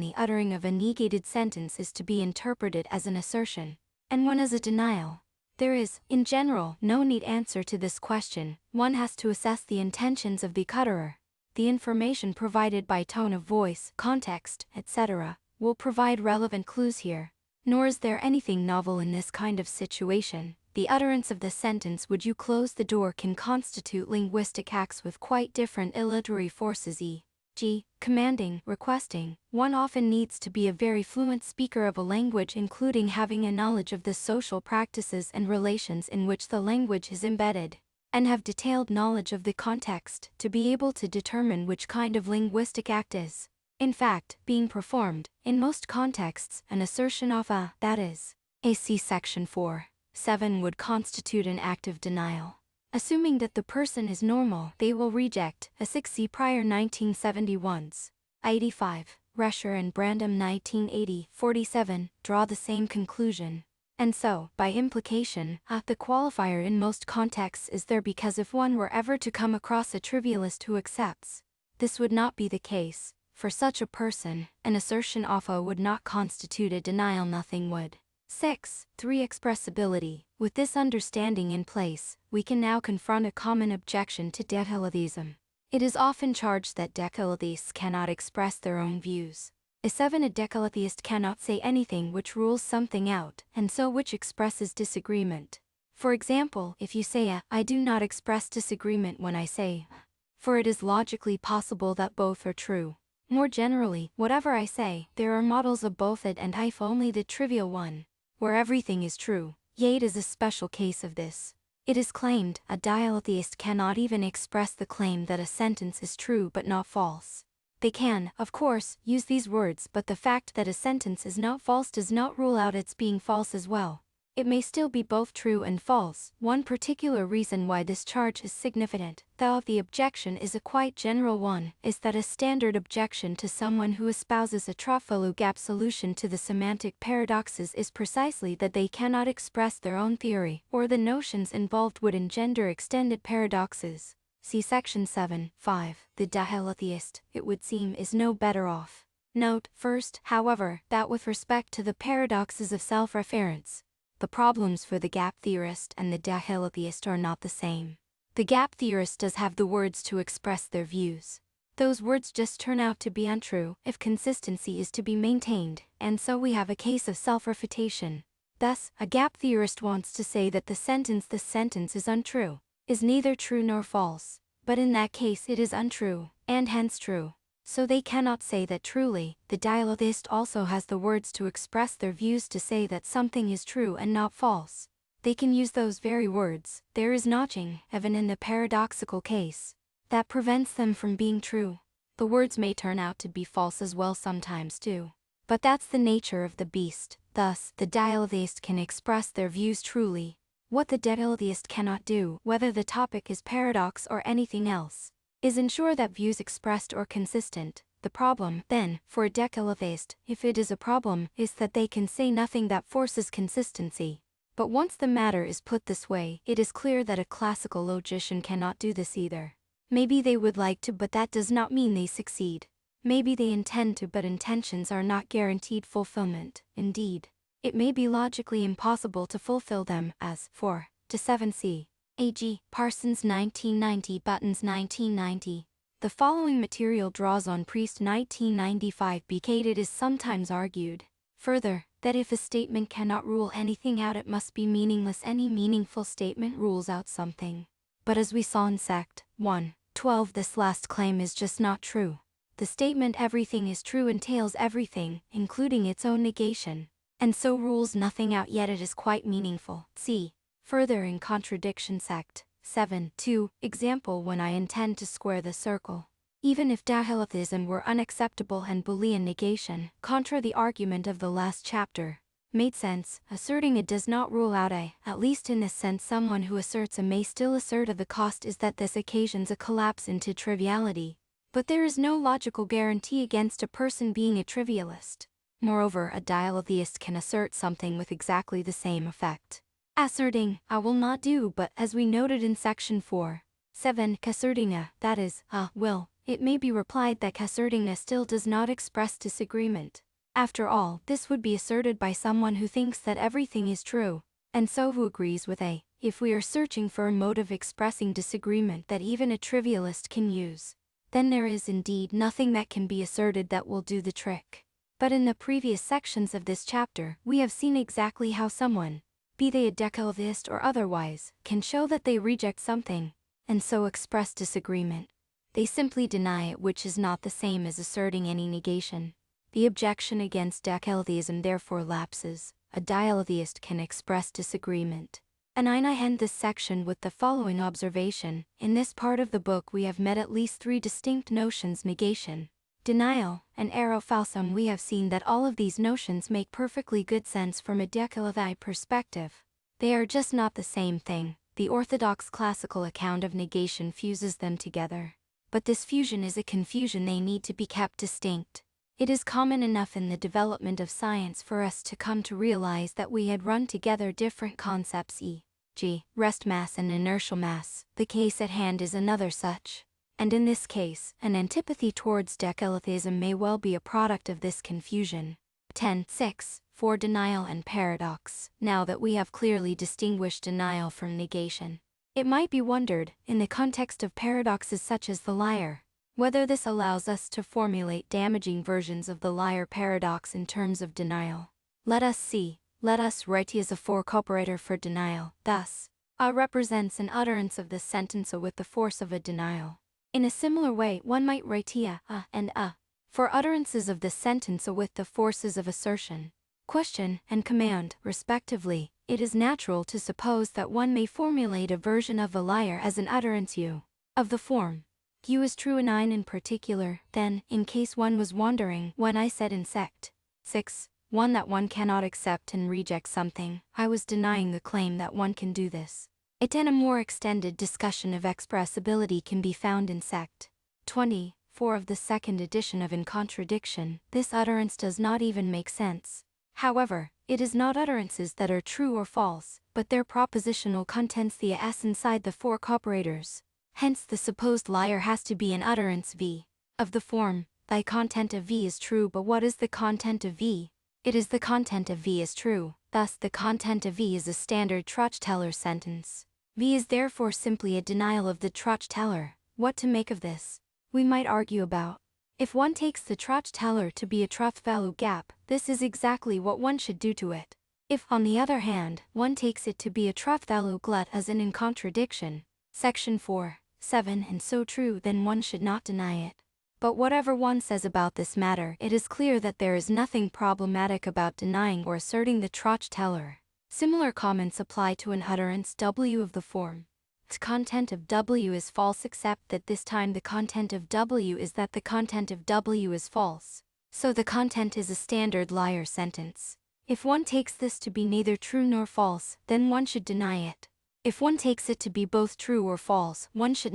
the uttering of a negated sentence is to be interpreted as an assertion, and one as a denial. There is, in general, no neat answer to this question. One has to assess the intentions of the utterer. The information provided by tone of voice, context, etc., will provide relevant clues here. Nor is there anything novel in this kind of situation. The utterance of the sentence "would you close the door" can constitute linguistic acts with quite different alliteratory forces, e.g., commanding, requesting. One often needs to be a very fluent speaker of a language, including having a knowledge of the social practices and relations in which the language is embedded, and have detailed knowledge of the context to be able to determine which kind of linguistic act is, in fact, being performed. In most contexts, an assertion of a, that is, a see section 4.7 would constitute an act of denial. Assuming that the person is normal, they will reject a 6C prior 1971's 85, Rescher and Brandom 1980, 47, draw the same conclusion. And so, by implication, the qualifier in most contexts is there, because if one were ever to come across a trivialist who accepts this would not be the case, for such a person, an assertion of a would not constitute a denial, nothing would. 6.3 Expressibility. With this understanding in place, we can now confront a common objection to decalitheism. It is often charged that decalitheists cannot express their own views. A decalitheist cannot say anything which rules something out, and so which expresses disagreement. For example, if you say I do not express disagreement when I say for it is logically possible that both are true. More generally, whatever I say, there are models of both it and if only the trivial one, where everything is true. Yet is a special case of this. It is claimed a dialetheist cannot even express the claim that a sentence is true but not false. They can, of course, use these words, but the fact that a sentence is not false does not rule out its being false as well. It may still be both true and false. One particular reason why this charge is significant, though the objection is a quite general one, is that a standard objection to someone who espouses a Truffaut gap solution to the semantic paradoxes is precisely that they cannot express their own theory, or the notions involved would engender extended paradoxes. See section 7.5. The dialetheist, it would seem, is no better off. Note, first, however, that with respect to the paradoxes of self-reference, the problems for the gap theorist and the dialetheist are not the same. The gap theorist does have the words to express their views. Those words just turn out to be untrue if consistency is to be maintained, and so we have a case of self-refutation. Thus, a gap theorist wants to say that the sentence is untrue, is neither true nor false, but in that case it is untrue, and hence true. So they cannot say that truly. The dialetheist also has the words to express their views, to say that something is true and not false. They can use those very words. There is nothing, even in the paradoxical case, that prevents them from being true. The words may turn out to be false as well sometimes too. But that's the nature of the beast. Thus, the dialetheist can express their views truly. What the dialetheist cannot do, whether the topic is paradox or anything else, is ensure that views expressed are consistent. The problem, then, for a decalitheist, if it is a problem, is that they can say nothing that forces consistency. But once the matter is put this way, it is clear that a classical logician cannot do this either. Maybe they would like to, but that does not mean they succeed. Maybe they intend to, but intentions are not guaranteed fulfillment. Indeed, it may be logically impossible to fulfill them, as, for, to 7c. A.G. Parsons 1990, Buttons 1990. The following material draws on Priest 1995 because it is sometimes argued, further, that if a statement cannot rule anything out, it must be meaningless. Any meaningful statement rules out something. But as we saw in Sect. 1.12, this last claim is just not true. The statement everything is true entails everything, including its own negation, and so rules nothing out, yet it is quite meaningful. See further in Contradiction Sect. 7.2, example, when I intend to square the circle. Even if dialetheism were unacceptable and Boolean negation, contra the argument of the last chapter, made sense, asserting it does not rule out a, at least in this sense someone who asserts a may still assert a. The cost is that this occasions a collapse into triviality. But there is no logical guarantee against a person being a trivialist. Moreover, a dialetheist can assert something with exactly the same effect, asserting, I will not do, but, as we noted in section 4.7, asserting a, that is, will, it may be replied that asserting a still does not express disagreement. After all, this would be asserted by someone who thinks that everything is true, and so who agrees with A. If we are searching for a mode of expressing disagreement that even a trivialist can use, then there is indeed nothing that can be asserted that will do the trick. But in the previous sections of this chapter, we have seen exactly how someone, be they a decalithist or otherwise, can show that they reject something, and so express disagreement. They simply deny it, which is not the same as asserting any negation. The objection against decalitheism therefore lapses. A dialetheist can express disagreement. And I end this section with the following observation. In this part of the book we have met at least three distinct notions: negation, denial, and ero falsum. We have seen that all of these notions make perfectly good sense from a decalithite perspective. They are just not the same thing. The orthodox classical account of negation fuses them together. But this fusion is a confusion. They need to be kept distinct. It is common enough in the development of science for us to come to realize that we had run together different concepts, e.g., rest mass and inertial mass. The case at hand is another such. And in this case, an antipathy towards decalitheism may well be a product of this confusion. 10.6. For denial and paradox. Now that we have clearly distinguished denial from negation, it might be wondered, in the context of paradoxes such as the liar, whether this allows us to formulate damaging versions of the liar paradox in terms of denial. Let us see. Let us write T as a fork operator for denial. Thus, A represents an utterance of the sentence A with the force of a denial. In a similar way, one might write T A and A for utterances of the sentence A with the forces of assertion, question, and command, respectively. It is natural to suppose that one may formulate a version of a liar as an utterance U of the form Q is true and 9 in particular. Then, in case one was wondering, when I said in sect 6, 1 that one cannot accept and reject something, I was denying the claim that one can do this. It and a more extended discussion of expressibility can be found in sect 24 of the second edition of In Contradiction. This utterance does not even make sense. However, it is not utterances that are true or false, but their propositional contents, the S inside the fork operators. Hence the supposed liar has to be an utterance V of the form, thy content of V is true. But what is the content of V? It is the content of V is true. Thus the content of V is a standard Trochteller sentence. V is therefore simply a denial of the Trochteller. What to make of this? We might argue about. If one takes the Trochteller to be a trough value gap, this is exactly what one should do to it. If, on the other hand, one takes it to be a trough value glut as in Contradiction, section 4, 7, and so true, then one should not deny it. But whatever one says about this matter, it is clear that there is nothing problematic about denying or asserting the Trochteller. Similar comments apply to an utterance W of the form. The content of W is false, except that this time the content of W is that the content of W is false. So the content is a standard liar sentence. If one takes this to be neither true nor false, then one should deny it. If one takes it to be both true or false, one should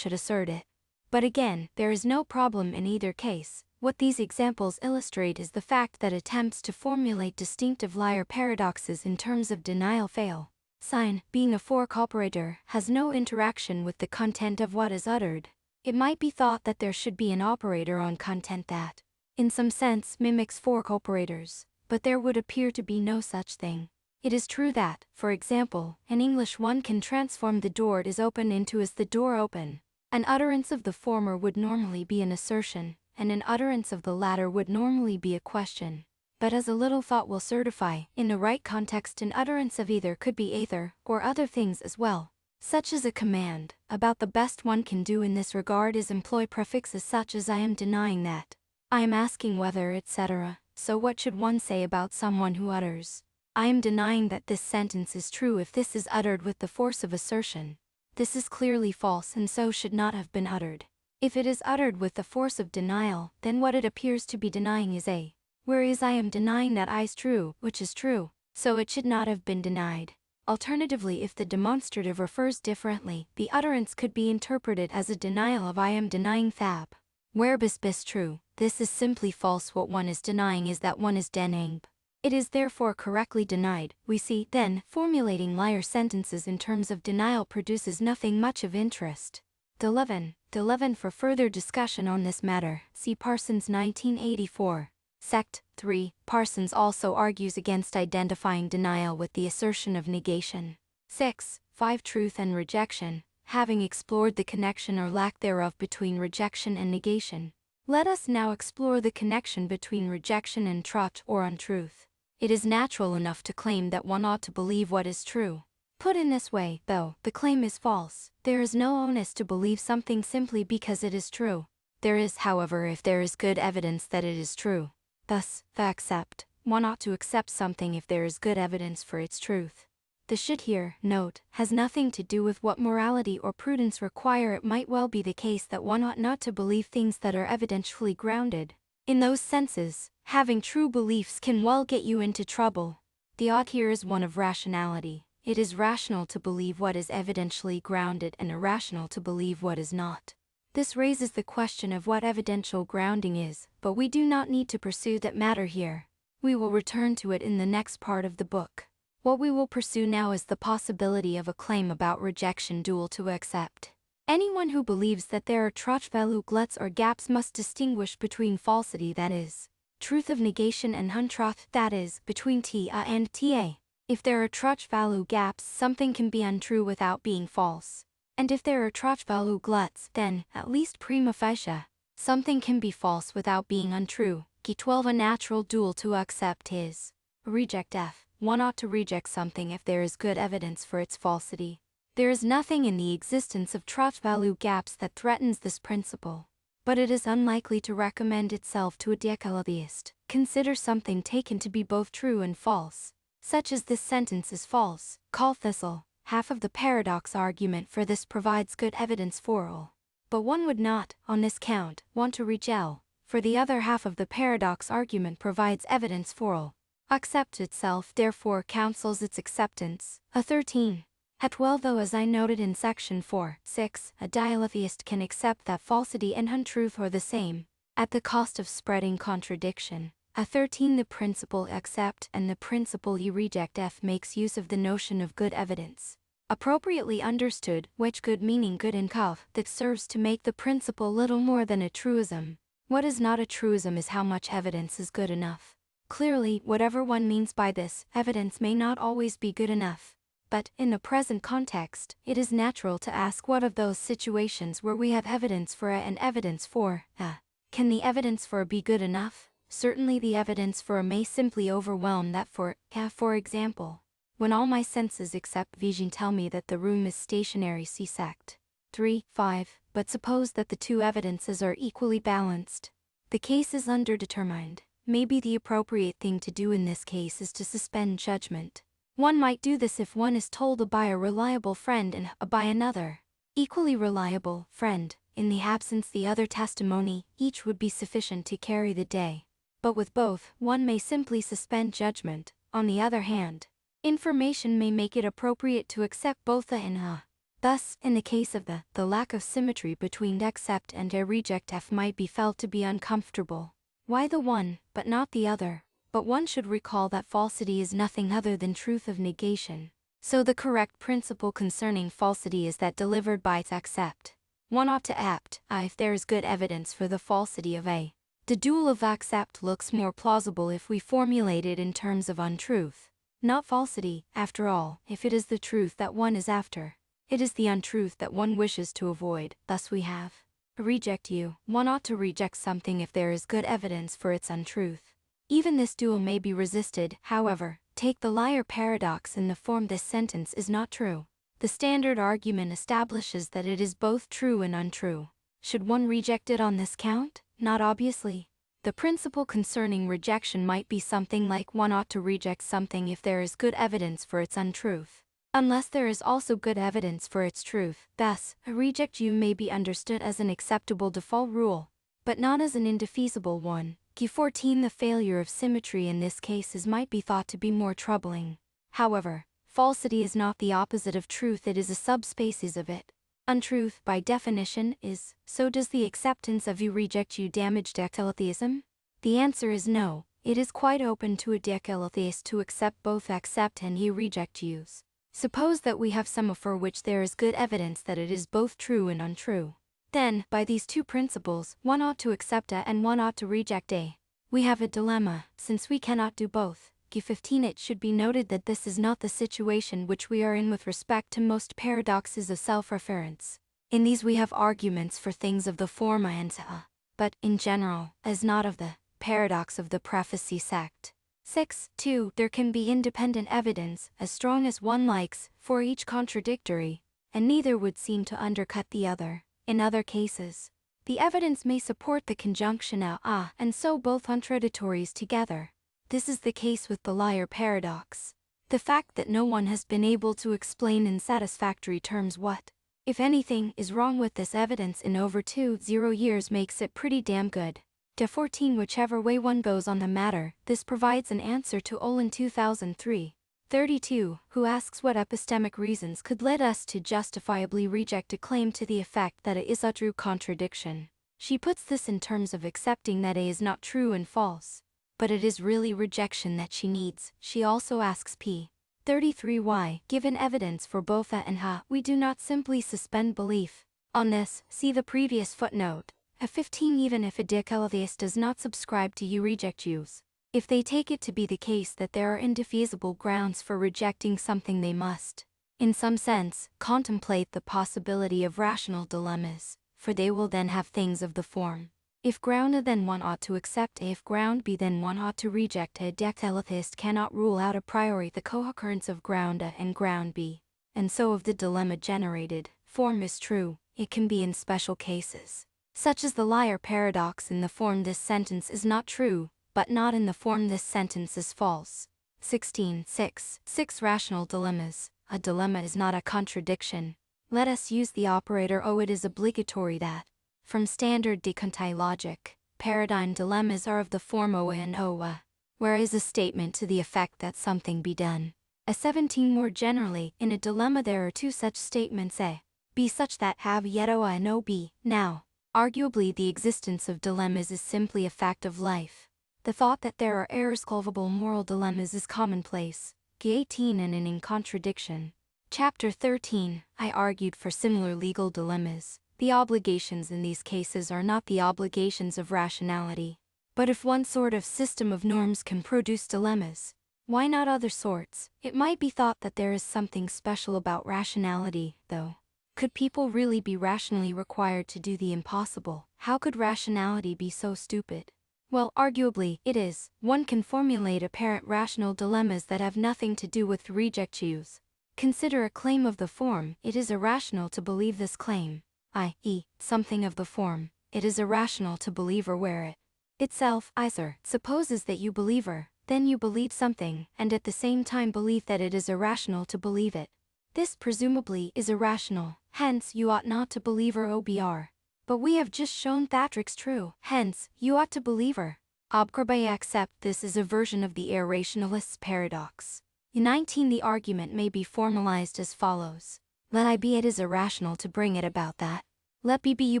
assert it. But again, there is no problem in either case. What these examples illustrate is the fact that attempts to formulate distinctive liar paradoxes in terms of denial fail. Sign, being a fork operator, has no interaction with the content of what is uttered. It might be thought that there should be an operator on content that, in some sense, mimics fork operators, but there would appear to be no such thing. It is true that, for example, in English one can transform the door is open into is the door open. An utterance of the former would normally be an assertion, and an utterance of the latter would normally be a question. But as a little thought will certify, in the right context an utterance of either could be either, or other things as well. Such as a command. About the best one can do in this regard is employ prefixes such as I am denying that, I am asking whether, etc. So what should one say about someone who utters, I am denying that this sentence is true if this is uttered with the force of assertion? This is clearly false and so should not have been uttered. If it is uttered with the force of denial, then what it appears to be denying is A. Whereas I am denying that I is true, which is true, so it should not have been denied. Alternatively, if the demonstrative refers differently, the utterance could be interpreted as a denial of I am denying thab. Where bis true, this is simply false. What one is denying is that one is denying. It is therefore correctly denied. We see, then, formulating liar sentences in terms of denial produces nothing much of interest. 11. Act 11 for further discussion on this matter. See Parsons 1984. Sect 3. Parsons also argues against identifying denial with the assertion of negation. 6. 5. Truth and rejection. Having explored the connection or lack thereof between rejection and negation, let us now explore the connection between rejection and truth or untruth. It is natural enough to claim that one ought to believe what is true. Put in this way, though, the claim is false. There is no onus to believe something simply because it is true. There is, however, if there is good evidence that it is true. Thus, the accept. One ought to accept something if there is good evidence for its truth. The should here, note, has nothing to do with what morality or prudence require. It might well be the case that one ought not to believe things that are evidentially grounded. In those senses, having true beliefs can well get you into trouble. The ought here is one of rationality. It is rational to believe what is evidentially grounded and irrational to believe what is not. This raises the question of what evidential grounding is, but we do not need to pursue that matter here. We will return to it in the next part of the book. What we will pursue now is the possibility of a claim about rejection dual to accept. Anyone who believes that there are truth value gluts or gaps must distinguish between falsity, that is, truth of negation, and untruth, that is, between ta and ta. If there are truth value gaps, something can be untrue without being false. And if there are truth value gluts, then, at least prima facie, something can be false without being untrue. Key 12. A natural dual to accept is reject f. One ought to reject something if there is good evidence for its falsity. There is nothing in the existence of truth value gaps that threatens this principle, but it is unlikely to recommend itself to a decalotheist. Consider something taken to be both true and false, such as this sentence is false. Call Thistle. Half of the paradox argument for this provides good evidence for all, but one would not, on this count, want to reach L, for the other half of the paradox argument provides evidence for all. Accept itself therefore counsels its acceptance. A 13. At 12. Though, as I noted in section 4.6, a dialetheist can accept that falsity and untruth are the same, at the cost of spreading contradiction. A 13. The principle accept and the principle you reject f makes use of the notion of good evidence. Appropriately understood, which good meaning good in Kaf, that serves to make the principle little more than a truism. What is not a truism is how much evidence is good enough. Clearly, whatever one means by this, evidence may not always be good enough. But, in the present context, it is natural to ask what of those situations where we have evidence for a and evidence for a. Can the evidence for a be good enough? Certainly the evidence for a may simply overwhelm that for a. For example, when all my senses except vision tell me that the room is stationary, see sect 3.5, but suppose that the two evidences are equally balanced. The case is underdetermined. Maybe the appropriate thing to do in this case is to suspend judgment. One might do this if one is told by a reliable friend and by another equally reliable friend. In the absence the other testimony, each would be sufficient to carry the day. But with both, one may simply suspend judgment. On the other hand, information may make it appropriate to accept both a and a. Thus, in the case of the lack of symmetry between accept and a reject f might be felt to be uncomfortable. Why the one, but not the other? But one should recall that falsity is nothing other than truth of negation. So the correct principle concerning falsity is that delivered by its accept, one ought to act if there is good evidence for the falsity of a. The dual of accept looks more plausible if we formulate it in terms of untruth, not falsity. After all, if it is the truth that one is after, it is the untruth that one wishes to avoid. Thus we have reject you. One ought to reject something if there is good evidence for its untruth. Even this dual may be resisted, however. Take the liar paradox in the form this sentence is not true. The standard argument establishes that it is both true and untrue. Should one reject it on this count? Not obviously. The principle concerning rejection might be something like one ought to reject something if there is good evidence for its untruth, unless there is also good evidence for its truth. Thus, a reject you may be understood as an acceptable default rule, but not as an indefeasible one. Key 14. The failure of symmetry in this case might be thought to be more troubling. However, falsity is not the opposite of truth, it is a subspecies of it. Untruth, by definition, is. So does the acceptance of you reject you damage decalotheism? The answer is no. It is quite open to a decalotheist to accept both accept and you reject yous. Suppose that we have some for which there is good evidence that it is both true and untrue. then, by these two principles, one ought to accept A and one ought to reject A. We have a dilemma, since we cannot do both. Q15. It should be noted that this is not the situation which we are in with respect to most paradoxes of self-reference. In these we have arguments for things of the form A and A, but, in general, as not of the paradox of the Prefacy sect. 6. 2. There can be independent evidence, as strong as one likes, for each contradictory, and neither would seem to undercut the other. In other cases, the evidence may support the conjunction A and so both contradictories together. This is the case with the liar paradox. The fact that no one has been able to explain in satisfactory terms what, if anything, is wrong with this evidence in over 20 years makes it pretty damn good. To 14. Whichever way one goes on the matter, this provides an answer to Olin 2003. 32, who asks what epistemic reasons could lead us to justifiably reject a claim to the effect that A is a true contradiction. She puts this in terms of accepting that A is not true and false. But it is really rejection that she needs. She also asks p. 33 why, given evidence for both A and Ha, we do not simply suspend belief. On this, see the previous footnote. A 15. Even if a dichotheist does not subscribe to you reject yous. If they take it to be the case that there are indefeasible grounds for rejecting something, they must, in some sense, contemplate the possibility of rational dilemmas, for they will then have things of the form. If ground A, then one ought to accept A. If ground B, then one ought to reject A. A dichotheist cannot rule out a priori the co-occurrence of ground A and ground B, and so if the dilemma generated form is true, it can be in special cases, such as the liar paradox in the form this sentence is not true, but not in the form this sentence is false. 16. 6. Rational dilemmas. A dilemma is not a contradiction. Let us use the operator O. It is obligatory that, from standard Descartes logic, paradigm dilemmas are of the form O and OA, where is a statement to the effect that something be done. A 17. More generally, in a dilemma there are two such statements A, B such that have yet OA and O B. Now, arguably the existence of dilemmas is simply a fact of life. The thought that there are irresolvable moral dilemmas is commonplace. G18 and in contradiction. Chapter 13, I argued for similar legal dilemmas. The obligations in these cases are not the obligations of rationality. But if one sort of system of norms can produce dilemmas, why not other sorts? It might be thought that there is something special about rationality, though. Could people really be rationally required to do the impossible? How could rationality be so stupid? Well, arguably, it is. One can formulate apparent rational dilemmas that have nothing to do with reject use. Consider a claim of the form, it is irrational to believe this claim. I.e., something of the form, it is irrational to believe or wear it. Itself, either, supposes that you believe her, then you believe something, and at the same time believe that it is irrational to believe it. This presumably is irrational, hence you ought not to believe her OBR. But we have just shown that's true, hence, you ought to believe her. Obgrabay accept this is a version of the irrationalist's paradox. In 19 the argument may be formalized as follows. Let I be it is irrational to bring it about that. Let B be you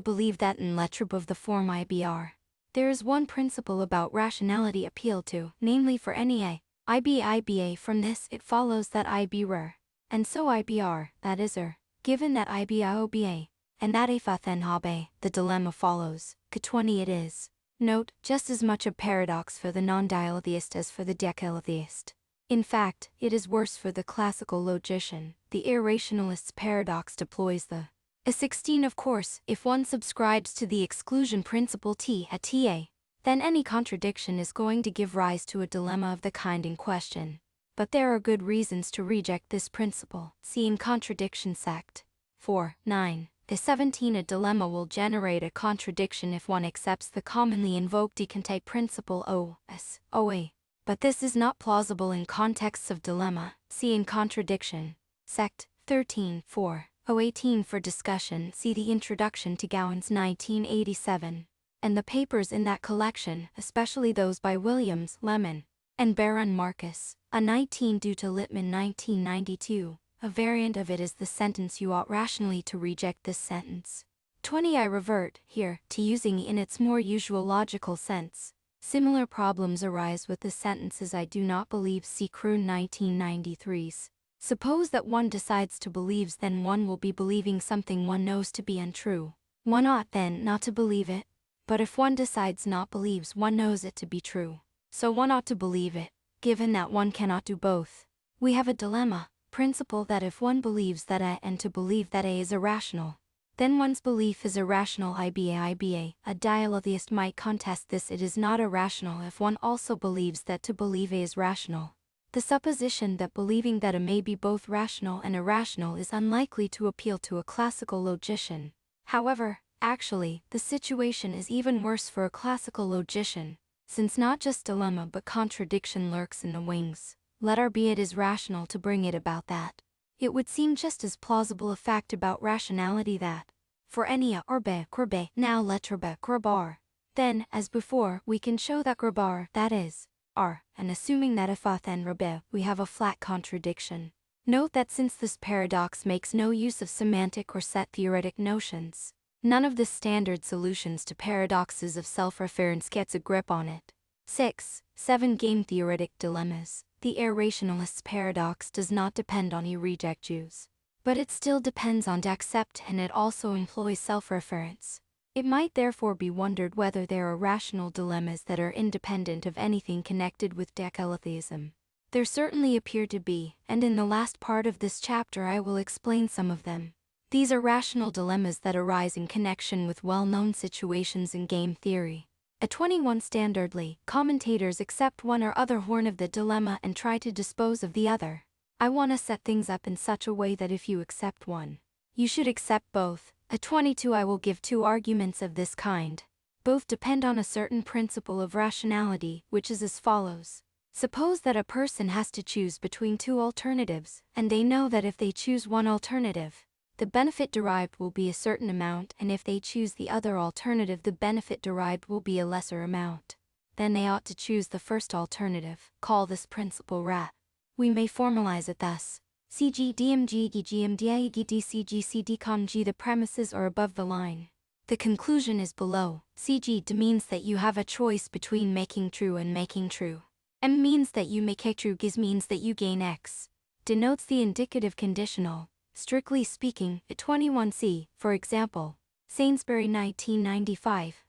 believe that in letrib of the form IBR. There is one principle about rationality appealed to, namely for any A, IBA. From this it follows that IB rare, and so IBR, that is er. Given that IBIOBA, and that A then habe, the dilemma follows. K20 it is. Note, just as much a paradox for the non-dialetheist as for the decaletheist. In fact, it is worse for the classical logician. The irrationalist's paradox deploys the A16. Of course, if one subscribes to the exclusion principle T at TA, then any contradiction is going to give rise to a dilemma of the kind in question. But there are good reasons to reject this principle. See in contradiction sect. 4. 9. The 17. A dilemma will generate a contradiction if one accepts the commonly invoked Descartes principle O, S, OA. But this is not plausible in contexts of dilemma. See in contradiction. Sect. 13. 4. 018 for discussion. See the introduction to Gowan's 1987. And the papers in that collection, especially those by Williams, Lemon, and Baron Marcus. A 19 due to Lippmann 1992. A variant of it is the sentence you ought rationally to reject this sentence. 20. I revert, here, to using in its more usual logical sense. Similar problems arise with the sentences I do not believe. See Kroon 1993's. Suppose that one decides to believe, then one will be believing something one knows to be untrue. One ought then not to believe it. But if one decides not believes, one knows it to be true. So one ought to believe it, given that one cannot do both. We have a dilemma, principle that if one believes that A and to believe that A is irrational, then one's belief is irrational. IBA. A dialotheist might contest this. It is not irrational if one also believes that to believe A is rational. The supposition that believing that A may be both rational and irrational is unlikely to appeal to a classical logician. However, actually, the situation is even worse for a classical logician, since not just dilemma but contradiction lurks in the wings. Let R be it is rational to bring it about that. It would seem just as plausible a fact about rationality that, for any A or B, now letter B, bar. Then, as before, we can show that bar, that is, R, and assuming that if A then B, we have a flat contradiction. Note that since this paradox makes no use of semantic or set theoretic notions, none of the standard solutions to paradoxes of self-reference gets a grip on it. 6. 7 Game theoretic dilemmas. The irrationalist's paradox does not depend on you reject Jews, but it still depends on accept, and it also employs self-reference. It might therefore be wondered whether there are rational dilemmas that are independent of anything connected with dialetheism. There certainly appear to be, and in the last part of this chapter I will explain some of them. These are rational dilemmas that arise in connection with well-known situations in game theory. At 21 Standardly, commentators accept one or other horn of the dilemma and try to dispose of the other. I want to set things up in such a way that if you accept one, you should accept both. At 22 I will give 2 arguments of this kind. Both depend on a certain principle of rationality, which is as follows. Suppose that a person has to choose between 2 alternatives, and they know that if they choose one alternative, the benefit derived will be a certain amount, and if they choose the other alternative, the benefit derived will be a lesser amount. Then they ought to choose the first alternative. Call this principle RAT. We may formalize it thus. CG DMG GMDA DCG CD COMG. The premises are above the line. The conclusion is below. CG D means that you have a choice between making true and making true. M means that you make a true. Giz means that you gain X. Denotes the indicative conditional. Strictly speaking, at 21C, for example, Sainsbury 1995.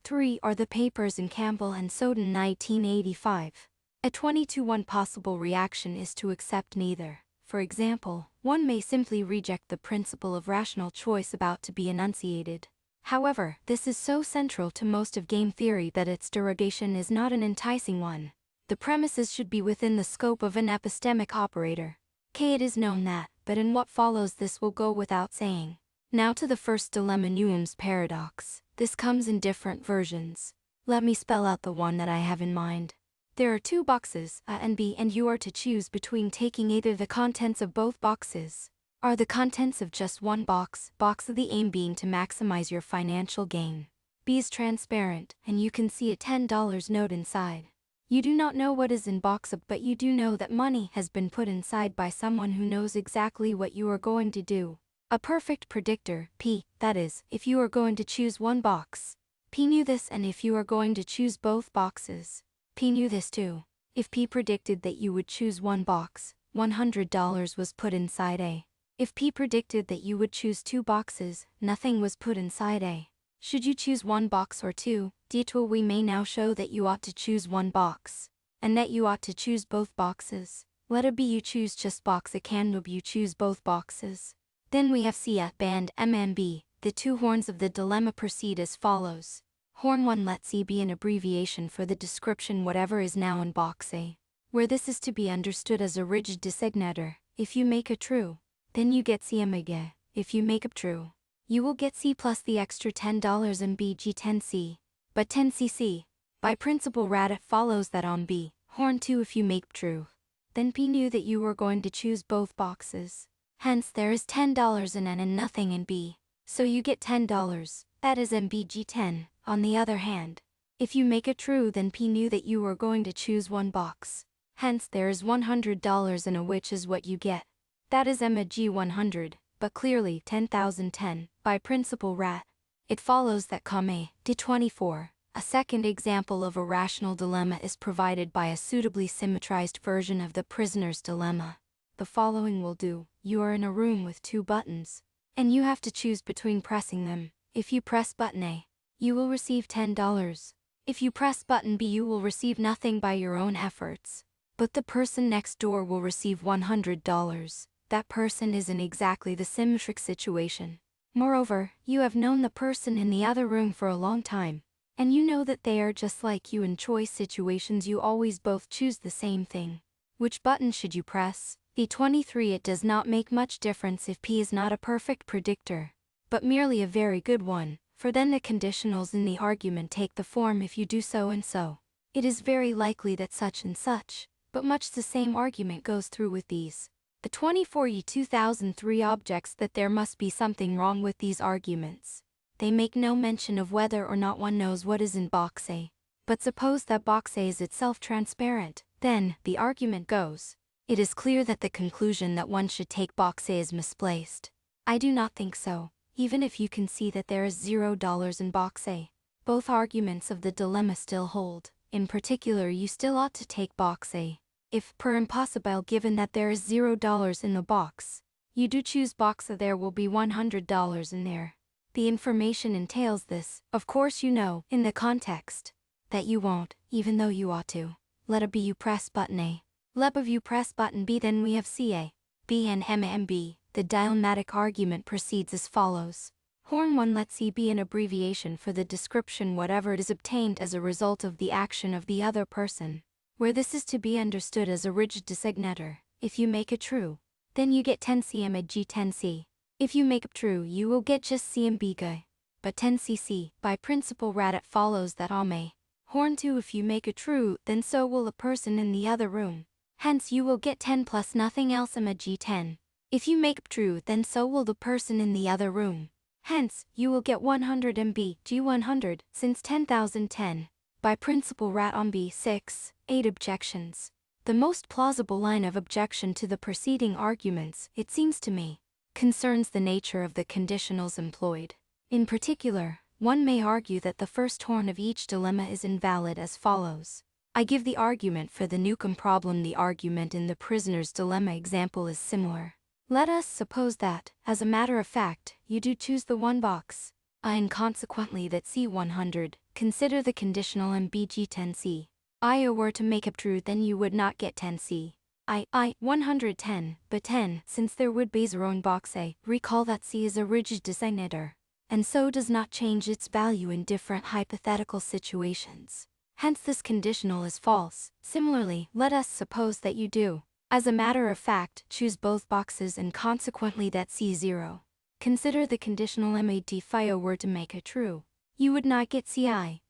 3 are the papers in Campbell and Soden 1985. At 22 one possible reaction is to accept neither. For example, one may simply reject the principle of rational choice about to be enunciated. However, this is so central to most of game theory that its derogation is not an enticing one. The premises should be within the scope of an epistemic operator. It is known that, but in what follows this will go without saying. Now to the first dilemma, Newham's paradox. This comes in different versions. Let me spell out the one that I have in mind. There are 2 boxes, A and B, and you are to choose between taking either the contents of both boxes, or the contents of just one box of the aim being to maximize your financial gain. B is transparent, and you can see a $10 note inside. You do not know what is in box A, but you do know that money has been put inside by someone who knows exactly what you are going to do. A perfect predictor, P, that is, if you are going to choose one box. P knew this, and if you are going to choose both boxes, P knew this too. If P predicted that you would choose one box, $100 was put inside A. If P predicted that you would choose 2 boxes, nothing was put inside A. Should you choose one box or 2, detour we may now show that you ought to choose one box, and that you ought to choose both boxes. Let it be you choose just box A, can be you choose both boxes. Then we have C at band M and B. The 2 horns of the dilemma proceed as follows. Horn 1, let C be an abbreviation for the description whatever is now in box A, where this is to be understood as a rigid designator. If you make a true, then you get C omega. If you make a true, you will get C plus the extra $10 and BG 10C. But 10cc. By principle RAT it follows that on B, horn 2 if you make true, then P knew that you were going to choose both boxes. Hence there is $10 in N and nothing in B. So you get $10, that is MBG 10. On the other hand, if you make a true, then P knew that you were going to choose one box. Hence there is $100 in A, which is what you get. That is MG 100, but clearly 10,010, by principle RAT. It follows that A, D24. A second example of a rational dilemma is provided by a suitably symmetrized version of the prisoner's dilemma. The following will do. You are in a room with 2 buttons, and you have to choose between pressing them. If you press button A, you will receive $10. If you press button B, you will receive nothing by your own efforts. But the person next door will receive $100. That person is in exactly the symmetric situation. Moreover, you have known the person in the other room for a long time, and you know that they are just like you. In choice situations, you always both choose the same thing. Which button should you press? E23. It does not make much difference if P is not a perfect predictor, but merely a very good one, for then the conditionals in the argument take the form if you do so and so. It is very likely that such and such, but much the same argument goes through with these. The 24 2003 objects that there must be something wrong with these arguments. They make no mention of whether or not one knows what is in box A. But suppose that box A is itself transparent, then, the argument goes, it is clear that the conclusion that one should take box A is misplaced. I do not think so, even if you can see that there is $0 in box A. Both arguments of the dilemma still hold. In particular, you still ought to take box A. If, per impossible, given that there is $0 in the box, you do choose box A, there will be $100 in there. The information entails this, of course you know, in the context, that you won't, even though you ought to. Let A B, you press button A. Let B, you press button B, then we have C A, B and M and B. The dilemmatic argument proceeds as follows. Horn 1 let C be an abbreviation for the description whatever it is obtained as a result of the action of the other person, where this is to be understood as a rigid designator. If you make it true, then you get 10cm at G10C. If you make it true, you will get just cm bg. But 10cc, by principle rat, it follows that may. Horn 2, if you make it true, then so will a person in the other room. Hence you will get 10 plus nothing else at G10. If you make it true, then so will the person in the other room. Hence, you will get 100 MB G100, since 10,010. By principle rat on B6, 8 objections. The most plausible line of objection to the preceding arguments, it seems to me, concerns the nature of the conditionals employed. In particular, one may argue that the first horn of each dilemma is invalid as follows. I give the argument for the Newcomb problem. The argument in the prisoner's dilemma example is similar. Let us suppose that, as a matter of fact, you do choose the one box, I, and consequently that C100, consider the conditional MBG10C. I were to make it true, then you would not get 10C. I 110, but 10, since there would be 0 in box A. Recall that C is a rigid designator, and so does not change its value in different hypothetical situations. Hence this conditional is false. Similarly, let us suppose that you do, as a matter of fact, choose both boxes and consequently that C0. Consider the conditional MAD. If I were to make it true, you would not get CI,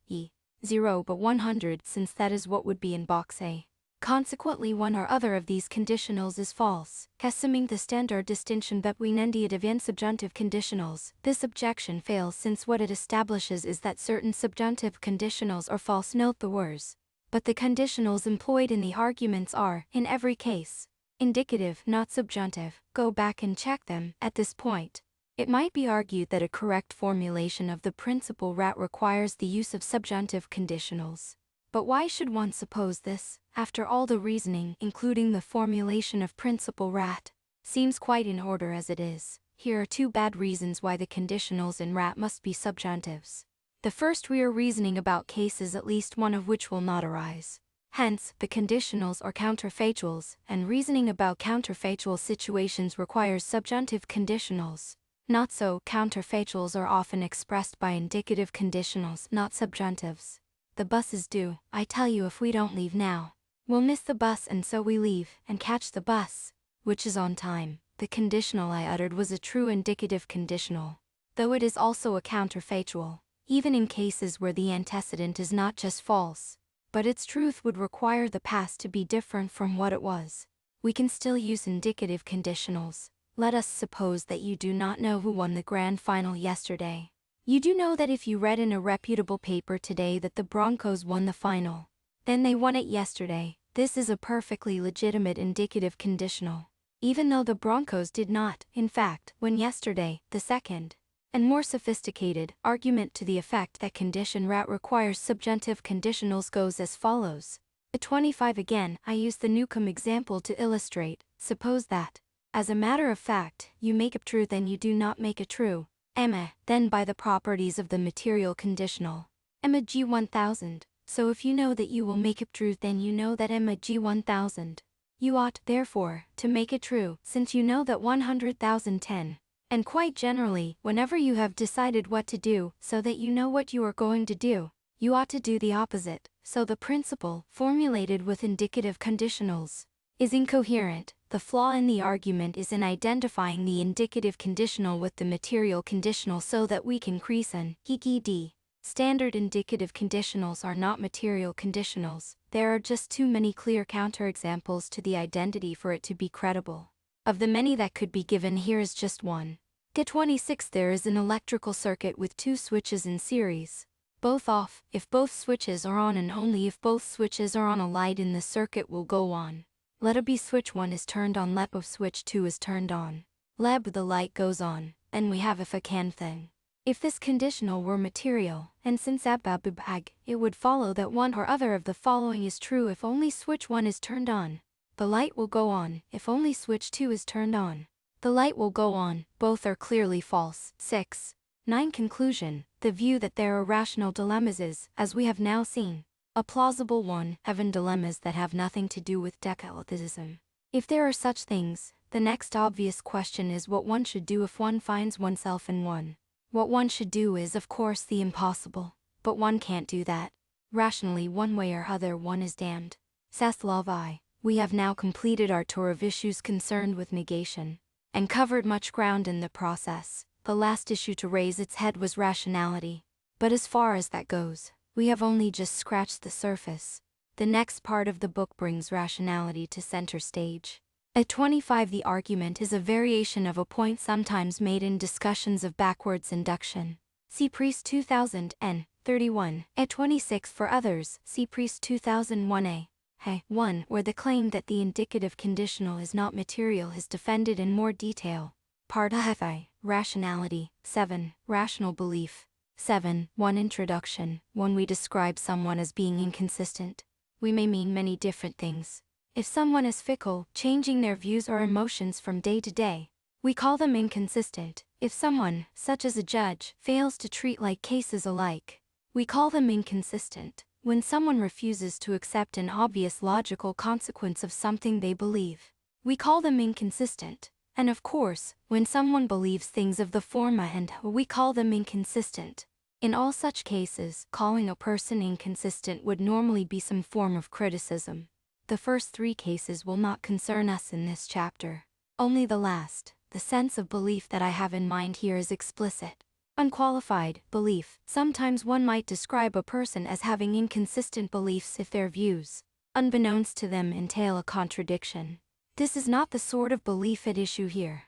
0 but 100, since that is what would be in box A. Consequently, one or other of these conditionals is false. Assuming the standard distinction between indicative and subjunctive conditionals, this objection fails, since what it establishes is that certain subjunctive conditionals are false. Note the words. But the conditionals employed in the arguments are, in every case, indicative, not subjunctive. Go back and check them. At this point, it might be argued that a correct formulation of the principle rat requires the use of subjunctive conditionals. But why should one suppose this? After all, the reasoning, including the formulation of principle rat, seems quite in order as it is. Here are two bad reasons why the conditionals in rat must be subjunctives. The first, we are reasoning about cases at least one of which will not arise. Hence, the conditionals are counterfactuals, and reasoning about counterfactual situations requires subjunctive conditionals. Not so, counterfactuals are often expressed by indicative conditionals, not subjunctives. The bus is due. I tell you, if we don't leave now, we'll miss the bus, and so we leave and catch the bus, which is on time. The conditional I uttered was a true indicative conditional, though it is also a counterfactual. Even in cases where the antecedent is not just false, but its truth would require the past to be different from what it was, we can still use indicative conditionals. Let us suppose that you do not know who won the grand final yesterday. You do know that if you read in a reputable paper today that the Broncos won the final, then they won it yesterday. This is a perfectly legitimate indicative conditional, even though the Broncos did not, in fact, win yesterday. The second, and more sophisticated, argument to the effect that condition rat requires subjunctive conditionals goes as follows. The 25 again, I use the Newcomb example to illustrate. Suppose that, as a matter of fact, you make it true, then you do not make it true. then by the properties of the material conditional. G1000. So if you know that you will make it true, then you know that G1000. You ought, therefore, to make it true, since you know that 100,010. And quite generally, whenever you have decided what to do, so that you know what you are going to do, you ought to do the opposite. So the principle, formulated with indicative conditionals, is incoherent. The flaw in the argument is in identifying the indicative conditional with the material conditional so that we can crease an d. Standard indicative conditionals are not material conditionals. There are just too many clear counterexamples to the identity for it to be credible. Of the many that could be given, here is just one. G26. There is an electrical circuit with two switches in series, both off. If both switches are on, and only if both switches are on, a light in the circuit will go on. Let A be switch 1 is turned on, let B switch 2 is turned on. Let B the light goes on, and we have if a can thing. If this conditional were material, and since bag, it would follow that one or other of the following is true. If only switch 1 is turned on, the light will go on. If only switch 2 is turned on, the light will go on. Both are clearly false. 6. 9. Conclusion. The view that there are rational dilemmas is, as we have now seen, a plausible one, even dilemmas that have nothing to do with decalitism. If there are such things, the next obvious question is what one should do if one finds oneself in one. What one should do is, of course, the impossible, but one can't do that. Rationally, one way or other, one is damned. Saslav I. We have now completed our tour of issues concerned with negation, and covered much ground in the process. The last issue to raise its head was rationality. But as far as that goes, we have only just scratched the surface. The next part of the book brings rationality to center stage. At 25, the argument is a variation of a point sometimes made in discussions of backwards induction. See Priest 2000 n. 31. At 26, for others, see Priest 2001a. 1, where the claim that the indicative conditional is not material is defended in more detail. Part I. Rationality. 7. Rational belief. 7. 1. Introduction. When we describe someone as being inconsistent, we may mean many different things. If someone is fickle, changing their views or emotions from day to day, we call them inconsistent. If someone, such as a judge, fails to treat like cases alike, we call them inconsistent. When someone refuses to accept an obvious logical consequence of something they believe, we call them inconsistent. And of course, when someone believes things of the forma and we call them inconsistent. In all such cases, calling a person inconsistent would normally be some form of criticism. The first three cases will not concern us in this chapter. Only the last, the sense of belief that I have in mind here, is explicit. Unqualified belief. Sometimes one might describe a person as having inconsistent beliefs if their views, unbeknownst to them, entail a contradiction. This is not the sort of belief at issue here.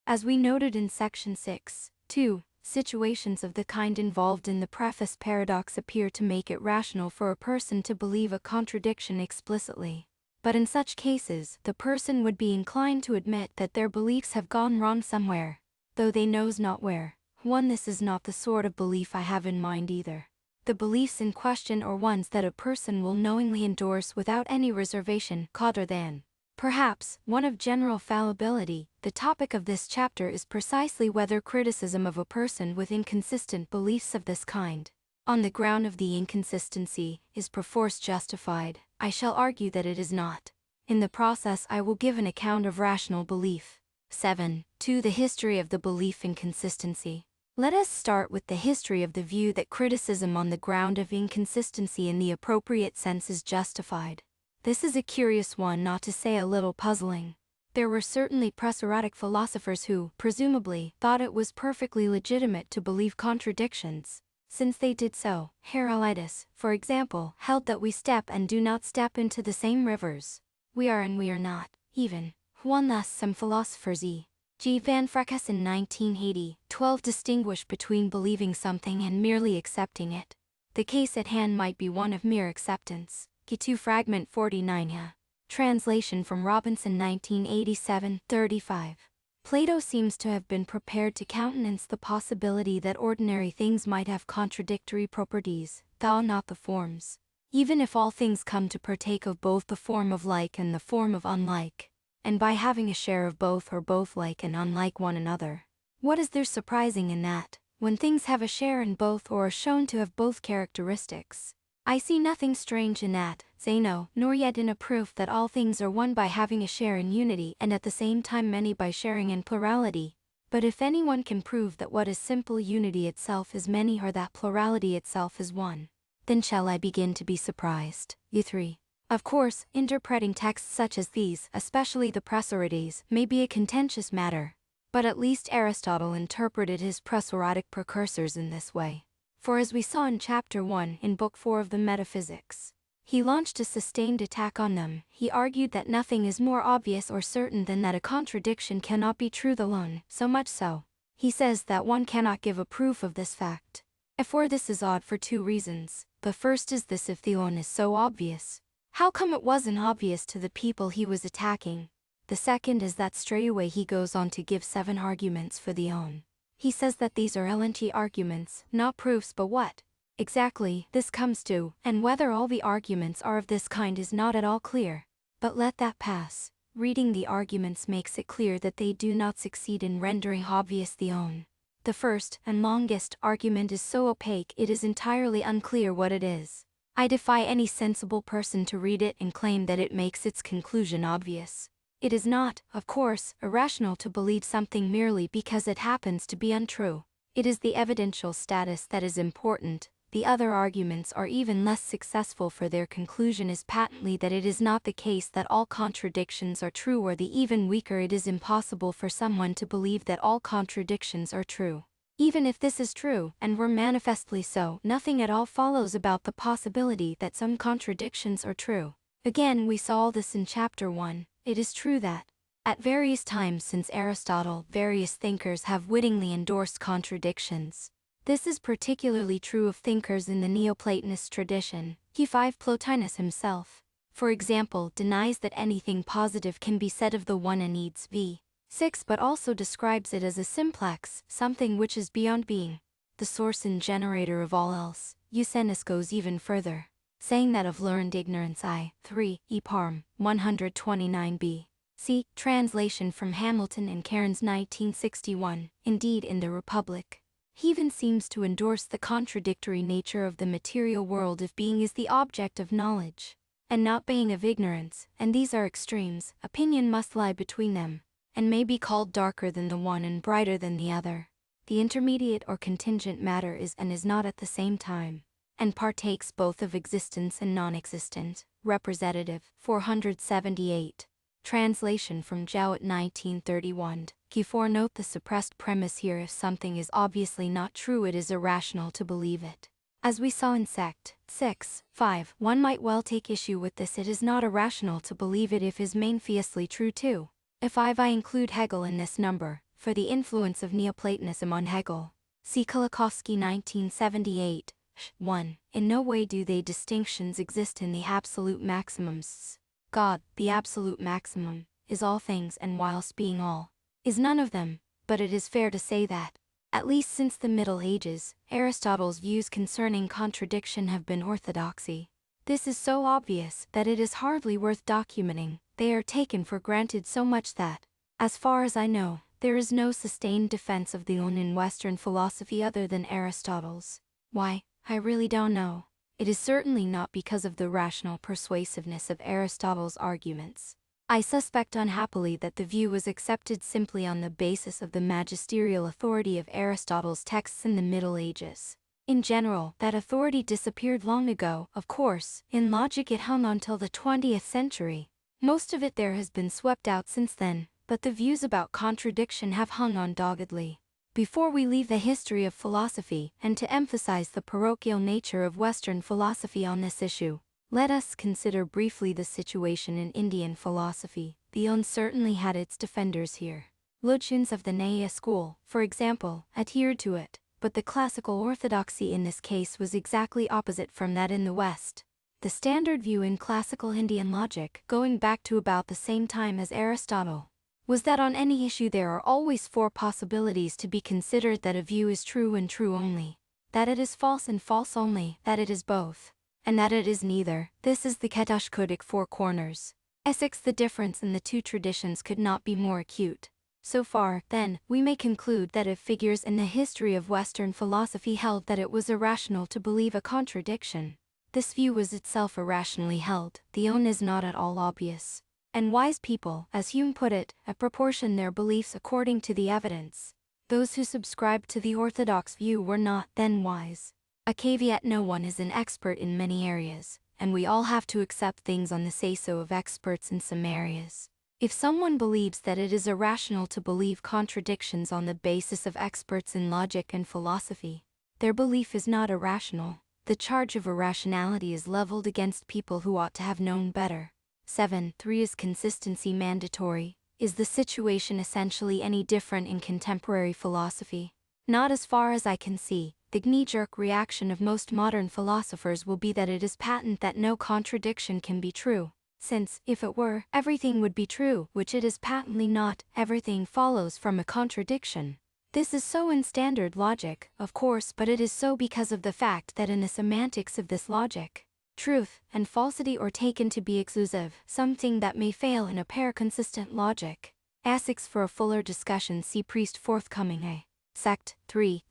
As we noted in section 6, 2, situations of the kind involved in the preface paradox appear to make it rational for a person to believe a contradiction explicitly. But in such cases, the person would be inclined to admit that their beliefs have gone wrong somewhere, though they knows not where. 1. This is not the sort of belief I have in mind either. The beliefs in question are ones that a person will knowingly endorse without any reservation, other than, perhaps, one of general fallibility. The topic of this chapter is precisely whether criticism of a person with inconsistent beliefs of this kind, on the ground of the inconsistency, is perforce justified. I shall argue that it is not. In the process, I will give an account of rational belief. 7. 2. The history of the belief in consistency. Let us start with the history of the view that criticism on the ground of inconsistency in the appropriate sense is justified. This is a curious one, not to say a little puzzling. There were certainly Presocratic philosophers who, presumably, thought it was perfectly legitimate to believe contradictions, since they did so. Heraclitus, for example, held that we step and do not step into the same rivers. We are and we are not, even. 1. Thus some philosophers e.g. Van Frecas in 1980, 12 distinguish between believing something and merely accepting it. The case at hand might be one of mere acceptance. G2 Fragment 49. Translation from Robinson 1987, 35. Plato seems to have been prepared to countenance the possibility that ordinary things might have contradictory properties, though not the forms, even if all things come to partake of both the form of like and the form of unlike, and by having a share of both or both like and unlike one another, What is there surprising in that, when things have a share in both or are shown to have both characteristics? I see nothing strange in that, Zeno, nor yet in a proof that all things are one by having a share in unity and at the same time many by sharing in plurality. But if anyone can prove that what is simple unity itself is many or that plurality itself is one, then shall I begin to be surprised. U3. Of course, interpreting texts such as these, especially the Prosorides, may be a contentious matter. But at least Aristotle interpreted his Prosoritic precursors in this way. For as we saw in Chapter 1 in Book 4 of the Metaphysics, he launched a sustained attack on them. He argued that nothing is more obvious or certain than that a contradiction cannot be truth alone, so much so, he says that one cannot give a proof of this fact. For this is odd for two reasons. The first is this: if the one is so obvious, how come it wasn't obvious to the people he was attacking? The second is that straightaway he goes on to give 7 arguments for the own. He says that these are LNT arguments, not proofs, but what exactly this comes to, and whether all the arguments are of this kind is not at all clear. But let that pass. Reading the arguments makes it clear that they do not succeed in rendering obvious the own. The first and longest argument is so opaque it is entirely unclear what it is. I defy any sensible person to read it and claim that it makes its conclusion obvious. It is not, of course, irrational to believe something merely because it happens to be untrue. It is the evidential status that is important. The other arguments are even less successful, for their conclusion is patently that it is not the case that all contradictions are true, or the even weaker, it is impossible for someone to believe that all contradictions are true. Even if this is true, and were manifestly so, nothing at all follows about the possibility that some contradictions are true. Again, we saw all this in Chapter 1. It is true that, at various times since Aristotle, various thinkers have wittingly endorsed contradictions. This is particularly true of thinkers in the Neoplatonist tradition. Q5 Plotinus himself, for example, denies that anything positive can be said of the one and needs v6, but also describes it as a simplex, something which is beyond being, the source and generator of all else. Eusebius goes even further, saying that of learned ignorance I, 3, E. Parm, 129b. See, translation from Hamilton and Cairns 1961, indeed in the Republic. He even seems to endorse the contradictory nature of the material world if being is the object of knowledge, and not being of ignorance, and these are extremes. Opinion must lie between them, and may be called darker than the one and brighter than the other. The intermediate or contingent matter is and is not at the same time, and partakes both of existence and non-existent. Representative, 478. Translation from Jowett 1931. Q4 Note the suppressed premise here: if something is obviously not true, it is irrational to believe it. As we saw in Sect 6, 5, one might well take issue with this: it is not irrational to believe it if is manifestly true too. If I include Hegel in this number, for the influence of Neoplatonism on Hegel. See Kolakowski 1978. 1. In no way do they distinctions exist in the absolute maximums. God, the absolute maximum, is all things, and whilst being all, is none of them. But it is fair to say that, at least since the Middle Ages, Aristotle's views concerning contradiction have been orthodoxy. This is so obvious that it is hardly worth documenting. They are taken for granted so much that, as far as I know, there is no sustained defense of the one in Western philosophy other than Aristotle's. Why, I really don't know. It is certainly not because of the rational persuasiveness of Aristotle's arguments. I suspect unhappily that the view was accepted simply on the basis of the magisterial authority of Aristotle's texts in the Middle Ages. In general, that authority disappeared long ago. Of course, in logic it hung on till the 20th century. Most of it there has been swept out since then, but the views about contradiction have hung on doggedly. Before we leave the history of philosophy, and to emphasize the parochial nature of Western philosophy on this issue, let us consider briefly the situation in Indian philosophy. The one certainly had its defenders here. Lutyens of the Nyaya school, for example, adhered to it, but the classical orthodoxy in this case was exactly opposite from that in the West. The standard view in classical Indian logic, going back to about the same time as Aristotle, was that on any issue there are always 4 possibilities to be considered: that a view is true and true only, that it is false and false only, that it is both, and that it is neither. This is the Ketashkudic 4 corners. Essex. The difference in the two traditions could not be more acute. So far, then, we may conclude that if figures in the history of Western philosophy held that it was irrational to believe a contradiction, this view was itself irrationally held. The own is not at all obvious. And wise people, as Hume put it, apportion their beliefs according to the evidence. Those who subscribed to the orthodox view were not, then, wise. A caveat: no one is an expert in many areas, and we all have to accept things on the say-so of experts in some areas. If someone believes that it is irrational to believe contradictions on the basis of experts in logic and philosophy, their belief is not irrational. The charge of irrationality is leveled against people who ought to have known better. 7.3 Is consistency mandatory? Is the situation essentially any different in contemporary philosophy? Not as far as I can see. The knee-jerk reaction of most modern philosophers will be that it is patent that no contradiction can be true, since, if it were, everything would be true, which it is patently not. Everything follows from a contradiction. This is so in standard logic, of course, but it is so because of the fact that in the semantics of this logic, truth and falsity are taken to be exclusive, something that may fail in a pair-consistent logic. Asks for a fuller discussion, see Priest forthcoming A. Sect. 3.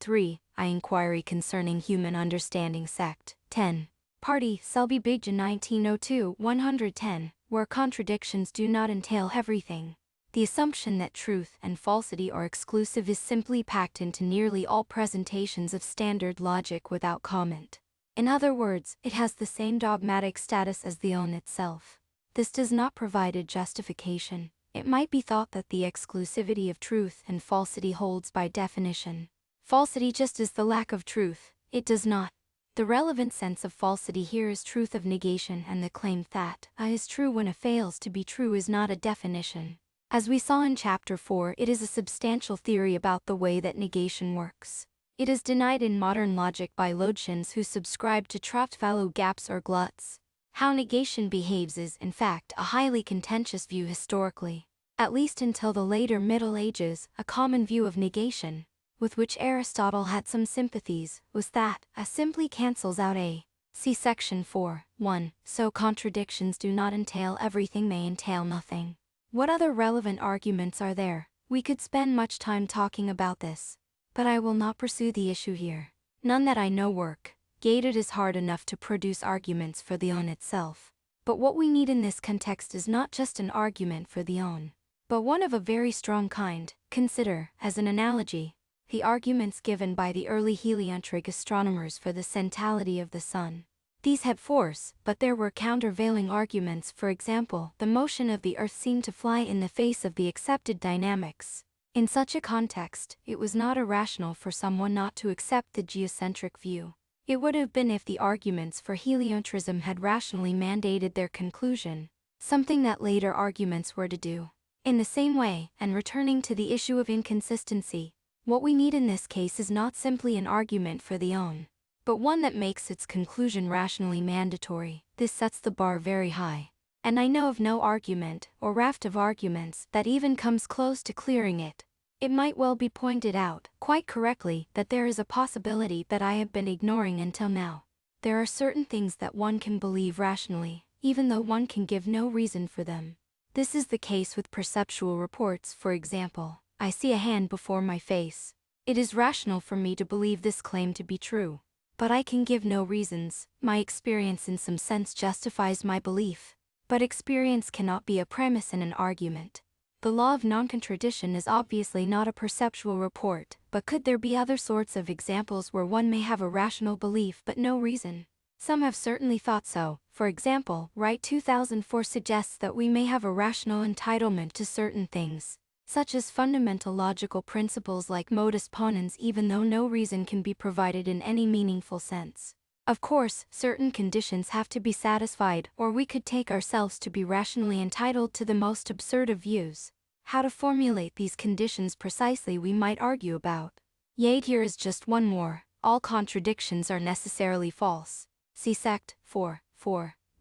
I Inquiry Concerning Human Understanding Sect. 10. Party, Selby Bigja 1902, 110, where contradictions do not entail everything. The assumption that truth and falsity are exclusive is simply packed into nearly all presentations of standard logic without comment. In other words, it has the same dogmatic status as the own itself. This does not provide a justification. It might be thought that the exclusivity of truth and falsity holds by definition. Falsity just as the lack of truth. It does not. The relevant sense of falsity here is truth of negation, and the claim that A is true when A fails to be true is not a definition. As we saw in Chapter 4, it is a substantial theory about the way that negation works. It is denied in modern logic by logicians who subscribe to trapped value gaps or gluts. How negation behaves is, in fact, a highly contentious view historically. At least until the later Middle Ages, a common view of negation, with which Aristotle had some sympathies, was that A simply cancels out A. See section 4.1. So contradictions do not entail everything, they entail nothing. What other relevant arguments are there? We could spend much time talking about this, but I will not pursue the issue here. None that I know work. It is hard enough to produce arguments for the own itself. But what we need in this context is not just an argument for the own, but one of a very strong kind. Consider, as an analogy, the arguments given by the early heliocentric astronomers for the centrality of the Sun. These had force, but there were countervailing arguments. For example, the motion of the Earth seemed to fly in the face of the accepted dynamics. In such a context, it was not irrational for someone not to accept the geocentric view. It would have been if the arguments for heliocentrism had rationally mandated their conclusion, something that later arguments were to do. In the same way, and returning to the issue of inconsistency, what we need in this case is not simply an argument for the own, but one that makes its conclusion rationally mandatory. This sets the bar very high, and I know of no argument, or raft of arguments, that even comes close to clearing it. It might well be pointed out, quite correctly, that there is a possibility that I have been ignoring until now. There are certain things that one can believe rationally, even though one can give no reason for them. This is the case with perceptual reports. For example, I see a hand before my face. It is rational for me to believe this claim to be true, but I can give no reasons. My experience in some sense justifies my belief, but experience cannot be a premise in an argument. The law of non-contradiction is obviously not a perceptual report, but could there be other sorts of examples where one may have a rational belief but no reason? Some have certainly thought so. For example, Wright 2004 suggests that we may have a rational entitlement to certain things, such as fundamental logical principles like modus ponens, even though no reason can be provided in any meaningful sense. Of course, certain conditions have to be satisfied, or we could take ourselves to be rationally entitled to the most absurd of views. How to formulate these conditions precisely we might argue about. Yet here is just one more: all contradictions are necessarily false. See sect. 4.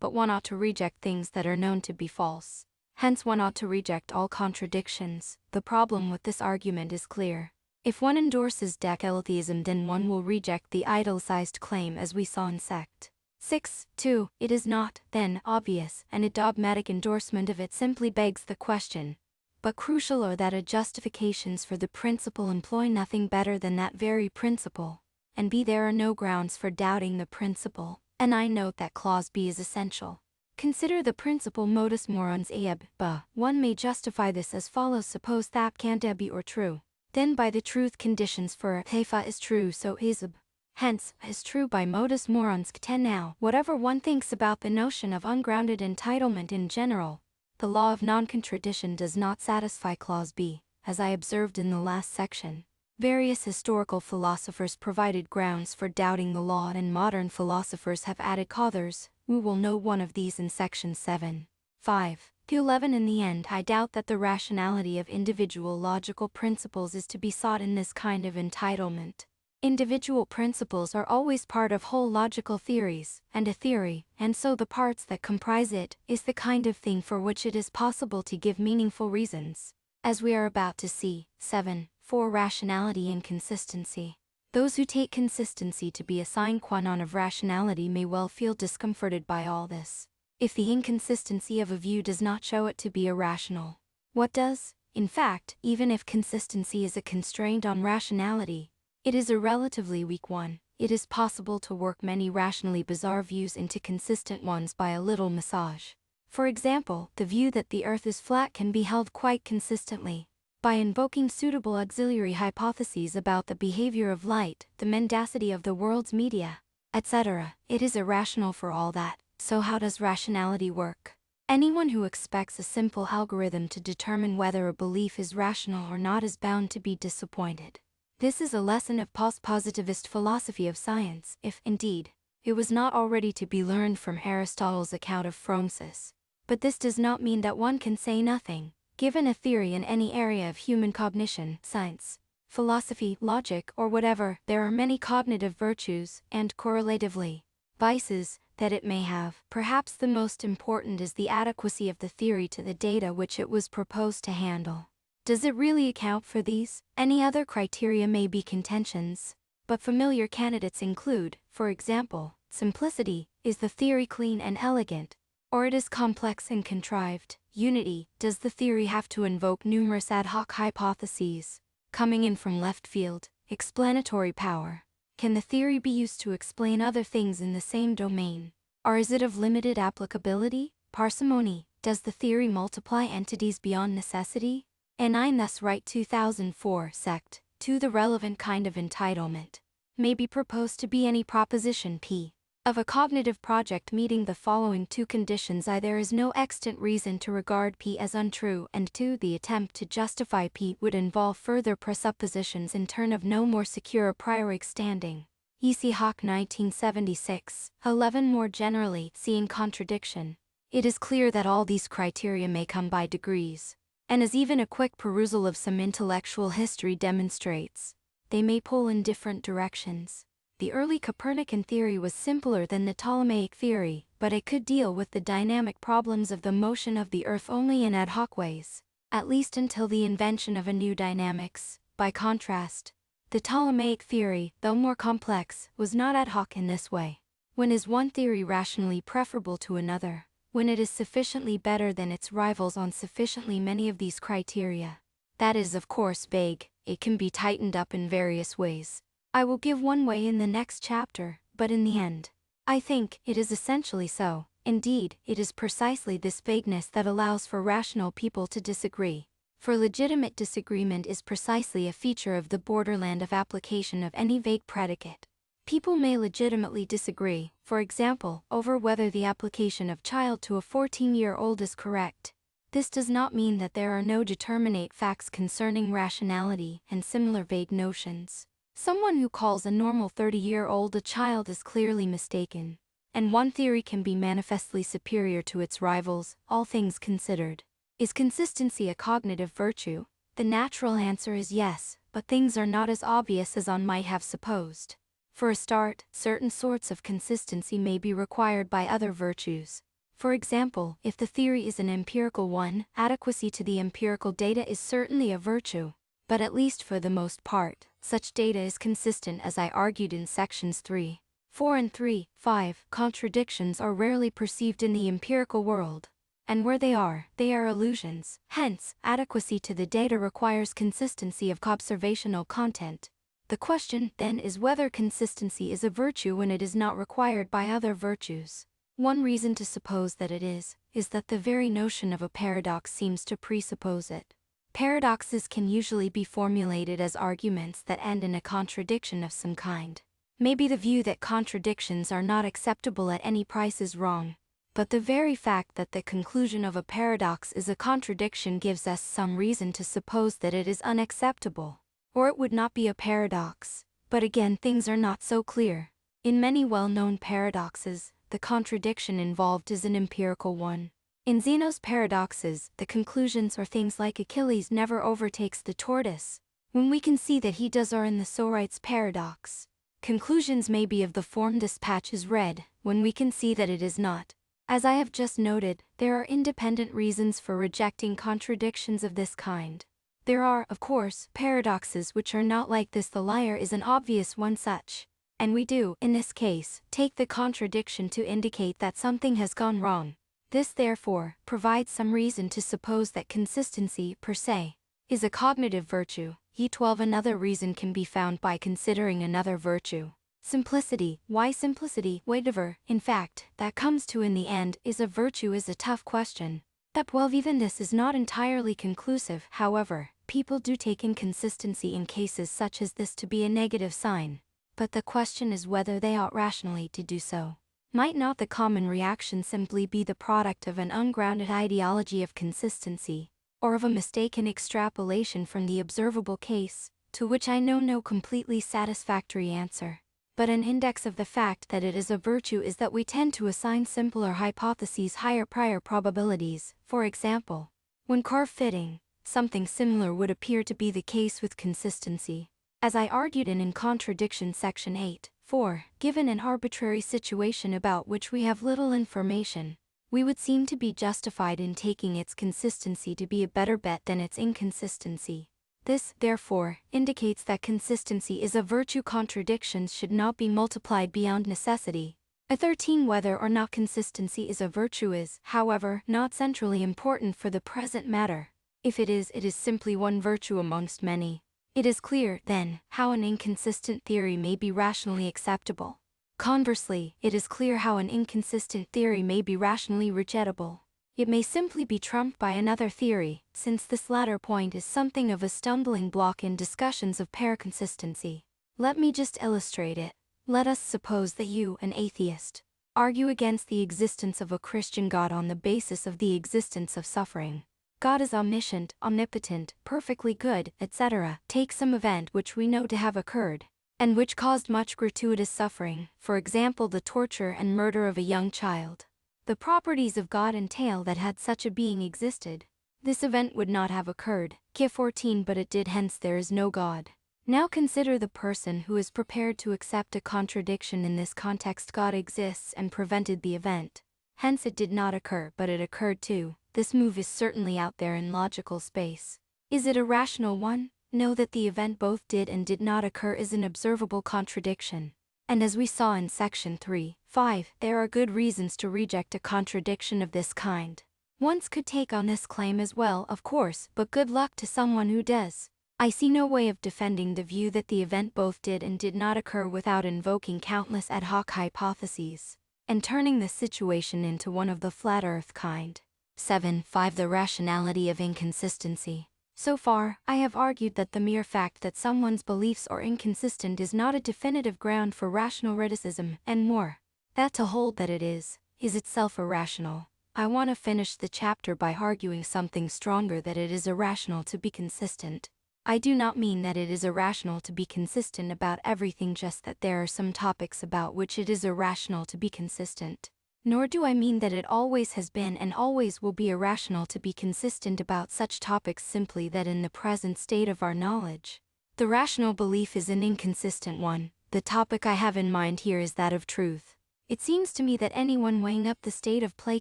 But one ought to reject things that are known to be false. Hence one ought to reject all contradictions. The problem with this argument is clear. If one endorses decalotheism, then one will reject the idealized claim, as we saw in sect. 6.2. It is not, then, obvious, and a dogmatic endorsement of it simply begs the question: but crucial are that a justifications for the principle employ nothing better than that very principle, and b. there are no grounds for doubting the principle, and I note that clause b is essential. Consider the principle modus morans ab, ba. One may justify this as follows: suppose that can be or true. Then by the truth conditions for hefa is true, so is b. Hence, is true by modus morans ten. Now, whatever one thinks about the notion of ungrounded entitlement in general, the law of non-contradiction does not satisfy clause b, as I observed in the last section. Various historical philosophers provided grounds for doubting the law, and modern philosophers have added others. We will note one of these in section 7. 5 to 11. In the end, I doubt that the rationality of individual logical principles is to be sought in this kind of entitlement. Individual principles are always part of whole logical theories, and a theory, and so the parts that comprise it, is the kind of thing for which it is possible to give meaningful reasons. As we are about to see. 7. For rationality and consistency. Those who take consistency to be a sine qua non of rationality may well feel discomforted by all this. If the inconsistency of a view does not show it to be irrational, what does? In fact, even if consistency is a constraint on rationality, it is a relatively weak one. It is possible to work many rationally bizarre views into consistent ones by a little massage. For example, the view that the Earth is flat can be held quite consistently by invoking suitable auxiliary hypotheses about the behavior of light, the mendacity of the world's media, etc. It is irrational for all that. So how does rationality work? Anyone who expects a simple algorithm to determine whether a belief is rational or not is bound to be disappointed. This is a lesson of post-positivist philosophy of science, if, indeed, it was not already to be learned from Aristotle's account of Phronesis. But this does not mean that one can say nothing. Given a theory in any area of human cognition, science, philosophy, logic, or whatever, there are many cognitive virtues, and, correlatively, vices, that it may have. Perhaps the most important is the adequacy of the theory to the data which it was proposed to handle. Does it really account for these? Any other criteria may be contentions, but familiar candidates include, for example, simplicity. Is the theory clean and elegant, or it is complex and contrived? Unity. Does the theory have to invoke numerous ad hoc hypotheses, coming in from left field? Explanatory power. Can the theory be used to explain other things in the same domain, or is it of limited applicability? Parsimony. Does the theory multiply entities beyond necessity? And I thus write 2004 sect. 2. The relevant kind of entitlement may be proposed to be any proposition P of a cognitive project meeting the following two conditions. I. There is no extant reason to regard P as untrue, and 2. The attempt to justify P would involve further presuppositions in turn of no more secure a priori standing. E.C. Hawk 1976. 11. More generally, seeing contradiction. It is clear that all these criteria may come by degrees, and as even a quick perusal of some intellectual history demonstrates, they may pull in different directions. The early Copernican theory was simpler than the Ptolemaic theory, but it could deal with the dynamic problems of the motion of the Earth only in ad hoc ways, at least until the invention of a new dynamics. By contrast, the Ptolemaic theory, though more complex, was not ad hoc in this way. When is one theory rationally preferable to another? When it is sufficiently better than its rivals on sufficiently many of these criteria. That is of course vague. It can be tightened up in various ways. I will give one way in the next chapter, but in the end, I think it is essentially so. Indeed, it is precisely this vagueness that allows for rational people to disagree. For legitimate disagreement is precisely a feature of the borderland of application of any vague predicate. People may legitimately disagree, for example, over whether the application of child to a 14-year-old is correct. This does not mean that there are no determinate facts concerning rationality and similar vague notions. Someone who calls a normal 30-year-old a child is clearly mistaken, and one theory can be manifestly superior to its rivals, all things considered. Is consistency a cognitive virtue? The natural answer is yes, but things are not as obvious as one might have supposed. For a start, certain sorts of consistency may be required by other virtues. For example, if the theory is an empirical one, adequacy to the empirical data is certainly a virtue. But at least for the most part, such data is consistent, as I argued in sections 3, 4 and 3, 5. Contradictions are rarely perceived in the empirical world, and where they are illusions. Hence, adequacy to the data requires consistency of observational content. The question, then, is whether consistency is a virtue when it is not required by other virtues. One reason to suppose that it is that the very notion of a paradox seems to presuppose it. Paradoxes can usually be formulated as arguments that end in a contradiction of some kind. Maybe the view that contradictions are not acceptable at any price is wrong, but the very fact that the conclusion of a paradox is a contradiction gives us some reason to suppose that it is unacceptable, or it would not be a paradox. But again, things are not so clear. In many well-known paradoxes, the contradiction involved is an empirical one. In Zeno's paradoxes, the conclusions are things like Achilles never overtakes the tortoise, when we can see that he does, or in the Sorites paradox, conclusions may be of the form "this patch is red," when we can see that it is not. As I have just noted, there are independent reasons for rejecting contradictions of this kind. There are, of course, paradoxes which are not like this. The liar is an obvious one such, and we do, in this case, take the contradiction to indicate that something has gone wrong. This, therefore, provides some reason to suppose that consistency, per se, is a cognitive virtue. E12 Another reason can be found by considering another virtue. Simplicity. Why simplicity? Whatever, in fact, that comes to in the end is a virtue is a tough question. That 12 Even this is not entirely conclusive. However, people do take inconsistency in cases such as this to be a negative sign. But the question is whether they ought rationally to do so. Might not the common reaction simply be the product of an ungrounded ideology of consistency, or of a mistaken extrapolation from the observable case, to which I know no completely satisfactory answer? But an index of the fact that it is a virtue is that we tend to assign simpler hypotheses higher prior probabilities. For example, when curve-fitting, something similar would appear to be the case with consistency. As I argued in Contradiction Section 8. 4. Given an arbitrary situation about which we have little information, we would seem to be justified in taking its consistency to be a better bet than its inconsistency. This, therefore, indicates that consistency is a virtue. Contradictions should not be multiplied beyond necessity. 13. Whether or not consistency is a virtue is, however, not centrally important for the present matter. If it is simply one virtue amongst many. It is clear, then, how an inconsistent theory may be rationally acceptable. Conversely, it is clear how an inconsistent theory may be rationally rejettable. It may simply be trumped by another theory, since this latter point is something of a stumbling block in discussions of paraconsistency. Let me just illustrate it. Let us suppose that you, an atheist, argue against the existence of a Christian God on the basis of the existence of suffering. God is omniscient, omnipotent, perfectly good, etc. Take some event which we know to have occurred, and which caused much gratuitous suffering, for example the torture and murder of a young child. The properties of God entail that had such a being existed, this event would not have occurred. K14 But it did, hence there is no God. Now consider the person who is prepared to accept a contradiction in this context. God exists and prevented the event. Hence it did not occur, but it occurred too. This move is certainly out there in logical space. Is it a rational one? Know that the event both did and did not occur is an observable contradiction. And as we saw in Section 3, 5, there are good reasons to reject a contradiction of this kind. One could take on this claim as well, of course, but good luck to someone who does. I see no way of defending the view that the event both did and did not occur without invoking countless ad hoc hypotheses, and turning the situation into one of the flat earth kind. 7.5 The rationality of inconsistency. So far, I have argued that the mere fact that someone's beliefs are inconsistent is not a definitive ground for rational criticism, and more, that to hold that it is itself irrational. I want to finish the chapter by arguing something stronger, that it is irrational to be consistent. I do not mean that it is irrational to be consistent about everything, just that there are some topics about which it is irrational to be consistent. Nor do I mean that it always has been and always will be irrational to be consistent about such topics, simply that in the present state of our knowledge, the rational belief is an inconsistent one. The topic I have in mind here is that of truth. It seems to me that anyone weighing up the state of play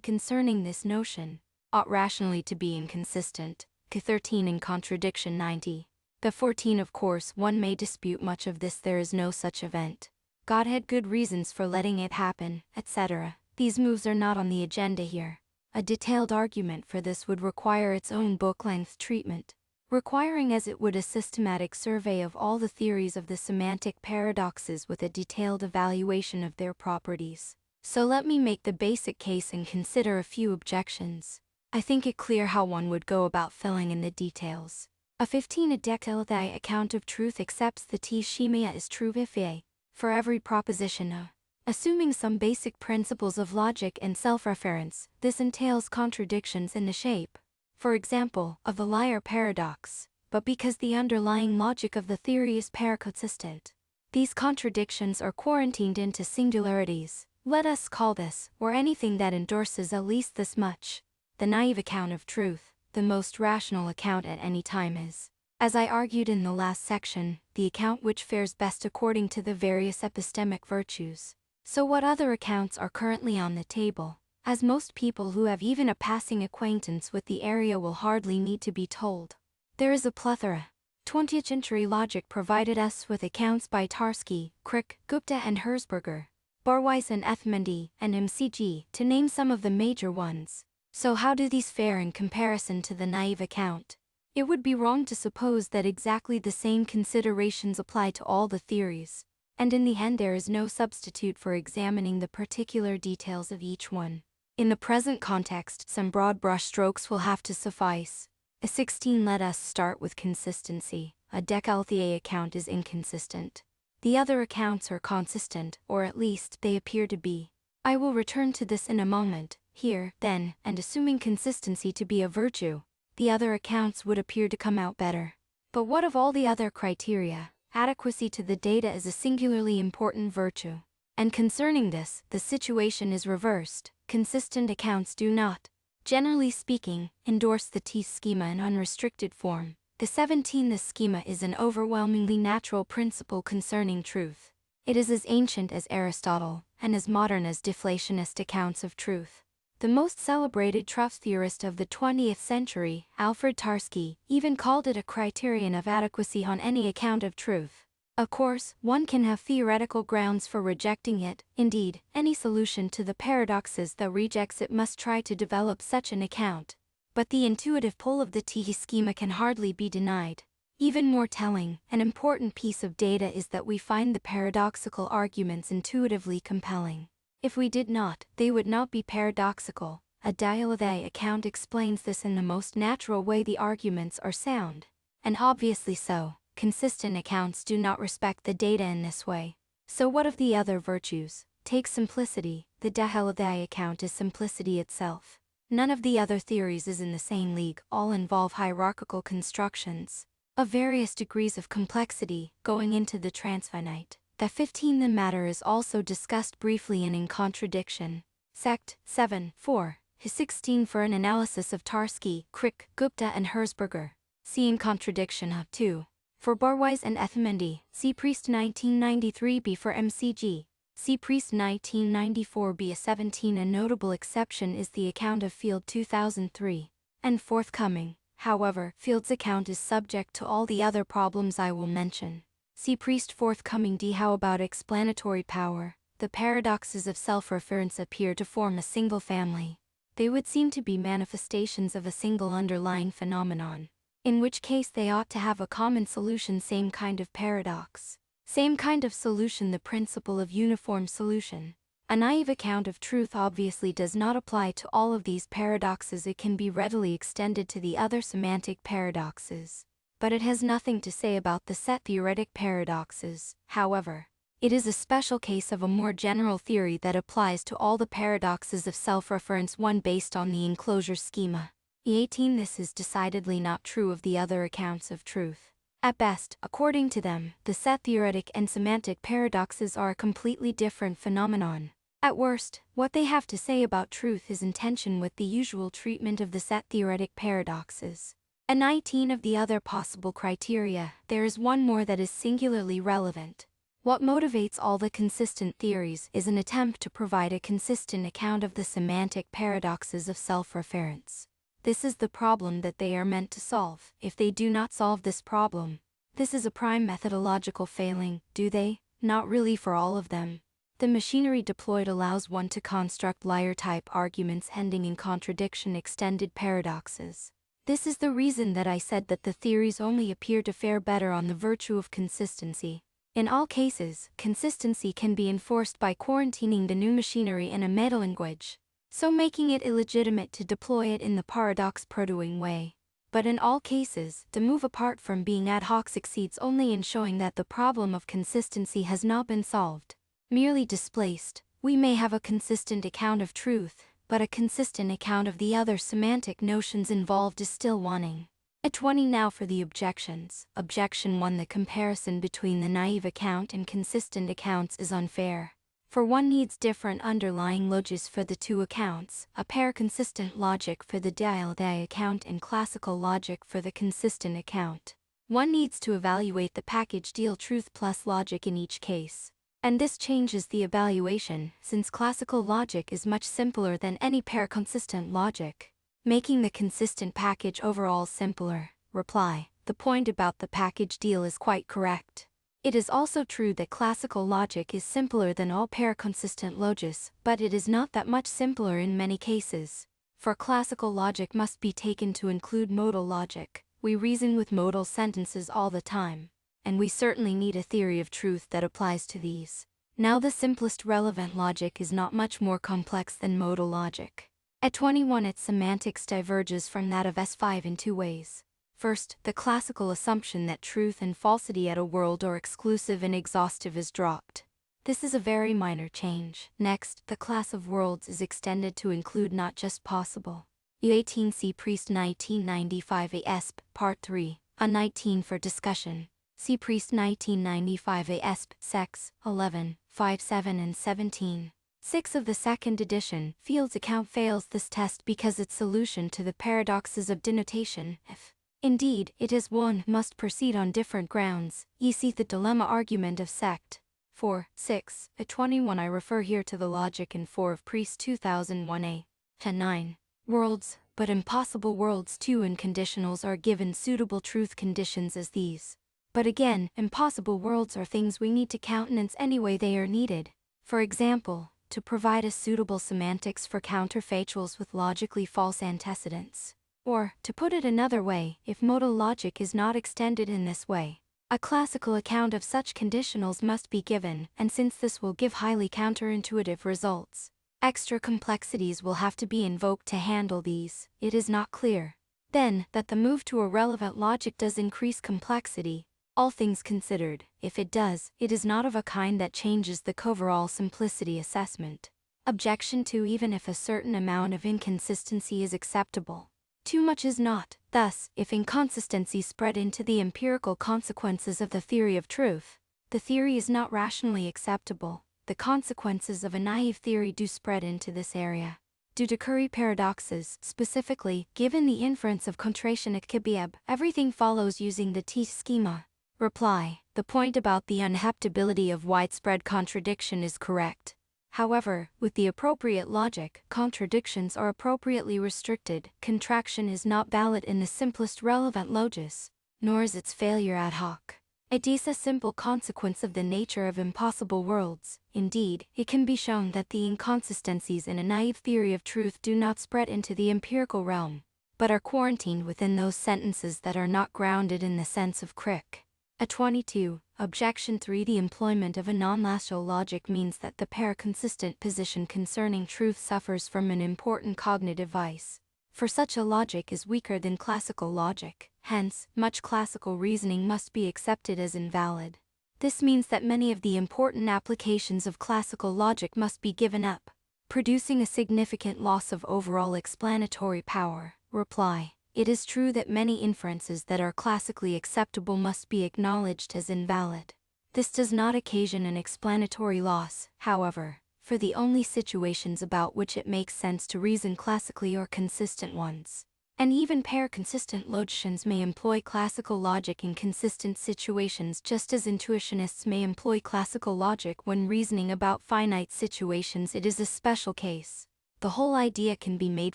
concerning this notion ought rationally to be inconsistent. K13 in Contradiction 90. The 14 Of course, one may dispute much of this. There is no such event. God had good reasons for letting it happen, etc. These moves are not on the agenda here. A detailed argument for this would require its own book-length treatment, requiring as it would a systematic survey of all the theories of the semantic paradoxes with a detailed evaluation of their properties. So let me make the basic case and consider a few objections. I think it clear how one would go about filling in the details. A 15 account of truth accepts the t-schema is true if a, for every proposition a. Assuming some basic principles of logic and self-reference, this entails contradictions in the shape, for example, of the liar paradox, but because the underlying logic of the theory is paraconsistent. These contradictions are quarantined into singularities, let us call this, or anything that endorses at least this much. The naive account of truth, the most rational account at any time is, as I argued in the last section, the account which fares best according to the various epistemic virtues. So what other accounts are currently on the table? As most people who have even a passing acquaintance with the area will hardly need to be told. There is a plethora. 20th century logic provided us with accounts by Tarski, Crick, Gupta and Herzberger, Barwise and Ethmendy, and MCG, to name some of the major ones. So how do these fare in comparison to the naive account? It would be wrong to suppose that exactly the same considerations apply to all the theories, and in the end there is no substitute for examining the particular details of each one. In the present context, some broad brushstrokes will have to suffice. A 16 Let us start with consistency. A Decalthier account is inconsistent. The other accounts are consistent, or at least they appear to be. I will return to this in a moment. Here, then, and assuming consistency to be a virtue, the other accounts would appear to come out better. But what of all the other criteria? Adequacy to the data is a singularly important virtue. And concerning this, the situation is reversed. Consistent accounts do not, generally speaking, endorse the t-schema in unrestricted form. The 17 The schema is an overwhelmingly natural principle concerning truth. It is as ancient as Aristotle, and as modern as deflationist accounts of truth. The most celebrated truth theorist of the 20th century, Alfred Tarski, even called it a criterion of adequacy on any account of truth. Of course, one can have theoretical grounds for rejecting it. Indeed, any solution to the paradoxes that rejects it must try to develop such an account. But the intuitive pull of the t-schema can hardly be denied. Even more telling, an important piece of data is that we find the paradoxical arguments intuitively compelling. If we did not, they would not be paradoxical. A Decalthier account explains this in the most natural way. The arguments are sound, and obviously so. Consistent accounts do not respect the data in this way. So what of the other virtues? Take simplicity. The Decalthier account is simplicity itself. None of the other theories is in the same league. All involve hierarchical constructions of various degrees of complexity, going into the transfinite. The 15 The matter is also discussed briefly and in contradiction. Sect. 7. 4. His 16 For an analysis of Tarski, Crick, Gupta and Herzberger. See in contradiction of 2. For Barwise and Ethmendy, see Priest 1993b. For MCG, see Priest 1994b. A 17 A notable exception is the account of Field 2003. And forthcoming. However, Field's account is subject to all the other problems I will mention. See Priest forthcoming d. How about explanatory power? The paradoxes of self-reference appear to form a single family. They would seem to be manifestations of a single underlying phenomenon, in which case they ought to have a common solution. Same kind of paradox. Same kind of solution. The principle of uniform solution. A naive account of truth obviously does not apply to all of these paradoxes. It can be readily extended to the other semantic paradoxes. But it has nothing to say about the set theoretic paradoxes. However, it is a special case of a more general theory that applies to all the paradoxes of self-reference, one based on the enclosure schema. 18 This is decidedly not true of the other accounts of truth. At best, according to them, the set theoretic and semantic paradoxes are a completely different phenomenon. At worst, what they have to say about truth is in tension with the usual treatment of the set theoretic paradoxes. And 19 Of the other possible criteria, there is one more that is singularly relevant. What motivates all the consistent theories is an attempt to provide a consistent account of the semantic paradoxes of self-reference. This is the problem that they are meant to solve. If they do not solve this problem, this is a prime methodological failing. Do they? Not really for all of them. The machinery deployed allows one to construct liar-type arguments ending in contradiction, extended paradoxes. This is the reason that I said that the theories only appear to fare better on the virtue of consistency. In all cases, consistency can be enforced by quarantining the new machinery in a metalanguage, so making it illegitimate to deploy it in the paradox-producing way. But in all cases, the move apart from being ad hoc succeeds only in showing that the problem of consistency has not been solved, merely displaced. We may have a consistent account of truth, but a consistent account of the other semantic notions involved is still wanting. At 20 now for the objections. Objection 1. The comparison between the naive account and consistent accounts is unfair. For one needs different underlying logics for the two accounts, a pair consistent logic for the dialectic account and classical logic for the consistent account. One needs to evaluate the package deal truth plus logic in each case. And this changes the evaluation, since classical logic is much simpler than any pair consistent logic, making the consistent package overall simpler. Reply: the point about the package deal is quite correct. It is also true that classical logic is simpler than all pair consistent logics, but it is not that much simpler in many cases. For classical logic must be taken to include modal logic. We reason with modal sentences all the time, and we certainly need a theory of truth that applies to these. Now the simplest relevant logic is not much more complex than modal logic. At 21 its semantics diverges from that of S5 in two ways. First, the classical assumption that truth and falsity at a world are exclusive and exhaustive is dropped. This is a very minor change. Next, the class of worlds is extended to include not just possible. U18 C. Priest 1995 ASP, Part 3, a 19 for discussion. See Priest 1995 ASP, Sex, 11, 5, 7 and 17. 6 of the second edition. Field's account fails this test because its solution to the paradoxes of denotation, if indeed it is one, must proceed on different grounds. Ye see the dilemma argument of sect. 4, 6, at 21 I refer here to the logic in 4 of Priest 2001a. 9. Worlds, but impossible worlds too, and conditionals are given suitable truth conditions as these. But again, impossible worlds are things we need to countenance anyway they are needed. For example, to provide a suitable semantics for counterfactuals with logically false antecedents. Or, to put it another way, if modal logic is not extended in this way, a classical account of such conditionals must be given, and since this will give highly counterintuitive results, extra complexities will have to be invoked to handle these. It is not clear, then, that the move to a relevant logic does increase complexity. All things considered, if it does, it is not of a kind that changes the overall simplicity assessment. Objection 2. Even if a certain amount of inconsistency is acceptable, too much is not. Thus, if inconsistency spread into the empirical consequences of the theory of truth, the theory is not rationally acceptable. The consequences of a naive theory do spread into this area. Due to Curry paradoxes, specifically, given the inference of contraction at Kibeb, everything follows using the T-schema. Reply: the point about the uninhabitability of widespread contradiction is correct. However, with the appropriate logic, contradictions are appropriately restricted. Contraction is not valid in the simplest relevant logis, nor is its failure ad hoc. It is a simple consequence of the nature of impossible worlds. Indeed, it can be shown that the inconsistencies in a naive theory of truth do not spread into the empirical realm, but are quarantined within those sentences that are not grounded in the sense of Crick. At 22, Objection 3. The employment of a non-rational logic means that the pair-consistent position concerning truth suffers from an important cognitive vice. For such a logic is weaker than classical logic, hence, much classical reasoning must be accepted as invalid. This means that many of the important applications of classical logic must be given up, producing a significant loss of overall explanatory power. Reply: it is true that many inferences that are classically acceptable must be acknowledged as invalid. This does not occasion an explanatory loss, however, for the only situations about which it makes sense to reason classically or consistent ones. And even pair-consistent logicians may employ classical logic in consistent situations, just as intuitionists may employ classical logic when reasoning about finite situations. It is a special case. The whole idea can be made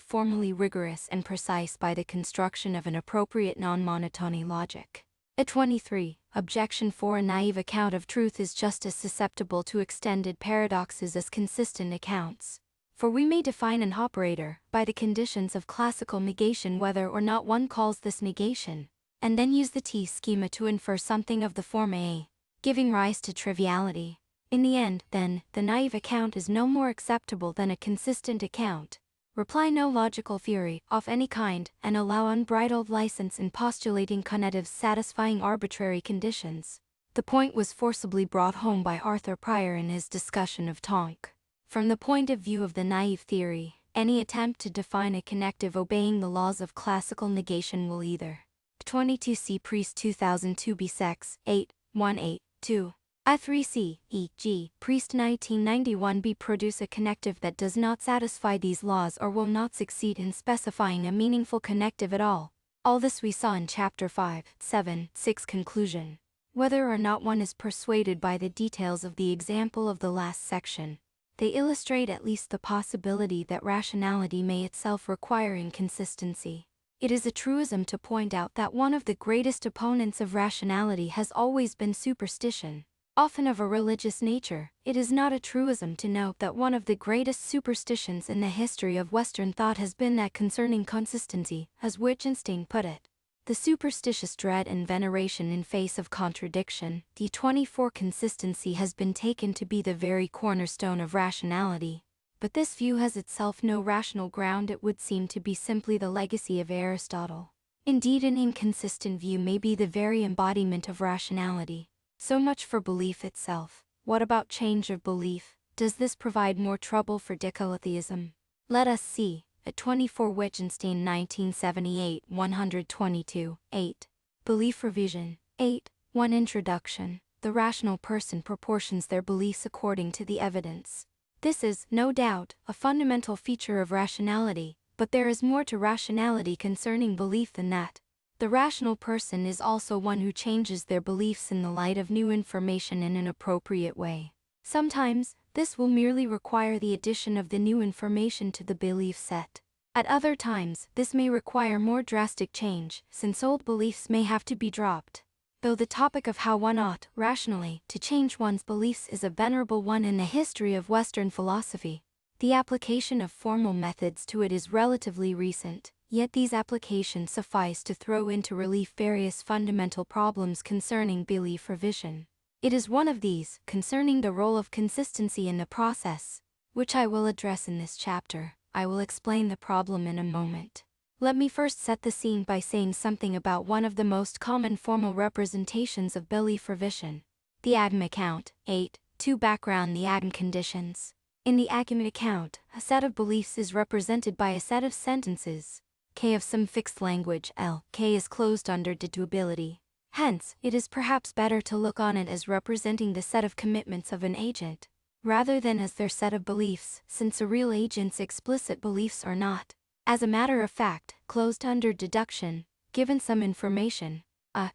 formally rigorous and precise by the construction of an appropriate non-monotony logic. A 23. Objection 4. A naive account of truth is just as susceptible to extended paradoxes as consistent accounts. For we may define an operator by the conditions of classical negation whether or not one calls this negation, and then use the T-schema to infer something of the form A, giving rise to triviality. In the end, then, the naive account is no more acceptable than a consistent account. Reply no logical theory of any kind, and allow unbridled license in postulating conectives satisfying arbitrary conditions. The point was forcibly brought home by Arthur Prior in his discussion of Tonk. From the point of view of the naive theory, any attempt to define a connective obeying the laws of classical negation will either 22 C. Priest 2002 B. Sex 8, 1, 2. A3C, e.g., Priest 1991b produce a connective that does not satisfy these laws or will not succeed in specifying a meaningful connective at all. All this we saw in Chapter 5, 7, 6 conclusion. Whether or not one is persuaded by the details of the example of the last section, they illustrate at least the possibility that rationality may itself require inconsistency. It is a truism to point out that one of the greatest opponents of rationality has always been superstition. Often of a religious nature, it is not a truism to note that one of the greatest superstitions in the history of Western thought has been that concerning consistency, as Wittgenstein put it. The superstitious dread and veneration in face of contradiction, the 24 consistency has been taken to be the very cornerstone of rationality. But this view has itself no rational ground. It would seem to be simply the legacy of Aristotle. Indeed, an inconsistent view may be the very embodiment of rationality. So much for belief itself. What about change of belief? Does this provide more trouble for dicotheism? Let us see. At 24 Wittgenstein 1978 122, 8. Belief revision. 8. 1 Introduction. The rational person proportions their beliefs according to the evidence. This is, no doubt, a fundamental feature of rationality, but there is more to rationality concerning belief than that. The rational person is also one who changes their beliefs in the light of new information in an appropriate way. Sometimes, this will merely require the addition of the new information to the belief set. At other times, this may require more drastic change, since old beliefs may have to be dropped. Though the topic of how one ought, rationally, to change one's beliefs is a venerable one in the history of Western philosophy, the application of formal methods to it is relatively recent. Yet these applications suffice to throw into relief various fundamental problems concerning belief revision. It is one of these, concerning the role of consistency in the process, which I will address in this chapter. I will explain the problem in a moment. Let me first set the scene by saying something about one of the most common formal representations of belief revision. The Adam account. 8. 2. Background. The Adam conditions. In the Adam account, a set of beliefs is represented by a set of sentences. K of some fixed language L. K is closed under deducibility. Hence, it is perhaps better to look on it as representing the set of commitments of an agent, rather than as their set of beliefs, since a real agent's explicit beliefs are not, as a matter of fact, closed under deduction, given some information,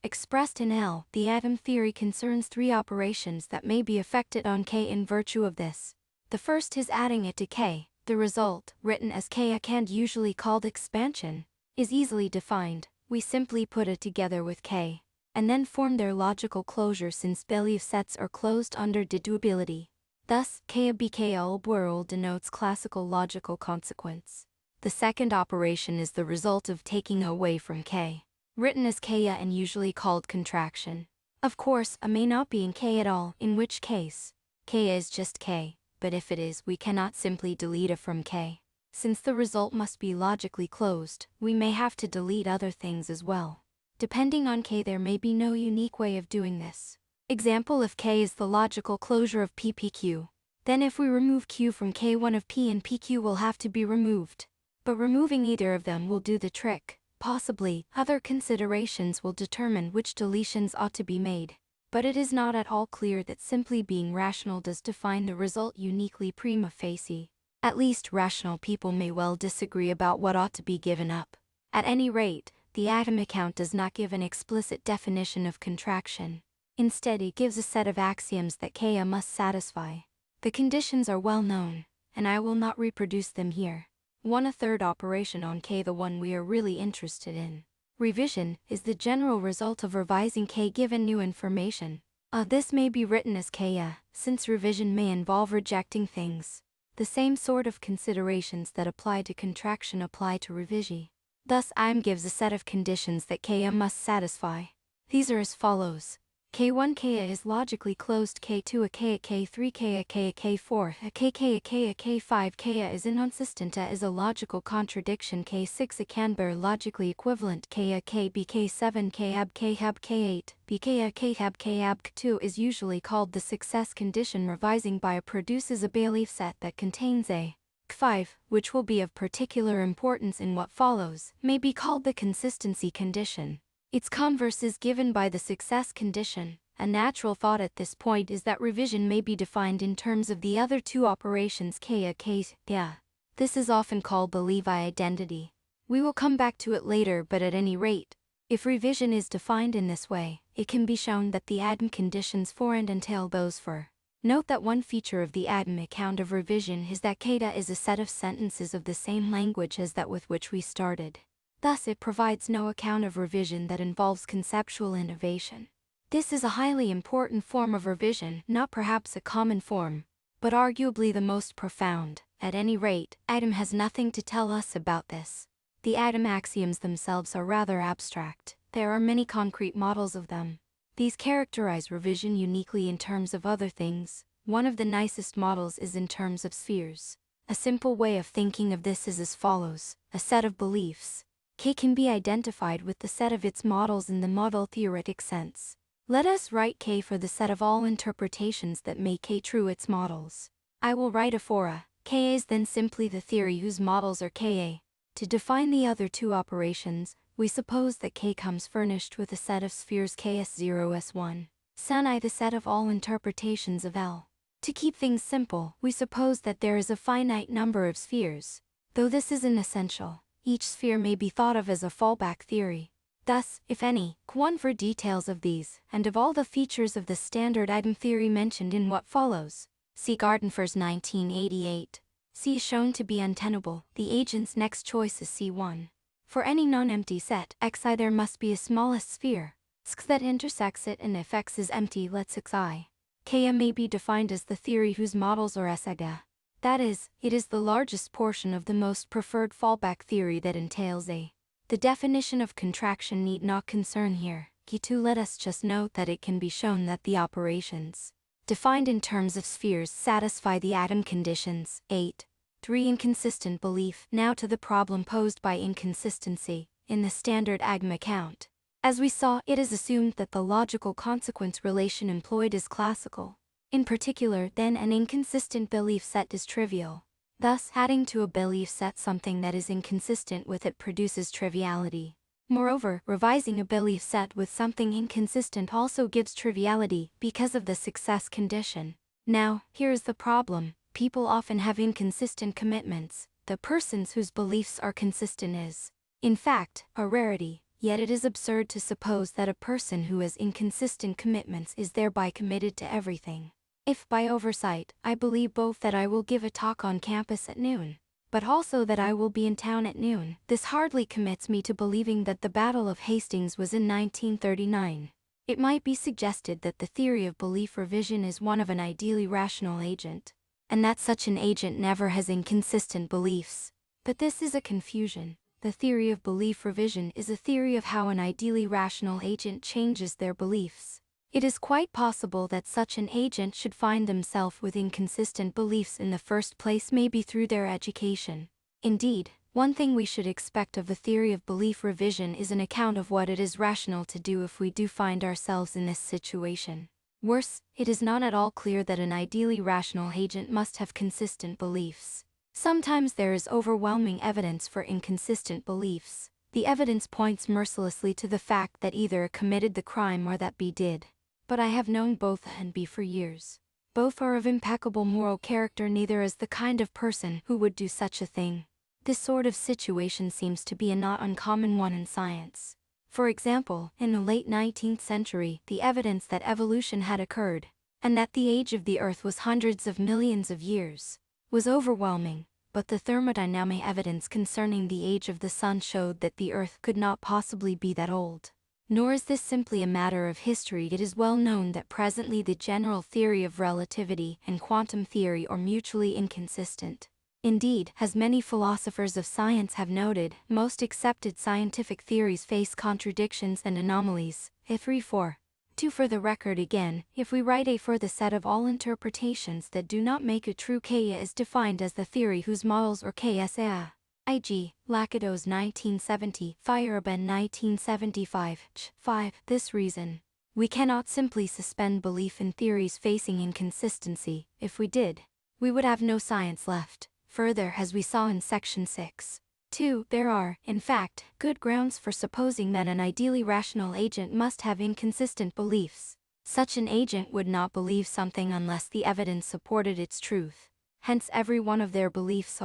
expressed in L. The Adam theory concerns 3 operations that may be effected on K in virtue of this. The first is adding it to K. The result, written as K and usually called expansion, is easily defined. We simply put it together with K, and then form their logical closure since belief sets are closed under deducibility. Thus, K BK world denotes classical logical consequence. The second operation is the result of taking away from K, written as K and usually called contraction. Of course, A may not be in K at all, in which case, K is just K. But if it is, we cannot simply delete it from K. Since the result must be logically closed, we may have to delete other things as well. Depending on K, there may be no unique way of doing this. Example: if K is the logical closure of PPQ, then if we remove Q from K, one of P and PQ will have to be removed. But removing either of them will do the trick. Possibly, other considerations will determine which deletions ought to be made. But it is not at all clear that simply being rational does define the result uniquely prima facie. At least rational people may well disagree about what ought to be given up. At any rate, the Adam account does not give an explicit definition of contraction. Instead, it gives a set of axioms that K must satisfy. The conditions are well known, and I will not reproduce them here. A third operation on K, the one we are really interested in, Revision is the general result of revising K given new information. This may be written as Kaya, since revision may involve rejecting things. The same sort of considerations that apply to contraction apply to revision. Thus, IM gives a set of conditions that Kaya must satisfy. These are as follows. K1 Kaya is logically closed, K2 a Kaya, K3 Kaya, Kaya K4 a Kaya, Kaya K5 Kaya is inconsistent, A is a logical contradiction, K6 a Canberra logically equivalent, Kaya K B K7 Kab Khab K8 BK Khab Khab K2 is usually called the success condition. Revising by produces a belief set that contains a K5, which will be of particular importance in what follows, may be called the consistency condition. Its converse is given by the success condition. A natural thought at this point is that revision may be defined in terms of the other two operations Kaya Kya. This is often called the Levi identity. We will come back to it later, but at any rate, if revision is defined in this way, it can be shown that the ADAM conditions for and entail those for. Note that one feature of the ADAM account of revision is that Kata is a set of sentences of the same language as that with which we started. Thus, it provides no account of revision that involves conceptual innovation. This is a highly important form of revision, not perhaps a common form, but arguably the most profound. At any rate, ADAM has nothing to tell us about this. The ADAM axioms themselves are rather abstract. There are many concrete models of them. These characterize revision uniquely in terms of other things. One of the nicest models is in terms of spheres. A simple way of thinking of this is as follows: a set of beliefs K can be identified with the set of its models in the model-theoretic sense. Let us write K for the set of all interpretations that make K true its models. I will write a for a. Ka is then simply the theory whose models are Ka. To define the other two operations, we suppose that K comes furnished with a set of spheres Ks0 S1. Sun I the set of all interpretations of L. To keep things simple, we suppose that there is a finite number of spheres. Though this isn't essential, each sphere may be thought of as a fallback theory. Thus, if any, K1 for details of these, and of all the features of the standard ADAM theory mentioned in what follows. See Gardenfors 1988. C is shown to be untenable. The agent's next choice is C1. For any non-empty set Xi there must be a smallest sphere X that intersects it, and if X is empty, let Xi. Ka may be defined as the theory whose models are Sega. That is, it is the largest portion of the most preferred fallback theory that entails a. The definition of contraction need not concern here. K2 let us just note that it can be shown that the operations defined in terms of spheres satisfy the ADAM conditions. 8. 3. Inconsistent belief. Now to the problem posed by inconsistency in the standard ADAM account. As we saw, it is assumed that the logical consequence relation employed is classical. In particular, then an inconsistent belief set is trivial. Thus, adding to a belief set something that is inconsistent with it produces triviality. Moreover, revising a belief set with something inconsistent also gives triviality because of the success condition. Now, here is the problem. People often have inconsistent commitments. The persons whose beliefs are consistent is, in fact, a rarity. Yet it is absurd to suppose that a person who has inconsistent commitments is thereby committed to everything. If by oversight, I believe both that I will give a talk on campus at noon, but also that I will be in town at noon, this hardly commits me to believing that the Battle of Hastings was in 1939. It might be suggested that the theory of belief revision is one of an ideally rational agent, and that such an agent never has inconsistent beliefs. But this is a confusion. The theory of belief revision is a theory of how an ideally rational agent changes their beliefs. It is quite possible that such an agent should find themselves with inconsistent beliefs in the first place, maybe through their education. Indeed, one thing we should expect of the theory of belief revision is an account of what it is rational to do if we do find ourselves in this situation. Worse, it is not at all clear that an ideally rational agent must have consistent beliefs. Sometimes there is overwhelming evidence for inconsistent beliefs. The evidence points mercilessly to the fact that either A committed the crime or that B did. But I have known both A and B for years. Both are of impeccable moral character, neither is the kind of person who would do such a thing. This sort of situation seems to be a not uncommon one in science. For example, in the late 19th century, the evidence that evolution had occurred, and that the age of the Earth was hundreds of millions of years, was overwhelming. but the thermodynamic evidence concerning the age of the Sun showed that the Earth could not possibly be that old. Nor is this simply a matter of history. It is well known that presently the general theory of relativity and quantum theory are mutually inconsistent. Indeed, as many philosophers of science have noted, most accepted scientific theories face contradictions and anomalies. If 4. 2 For the record again, if we write A for the set of all interpretations that do not make a true Kaya is defined as the theory whose models are KSA. IG, Lakatos 1970, Feyerabend 1975, ch. 5. This reason. We cannot simply suspend belief in theories facing inconsistency. If we did, we would have no science left. Further, as we saw in section 6. 2. There are, in fact, good grounds for supposing that an ideally rational agent must have inconsistent beliefs. Such an agent would not believe something unless the evidence supported its truth. Hence every one of their beliefs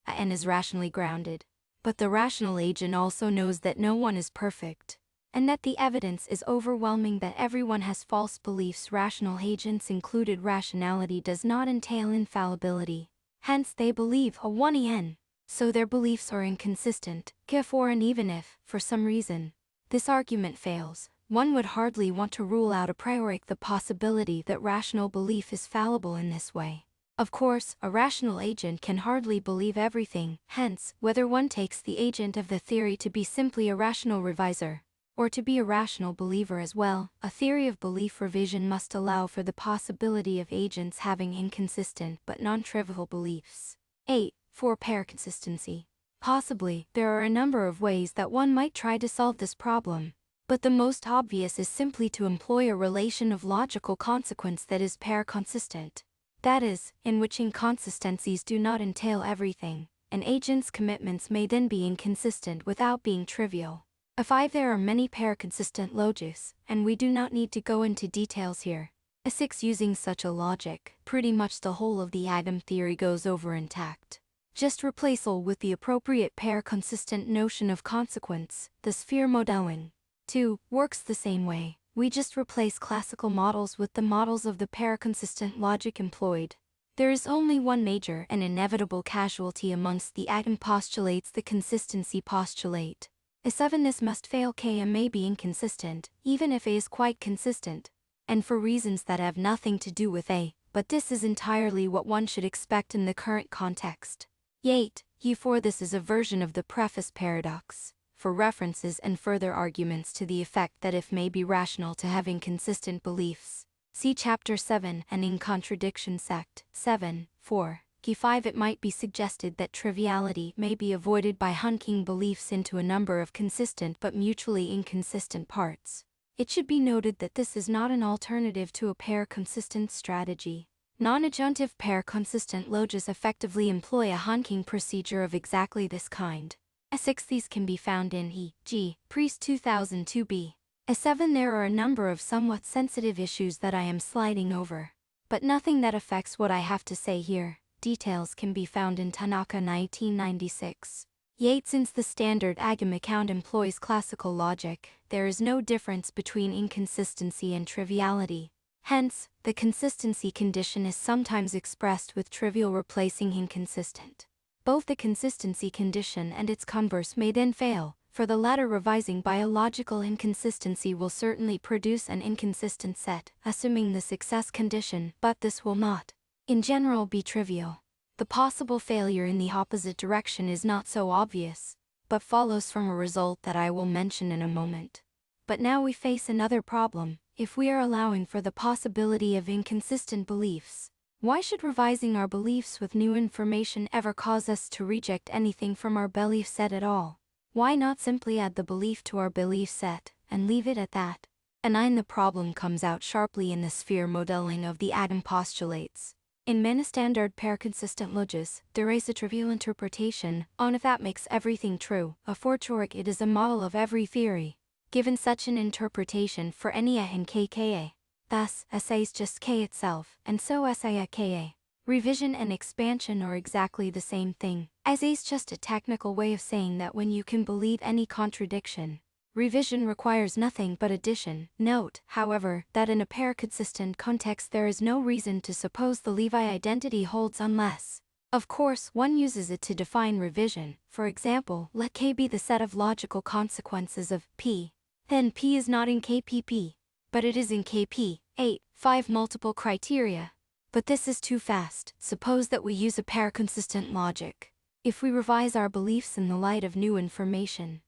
and is rationally grounded. But the rational agent also knows that no one is perfect, and that the evidence is overwhelming that everyone has false beliefs. Rational agents included rationality does not entail infallibility. Hence they believe a 1en. So their beliefs are inconsistent, therefore, and even if, for some reason, this argument fails, one would hardly want to rule out a priori the possibility that rational belief is fallible in this way. Of course, a rational agent can hardly believe everything. Hence, whether one takes the agent of the theory to be simply a rational reviser, or to be a rational believer as well, a theory of belief revision must allow for the possibility of agents having inconsistent but non-trivial beliefs. 8. For pair consistency. Possibly, there are a number of ways that one might try to solve this problem, but the most obvious is simply to employ a relation of logical consequence that is pair consistent. That is, in which inconsistencies do not entail everything. An agent's commitments may then be inconsistent without being trivial. A 5. There are many pair-consistent logics, and we do not need to go into details here. A 6. Using such a logic, pretty much the whole of the atom theory goes over intact. Just replace all with the appropriate pair-consistent notion of consequence. The sphere modeling 2 works the same way. We just replace classical models with the models of the pair-consistent logic employed. There is only one major and inevitable casualty amongst the atom postulates, the consistency postulate. A 7. This must fail. K may be inconsistent, even if A is quite consistent, and for reasons that have nothing to do with A, but this is entirely what one should expect in the current context. 8. For this is a version of the preface paradox. For references and further arguments to the effect that if may be rational to have inconsistent beliefs, see Chapter 7 and in Contradiction Sect. 7. 4. 5. It might be suggested that triviality may be avoided by hunking beliefs into a number of consistent but mutually inconsistent parts. It should be noted that this is not an alternative to a pair-consistent strategy. Non-adjunctive pair-consistent logics effectively employ a hunking procedure of exactly this kind. A 6. These can be found in E.g. Priest 2002b. A 7. There are a number of somewhat sensitive issues that I am sliding over, but nothing that affects what I have to say here. Details can be found in Tanaka 1996. 8. Since the standard Agam account employs classical logic, there is no difference between inconsistency and triviality. Hence, the consistency condition is sometimes expressed with trivial replacing inconsistent. Both the consistency condition and its converse may then fail, for the latter revising by a logical inconsistency will certainly produce an inconsistent set, assuming the success condition, but this will not, in general, be trivial. The possible failure in the opposite direction is not so obvious, but follows from a result that I will mention in a moment. But now we face another problem. If we are allowing for the possibility of inconsistent beliefs, why should revising our beliefs with new information ever cause us to reject anything from our belief set at all? Why not simply add the belief to our belief set, and leave it at that? And 9. The problem comes out sharply in the sphere modeling of the atom postulates. In many standard pair-consistent logics, there is a trivial interpretation on if that makes everything true. A fortiori it is a model of every theory. Given such an interpretation for any A and KKA, thus, SA is just K itself, and so SA KA. Revision and expansion are exactly the same thing, as A is just a technical way of saying that when you can believe any contradiction, revision requires nothing but addition. Note, however, that in a pair-consistent context there is no reason to suppose the Levi identity holds unless Of course, one uses it to define revision. For example, let K be the set of logical consequences of P. Then P is not in KPP, but it is in KP. 8. 5 multiple criteria. But this is too fast. Suppose that we use a pair-consistent logic. If we revise our beliefs in the light of new information,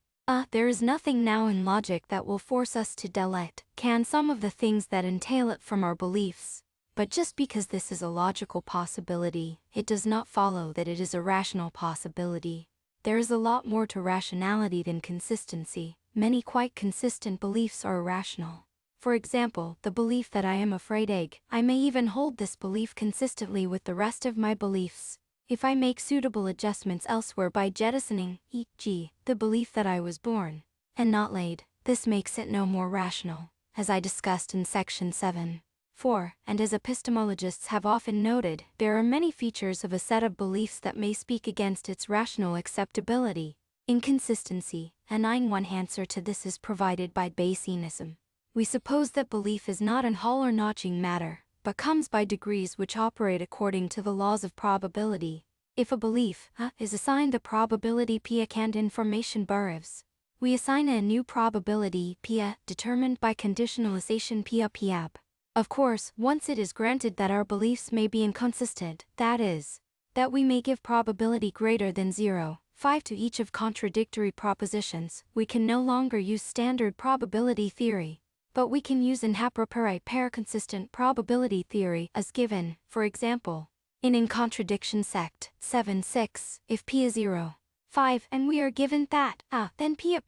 there is nothing now in logic that will force us to delete some of the things that entail it from our beliefs. But just because this is a logical possibility, it does not follow that it is a rational possibility. There is a lot more to rationality than consistency. Many quite consistent beliefs are irrational. For example, the belief that I am afraid egg. I may even hold this belief consistently with the rest of my beliefs. If I make suitable adjustments elsewhere by jettisoning, e.g., the belief that I was born and not laid, this makes it no more rational, as I discussed in section 7. 4. And as epistemologists have often noted, there are many features of a set of beliefs that may speak against its rational acceptability. Inconsistency. A 9-1 answer to this is provided by Bayesianism. We suppose that belief is not an Hall or notching matter, but comes by degrees which operate according to the laws of probability. If a belief is assigned the probability P and information burives, we assign a new probability P determined by conditionalization P. Of course, once it is granted that our beliefs may be inconsistent, that is, that we may give probability greater than 0.5 to each of contradictory propositions, we can no longer use standard probability theory, but we can use an a priori pair-consistent probability theory as given, for example, in contradiction sect 7.6, if P is 0.5 and we are given that then P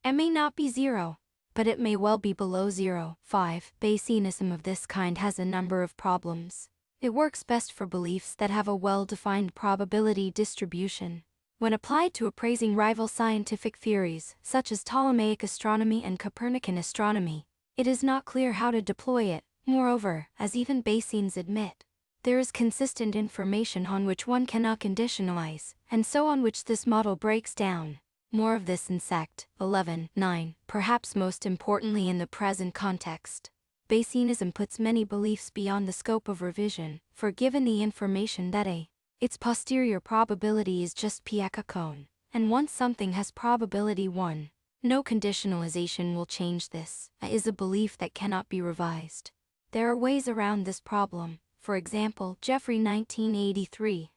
may not be 0. But it may well be below 0.5. Bayesianism of this kind has a number of problems. It works best for beliefs that have a well-defined probability distribution. When applied to appraising rival scientific theories, such as Ptolemaic astronomy and Copernican astronomy, it is not clear how to deploy it. Moreover, as even Bayesians admit, there is consistent information on which one cannot conditionalize, and so on which this model breaks down. More of this in sect 11.9. Perhaps most importantly in the present context, Bayesianism puts many beliefs beyond the scope of revision, for given the information that its posterior probability is just P a cone, and once something has probability 1, no conditionalization will change this. Is a belief that cannot be revised. There are ways around this problem. For example, Jeffrey 1983.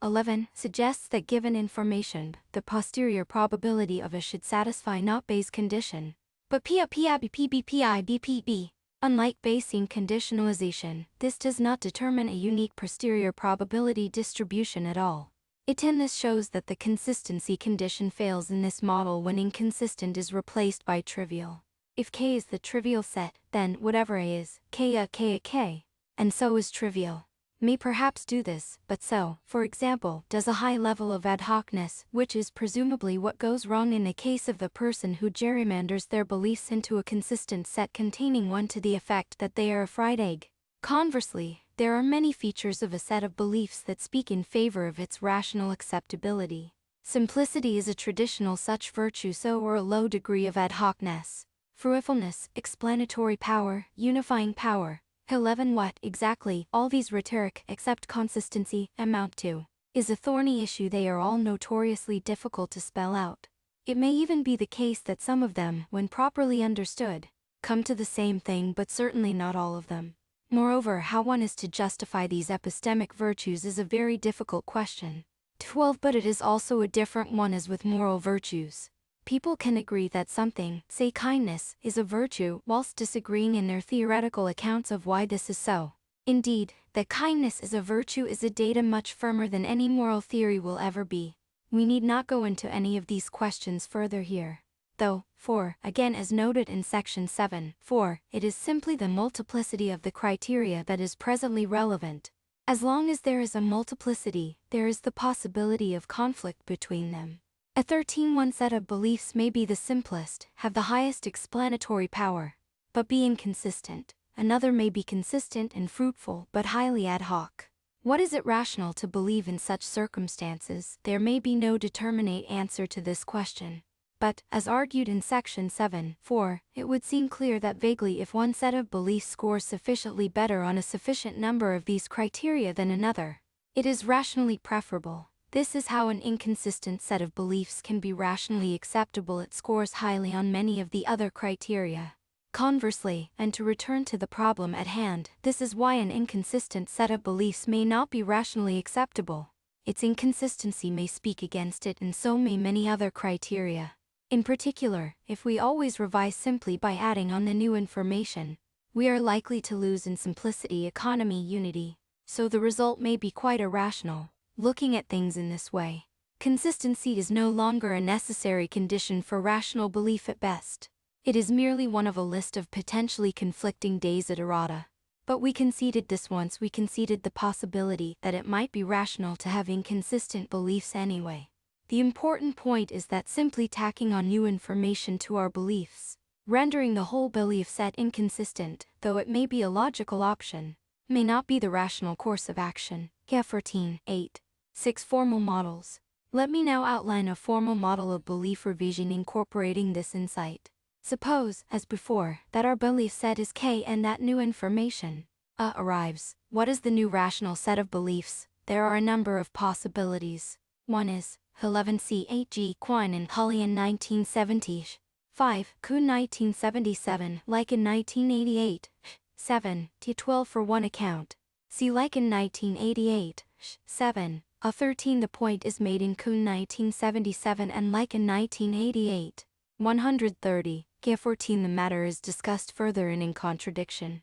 11 suggests that given information, the posterior probability of a should satisfy not Bayes' condition, but PBPIBPB. Unlike Bayesian conditionalization, this does not determine a unique posterior probability distribution at all. This shows that the consistency condition fails in this model when inconsistent is replaced by trivial. If K is the trivial set, then whatever A is, K, and so is trivial. May perhaps do this, but so, for example, does a high level of ad hocness, which is presumably what goes wrong in the case of the person who gerrymanders their beliefs into a consistent set containing one to the effect that they are a fried egg. Conversely, there are many features of a set of beliefs that speak in favor of its rational acceptability. Simplicity is a traditional such virtue, so or a low degree of ad hocness. Fruitfulness, explanatory power, unifying power. 11 What exactly all these rhetoric, except consistency, amount to, is a thorny issue. They are all notoriously difficult to spell out. It may even be the case that some of them, when properly understood, come to the same thing, but certainly not all of them. Moreover, how one is to justify these epistemic virtues is a very difficult question. 12 But it is also a different one as with moral virtues. People can agree that something, say kindness, is a virtue, whilst disagreeing in their theoretical accounts of why this is so. Indeed, that kindness is a virtue is a datum much firmer than any moral theory will ever be. We need not go into any of these questions further here. Though, for, again as noted in section 7.4, it is simply the multiplicity of the criteria that is presently relevant. As long as there is a multiplicity, there is the possibility of conflict between them. A 13-1 set of beliefs may be the simplest, have the highest explanatory power, but be inconsistent. Another may be consistent and fruitful, but highly ad hoc. What is it rational to believe in such circumstances? There may be no determinate answer to this question. But, as argued in section 7.4, it would seem clear that vaguely if one set of beliefs scores sufficiently better on a sufficient number of these criteria than another, It is rationally preferable. This is how an inconsistent set of beliefs can be rationally acceptable. It scores highly on many of the other criteria. Conversely, and to return to the problem at hand, this is why an inconsistent set of beliefs may not be rationally acceptable. Its inconsistency may speak against it, and so may many other criteria. In particular, if we always revise simply by adding on the new information, we are likely to lose in simplicity, economy, unity, so the result may be quite irrational. Looking at things in this way, consistency is no longer a necessary condition for rational belief at best. It is merely one of a list of potentially conflicting desiderata. But we conceded this once. We conceded the possibility that it might be rational to have inconsistent beliefs anyway. The important point is that simply tacking on new information to our beliefs, rendering the whole belief set inconsistent, though it may be a logical option, may not be the rational course of action. K14.8. 6 Formal models. Let me now outline a formal model of belief revision incorporating this insight. Suppose, as before, that our belief set is K and that new information arrives. What is the new rational set of beliefs? There are a number of possibilities. One is 11C 8G Quine and Hulley in 1970, 5 Kuhn 1977, Lycan 1988, 7 T12 for one account. See Lycan 1988, 7 A13. The point is made in Kuhn 1977 and Lycan 1988. 130. K14. The matter is discussed further in contradiction.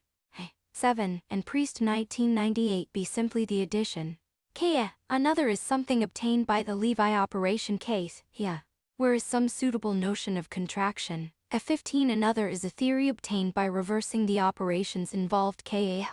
7 and Priest 1998. Be simply the addition. K. Another is something obtained by the Levi operation case, where is some suitable notion of contraction. F15. Another is a theory obtained by reversing the operations involved. K.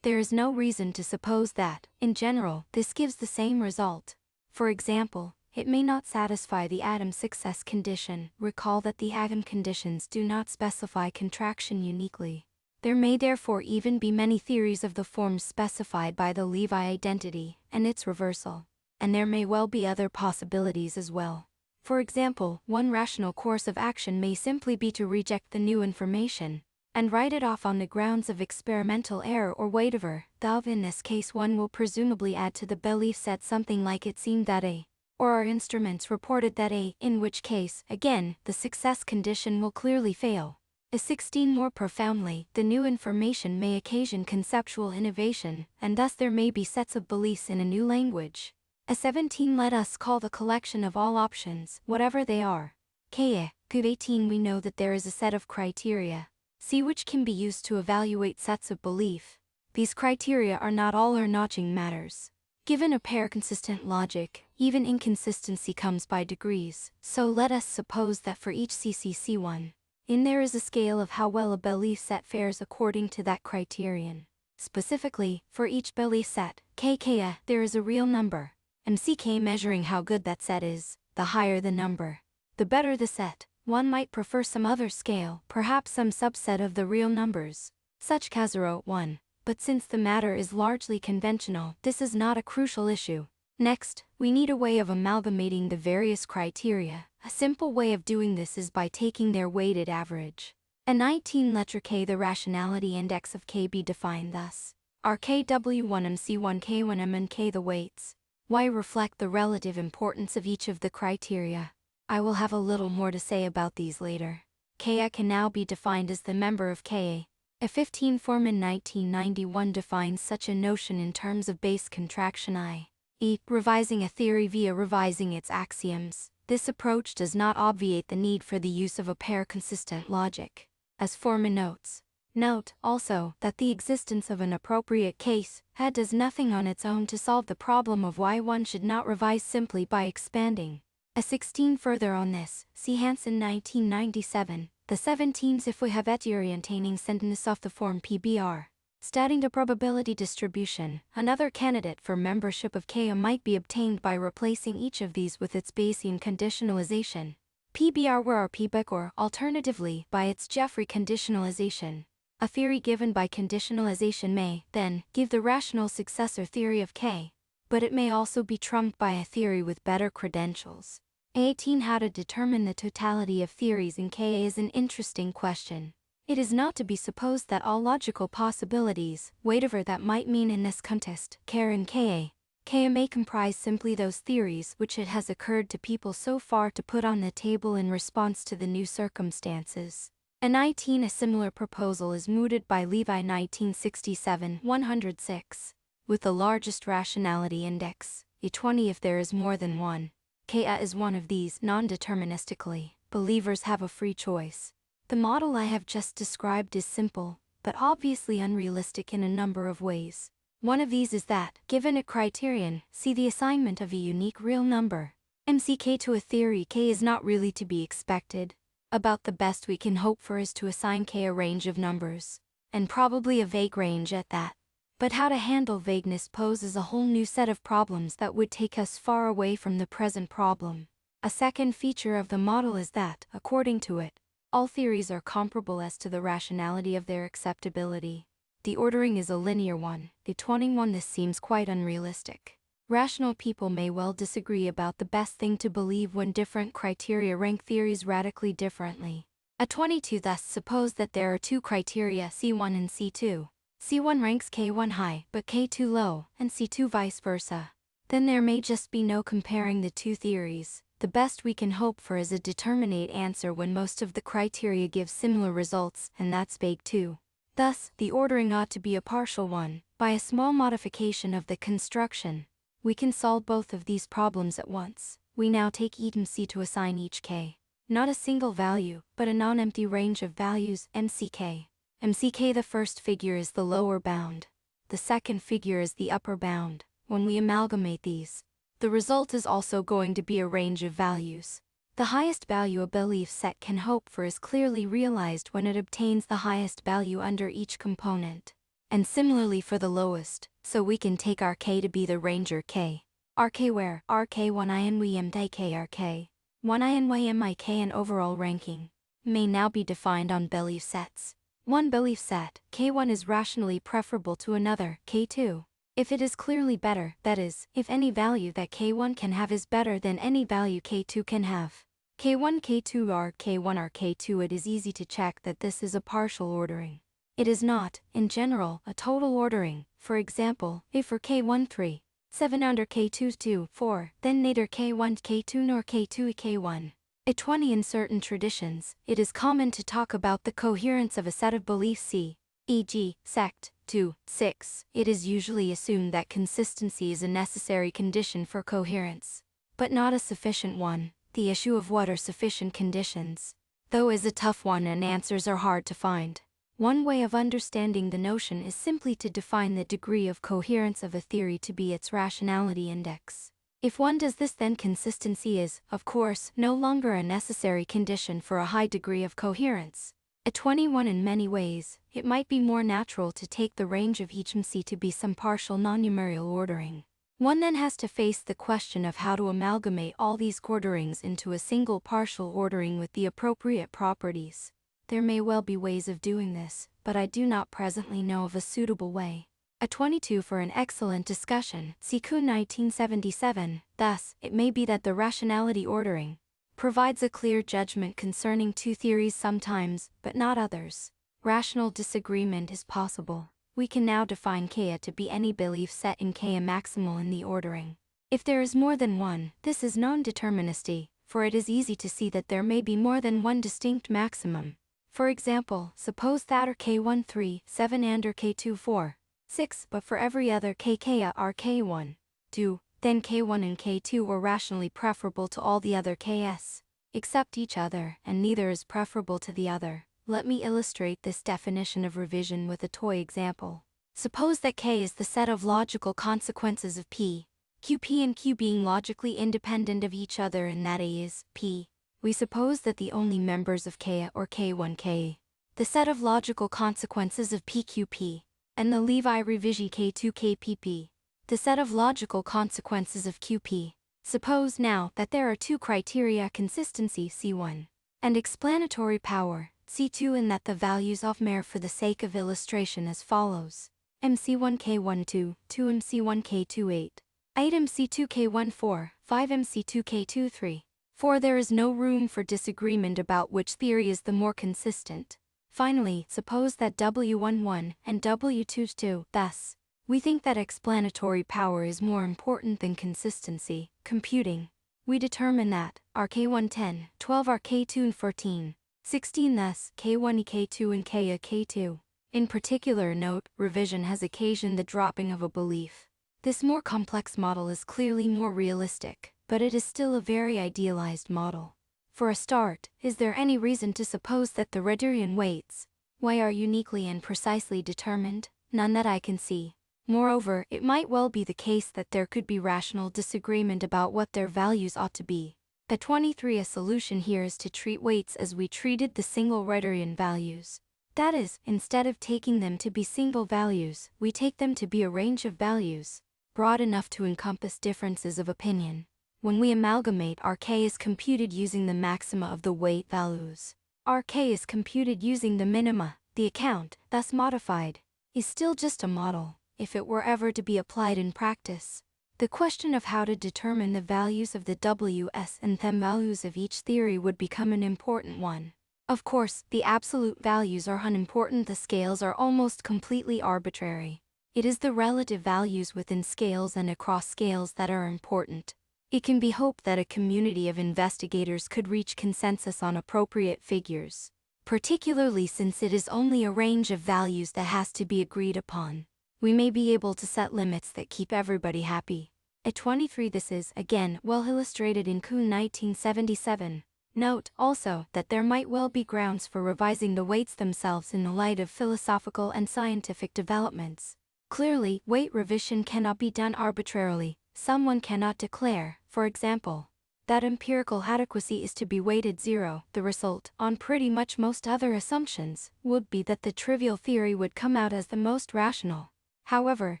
There is no reason to suppose that, in general, this gives the same result. For example, it may not satisfy the atom success condition. Recall that the atom conditions do not specify contraction uniquely. There may therefore even be many theories of the forms specified by the Levi identity and its reversal. And there may well be other possibilities as well. For example, one rational course of action may simply be to reject the new information and write it off on the grounds of experimental error or whatever. Thus, in this case, one will presumably add to the belief set something like it seemed that A, or our instruments reported that A, in which case, again, the success condition will clearly fail. A16. More profoundly, the new information may occasion conceptual innovation, and thus there may be sets of beliefs in a new language. A17. Let us call the collection of all options, whatever they are, K. Q18. We know that there is a set of criteria, C, which can be used to evaluate sets of belief. These criteria are not all or notching matters. Given a pair consistent logic, even inconsistency comes by degrees, so let us suppose that for each CCC1, there is a scale of how well a belief set fares according to that criterion. Specifically, for each belief set, KK, there is a real number, MCK measuring how good that set is. The higher the number, the better the set. One might prefer some other scale, perhaps some subset of the real numbers, such as 1. But since the matter is largely conventional, this is not a crucial issue. Next, we need a way of amalgamating the various criteria. A simple way of doing this is by taking their weighted average. A 19 letter K. The rationality index of K be defined thus. R KW1M C1 K1M and K the weights. Y reflect the relative importance of each of the criteria. I will have a little more to say about these later. Ka can now be defined as the member of Ka. A 15 Foreman 1991 defines such a notion in terms of base contraction i.e., revising a theory via revising its axioms. This approach does not obviate the need for the use of a pair-consistent logic, as Foreman notes. Note, also, that the existence of an appropriate case does nothing on its own to solve the problem of why one should not revise simply by expanding. A 16 further on this, see Hansen 1997, the 17s. If we have orientating sentence of the form PBR, stating the probability distribution, another candidate for membership of Ka might be obtained by replacing each of these with its Bayesian conditionalization. PBR were our PBEC or, alternatively, by its Jeffrey conditionalization. A theory given by conditionalization may, then, give the rational successor theory of K, but it may also be trumped by a theory with better credentials. 18. How to determine the totality of theories in Ka is an interesting question. It is not to be supposed that all logical possibilities, whatever that might mean in this context, care in Ka, K may comprise simply those theories which it has occurred to people so far to put on the table in response to the new circumstances. A 19 A similar proposal is mooted by Levi 1967 106. With the largest rationality index, A20 if there is more than one. Ka is one of these. Non-deterministically, believers have a free choice. The model I have just described is simple, but obviously unrealistic in a number of ways. One of these is that, given a criterion, see the assignment of a unique real number, MCK to a theory, K is not really to be expected. About the best we can hope for is to assign K a range of numbers, and probably a vague range at that. But how to handle vagueness poses a whole new set of problems that would take us far away from the present problem. A second feature of the model is that, according to it, all theories are comparable as to the rationality of their acceptability. The ordering is a linear one. The 21 This seems quite unrealistic. Rational people may well disagree about the best thing to believe when different criteria rank theories radically differently. A 22 Thus suppose that there are two criteria C1 and C2. C1 ranks K1 high, but K2 low, and C2 vice versa. Then there may just be no comparing the two theories. The best we can hope for is a determinate answer when most of the criteria give similar results, and that's vague too. Thus, the ordering ought to be a partial one. By a small modification of the construction, we can solve both of these problems at once. We now take MC to assign each K, not a single value, but a non-empty range of values, MCK. MCK the first figure is the lower bound. The second figure is the upper bound. When we amalgamate these, the result is also going to be a range of values. The highest value a belief set can hope for is clearly realized when it obtains the highest value under each component. And similarly for the lowest, so we can take our K to be the ranger K. RK where RK1INYM RK 1INYMIK and overall ranking may now be defined on belief sets. One belief set, K1 is rationally preferable to another, K2. If it is clearly better, that is, if any value that K1 can have is better than any value K2 can have. K1 K2 are K1 are K2 It is easy to check that this is a partial ordering. It is not, in general, a total ordering. For example, if for K1 3, 7 under K2 2, 4, then neither K1 K2 nor K2 K1. At 20 In certain traditions, it is common to talk about the coherence of a set of beliefs C, e.g., sect 2, 6. It is usually assumed that consistency is a necessary condition for coherence, but not a sufficient one. The issue of what are sufficient conditions, though, is a tough one and answers are hard to find. One way of understanding the notion is simply to define the degree of coherence of a theory to be its rationality index. If one does this, then consistency is, of course, no longer a necessary condition for a high degree of coherence. At 21 In many ways, it might be more natural to take the range of each MC to be some partial non-numerical ordering. One then has to face the question of how to amalgamate all these orderings into a single partial ordering with the appropriate properties. There may well be ways of doing this, but I do not presently know of a suitable way. A 22 For an excellent discussion, see Kuhn 1977. Thus, it may be that the rationality ordering provides a clear judgment concerning two theories sometimes, but not others. Rational disagreement is possible. We can now define Ka to be any belief set in Ka maximal in the ordering. If there is more than one, this is non-deterministy, for it is easy to see that there may be more than one distinct maximum. For example, suppose that are K1 3, 7 and or K2 4, 6, but for every other Ka are K1, 2, then K1 and K2 are rationally preferable to all the other Ks, except each other, and neither is preferable to the other. Let me illustrate this definition of revision with a toy example. Suppose that K is the set of logical consequences of P, QP and Q being logically independent of each other, and that A is P. We suppose that the only members of Ka or K1K, the set of logical consequences of PQP, and the Levi revision K2KPP, the set of logical consequences of QP. Suppose now that there are two criteria: consistency C1 and explanatory power C2, and that the values of MER for the sake of illustration as follows: MC1K12, 2 MC1K28, 8 MC2K14, 5 MC2K23. 4 There is no room for disagreement about which theory is the more consistent. Finally, suppose that W11 and W22, thus, We think that explanatory power is more important than consistency. Computing. We determine that our K1 10, 12 our K2 and 14, 16 thus K1 K2 and K K2. In particular note, revision has occasioned the dropping of a belief. This more complex model is clearly more realistic, but it is still a very idealized model. For a start, is there any reason to suppose that the Reduerian weights y are uniquely and precisely determined? None that I can see. Moreover, it might well be the case that there could be rational disagreement about what their values ought to be. At 23, a solution here is to treat weights as we treated the single Reduerian values. That is, instead of taking them to be single values, we take them to be a range of values, broad enough to encompass differences of opinion. When we amalgamate, our K is computed using the maxima of the weight values. Our K is computed using the minima. The account, thus modified, is still just a model, if it were ever to be applied in practice. The question of how to determine the values of the WS and them values of each theory would become an important one. Of course, the absolute values are unimportant. The scales are almost completely arbitrary. It is the relative values within scales and across scales that are important. It can be hoped that a community of investigators could reach consensus on appropriate figures, particularly since it is only a range of values that has to be agreed upon. We may be able to set limits that keep everybody happy. At 23, this is, again, well illustrated in Kuhn 1977. Note, also, that there might well be grounds for revising the weights themselves in the light of philosophical and scientific developments. Clearly, weight revision cannot be done arbitrarily. Someone cannot declare, for example, that empirical adequacy is to be weighted 0. The result, on pretty much most other assumptions, would be that the trivial theory would come out as the most rational. However,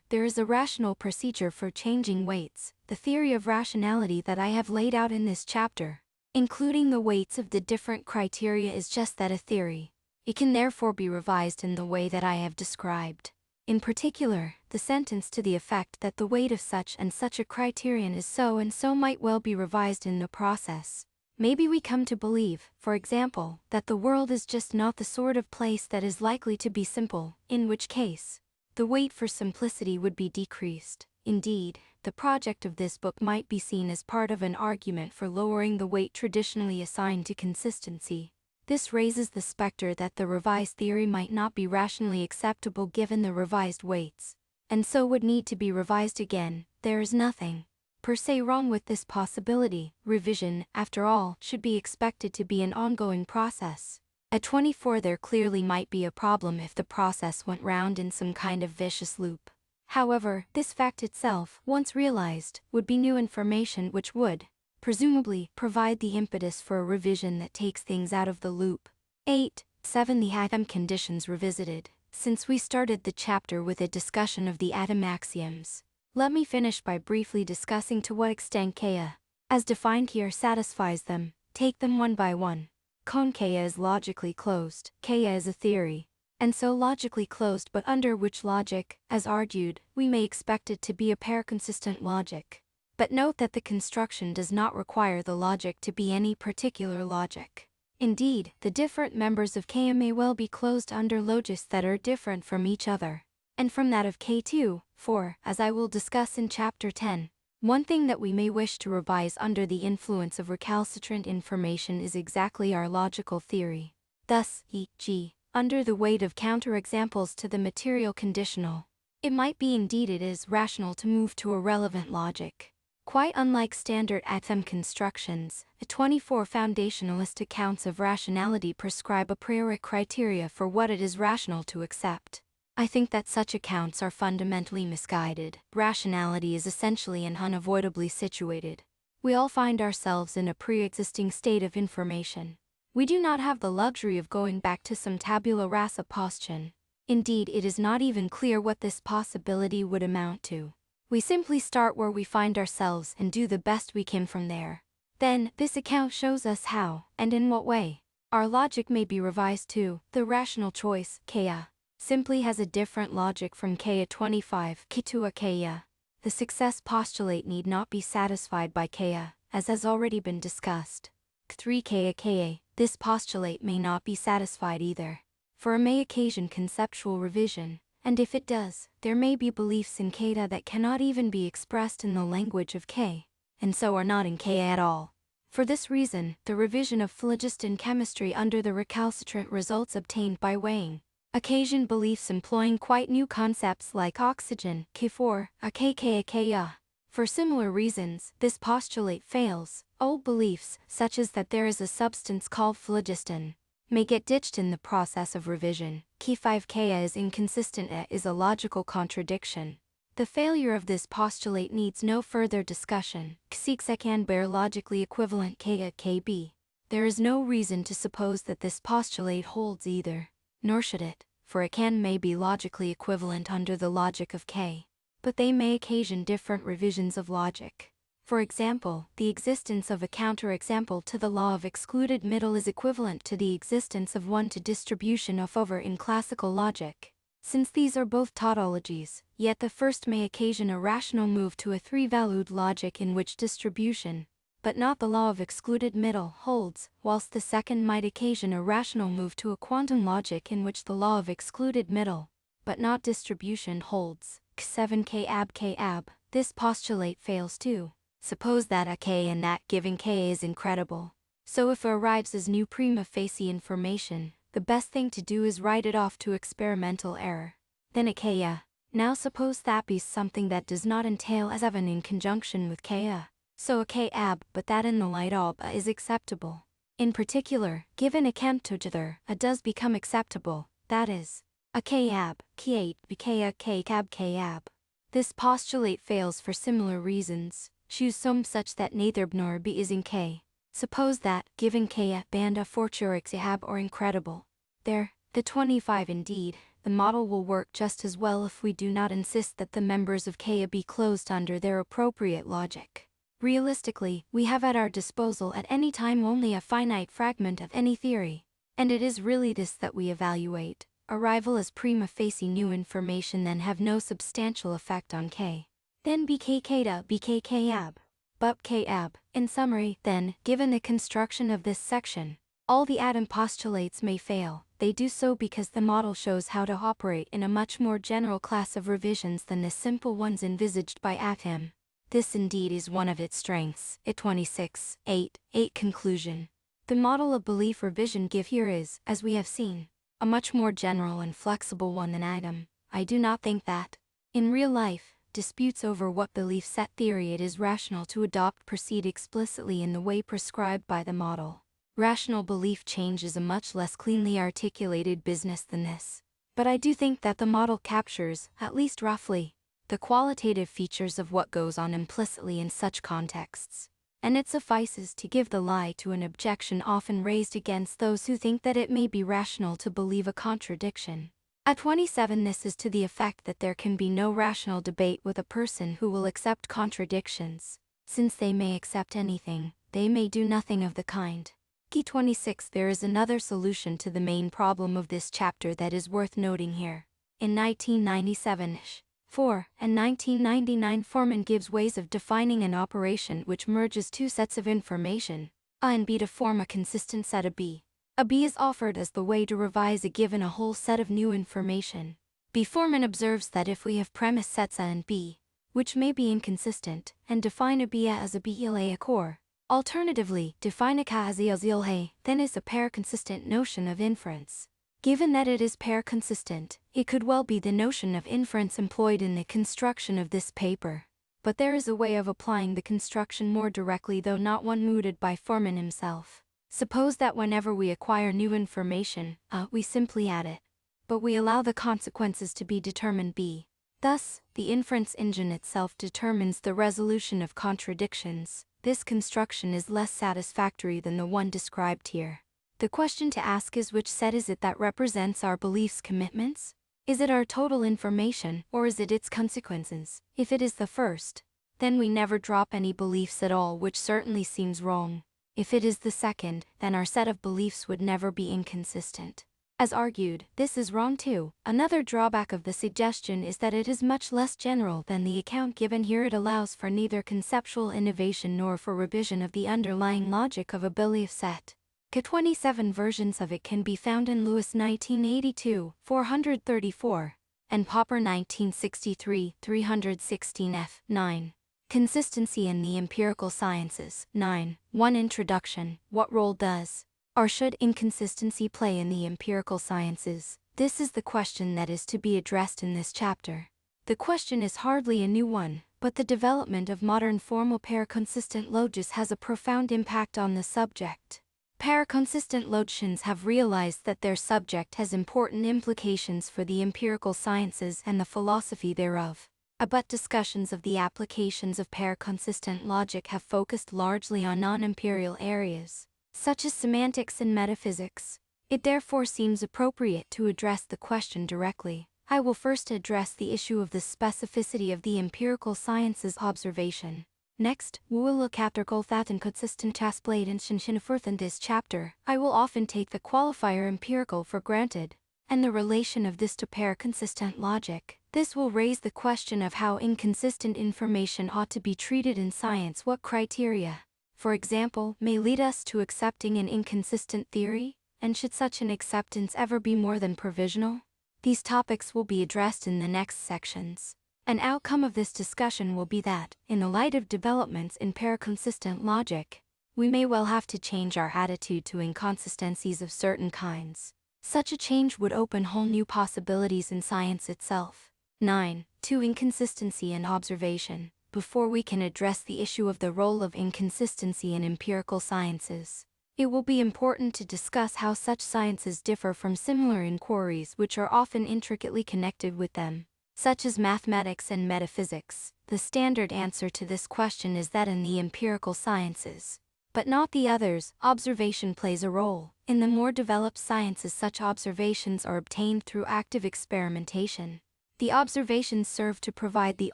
there is a rational procedure for changing weights, the theory of rationality that I have laid out in this chapter. Including the weights of the different criteria is just that, a theory. It can therefore be revised in the way that I have described. In particular, the sentence to the effect that the weight of such and such a criterion is so and so might well be revised in the process. Maybe we come to believe, for example, that the world is just not the sort of place that is likely to be simple, in which case the weight for simplicity would be decreased. Indeed, the project of this book might be seen as part of an argument for lowering the weight traditionally assigned to consistency. This raises the specter that the revised theory might not be rationally acceptable given the revised weights, and so would need to be revised again. There is nothing per se wrong with this possibility. Revision, after all, should be expected to be an ongoing process. At 24, there clearly might be a problem if the process went round in some kind of vicious loop. However, this fact itself, once realized, would be new information which would, presumably, provide the impetus for a revision that takes things out of the loop. 8. 7. The atom conditions revisited. Since we started the chapter with a discussion of the atom axioms, let me finish by briefly discussing to what extent Ka, as defined here, satisfies them. Take them one by one. Ka is logically closed. Ka is a theory, and so logically closed, but under which logic, as argued, we may expect it to be a pair-consistent logic. But note that the construction does not require the logic to be any particular logic. Indeed, the different members of Ka may well be closed under logis that are different from each other, and from that of K2, for, as I will discuss in Chapter 10, one thing that we may wish to revise under the influence of recalcitrant information is exactly our logical theory. Thus, e.g., under the weight of counterexamples to the material conditional, it might be, indeed it is, rational to move to a relevant logic. Quite unlike standard atom constructions, the 24 foundationalist accounts of rationality prescribe a priori criteria for what it is rational to accept. I think that such accounts are fundamentally misguided. Rationality is essentially and unavoidably situated. We all find ourselves in a pre-existing state of information. We do not have the luxury of going back to some tabula rasa postulation. Indeed, it is not even clear what this possibility would amount to. We simply start where we find ourselves and do the best we can from there. Then, this account shows us how, and in what way, our logic may be revised too. The rational choice, Ka, simply has a different logic from Ka 25 to a Ka. The success postulate need not be satisfied by Ka, as has already been discussed. 3 Ka, this postulate may not be satisfied either, for it may occasion conceptual revision, And if it does, there may be beliefs in Kata that cannot even be expressed in the language of K, and so are not in K at all. For this reason, the revision of phlogiston chemistry under the recalcitrant results obtained by weighing occasioned beliefs employing quite new concepts like oxygen, K4, AKKA. For similar reasons, this postulate fails. Old beliefs, such as that there is a substance called phlogiston, may get ditched in the process of revision. K5Ka is inconsistent is a logical contradiction. The failure of this postulate needs no further discussion. Ksik can bear logically equivalent K at Kb. There is no reason to suppose that this postulate holds either, nor should it, for a can may be logically equivalent under the logic of K, but they may occasion different revisions of logic. For example, the existence of a counterexample to the law of excluded middle is equivalent to the existence of one to distribution of over in classical logic. Since these are both tautologies, yet the first may occasion a rational move to a three-valued logic in which distribution, but not the law of excluded middle, holds, whilst the second might occasion a rational move to a quantum logic in which the law of excluded middle, but not distribution, holds. K7 This postulate fails too. Suppose that a K and that given K is incredible. So if it arrives as new prima facie information, the best thing to do is write it off to experimental error. Then a Kaya. Now suppose that be something that does not entail as of an in conjunction with Kaya. So a K-ab, but that in the light of a is acceptable. In particular, given a Kemptogether, a does become acceptable, that is, a K-ab, K8, Bkaya K-cab K-ab. This postulate fails for similar reasons. Choose some such that neither b nor b is in K. Suppose that, given K banda forturix ab or incredible. There, the 25 indeed, the model will work just as well if we do not insist that the members of K be closed under their appropriate logic. Realistically, we have at our disposal at any time only a finite fragment of any theory, and it is really this that we evaluate. Arrival as prima facie new information then have no substantial effect on K. Then BK-Kata, BK-K-ab. But K-ab. In summary, then, given the construction of this section, all the atom postulates may fail. They do so because the model shows how to operate in a much more general class of revisions than the simple ones envisaged by Atom. This indeed is one of its strengths. 26.8 Conclusion. The model of belief revision give here is, as we have seen, a much more general and flexible one than Atom. I do not think that, in real life, disputes over what belief set theory it is rational to adopt proceed explicitly in the way prescribed by the model. Rational belief change is a much less cleanly articulated business than this. But I do think that the model captures, at least roughly, the qualitative features of what goes on implicitly in such contexts. And it suffices to give the lie to an objection often raised against those who think that it may be rational to believe a contradiction. At 27 this is to the effect that there can be no rational debate with a person who will accept contradictions. Since they may accept anything, they may do nothing of the kind. Key 26 There is another solution to the main problem of this chapter that is worth noting here. In 1997-ish, 4 and 1999 Foreman gives ways of defining an operation which merges two sets of information, A and B to form a consistent set of B. A B is offered as the way to revise a given a whole set of new information. B. Foreman observes that if we have premise sets A and B, which may be inconsistent, and define a B as a B a core, alternatively, define a K as a, then is a pair consistent notion of inference. Given that it is pair consistent, it could well be the notion of inference employed in the construction of this paper. But there is a way of applying the construction more directly, though not one mooted by Foreman himself. Suppose that whenever we acquire new information, we simply add it. But we allow the consequences to be determined B. Thus, the inference engine itself determines the resolution of contradictions. This construction is less satisfactory than the one described here. The question to ask is, which set is it that represents our beliefs' commitments? Is it our total information, or is it its consequences? If it is the first, then we never drop any beliefs at all, which certainly seems wrong. If it is the second, then our set of beliefs would never be inconsistent. As argued, this is wrong too. Another drawback of the suggestion is that it is much less general than the account given here. It allows for neither conceptual innovation nor for revision of the underlying logic of a belief set. K27 versions of it can be found in Lewis 1982, 434, and Popper 1963, 316 f. 9. Consistency in the Empirical Sciences. 9. 1. Introduction. What role does or should inconsistency play in the empirical sciences? This is the question that is to be addressed in this chapter. The question is hardly a new one, but the development of modern formal paraconsistent logics has a profound impact on the subject. Paraconsistent logicians have realized that their subject has important implications for the empirical sciences and the philosophy thereof. But discussions of the applications of paraconsistent logic have focused largely on non-imperial areas, such as semantics and metaphysics. It therefore seems appropriate to address the question directly. I will first address the issue of the specificity of the empirical sciences observation. Next, we will look at their that inconsistent displayed in Shinshinfurth. In this chapter, I will often take the qualifier empirical for granted, and the relation of this to paraconsistent logic. This will raise the question of how inconsistent information ought to be treated in science. What criteria, for example, may lead us to accepting an inconsistent theory, and should such an acceptance ever be more than provisional? These topics will be addressed in the next sections. An outcome of this discussion will be that, in the light of developments in paraconsistent logic, we may well have to change our attitude to inconsistencies of certain kinds. Such a change would open whole new possibilities in science itself. 9. 2. Inconsistency and observation. Before we can address the issue of the role of inconsistency in empirical sciences, it will be important to discuss how such sciences differ from similar inquiries which are often intricately connected with them, such as mathematics and metaphysics. The standard answer to this question is that in the empirical sciences, but not the others, observation plays a role. In the more developed sciences, such observations are obtained through active experimentation. The observations serve to provide the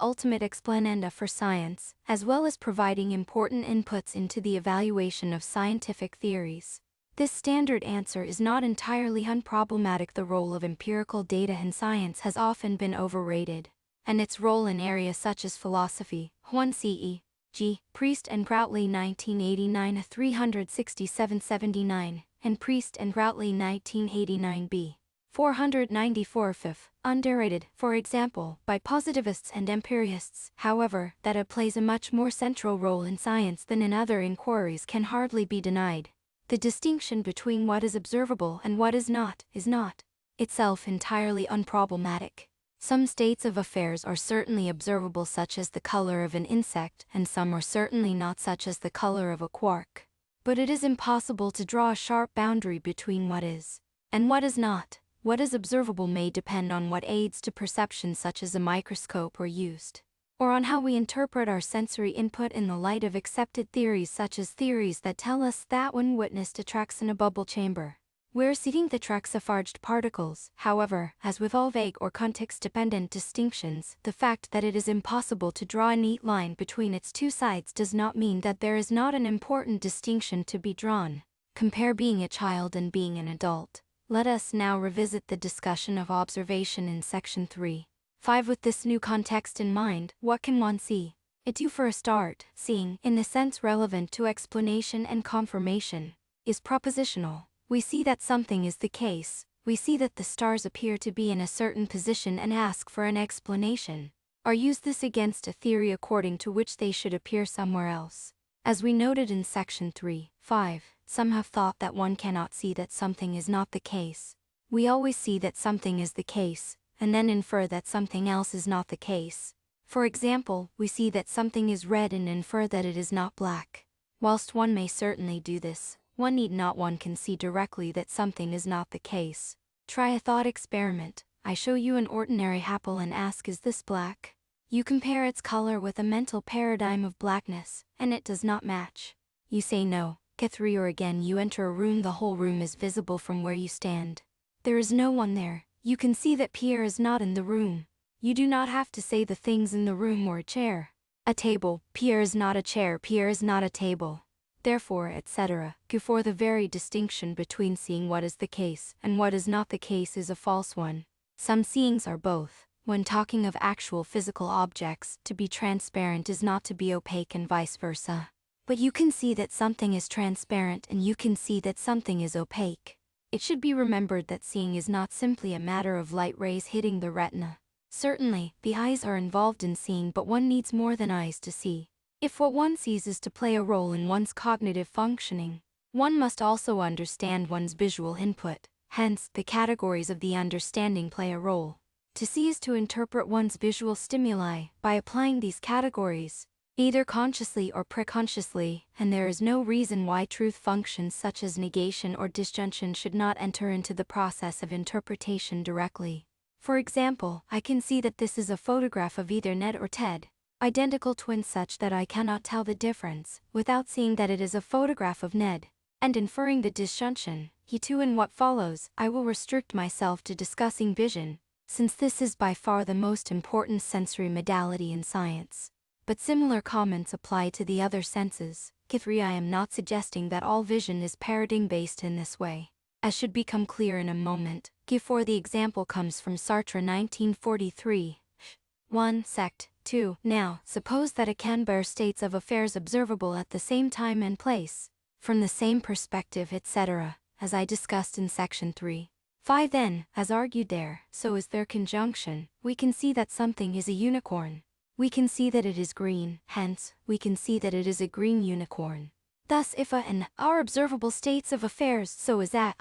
ultimate explainenda for science, as well as providing important inputs into the evaluation of scientific theories. This standard answer is not entirely unproblematic. The role of empirical data in science has often been overrated, and its role in areas such as philosophy, 1 CE, G. Priest and Groutley 1989 367-79, and Priest and Groutley 1989 b. 494 fif. Underrated, for example, by positivists and empirists. However, that it plays a much more central role in science than in other inquiries can hardly be denied. The distinction between what is observable and what is not itself entirely unproblematic. Some states of affairs are certainly observable, such as the color of an insect, and some are certainly not, such as the color of a quark. But it is impossible to draw a sharp boundary between what is and what is not. What is observable may depend on what aids to perception, such as a microscope, are used, or on how we interpret our sensory input in the light of accepted theories, such as theories that tell us that when witnessed attracts in a bubble chamber, we're seeing the traxafarged particles. However, as with all vague or context-dependent distinctions, the fact that it is impossible to draw a neat line between its two sides does not mean that there is not an important distinction to be drawn. Compare being a child and being an adult. Let us now revisit the discussion of observation in section 3. 5. With this new context in mind, what can one see? For a start, seeing, in the sense relevant to explanation and confirmation, is propositional. We see that something is the case. We see that the stars appear to be in a certain position and ask for an explanation, or use this against a theory according to which they should appear somewhere else. As we noted in section 3. 5. Some have thought that one cannot see that something is not the case. We always see that something is the case, and then infer that something else is not the case. For example, we see that something is red and infer that it is not black. Whilst one may certainly do this, one need not. One can see directly that something is not the case. Try a thought experiment. I show you an ordinary apple and ask, is this black? You compare its color with a mental paradigm of blackness, and it does not match. You say no. Get 3, or again you enter a room. The whole room is visible from where you stand. There is no one there. You can see that Pierre is not in the room. You do not have to say the things in the room or a chair. A table. Pierre is not a chair. Pierre is not a table. Therefore, etc. For the very distinction between seeing what is the case and what is not the case is a false one. Some seeings are both. When talking of actual physical objects, to be transparent is not to be opaque, and vice versa. But you can see that something is transparent and you can see that something is opaque. It should be remembered that seeing is not simply a matter of light rays hitting the retina. Certainly, the eyes are involved in seeing, but one needs more than eyes to see. If what one sees is to play a role in one's cognitive functioning, one must also understand one's visual input. Hence, the categories of the understanding play a role. To see is to interpret one's visual stimuli by applying these categories, either consciously or preconsciously, and there is no reason why truth functions such as negation or disjunction should not enter into the process of interpretation directly. For example, I can see that this is a photograph of either Ned or Ted, identical twins such that I cannot tell the difference, without seeing that it is a photograph of Ned, and inferring the disjunction, he too. In what follows, I will restrict myself to discussing vision, since this is by far the most important sensory modality in science. But similar comments apply to the other senses. Kithri, I am not suggesting that all vision is paradigm-based in this way, as should become clear in a moment. For the example comes from Sartre 1943. 1. Sect. 2. Now, suppose that a can bear states of affairs observable at the same time and place, from the same perspective, etc., as I discussed in section 3. 5. Then, as argued there, so is their conjunction. We can see that something is a unicorn. We can see that it is green, hence, we can see that it is a green unicorn. Thus if a and are observable states of affairs, so is a.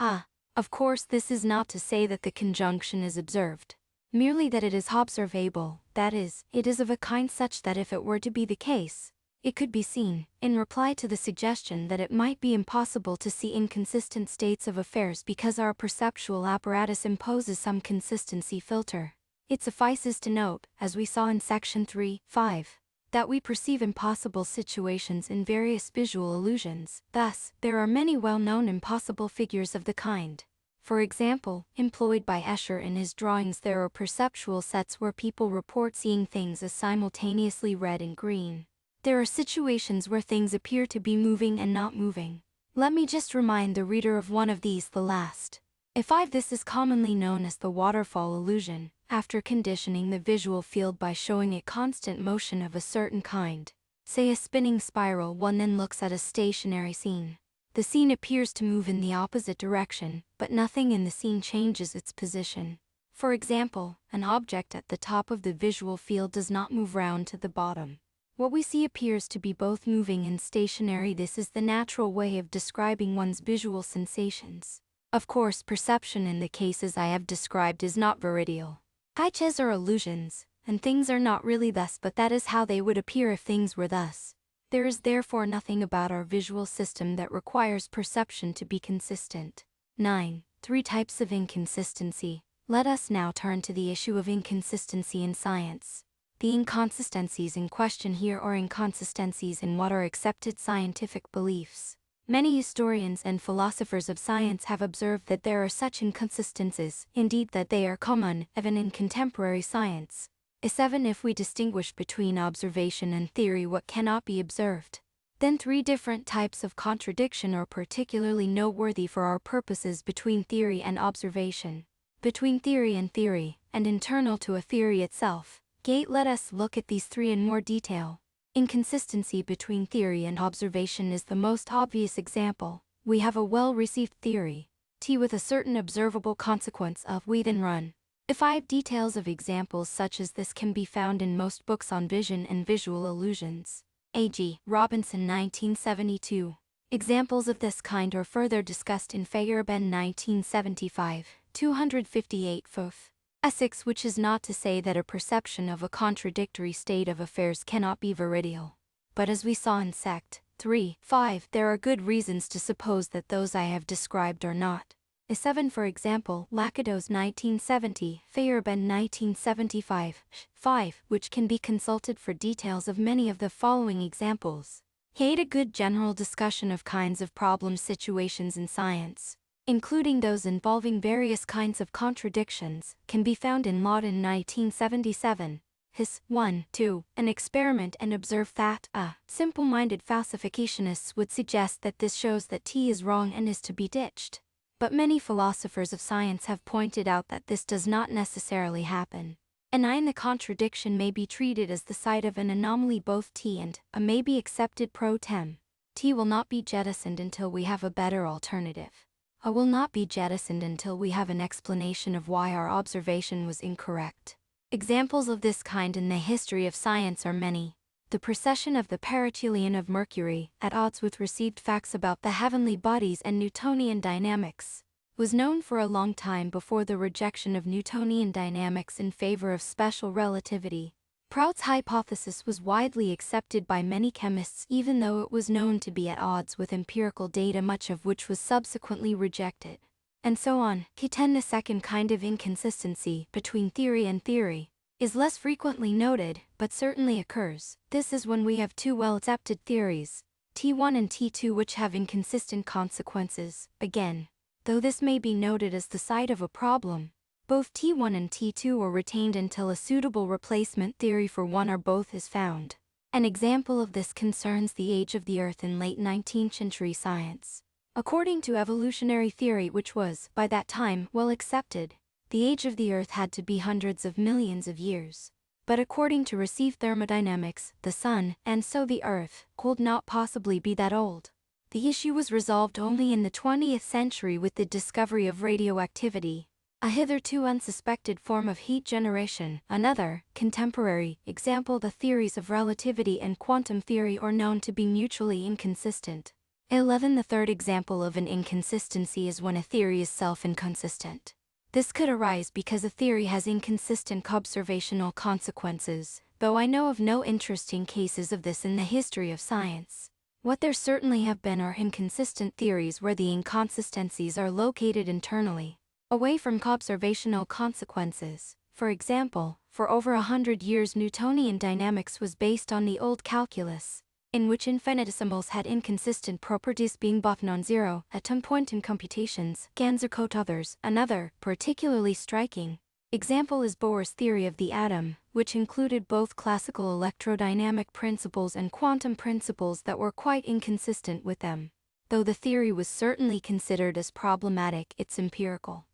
Of course, this is not to say that the conjunction is observed, merely that it is observable, that is, it is of a kind such that if it were to be the case, it could be seen. In reply to the suggestion that it might be impossible to see inconsistent states of affairs because our perceptual apparatus imposes some consistency filter, it suffices to note, as we saw in section 3.5, that we perceive impossible situations in various visual illusions. Thus, there are many well-known impossible figures of the kind. For example, employed by Escher in his drawings, there are perceptual sets where people report seeing things as simultaneously red and green. There are situations where things appear to be moving and not moving. Let me just remind the reader of one of these, the last. If this is commonly known as the waterfall illusion. After conditioning the visual field by showing it constant motion of a certain kind, say a spinning spiral, one then looks at a stationary scene. The scene appears to move in the opposite direction, but nothing in the scene changes its position. For example, an object at the top of the visual field does not move round to the bottom. What we see appears to be both moving and stationary. This is the natural way of describing one's visual sensations. Of course, perception in the cases I have described is not veridial. Iches are illusions, and things are not really thus, but that is how they would appear if things were thus. There is therefore nothing about our visual system that requires perception to be consistent. 9. 3 types of inconsistency. Let us now turn to the issue of inconsistency in science. The inconsistencies in question here are inconsistencies in what are accepted scientific beliefs. Many historians and philosophers of science have observed that there are such inconsistencies, indeed that they are common, even in contemporary science. 7. If we distinguish between observation and theory, what cannot be observed, then 3 different types of contradiction are particularly noteworthy for our purposes between theory and observation. Between theory, and internal to a theory itself. Let us look at these 3 in more detail. Inconsistency between theory and observation is the most obvious example. We have a well-received theory, T, with a certain observable consequence of we then run. 5 details of examples such as this can be found in most books on vision and visual illusions. A.G. Robinson 1972. Examples of this kind are further discussed in Feyerabend 1975, 258 Foth. 6. Which is not to say that a perception of a contradictory state of affairs cannot be veridial. But as we saw in Sect. 3.5, there are good reasons to suppose that those I have described are not. 7. For example, Lakatos 1970, Feyerabend 1975, 5, which can be consulted for details of many of the following examples. 8. A good general discussion of kinds of problem situations in science, including those involving various kinds of contradictions, can be found in Lawton 1977. His 1, 2, an experiment and observe that simple-minded falsificationists would suggest that this shows that T is wrong and is to be ditched. But many philosophers of science have pointed out that this does not necessarily happen. An I in the contradiction may be treated as the site of an anomaly. Both T and A may be accepted pro tem. T will not be jettisoned until we have a better alternative. A will not be jettisoned until we have an explanation of why our observation was incorrect. Examples of this kind in the history of science are many. The precession of the perihelion of Mercury, at odds with received facts about the heavenly bodies and Newtonian dynamics, was known for a long time before the rejection of Newtonian dynamics in favor of special relativity. Prout's hypothesis was widely accepted by many chemists even though it was known to be at odds with empirical data, much of which was subsequently rejected. And so on. K10. The second kind of inconsistency between theory and theory is less frequently noted, but certainly occurs. This is when we have two well-accepted theories, T1 and T2, which have inconsistent consequences. Again, though this may be noted as the site of a problem, both T1 and T2 are retained until a suitable replacement theory for one or both is found. An example of this concerns the age of the Earth in late 19th century science. According to evolutionary theory, which was, by that time, well accepted, the age of the Earth had to be hundreds of millions of years. But according to received thermodynamics, the Sun, and so the Earth, could not possibly be that old. The issue was resolved only in the 20th century with the discovery of radioactivity, a hitherto unsuspected form of heat generation. Another, contemporary, example: the theories of relativity and quantum theory are known to be mutually inconsistent. 11. The third example of an inconsistency is when a theory is self-inconsistent. This could arise because a theory has inconsistent observational consequences, though I know of no interesting cases of this in the history of science. What there certainly have been are inconsistent theories where the inconsistencies are located internally, away from observational consequences. For example, for over 100 years Newtonian dynamics was based on the old calculus, in which infinitesimals had inconsistent properties, being both non-zero at some point in computations. Ganser quote others. Another, particularly striking, example is Bohr's theory of the atom, which included both classical electrodynamic principles and quantum principles that were quite inconsistent with them. Though the theory was certainly considered as problematic, its empirical,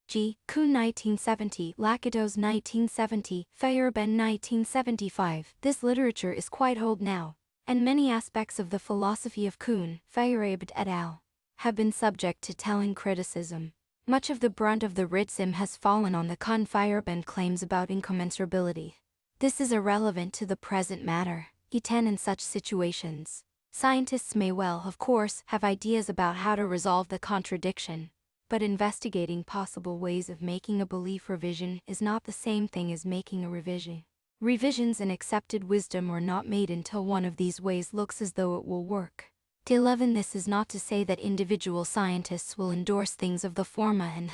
G. Kuhn 1970, Lakatos 1970, Feyerabend 1975. This literature is quite old now, and many aspects of the philosophy of Kuhn, Feyerabend et al. Have been subject to telling criticism. Much of the brunt of the Ritzim has fallen on the Kuhn-Feyerabend claims about incommensurability. This is irrelevant to the present matter. E10. In such situations, scientists may well, of course, have ideas about how to resolve the contradiction, but investigating possible ways of making a belief revision is not the same thing as making a revision. Revisions in accepted wisdom are not made until one of these ways looks as though it will work. 11. This is not to say that individual scientists will endorse things of the forma and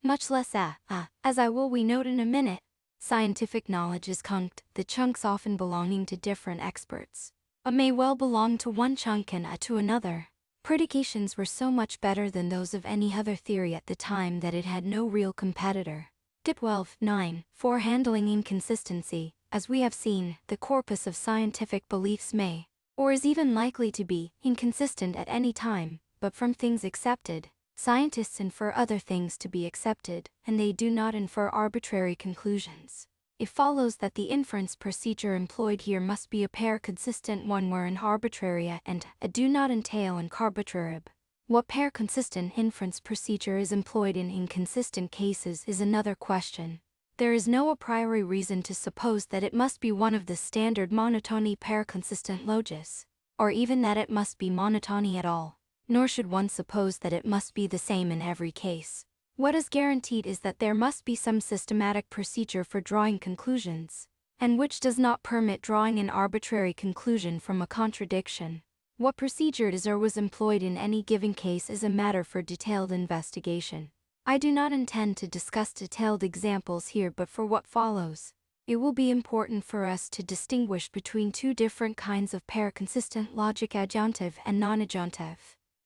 much less as I will we note in a minute. Scientific knowledge is chunked, the chunks often belonging to different experts. A may well belong to one chunk and to another. Predications were so much better than those of any other theory at the time that it had no real competitor. 12. 9. For handling inconsistency, as we have seen, the corpus of scientific beliefs may, or is even likely to be, inconsistent at any time, but from things accepted, scientists infer other things to be accepted, and they do not infer arbitrary conclusions. It follows that the inference procedure employed here must be a pair consistent one where an arbitrary and a do not entail an arbitrary. What pair consistent inference procedure is employed in inconsistent cases is another question. There is no a priori reason to suppose that it must be one of the standard monotony pair consistent logis, or even that it must be monotony at all, nor should one suppose that it must be the same in every case. What is guaranteed is that there must be some systematic procedure for drawing conclusions, and which does not permit drawing an arbitrary conclusion from a contradiction. What procedure is or was employed in any given case is a matter for detailed investigation. I do not intend to discuss detailed examples here, but for what follows, it will be important for us to distinguish between two different kinds of pair-consistent logic: adjunctive and non-adjunctive.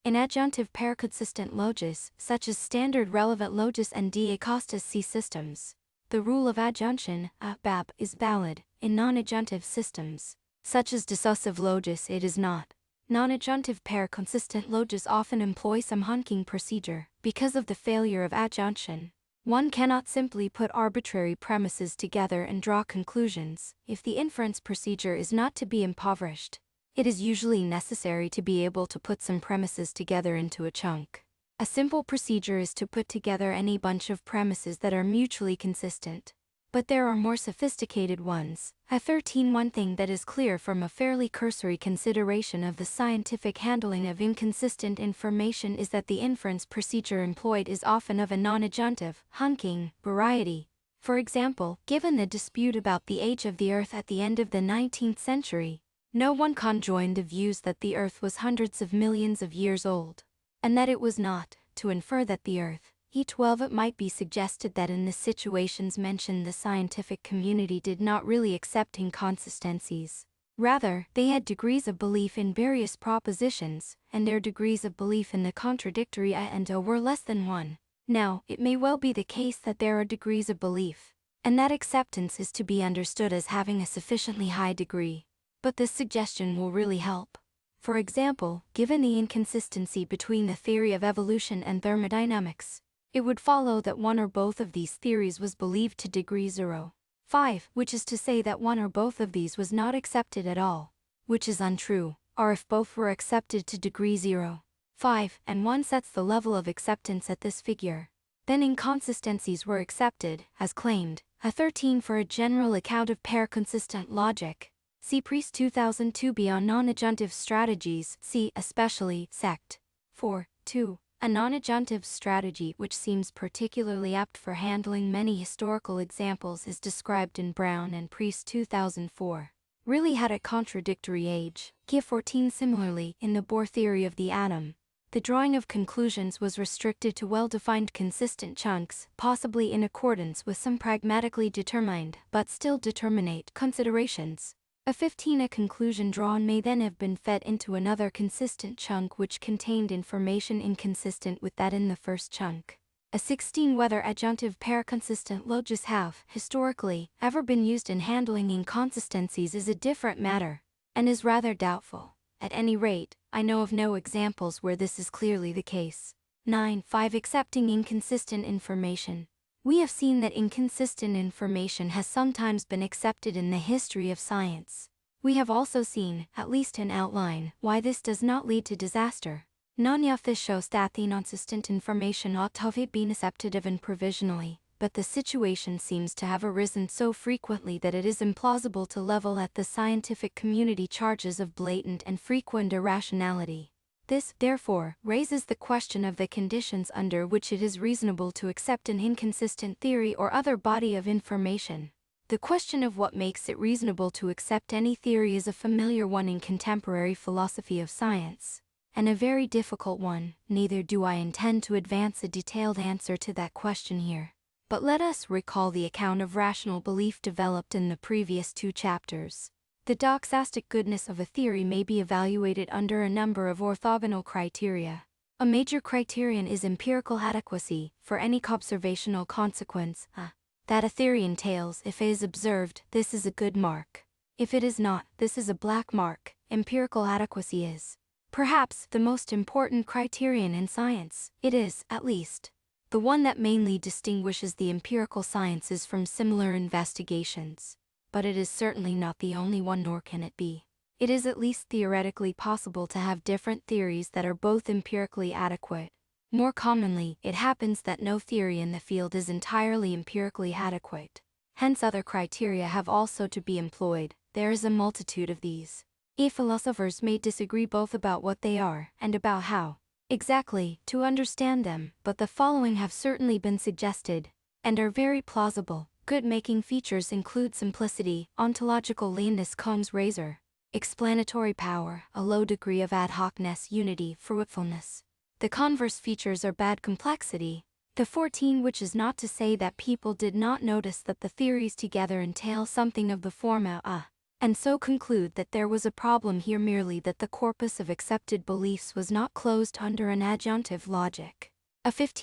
In adjunctive pair-consistent logis, such as standard relevant logis and D'Acosta-C systems, the rule of adjunction, BAP, is valid. In non-adjunctive systems, such as dissociative logis, it is not. Non-adjunctive pair-consistent logis often employ some hunking procedure. Because of the failure of adjunction, one cannot simply put arbitrary premises together and draw conclusions. If the inference procedure is not to be impoverished, it is usually necessary to be able to put some premises together into a chunk. A simple procedure is to put together any bunch of premises that are mutually consistent. But there are more sophisticated ones. One thing that is clear from a fairly cursory consideration of the scientific handling of inconsistent information is that the inference procedure employed is often of a non-adjunctive, hunking variety. For example, given the dispute about the age of the Earth at the end of the 19th century, no one conjoined the views that the Earth was hundreds of millions of years old, and that it was not, to infer that the Earth, it might be suggested that in the situations mentioned the scientific community did not really accept inconsistencies. Rather, they had degrees of belief in various propositions, and their degrees of belief in the contradictory A and O were less than 1. Now, it may well be the case that there are degrees of belief, and that acceptance is to be understood as having a sufficiently high degree. But this suggestion will really help. For example, given the inconsistency between the theory of evolution and thermodynamics, it would follow that one or both of these theories was believed to degree 0.5, which is to say that one or both of these was not accepted at all, which is untrue, or if both were accepted to degree 0.5, and one sets the level of acceptance at this figure, then inconsistencies were accepted, as claimed, for a general account of pair-consistent logic. See Priest 2002 Beyond Non-Adjunctive Strategies, see especially Sect. 4.2. A non-adjunctive strategy which seems particularly apt for handling many historical examples is described in Brown and Priest 2004. Really had a contradictory age. Kia 14 Similarly, in the Bohr theory of the atom, the drawing of conclusions was restricted to well-defined consistent chunks, possibly in accordance with some pragmatically determined, but still determinate, considerations. A conclusion drawn may then have been fed into another consistent chunk which contained information inconsistent with that in the first chunk. Whether adjunctive pair-consistent logis have, historically, ever been used in handling inconsistencies is a different matter, and is rather doubtful. At any rate, I know of no examples where this is clearly the case. 5. Accepting inconsistent information. We have seen that inconsistent information has sometimes been accepted in the history of science. We have also seen, at least in outline, why this does not lead to disaster. None of this shows that the inconsistent information ought to have been accepted even provisionally, but the situation seems to have arisen so frequently that it is implausible to level at the scientific community charges of blatant and frequent irrationality. This, therefore, raises the question of the conditions under which it is reasonable to accept an inconsistent theory or other body of information. The question of what makes it reasonable to accept any theory is a familiar one in contemporary philosophy of science, and a very difficult one. Neither do I intend to advance a detailed answer to that question here. But let us recall the account of rational belief developed in the previous 2 chapters. The doxastic goodness of a theory may be evaluated under a number of orthogonal criteria. A major criterion is empirical adequacy, for any observational consequence, that a theory entails. If it is observed, this is a good mark. If it is not, this is a black mark. Empirical adequacy is, perhaps, the most important criterion in science. It is, at least, the one that mainly distinguishes the empirical sciences from similar investigations. But it is certainly not the only one, nor can it be. It is at least theoretically possible to have different theories that are both empirically adequate. More commonly, it happens that no theory in the field is entirely empirically adequate. Hence other criteria have also to be employed. There is a multitude of these. Philosophers may disagree both about what they are and about how exactly to understand them, but the following have certainly been suggested, and are very plausible. Good-making features include simplicity, ontological leanness, comes razor, explanatory power, a low degree of ad hocness, unity, fruitfulness. The converse features are bad complexity. The 14, which is not to say that people did not notice that the theories together entail something of the form and so conclude that there was a problem here, merely that the corpus of accepted beliefs was not closed under an adjunctive logic.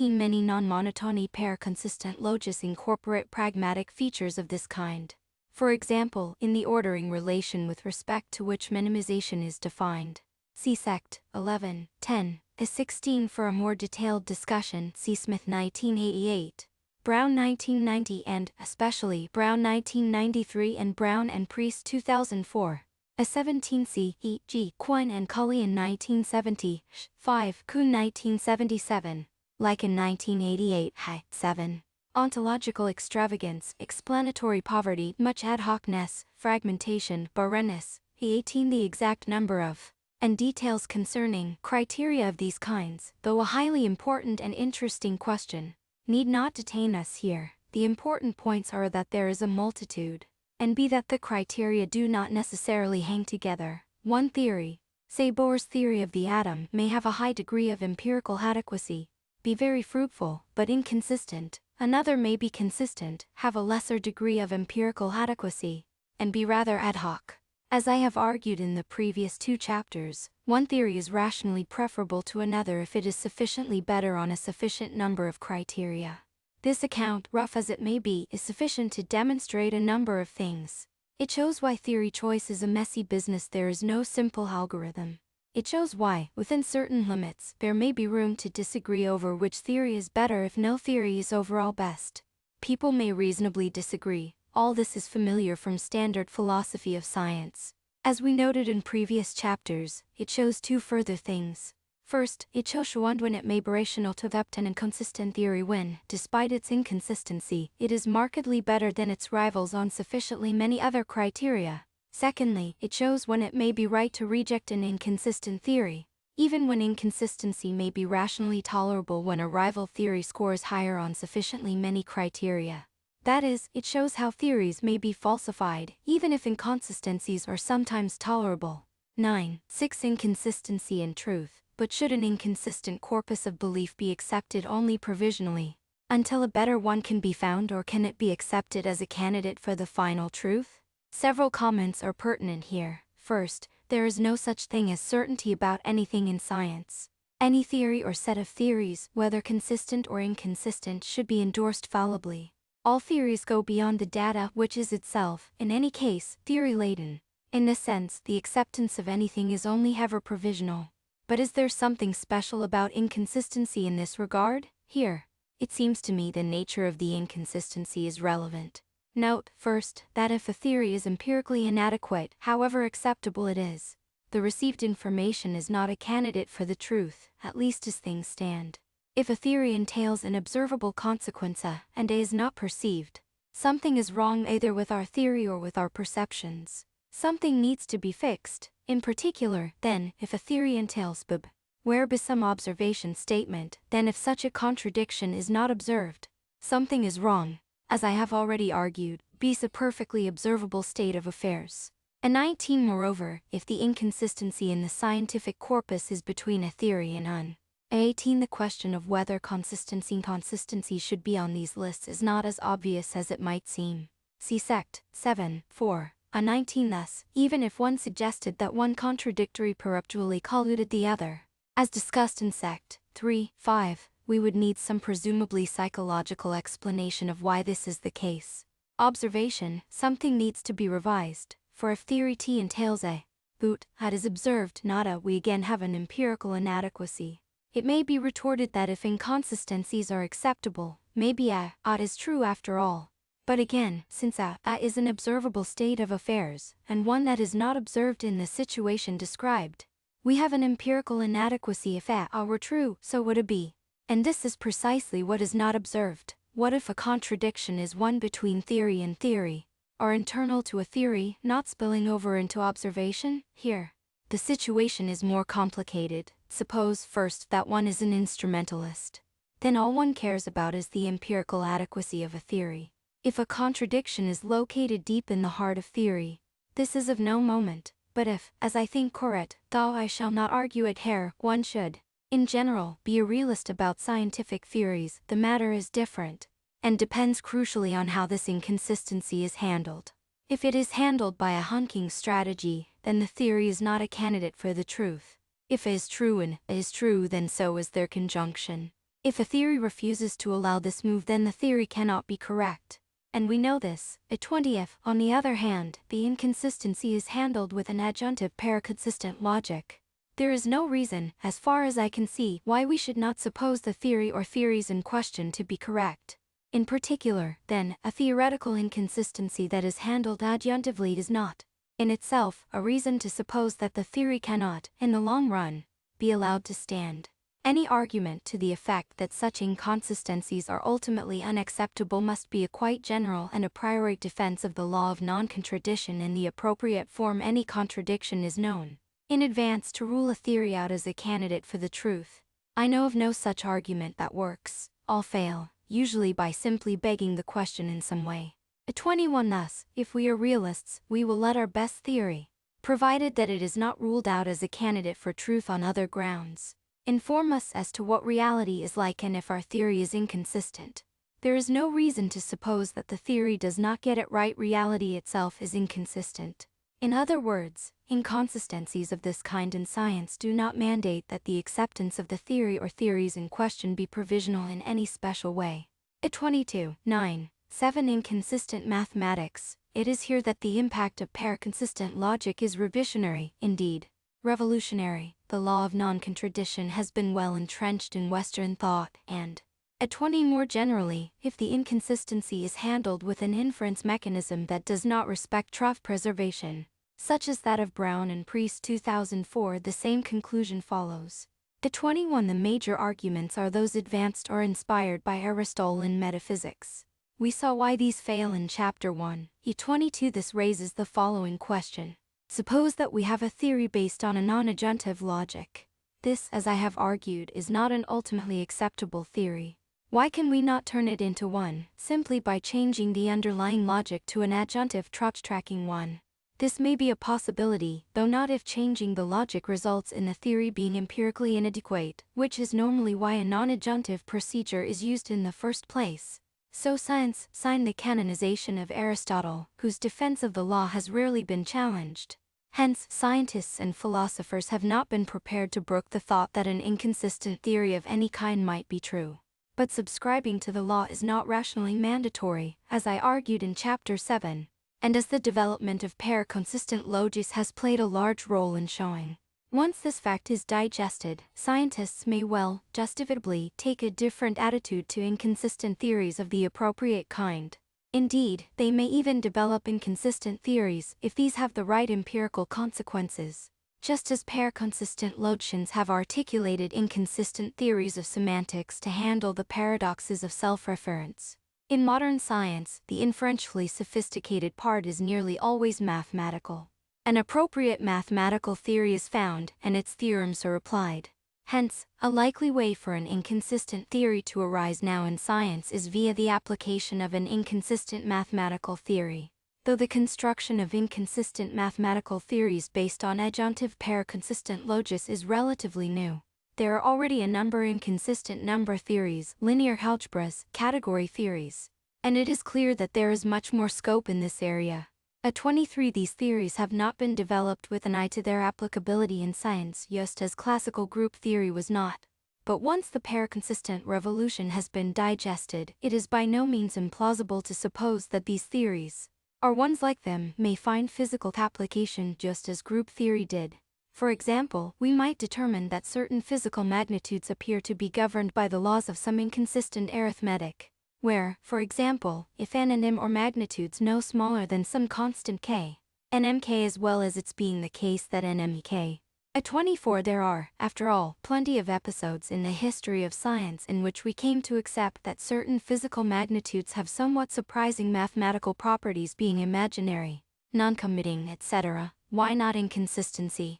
Many non-monotony pair-consistent logis incorporate pragmatic features of this kind. For example, in the ordering relation with respect to which minimization is defined. See Sect. 11.10. A 16 for a more detailed discussion. See Smith 1988, Brown 1990 and, especially, Brown 1993 and Brown and Priest 2004. A 17 C. E. G. Quine and Cullian 1970, 5. Kuhn 1977. Like in 1988, 7. Ontological extravagance, explanatory poverty, much ad hocness, fragmentation, barrenness. 18 The exact number of and details concerning criteria of these kinds, though a highly important and interesting question, need not detain us here. The important points are that there is a multitude, and b that the criteria do not necessarily hang together. One theory, say Bohr's theory of the atom, may have a high degree of empirical adequacy, be very fruitful, but inconsistent. Another may be consistent, have a lesser degree of empirical adequacy, and be rather ad hoc. As I have argued in the previous 2 chapters, one theory is rationally preferable to another if it is sufficiently better on a sufficient number of criteria. This account, rough as it may be, is sufficient to demonstrate a number of things. It shows why theory choice is a messy business. There is no simple algorithm. It shows why, within certain limits, there may be room to disagree over which theory is better if no theory is overall best. People may reasonably disagree. All this is familiar from standard philosophy of science. As we noted in previous chapters, it shows 2 further things. First, it shows when it may be rational to adopt an inconsistent theory when, despite its inconsistency, it is markedly better than its rivals on sufficiently many other criteria. Secondly, it shows when it may be right to reject an inconsistent theory, even when inconsistency may be rationally tolerable when a rival theory scores higher on sufficiently many criteria. That is, it shows how theories may be falsified, even if inconsistencies are sometimes tolerable. 6. Inconsistency in truth. But should an inconsistent corpus of belief be accepted only provisionally, until a better one can be found, or can it be accepted as a candidate for the final truth? Several comments are pertinent here. First, there is no such thing as certainty about anything in science. Any theory or set of theories, whether consistent or inconsistent, should be endorsed fallibly. All theories go beyond the data, which is itself, in any case, theory-laden. In this sense, the acceptance of anything is only ever provisional. But is there something special about inconsistency in this regard? Here, it seems to me the nature of the inconsistency is relevant. Note, first, that if a theory is empirically inadequate, however acceptable it is, the received information is not a candidate for the truth, at least as things stand. If a theory entails an observable consequence and A is not perceived, something is wrong either with our theory or with our perceptions. Something needs to be fixed. In particular, then, if a theory entails B, where B is some observation statement, then if such a contradiction is not observed, something is wrong. As I have already argued, B is a perfectly observable state of affairs. And 19. Moreover, if the inconsistency in the scientific corpus is between a theory and an 18. The question of whether consistency should be on these lists is not as obvious as it might seem. See Sect. 7. 4. 19. Thus, even if one suggested that one contradictory peremptually colluded the other, as discussed in Sect. 3. 5, we would need some presumably psychological explanation of why this is the case. Observation, something needs to be revised, for if theory T entails a boot, had is observed not a, we again have an empirical inadequacy. It may be retorted that if inconsistencies are acceptable, maybe a is true after all. But again, since a is an observable state of affairs, and one that is not observed in the situation described, we have an empirical inadequacy. If a were true, so would a b. And this is precisely what is not observed. What if a contradiction is one between theory and theory, or internal to a theory, not spilling over into observation? Here, the situation is more complicated. Suppose first that one is an instrumentalist. Then all one cares about is the empirical adequacy of a theory. If a contradiction is located deep in the heart of theory, this is of no moment. But if, as I think correct, though I shall not argue it here, one should, in general, be a realist about scientific theories, the matter is different, and depends crucially on how this inconsistency is handled. If it is handled by a hunking strategy, then the theory is not a candidate for the truth. If A is true and A is true, then so is their conjunction. If a theory refuses to allow this move, then the theory cannot be correct. And we know this. At 20th, on the other hand, the inconsistency is handled with an adjunctive paraconsistent logic. There is no reason, as far as I can see, why we should not suppose the theory or theories in question to be correct. In particular, then, a theoretical inconsistency that is handled adjunctively is not, in itself, a reason to suppose that the theory cannot, in the long run, be allowed to stand. Any argument to the effect that such inconsistencies are ultimately unacceptable must be a quite general and a priori defense of the law of non-contradiction in the appropriate form any contradiction is known in advance to rule a theory out as a candidate for the truth. I know of no such argument that works. All fail, usually by simply begging the question in some way. 21 Thus, if we are realists, we will let our best theory, provided that it is not ruled out as a candidate for truth on other grounds, inform us as to what reality is like and if our theory is inconsistent. There is no reason to suppose that the theory does not get it right. Reality itself is inconsistent. In other words, inconsistencies of this kind in science do not mandate that the acceptance of the theory or theories in question be provisional in any special way. 22. 9. 7. Inconsistent mathematics. It is here that the impact of pair-consistent logic is revisionary, indeed, revolutionary. The law of non-contradiction has been well entrenched in Western thought, and, at 20 more generally, if the inconsistency is handled with an inference mechanism that does not respect truth preservation, such as that of Brown and Priest 2004, the same conclusion follows. 21. The major arguments are those advanced or inspired by Aristotle in metaphysics. We saw why these fail in Chapter 1. 22. This raises the following question. Suppose that we have a theory based on a non-adjunctive logic. This, as I have argued, is not an ultimately acceptable theory. Why can we not turn it into one, simply by changing the underlying logic to an adjunctive truth-tracking one? This may be a possibility, though not if changing the logic results in the theory being empirically inadequate, which is normally why a non-adjunctive procedure is used in the first place. So science signed the canonization of Aristotle, whose defense of the law has rarely been challenged. Hence, scientists and philosophers have not been prepared to brook the thought that an inconsistent theory of any kind might be true. But subscribing to the law is not rationally mandatory, as I argued in Chapter 7, and as the development of pair-consistent logics has played a large role in showing. Once this fact is digested, scientists may well, justifiably, take a different attitude to inconsistent theories of the appropriate kind. Indeed, they may even develop inconsistent theories if these have the right empirical consequences, just as pair-consistent logicians have articulated inconsistent theories of semantics to handle the paradoxes of self-reference. In modern science, the inferentially sophisticated part is nearly always mathematical. An appropriate mathematical theory is found, and its theorems are applied. Hence, a likely way for an inconsistent theory to arise now in science is via the application of an inconsistent mathematical theory. Though the construction of inconsistent mathematical theories based on adjunctive pair-consistent logics is relatively new, there are already a number of inconsistent number theories, linear algebras, category theories, and it is clear that there is much more scope in this area. At 23, these theories have not been developed with an eye to their applicability in science, just as classical group theory was not. But once the pair-consistent revolution has been digested, it is by no means implausible to suppose that these theories, or ones like them, may find physical application just as group theory did. For example, we might determine that certain physical magnitudes appear to be governed by the laws of some inconsistent arithmetic, where, for example, if n and m are magnitudes no smaller than some constant k, n m k, as well as it's being the case that n m k. At 24, there are, after all, plenty of episodes in the history of science in which we came to accept that certain physical magnitudes have somewhat surprising mathematical properties, being imaginary, non-committing, etc. Why not inconsistency?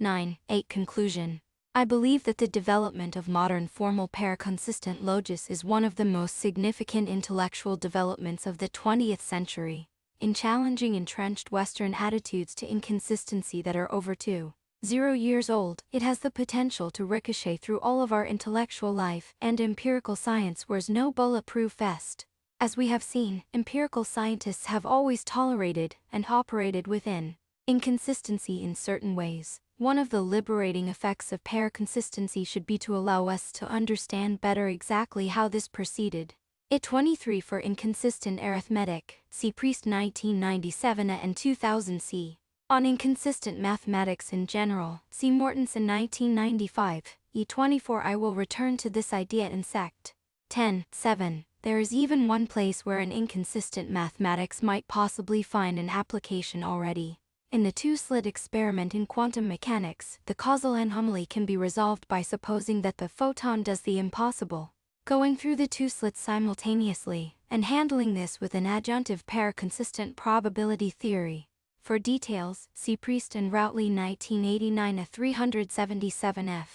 9. 8. Conclusion. I believe that the development of modern formal pair-consistent logics is one of the most significant intellectual developments of the 20th century, in challenging entrenched Western attitudes to inconsistency that are over 2.0 years old. It has the potential to ricochet through all of our intellectual life, and empirical science wears no bulletproof vest. As we have seen, empirical scientists have always tolerated and operated within inconsistency in certain ways. One of the liberating effects of pair consistency should be to allow us to understand better exactly how this proceeded. 23. For inconsistent arithmetic, see Priest 1997 and 2000 c. On inconsistent mathematics in general, see Mortensen 1995. 24. I will return to this idea in sect. 7. There is even one place where an inconsistent mathematics might possibly find an application already. In the two-slit experiment in quantum mechanics, the causal anomaly can be resolved by supposing that the photon does the impossible, going through the two slits simultaneously, and handling this with an adjunctive pair-consistent probability theory. For details, see Priest and Routley 1989 A 377F.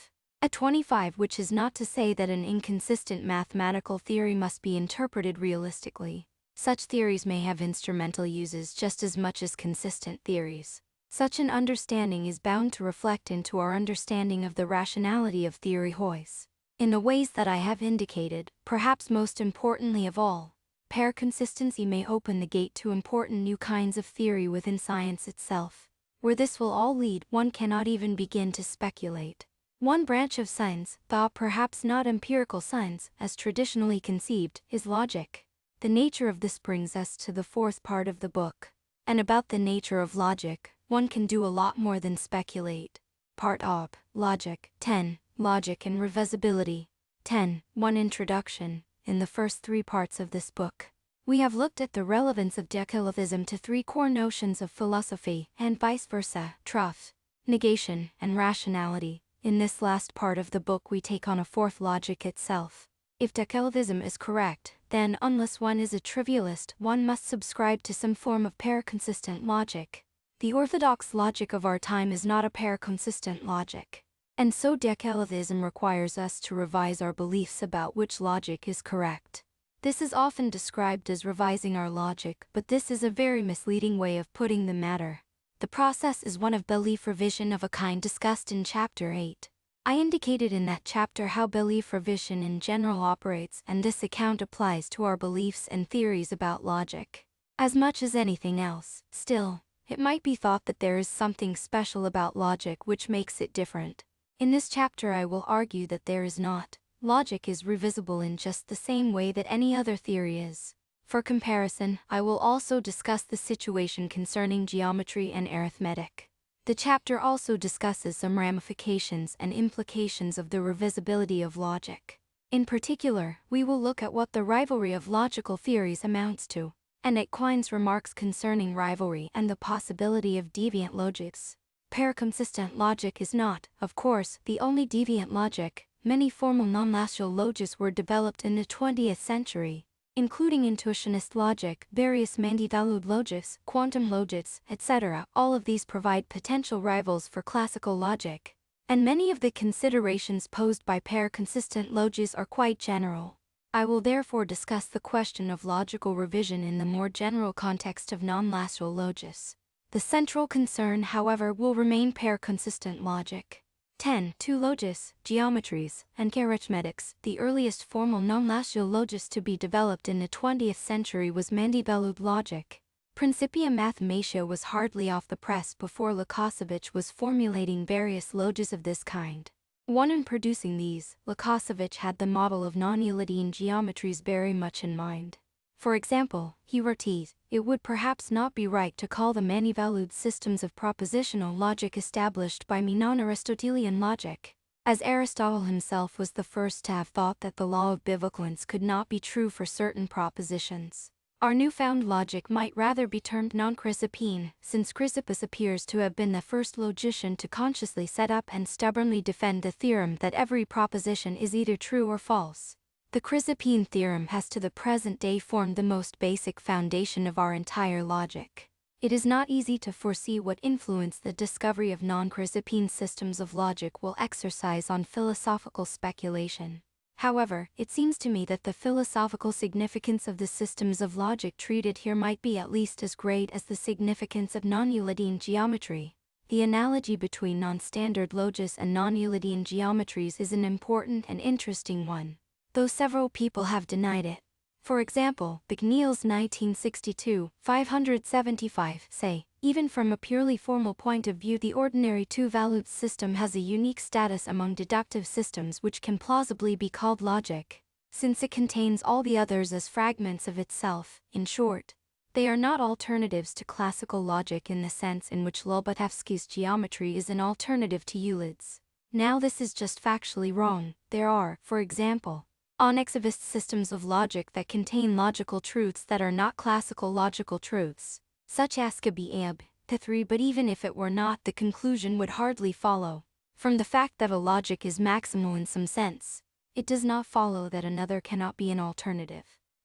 A 25, which is not to say that an inconsistent mathematical theory must be interpreted realistically. Such theories may have instrumental uses just as much as consistent theories. Such an understanding is bound to reflect into our understanding of the rationality of theory Hoyes. In the ways that I have indicated, perhaps most importantly of all, pair consistency may open the gate to important new kinds of theory within science itself. Where this will all lead, one cannot even begin to speculate. One branch of science, though perhaps not empirical science, as traditionally conceived, is logic. The nature of this brings us to the fourth part of the book. And about the nature of logic, one can do a lot more than speculate. Part Op. Logic. 10. Logic and Reversibility. 10. 1. Introduction. In the first three parts of this book, we have looked at the relevance of decalothism to three core notions of philosophy, and vice versa, truth, negation, and rationality. In this last part of the book we take on a fourth, logic itself. If decalothism is correct, then unless one is a trivialist, one must subscribe to some form of pair-consistent logic. The orthodox logic of our time is not a pair-consistent logic. And so decalothism requires us to revise our beliefs about which logic is correct. This is often described as revising our logic, but this is a very misleading way of putting the matter. The process is one of belief revision of a kind discussed in Chapter 8. I indicated in that chapter how belief revision in general operates, and this account applies to our beliefs and theories about logic. As much as anything else, still, it might be thought that there is something special about logic which makes it different. In this chapter I will argue that there is not. Logic is revisible in just the same way that any other theory is. For comparison, I will also discuss the situation concerning geometry and arithmetic. The chapter also discusses some ramifications and implications of the revisibility of logic. In particular, we will look at what the rivalry of logical theories amounts to, and at Quine's remarks concerning rivalry and the possibility of deviant logics. Pair-consistent logic is not, of course, the only deviant logic. Many formal non-logical logics were developed in the 20th century, including intuitionist logic, various Mendel logics, quantum logics, etc. All of these provide potential rivals for classical logic, and many of the considerations posed by pair-consistent logics are quite general. I will therefore discuss the question of logical revision in the more general context of non-logical logics. The central concern, however, will remain pair-consistent logic. 10. Two logics, geometries, and arithmetics. The earliest formal non-logical logics to be developed in the 20th century was Mendeleev logic. Principia Mathematica was hardly off the press before Lukasiewicz was formulating various logics of this kind. In producing these, Lukasiewicz had the model of non-Euclidean geometries very much in mind. For example, he wrote, "It would perhaps not be right to call the many-valued systems of propositional logic established by me non-Aristotelian logic, as Aristotle himself was the first to have thought that the law of bivalence could not be true for certain propositions. Our newfound logic might rather be termed non-Chrysippine, since Chrysippus appears to have been the first logician to consciously set up and stubbornly defend the theorem that every proposition is either true or false. The Chrysippine theorem has to the present day formed the most basic foundation of our entire logic. It is not easy to foresee what influence the discovery of non-Chrysippine systems of logic will exercise on philosophical speculation. However, it seems to me that the philosophical significance of the systems of logic treated here might be at least as great as the significance of non-Euclidean geometry. The analogy between non-standard logics and non-Euclidean geometries is an important and interesting one, though several people have denied it. For example, Niels 1962, 575 say, even from a purely formal point of view the ordinary two-valued system has a unique status among deductive systems which can plausibly be called logic, since it contains all the others as fragments of itself. In short, they are not alternatives to classical logic in the sense in which Lobachevsky's geometry is an alternative to Euclid's. Now this is just factually wrong. There are, for example, onexivist systems of logic that contain logical truths that are not classical logical truths, such as Kabi-Ab, the three, but even if it were not, the conclusion would hardly follow. From the fact that a logic is maximal in some sense, it does not follow that another cannot be an alternative.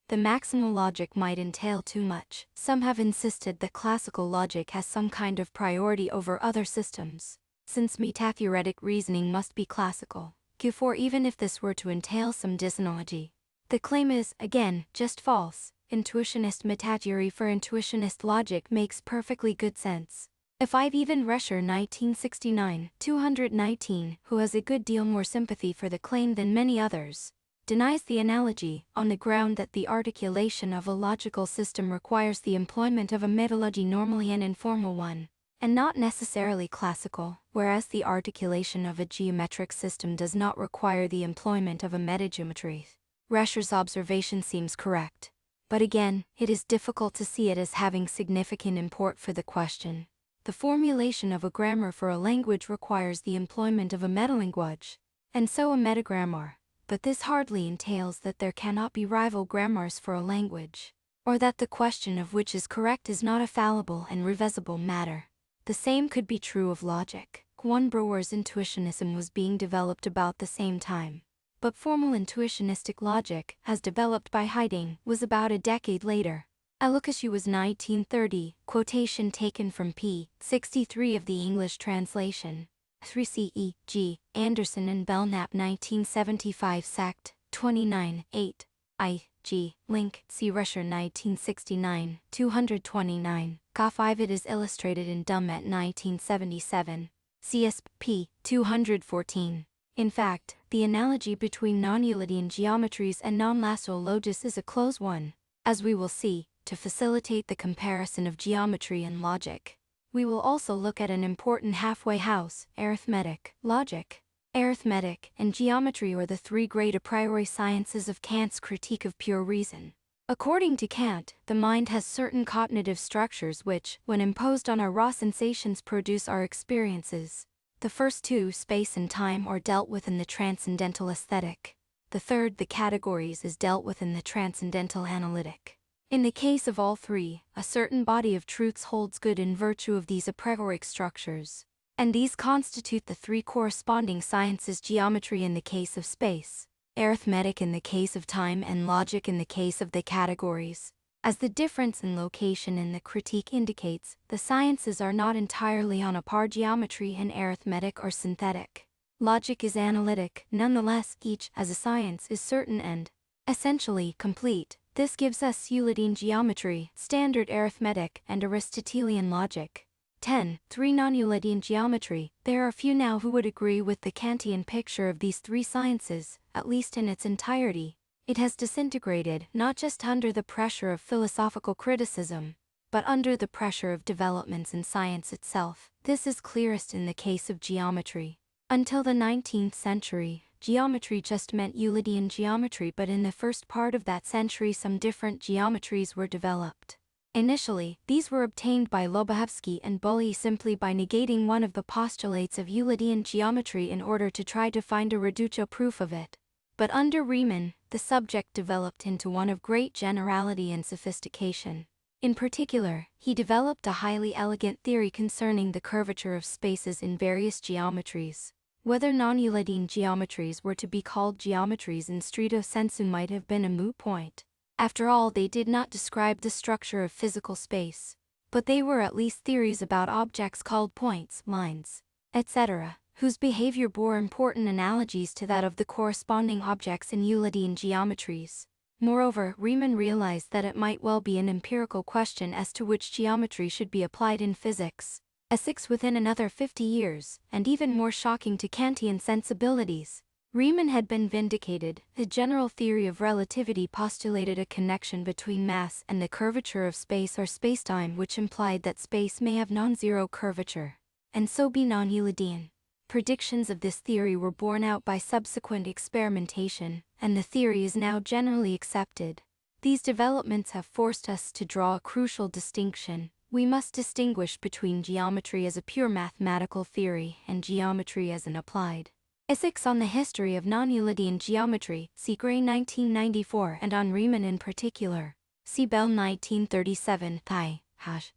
The maximal logic might entail too much. Some have insisted that classical logic has some kind of priority over other systems, since metatheoretic reasoning must be classical. Q4 even if this were to entail some disanalogy. The claim is, again, just false. Intuitionist metatheory for intuitionist logic makes perfectly good sense. If Ivan Rescher 1969, 219, who has a good deal more sympathy for the claim than many others, denies the analogy on the ground that the articulation of a logical system requires the employment of a metalogy, normally an informal one, and not necessarily classical, whereas the articulation of a geometric system does not require the employment of a metageometry. Rescher's observation seems correct, but again, it is difficult to see it as having significant import for the question. The formulation of a grammar for a language requires the employment of a metalanguage, and so a metagrammar, but this hardly entails that there cannot be rival grammars for a language, or that the question of which is correct is not a fallible and revisable matter. The same could be true of logic. Juan Brewer's intuitionism was being developed about the same time, but formal intuitionistic logic, as developed by Heyting, was about a decade later. Alukashu was 1930, quotation taken from p. 63 of the English translation. 3 C.E. G. Anderson and Belknap 1975 Sect. 29, 8. I. G. Link. C. Rescher 1969, 229. K5 it is illustrated in Dummett 1977. CSP. 214. In fact, the analogy between non-Euclidean geometries and non-lasso logis is a close one, as we will see, to facilitate the comparison of geometry and logic. We will also look at an important halfway house, arithmetic, logic. Arithmetic and geometry are the three great a priori sciences of Kant's Critique of Pure Reason. According to Kant, the mind has certain cognitive structures which, when imposed on our raw sensations, produce our experiences. The first two, space and time, are dealt with in the transcendental aesthetic. The third, the categories, is dealt with in the transcendental analytic. In the case of all three, a certain body of truths holds good in virtue of these a priori structures, and these constitute the three corresponding sciences: geometry in the case of space, arithmetic in the case of time, and logic in the case of the categories. As the difference in location in the critique indicates, the sciences are not entirely on a par. Geometry and arithmetic are synthetic. Logic is analytic. Nonetheless, each, as a science, is certain and essentially complete. This gives us Euclidean geometry, standard arithmetic, and Aristotelian logic. 10. 3. Non-Euclidean geometry. There are few now who would agree with the Kantian picture of these three sciences, at least in its entirety. It has disintegrated, not just under the pressure of philosophical criticism, but under the pressure of developments in science itself. This is clearest in the case of geometry. Until the 19th century, geometry just meant Euclidean geometry, but in the first part of that century some different geometries were developed. Initially, these were obtained by Lobachevsky and Bully simply by negating one of the postulates of Euclidean geometry in order to try to find a reductio proof of it. But under Riemann, the subject developed into one of great generality and sophistication. In particular, he developed a highly elegant theory concerning the curvature of spaces in various geometries. Whether non-Euclidean geometries were to be called geometries in stricto sensu might have been a moot point. After all, they did not describe the structure of physical space, but they were at least theories about objects called points, lines, etc., whose behavior bore important analogies to that of the corresponding objects in Euclidean geometries. Moreover, Riemann realized that it might well be an empirical question as to which geometry should be applied in physics. A 6 within another 50 years, and even more shocking to Kantian sensibilities, Riemann had been vindicated. The general theory of relativity postulated a connection between mass and the curvature of space or spacetime, which implied that space may have non-zero curvature, and so be non-Euclidean. Predictions of this theory were borne out by subsequent experimentation, and the theory is now generally accepted. These developments have forced us to draw a crucial distinction. We must distinguish between geometry as a pure mathematical theory and geometry as an applied. Ethics on the history of non-Euclidean geometry, see Gray 1994, and on Riemann in particular, see Bell 1937, Thai,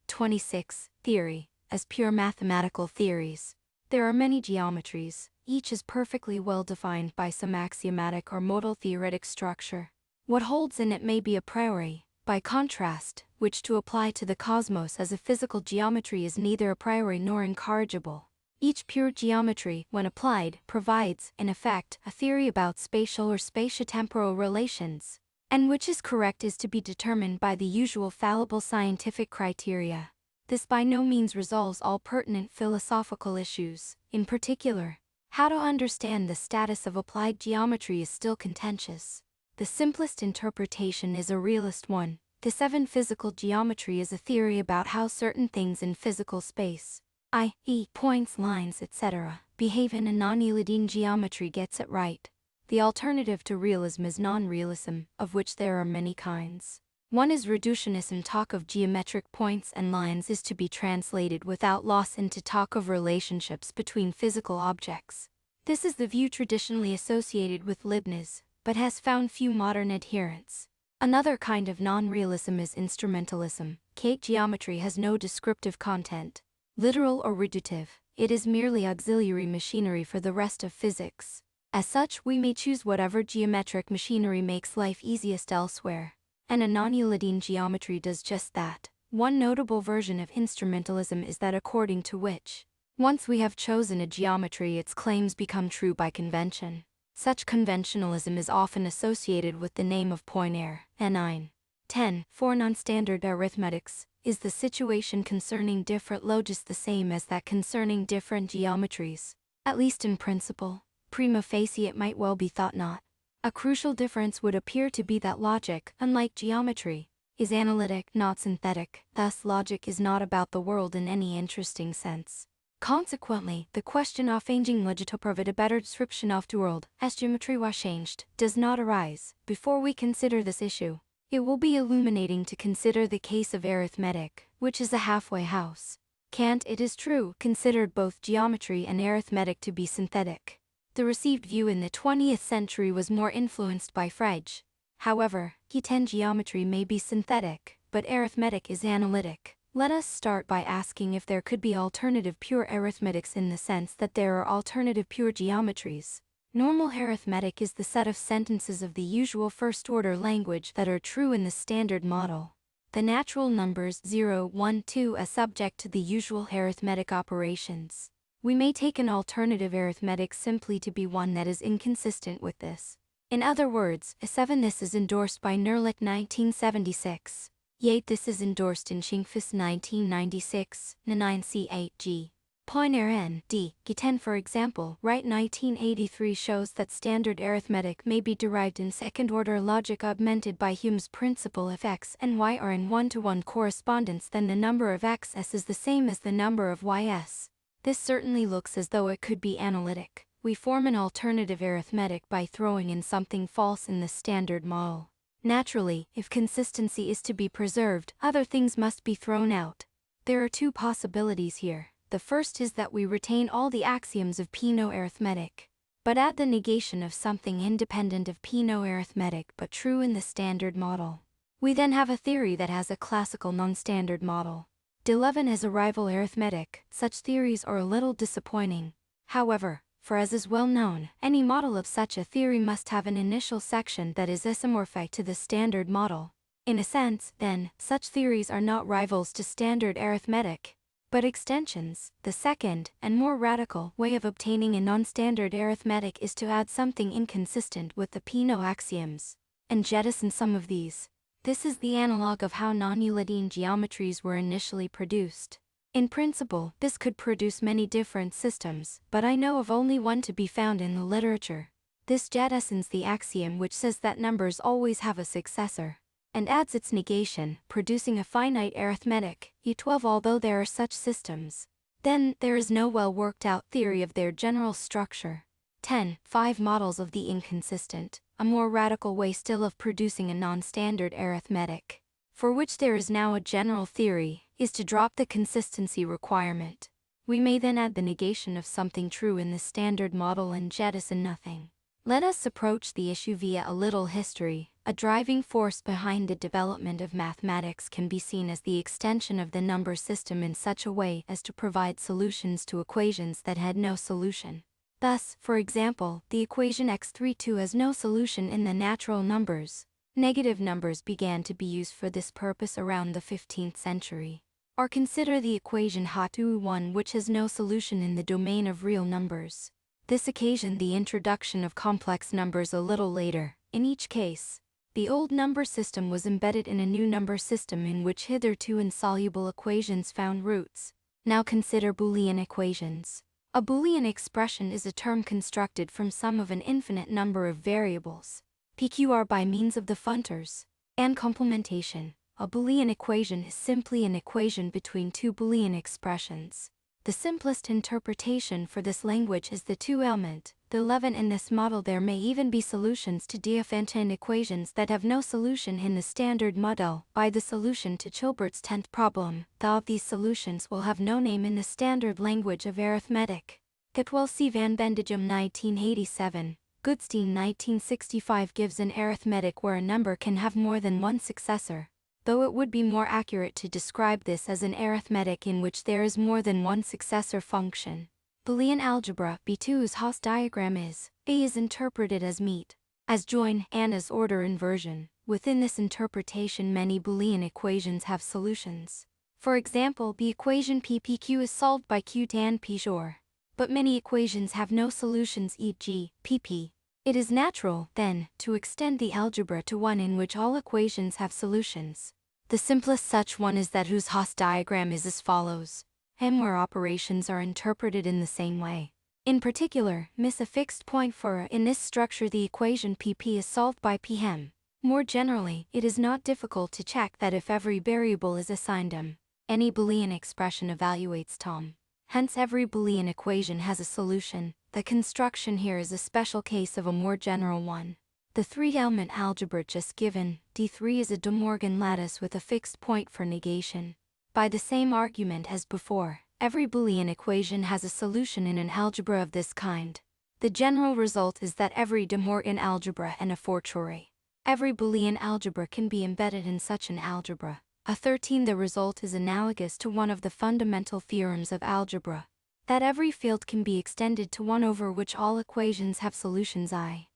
26, Theory. as pure mathematical theories. There are many geometries, each is perfectly well defined by some axiomatic or modal theoretic structure. What holds in it may be a priori, by contrast, which to apply to the cosmos as a physical geometry is neither a priori nor incorrigible. Each pure geometry, when applied, provides, in effect, a theory about spatial or spatiotemporal relations, and which is correct is to be determined by the usual fallible scientific criteria. This by no means resolves all pertinent philosophical issues. In particular, how to understand the status of applied geometry is still contentious. The simplest interpretation is a realist one. The seven physical geometry is a theory about how certain things in physical space, i.e., points, lines, etc., behave, and a non-Euclidean geometry gets it right. The alternative to realism is non-realism, of which there are many kinds. One is reductionism. Talk of geometric points and lines is to be translated without loss into talk of relationships between physical objects. This is the view traditionally associated with Leibniz, but has found few modern adherents. Another kind of non-realism is instrumentalism. Geometry has no descriptive content, literal or reductive. It is merely auxiliary machinery for the rest of physics. As such, we may choose whatever geometric machinery makes life easiest elsewhere. And a non-Euclidean geometry does just that. One notable version of instrumentalism is that according to which, once we have chosen a geometry, its claims become true by convention. Such conventionalism is often associated with the name of Poináre. 9. 10. For non-standard arithmetics, is the situation concerning different logis the same as that concerning different geometries? At least in principle. Prima facie it might well be thought not. A crucial difference would appear to be that logic, unlike geometry, is analytic, not synthetic. Thus logic is not about the world in any interesting sense. Consequently, the question of changing logic to provide a better description of the world, as geometry was changed, does not arise. Before we consider this issue, it will be illuminating to consider the case of arithmetic, which is a halfway house. Kant, it is true, considered both geometry and arithmetic to be synthetic. The received view in the 20th century was more influenced by Frege. However, geometry may be synthetic, but arithmetic is analytic. Let us start by asking if there could be alternative pure arithmetics in the sense that there are alternative pure geometries. Normal arithmetic is the set of sentences of the usual first-order language that are true in the standard model. The natural numbers 0, 1, 2 are subject to the usual arithmetic operations. We may take an alternative arithmetic simply to be one that is inconsistent with this. In other words, a 7 this is endorsed by Nerlich 1976. Yet this is endorsed in Schingfus 1996, N9C8G. Poináre N.D. G10 for example, Wright 1983 shows that standard arithmetic may be derived in second-order logic augmented by Hume's principle if x and y are in one-to-one correspondence, then the number of x's is the same as the number of y's. This certainly looks as though it could be analytic. We form an alternative arithmetic by throwing in something false in the standard model. Naturally, if consistency is to be preserved, other things must be thrown out. There are two possibilities here. The first is that we retain all the axioms of Peano arithmetic, but add the negation of something independent of Peano arithmetic but true in the standard model. We then have a theory that has a classical non-standard model. De-Levin as a rival arithmetic. Such theories are a little disappointing. However, for as is well known, any model of such a theory must have an initial section that is isomorphic to the standard model. In a sense, then, such theories are not rivals to standard arithmetic, but extensions. The second, and more radical, way of obtaining a non-standard arithmetic is to add something inconsistent with the Peano axioms, and jettison some of these. This is the analog of how non-Euclidean geometries were initially produced. In principle, this could produce many different systems, but I know of only one to be found in the literature. This jettisons the axiom which says that numbers always have a successor, and adds its negation, producing a finite arithmetic, E12. Although there are such systems, then there is no well-worked-out theory of their general structure. 10. 5 models of the inconsistent. A more radical way still of producing a non-standard arithmetic, for which there is now a general theory, is to drop the consistency requirement. We may then add the negation of something true in the standard model and jettison nothing. Let us approach the issue via a little history. A driving force behind the development of mathematics can be seen as the extension of the number system in such a way as to provide solutions to equations that had no solution. Thus, for example, the equation x32 has no solution in the natural numbers. Negative numbers began to be used for this purpose around the 15th century. Or consider the equation HA2 which has no solution in the domain of real numbers. This occasioned the introduction of complex numbers a little later. In each case, the old number system was embedded in a new number system in which hitherto insoluble equations found roots. Now consider Boolean equations. A Boolean expression is a term constructed from sum of an infinite number of variables, PQR by means of the functors, and complementation. A Boolean equation is simply an equation between two Boolean expressions. The simplest interpretation for this language is the two-element, the 11. In this model there may even be solutions to Diophantine equations that have no solution in the standard model. By the solution to Chilbert's 10th problem, the of these solutions will have no name in the standard language of arithmetic. Getwell C. Van Bendigem 1987, Goodstein 1965 gives an arithmetic where a number can have more than one successor, though it would be more accurate to describe this as an arithmetic in which there is more than one successor function. Boolean algebra B2's Haas diagram is, A is interpreted as meet, as join, and as order inversion. Within this interpretation many Boolean equations have solutions. For example, the equation PPQ is solved by Q tan P sure. But many equations have no solutions, e.g., pp. It is natural, then, to extend the algebra to one in which all equations have solutions. The simplest such one is that whose Haas diagram is as follows. M where operations are interpreted in the same way. In particular, miss a fixed point for a. In this structure the equation pp is solved by pm. More generally, it is not difficult to check that if every variable is assigned m, any Boolean expression evaluates tom. Hence every Boolean equation has a solution. The construction here is a special case of a more general one. The three-element algebra just given, D3 is a De Morgan lattice with a fixed point for negation. By the same argument as before, every Boolean equation has a solution in an algebra of this kind. The general result is that every De Morgan algebra and a fortiori every Boolean algebra can be embedded in such an algebra. A 13. The result is analogous to one of the fundamental theorems of algebra, that every field can be extended to one over which all equations have solutions I.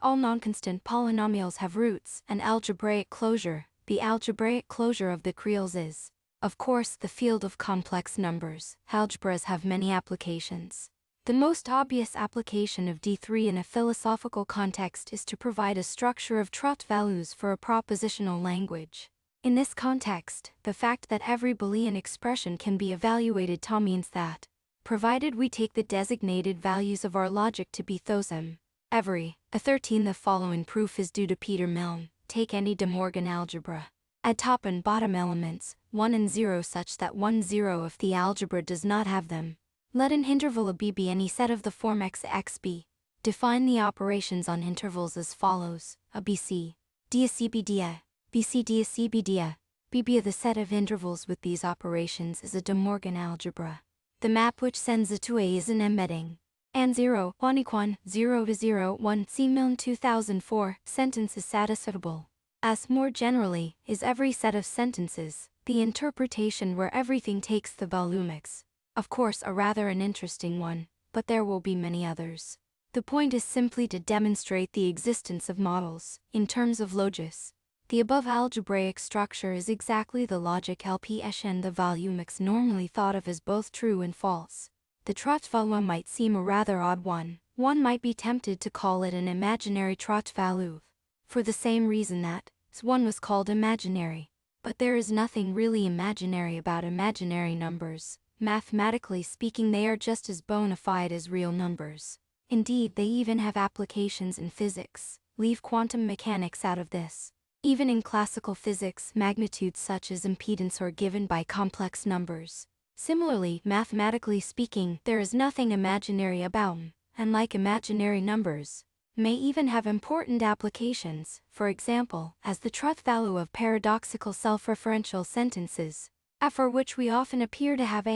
All non-constant polynomials have roots. An algebraic closure. The algebraic closure of the creoles is, of course, the field of complex numbers. Algebras have many applications. The most obvious application of D3 in a philosophical context is to provide a structure of truth values for a propositional language. In this context, the fact that every Boolean expression can be evaluated means that, provided we take the designated values of our logic to be those m, every, a 13. The following proof is due to Peter Milne. Take any De Morgan algebra. Add top and bottom elements, 1 and 0 such that 1, 0 if the algebra does not have them. Let an interval a b be any set of the form x(b). Define the operations on intervals as follows: a bc, d a c b d a, bc d a c b d a. bb the set of intervals with these operations is a De Morgan algebra. The map which sends a to a is an embedding. And 0, 1 equal 0 to 0, 1 C. Milne 2004 sentence is satisfiable. As more generally, is every set of sentences, the interpretation where everything takes the Balumix. Of course a rather an interesting one, but there will be many others. The point is simply to demonstrate the existence of models, in terms of logis. The above algebraic structure is exactly the logic LPS and the Balumix normally thought of as both true and false. The Trotvalua might seem a rather odd one. One might be tempted to call it an imaginary Trotvalu, for the same reason that one was called imaginary. But there is nothing really imaginary about imaginary numbers. Mathematically speaking, they are just as bona fide as real numbers. Indeed, they even have applications in physics. Leave quantum mechanics out of this. Even in classical physics, magnitudes such as impedance are given by complex numbers. Similarly, mathematically speaking, there is nothing imaginary about them, and like imaginary numbers, may even have important applications, for example, as the truth value of paradoxical self-referential sentences, for which we often appear to have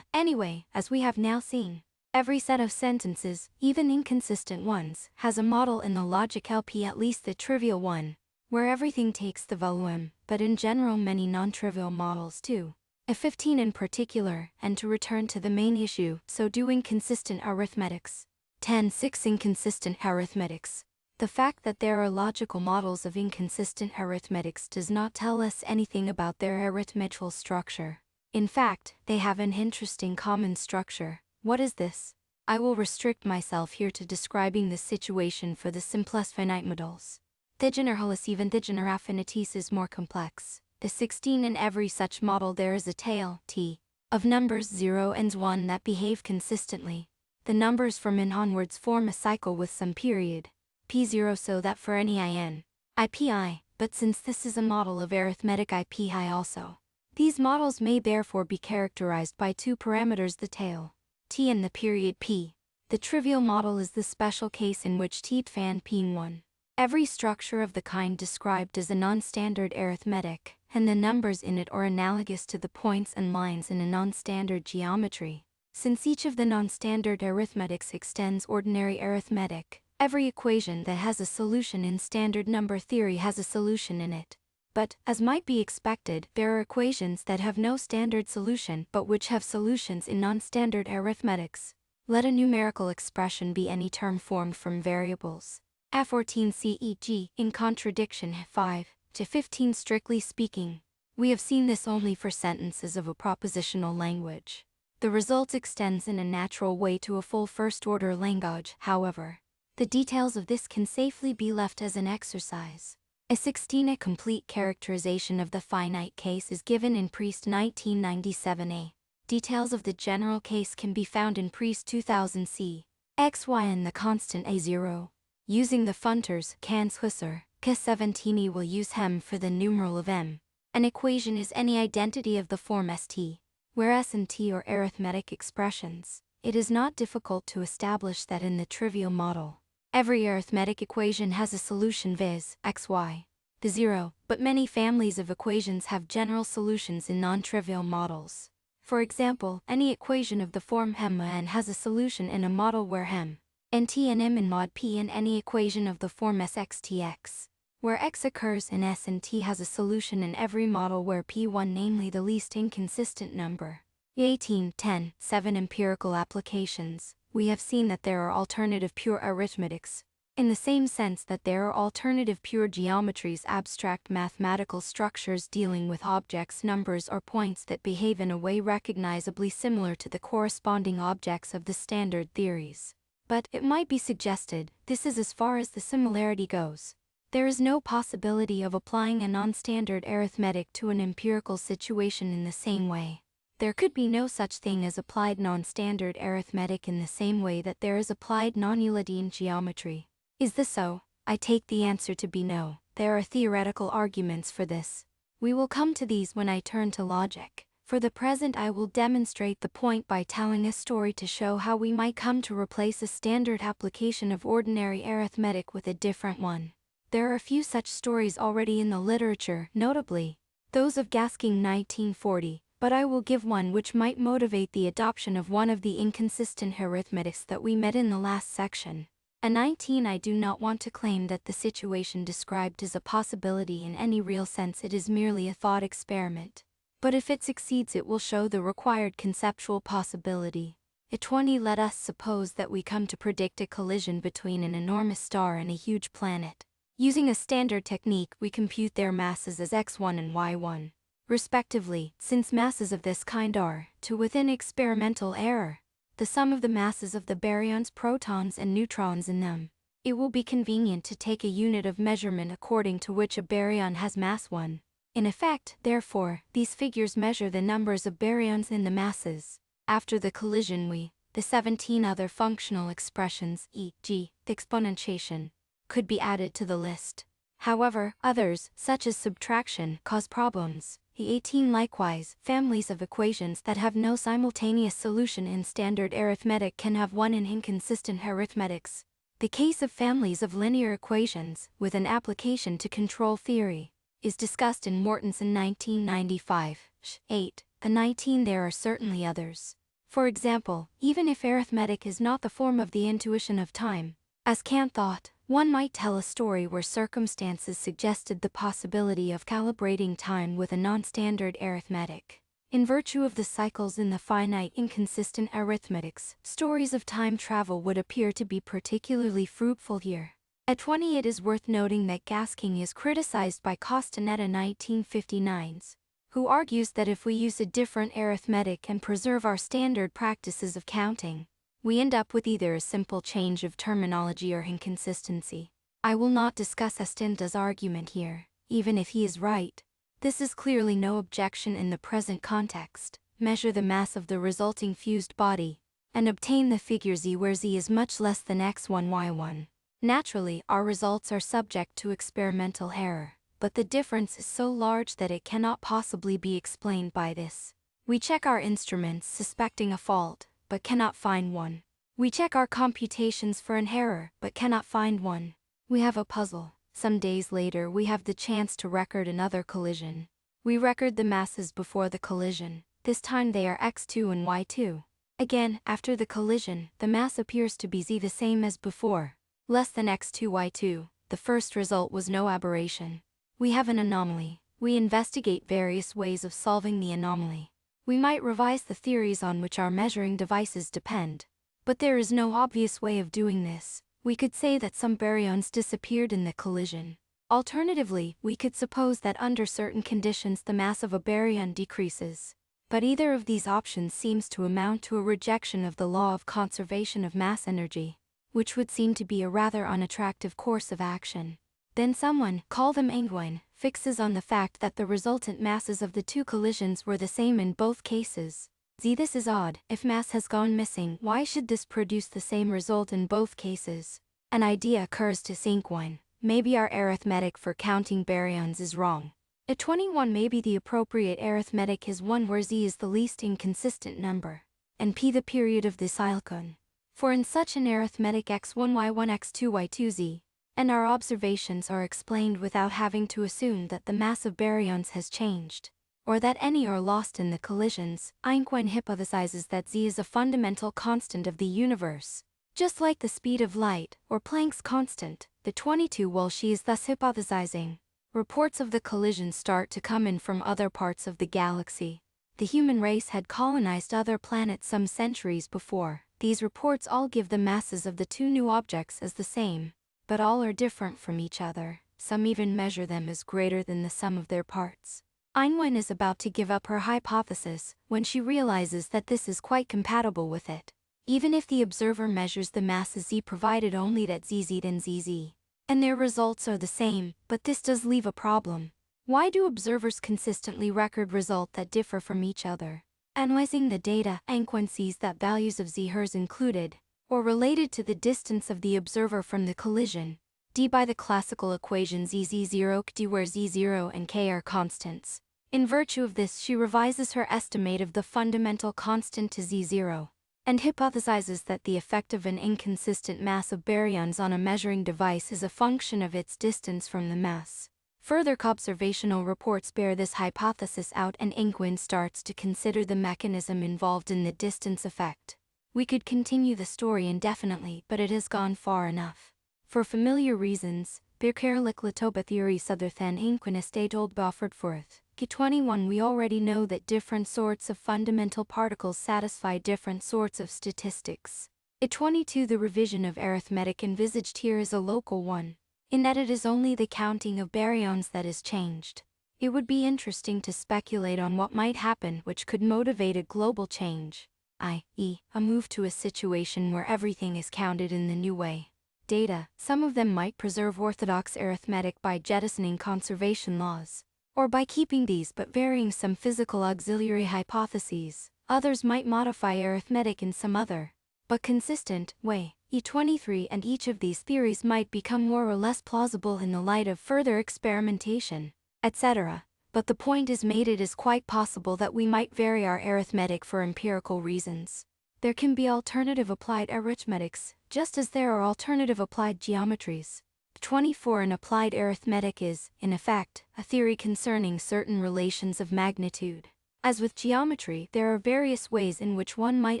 anyway, as we have now seen. Every set of sentences, even inconsistent ones, has a model in the logic LP, at least the trivial one, where everything takes the value m, but in general many non-trivial models too. F15 in particular, and to return to the main issue, so do inconsistent arithmetics. 10.6 Inconsistent arithmetics. The fact that there are logical models of inconsistent arithmetics does not tell us anything about their arithmetical structure. In fact, they have an interesting common structure. What is this? I will restrict myself here to describing the situation for the simplest finite models. The generalist even the general affinities is more complex. The 16 in every such model there is a tail, T, of numbers 0 and 1 that behave consistently. The numbers from n onwards form a cycle with some period, P0, so that for any in, IPI, but since this is a model of arithmetic IPI also, these models may therefore be characterized by two parameters, the tail, T, and the period P. The trivial model is the special case in which T fan P1. Every structure of the kind described is a non-standard arithmetic, and the numbers in it are analogous to the points and lines in a non-standard geometry. Since each of the non-standard arithmetics extends ordinary arithmetic, every equation that has a solution in standard number theory has a solution in it. But, as might be expected, there are equations that have no standard solution but which have solutions in non-standard arithmetics. Let a numerical expression be any term formed from variables F14 CEG in contradiction 5 to 15. Strictly speaking, we have seen this only for sentences of a propositional language. The result extends in a natural way to a full first-order language, however. The details of this can safely be left as an exercise. A 16. A complete characterization of the finite case is given in Priest 1997a. Details of the general case can be found in Priest 2000c. XY and the constant A0. Using the Funters, Kant's Husserl, K17e will use hem for the numeral of m. An equation is any identity of the form St, where S and T are arithmetic expressions. It is not difficult to establish that in the trivial model, every arithmetic equation has a solution viz. xy, the 0, but many families of equations have general solutions in non-trivial models. For example, any equation of the form hem n has a solution in a model where hem, nt and m and mod p, and any equation of the form sxtx, where x occurs in S and T has a solution in every model where p1, namely the least inconsistent number. 18.10. 7 Empirical applications. We have seen that there are alternative pure arithmetics, in the same sense that there are alternative pure geometries, abstract mathematical structures dealing with objects, numbers, or points that behave in a way recognizably similar to the corresponding objects of the standard theories. But, it might be suggested, this is as far as the similarity goes. There is no possibility of applying a non-standard arithmetic to an empirical situation in the same way. There could be no such thing as applied non-standard arithmetic in the same way that there is applied non-Euclidean geometry. Is this so? I take the answer to be no. There are theoretical arguments for this. We will come to these when I turn to logic. For the present I will demonstrate the point by telling a story to show how we might come to replace a standard application of ordinary arithmetic with a different one. There are a few such stories already in the literature, notably those of Gasking 1940, but I will give one which might motivate the adoption of one of the inconsistent arithmetics that we met in the last section. A 19. I do not want to claim that the situation described is a possibility in any real sense, it is merely a thought experiment. But if it succeeds it will show the required conceptual possibility. At 20. Let us suppose that we come to predict a collision between an enormous star and a huge planet. Using a standard technique we compute their masses as x1 and y1, respectively, since masses of this kind are, to within experimental error, the sum of the masses of the baryons, protons and neutrons in them. It will be convenient to take a unit of measurement according to which a baryon has mass 1. In effect, therefore, these figures measure the numbers of baryons in the masses. After the collision the 17 other functional expressions, e.g., the exponentiation, could be added to the list. However, others, such as subtraction, cause problems. The 18. Likewise, families of equations that have no simultaneous solution in standard arithmetic can have one in inconsistent arithmetics. The case of families of linear equations, with an application to control theory, is discussed in Mortensen 1995. 8. The 19. There are certainly others. For example, even if arithmetic is not the form of the intuition of time, as Kant thought, one might tell a story where circumstances suggested the possibility of calibrating time with a non-standard arithmetic. In virtue of the cycles in the finite inconsistent arithmetics, stories of time travel would appear to be particularly fruitful here. At 20, it is worth noting that Gasking is criticized by Castaneda 1959s, who argues that if we use a different arithmetic and preserve our standard practices of counting, we end up with either a simple change of terminology or inconsistency. I will not discuss Castaneda's argument here, even if he is right. This is clearly no objection in the present context. Measure the mass of the resulting fused body, and obtain the figure z where z is much less than x1 y1. Naturally, our results are subject to experimental error, but the difference is so large that it cannot possibly be explained by this. We check our instruments suspecting a fault, but cannot find one. We check our computations for an error, but cannot find one. We have a puzzle. Some days later we have the chance to record another collision. We record the masses before the collision. This time they are x2 and y2. Again, after the collision, the mass appears to be z the same as before, less than x2 y2. The first result was no aberration. We have an anomaly. We investigate various ways of solving the anomaly. We might revise the theories on which our measuring devices depend, but there is no obvious way of doing this. We could say that some baryons disappeared in the collision. Alternatively, we could suppose that under certain conditions the mass of a baryon decreases. But either of these options seems to amount to a rejection of the law of conservation of mass energy, which would seem to be a rather unattractive course of action. Then someone, call them Angwine, fixes on the fact that the resultant masses of the two collisions were the same in both cases. This is odd. If mass has gone missing, why should this produce the same result in both cases? An idea occurs to Angwine. Maybe our arithmetic for counting baryons is wrong. At 21, maybe the appropriate arithmetic is one where z is the least inconsistent number, and p the period of the cyclone. For in such an arithmetic x1 y1 x2 y2 z, and our observations are explained without having to assume that the mass of baryons has changed, or that any are lost in the collisions. Angwine hypothesizes that z is a fundamental constant of the universe, just like the speed of light, or Planck's constant. The 22, while she is thus hypothesizing, reports of the collision start to come in from other parts of the galaxy. The human race had colonized other planets some centuries before. These reports all give the masses of the two new objects as the same, but all are different from each other. Some even measure them as greater than the sum of their parts. Angwine is about to give up her hypothesis when she realizes that this is quite compatible with it. Even if the observer measures the masses z provided only at zz and zz, and their results are the same, but this does leave a problem. Why do observers consistently record results that differ from each other? Analyzing the data, Angwine sees that values of z hers included, or related to the distance of the observer from the collision, d by the classical equation zz0 d where z0 and k are constants. In virtue of this, she revises her estimate of the fundamental constant to z0, and hypothesizes that the effect of an inconsistent mass of baryons on a measuring device is a function of its distance from the mass. Further observational reports bear this hypothesis out, and Angwine starts to consider the mechanism involved in the distance effect. We could continue the story indefinitely, but it has gone far enough. For familiar reasons, Birkerlik-Latoba theory Sutherthan Angwine estate old Beaufort Forth. K21 we already know that different sorts of fundamental particles satisfy different sorts of statistics. At 22 the revision of arithmetic envisaged here is a local one, in that it is only the counting of baryons that is changed. It would be interesting to speculate on what might happen which could motivate a global change, i.e., a move to a situation where everything is counted in the new way. Data, some of them might preserve orthodox arithmetic by jettisoning conservation laws, or by keeping these but varying some physical auxiliary hypotheses. Others might modify arithmetic in some other, but consistent, way. E23 and each of these theories might become more or less plausible in the light of further experimentation, etc. But the point is made: it is quite possible that we might vary our arithmetic for empirical reasons. There can be alternative applied arithmetics, just as there are alternative applied geometries. 24 An applied arithmetic is, in effect, a theory concerning certain relations of magnitude. As with geometry, there are various ways in which one might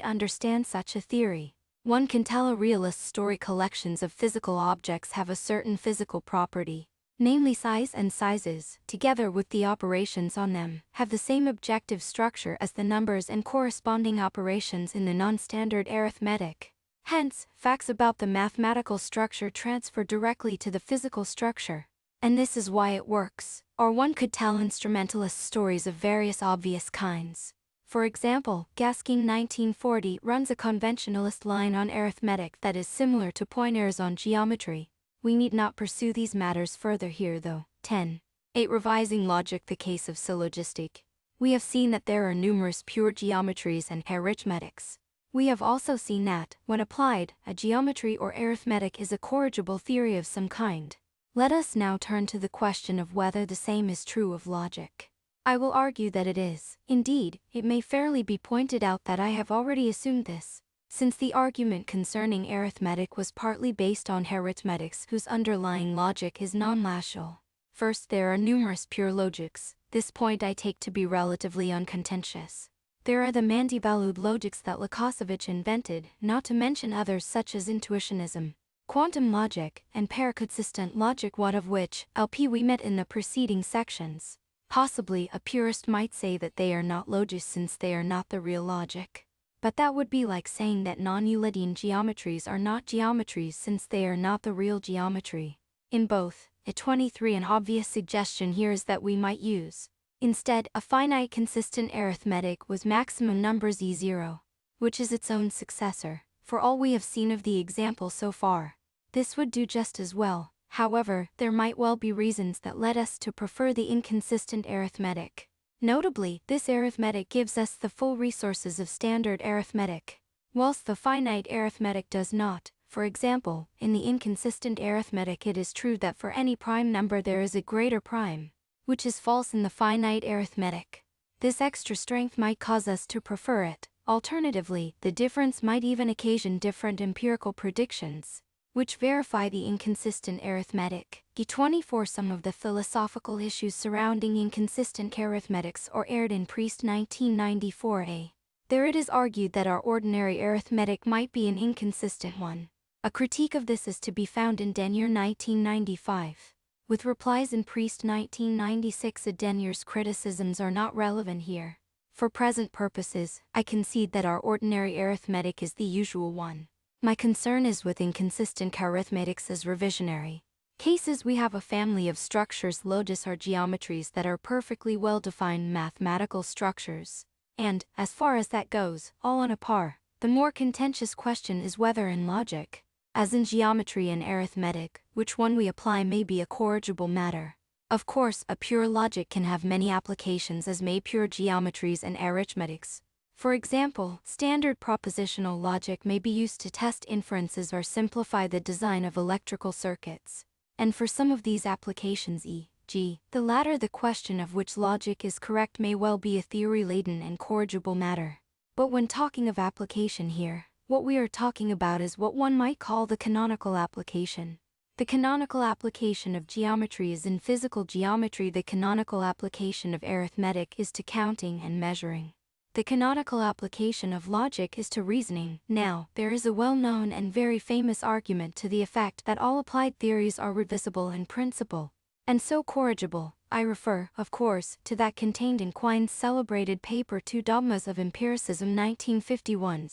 understand such a theory. One can tell a realist story collections of physical objects have a certain physical property, namely size and sizes, together with the operations on them, have the same objective structure as the numbers and corresponding operations in the non-standard arithmetic. Hence, facts about the mathematical structure transfer directly to the physical structure. And this is why it works. Or one could tell instrumentalist stories of various obvious kinds. For example, Gaskin 1940 runs a conventionalist line on arithmetic that is similar to Poiner's on geometry. We need not pursue these matters further here though. 10. 8. Revising logic. The case of syllogistic. We have seen that there are numerous pure geometries and arithmetics. We have also seen that, when applied, a geometry or arithmetic is a corrigible theory of some kind. Let us now turn to the question of whether the same is true of logic. I will argue that it is. Indeed, it may fairly be pointed out that I have already assumed this, since the argument concerning arithmetic was partly based on arithmetics whose underlying logic is non-logical. First, there are numerous pure logics. This point I take to be relatively uncontentious. There are the Mandy-valued logics that Lukasiewicz invented, not to mention others such as intuitionism, quantum logic, and pair-consistent logic, one of which, LP, we met in the preceding sections. Possibly a purist might say that they are not logics since they are not the real logic. But that would be like saying that non-Euclidean geometries are not geometries since they are not the real geometry. In both, at 23 an obvious suggestion here is that we might use, instead, a finite consistent arithmetic with maximum numbers E0, which is its own successor, for all we have seen of the example so far. This would do just as well. However, there might well be reasons that led us to prefer the inconsistent arithmetic. Notably, this arithmetic gives us the full resources of standard arithmetic, whilst the finite arithmetic does not. For example, in the inconsistent arithmetic it is true that for any prime number there is a greater prime, which is false in the finite arithmetic. This extra strength might cause us to prefer it. Alternatively, the difference might even occasion different empirical predictions, which verify the inconsistent arithmetic. G24 Some of the philosophical issues surrounding inconsistent arithmetics are aired in Priest 1994a. There it is argued that our ordinary arithmetic might be an inconsistent one. A critique of this is to be found in Denyer 1995. With replies in Priest 1996. Denyer's criticisms are not relevant here. For present purposes, I concede that our ordinary arithmetic is the usual one. My concern is with inconsistent arithmetics as revisionary cases. We have a family of structures. Logis are geometries that are perfectly well-defined mathematical structures, and, as far as that goes, all on a par. The more contentious question is whether in logic, as in geometry and arithmetic, which one we apply may be a corrigible matter. Of course, a pure logic can have many applications as may pure geometries and arithmetics. For example, standard propositional logic may be used to test inferences or simplify the design of electrical circuits. And for some of these applications, e.g., the latter, the question of which logic is correct may well be a theory-laden and corrigible matter. But when talking of application here, what we are talking about is what one might call the canonical application. The canonical application of geometry is in physical geometry. The canonical application of arithmetic is to counting and measuring. The canonical application of logic is to reasoning. Now, there is a well-known and very famous argument to the effect that all applied theories are reducible in principle, and so corrigible. I refer, of course, to that contained in Quine's celebrated paper Two Dogmas of Empiricism 1951.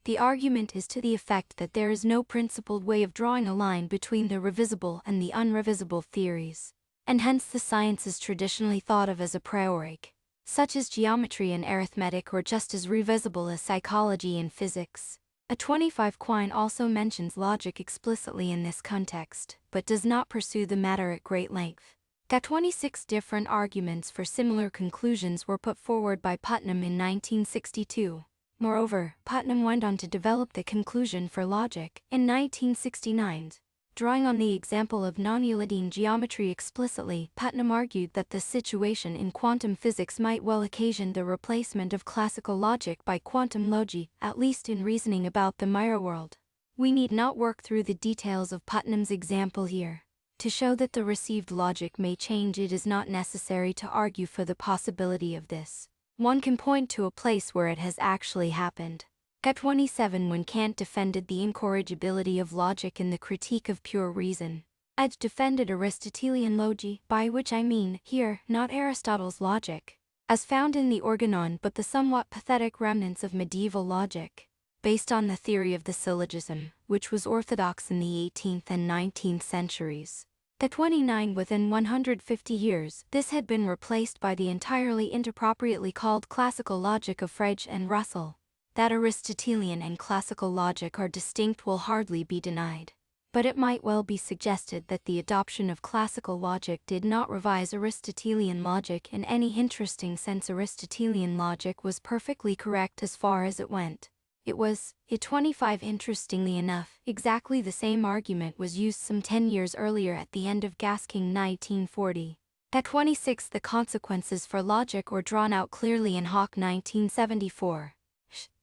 The argument is to the effect that there is no principled way of drawing a line between the revisible and the unrevisable theories, and hence the sciences traditionally thought of as a priori, such as geometry and arithmetic, were just as revisible as psychology and physics. A 25 Quine also mentions logic explicitly in this context, but does not pursue the matter at great length. 26 different arguments for similar conclusions were put forward by Putnam in 1962. Moreover, Putnam went on to develop the conclusion for logic in 1969. Drawing on the example of non-Euclidean geometry explicitly, Putnam argued that the situation in quantum physics might well occasion the replacement of classical logic by quantum logic, at least in reasoning about the mirror world. We need not work through the details of Putnam's example here. To show that the received logic may change, it is not necessary to argue for the possibility of this. one can point to a place where it has actually happened. At 27, when Kant defended the incorrigibility of logic in the Critique of Pure Reason, I'd defended Aristotelian logi, by which I mean, here, not Aristotle's logic, as found in the Organon, but the somewhat pathetic remnants of medieval logic, based on the theory of the syllogism, which was orthodox in the 18th and 19th centuries. At 29, within 150 years, this had been replaced by the entirely inappropriately called classical logic of Frege and Russell. That Aristotelian and classical logic are distinct will hardly be denied. But it might well be suggested that the adoption of classical logic did not revise Aristotelian logic in any interesting sense. Aristotelian logic was perfectly correct as far as it went. It was, at 25, interestingly enough, exactly the same argument was used some 10 years earlier at the end of Gasking 1940. At 26, the consequences for logic were drawn out clearly in Hawke 1974.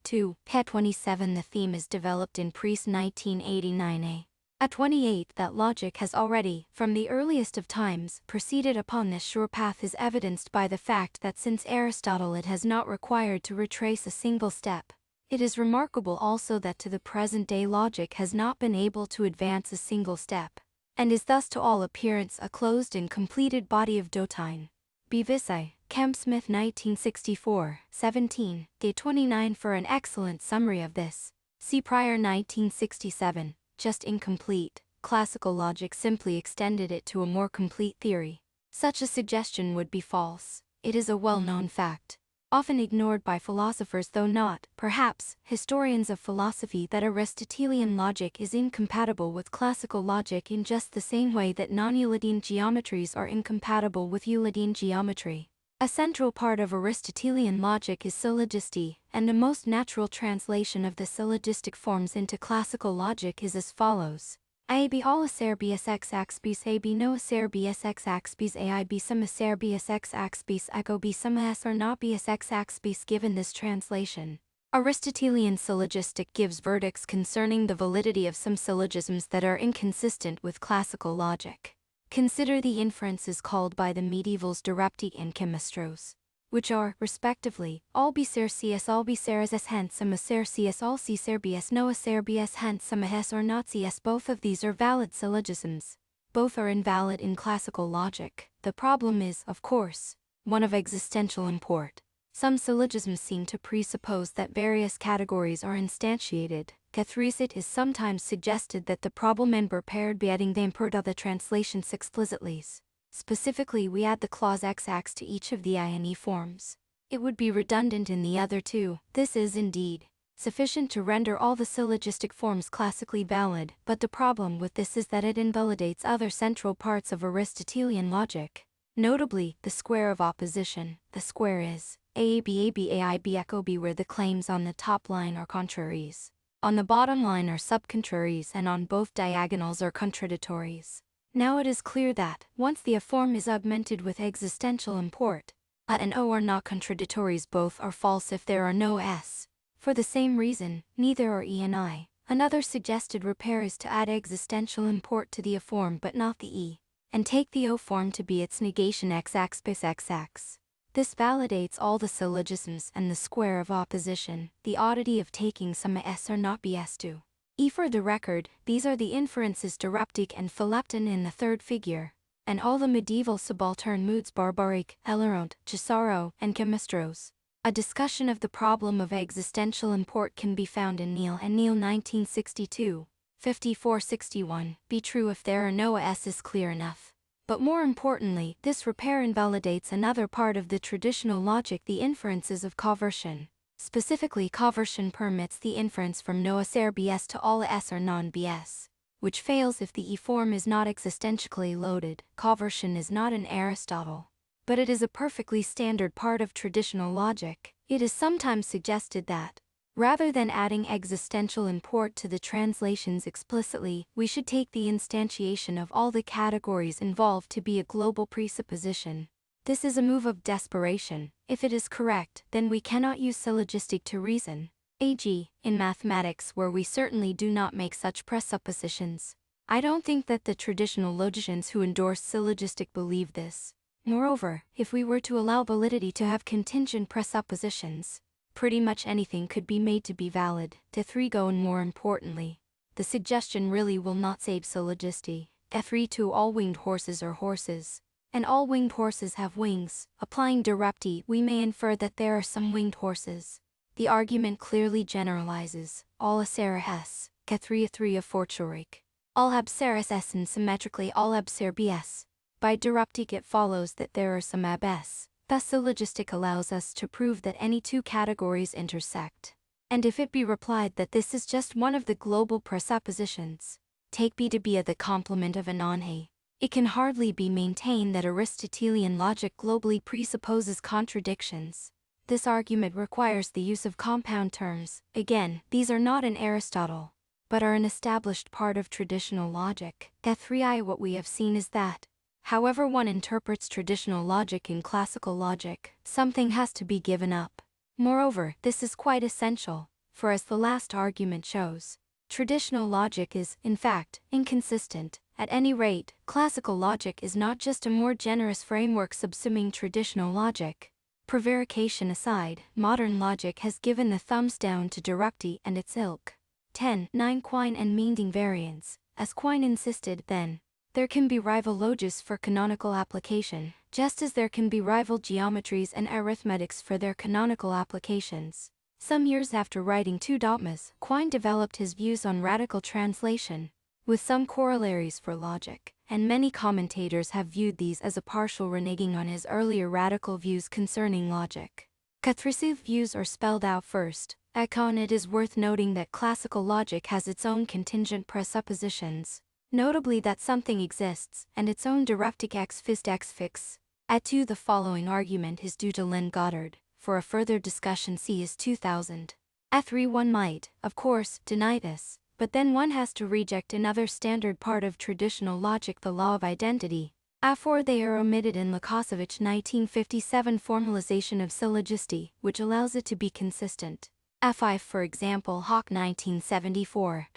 2. At 27, the theme is developed in Priest 1989a. At 28, that logic has already, from the earliest of times, proceeded upon this sure path is evidenced by the fact that since Aristotle it has not required to retrace a single step. It is remarkable also that to the present day logic has not been able to advance a single step, and is thus to all appearance a closed and completed body of doctrine. B. Visay, Kemp Smith 1964, 17, Day 29 for an excellent summary of this. See Pryor 1967, just incomplete. Classical logic simply extended it to a more complete theory. Such a suggestion would be false. It is a well-known fact, often ignored by philosophers though not, perhaps, historians of philosophy, that Aristotelian logic is incompatible with classical logic in just the same way that non-Euclidean geometries are incompatible with Euclidean geometry. A central part of Aristotelian logic is syllogisty, and a most natural translation of the syllogistic forms into classical logic is as follows. Ab all acerbius x axbis ab no acerbius x axbis aib some acerbius x axbis ego b some s or not bius x axbis. Given this translation, Aristotelian syllogistic gives verdicts concerning the validity of some syllogisms that are inconsistent with classical logic. Consider the inferences called by the medievals Derepti and Chemistros, which are, respectively, albicercius albiceres hence some acercius alcicerbius no acerbius hence some s or not cs. Both of these are valid syllogisms. Both are invalid in classical logic. The problem is, of course, one of existential import. Some syllogisms seem to presuppose that various categories are instantiated. It is sometimes suggested that the problem and prepared being the import of the translations explicitly. Specifically, we add the clause x to each of the I and E forms. It would be redundant in the other two. This is indeed sufficient to render all the syllogistic forms classically valid, but the problem with this is that it invalidates other central parts of Aristotelian logic, notably the square of opposition. The square is AAB echo B, where the claims on the top line are contraries, on the bottom line are subcontraries, and on both diagonals are contradictories. Now it is clear that, once the A form is augmented with existential import, A and O are not contradictories. Both are false if there are no S. For the same reason, neither are E and I. Another suggested repair is to add existential import to the A form but not the E, and take the O form to be its negation x axis x. This validates all the syllogisms and the square of opposition, the oddity of taking some S or not BS to E. For the record, these are the inferences Dereptic and Philepton in the third figure, and all the medieval subaltern moods Barbaric, Elleront, Cesaro, and Chemistros. A discussion of the problem of existential import can be found in Neal and Neal 1962, 5461. Be true if there are no S's clear enough. But more importantly, this repair invalidates another part of the traditional logic, the inferences of conversion. Specifically, conversion permits the inference from no acer BS to all S or non-BS, which fails if the E form is not existentially loaded. Conversion is not an Aristotle, but it is a perfectly standard part of traditional logic. It is sometimes suggested that, rather than adding existential import to the translations explicitly, we should take the instantiation of all the categories involved to be a global presupposition. This is a move of desperation. If it is correct, then we cannot use syllogistic to reason, e.g., in mathematics, where we certainly do not make such presuppositions. I don't think that the traditional logicians who endorse syllogistic believe this. Moreover, if we were to allow validity to have contingent presuppositions, pretty much anything could be made to be valid. To 3 go and more importantly, the suggestion really will not save syllogisty. F3 all winged horses are horses, and all winged horses have wings. Applying dirupti, we may infer that there are some winged horses. The argument clearly generalizes. All Asera S, K3 of Forturik. All Abseris S and symmetrically all Abser BS. By diruptic it follows that there are some abs. Thus syllogistic allows us to prove that any two categories intersect. And if it be replied that this is just one of the global presuppositions, take B to be a the complement of an on-A, it can hardly be maintained that Aristotelian logic globally presupposes contradictions. This argument requires the use of compound terms. Again, these are not in Aristotle, but are an established part of traditional logic. F3I what we have seen is that, however one interprets traditional logic in classical logic, something has to be given up. Moreover, this is quite essential, for as the last argument shows, traditional logic is, in fact, inconsistent. At any rate, classical logic is not just a more generous framework subsuming traditional logic. Prevarication aside, modern logic has given the thumbs down to dirupti and its ilk. 10.9 Quine and meaning variants. As Quine insisted, then, there can be rival loges for canonical application, just as there can be rival geometries and arithmetics for their canonical applications. Some years after writing Two Dogmas, Quine developed his views on radical translation, with some corollaries for logic, and many commentators have viewed these as a partial reneging on his earlier radical views concerning logic. Kathrisiv views are spelled out first. On it is worth noting that classical logic has its own contingent presuppositions, notably that something exists, and its own diruptic ex fix. At 2 the following argument is due to Len Goddard. For a further discussion see is 2000. F3 one might, of course, deny this, but then one has to reject another standard part of traditional logic, the law of identity. A4 they are omitted in Lukasevich 1957 formalization of syllogisty, which allows it to be consistent. F5 for example Hawk 1974.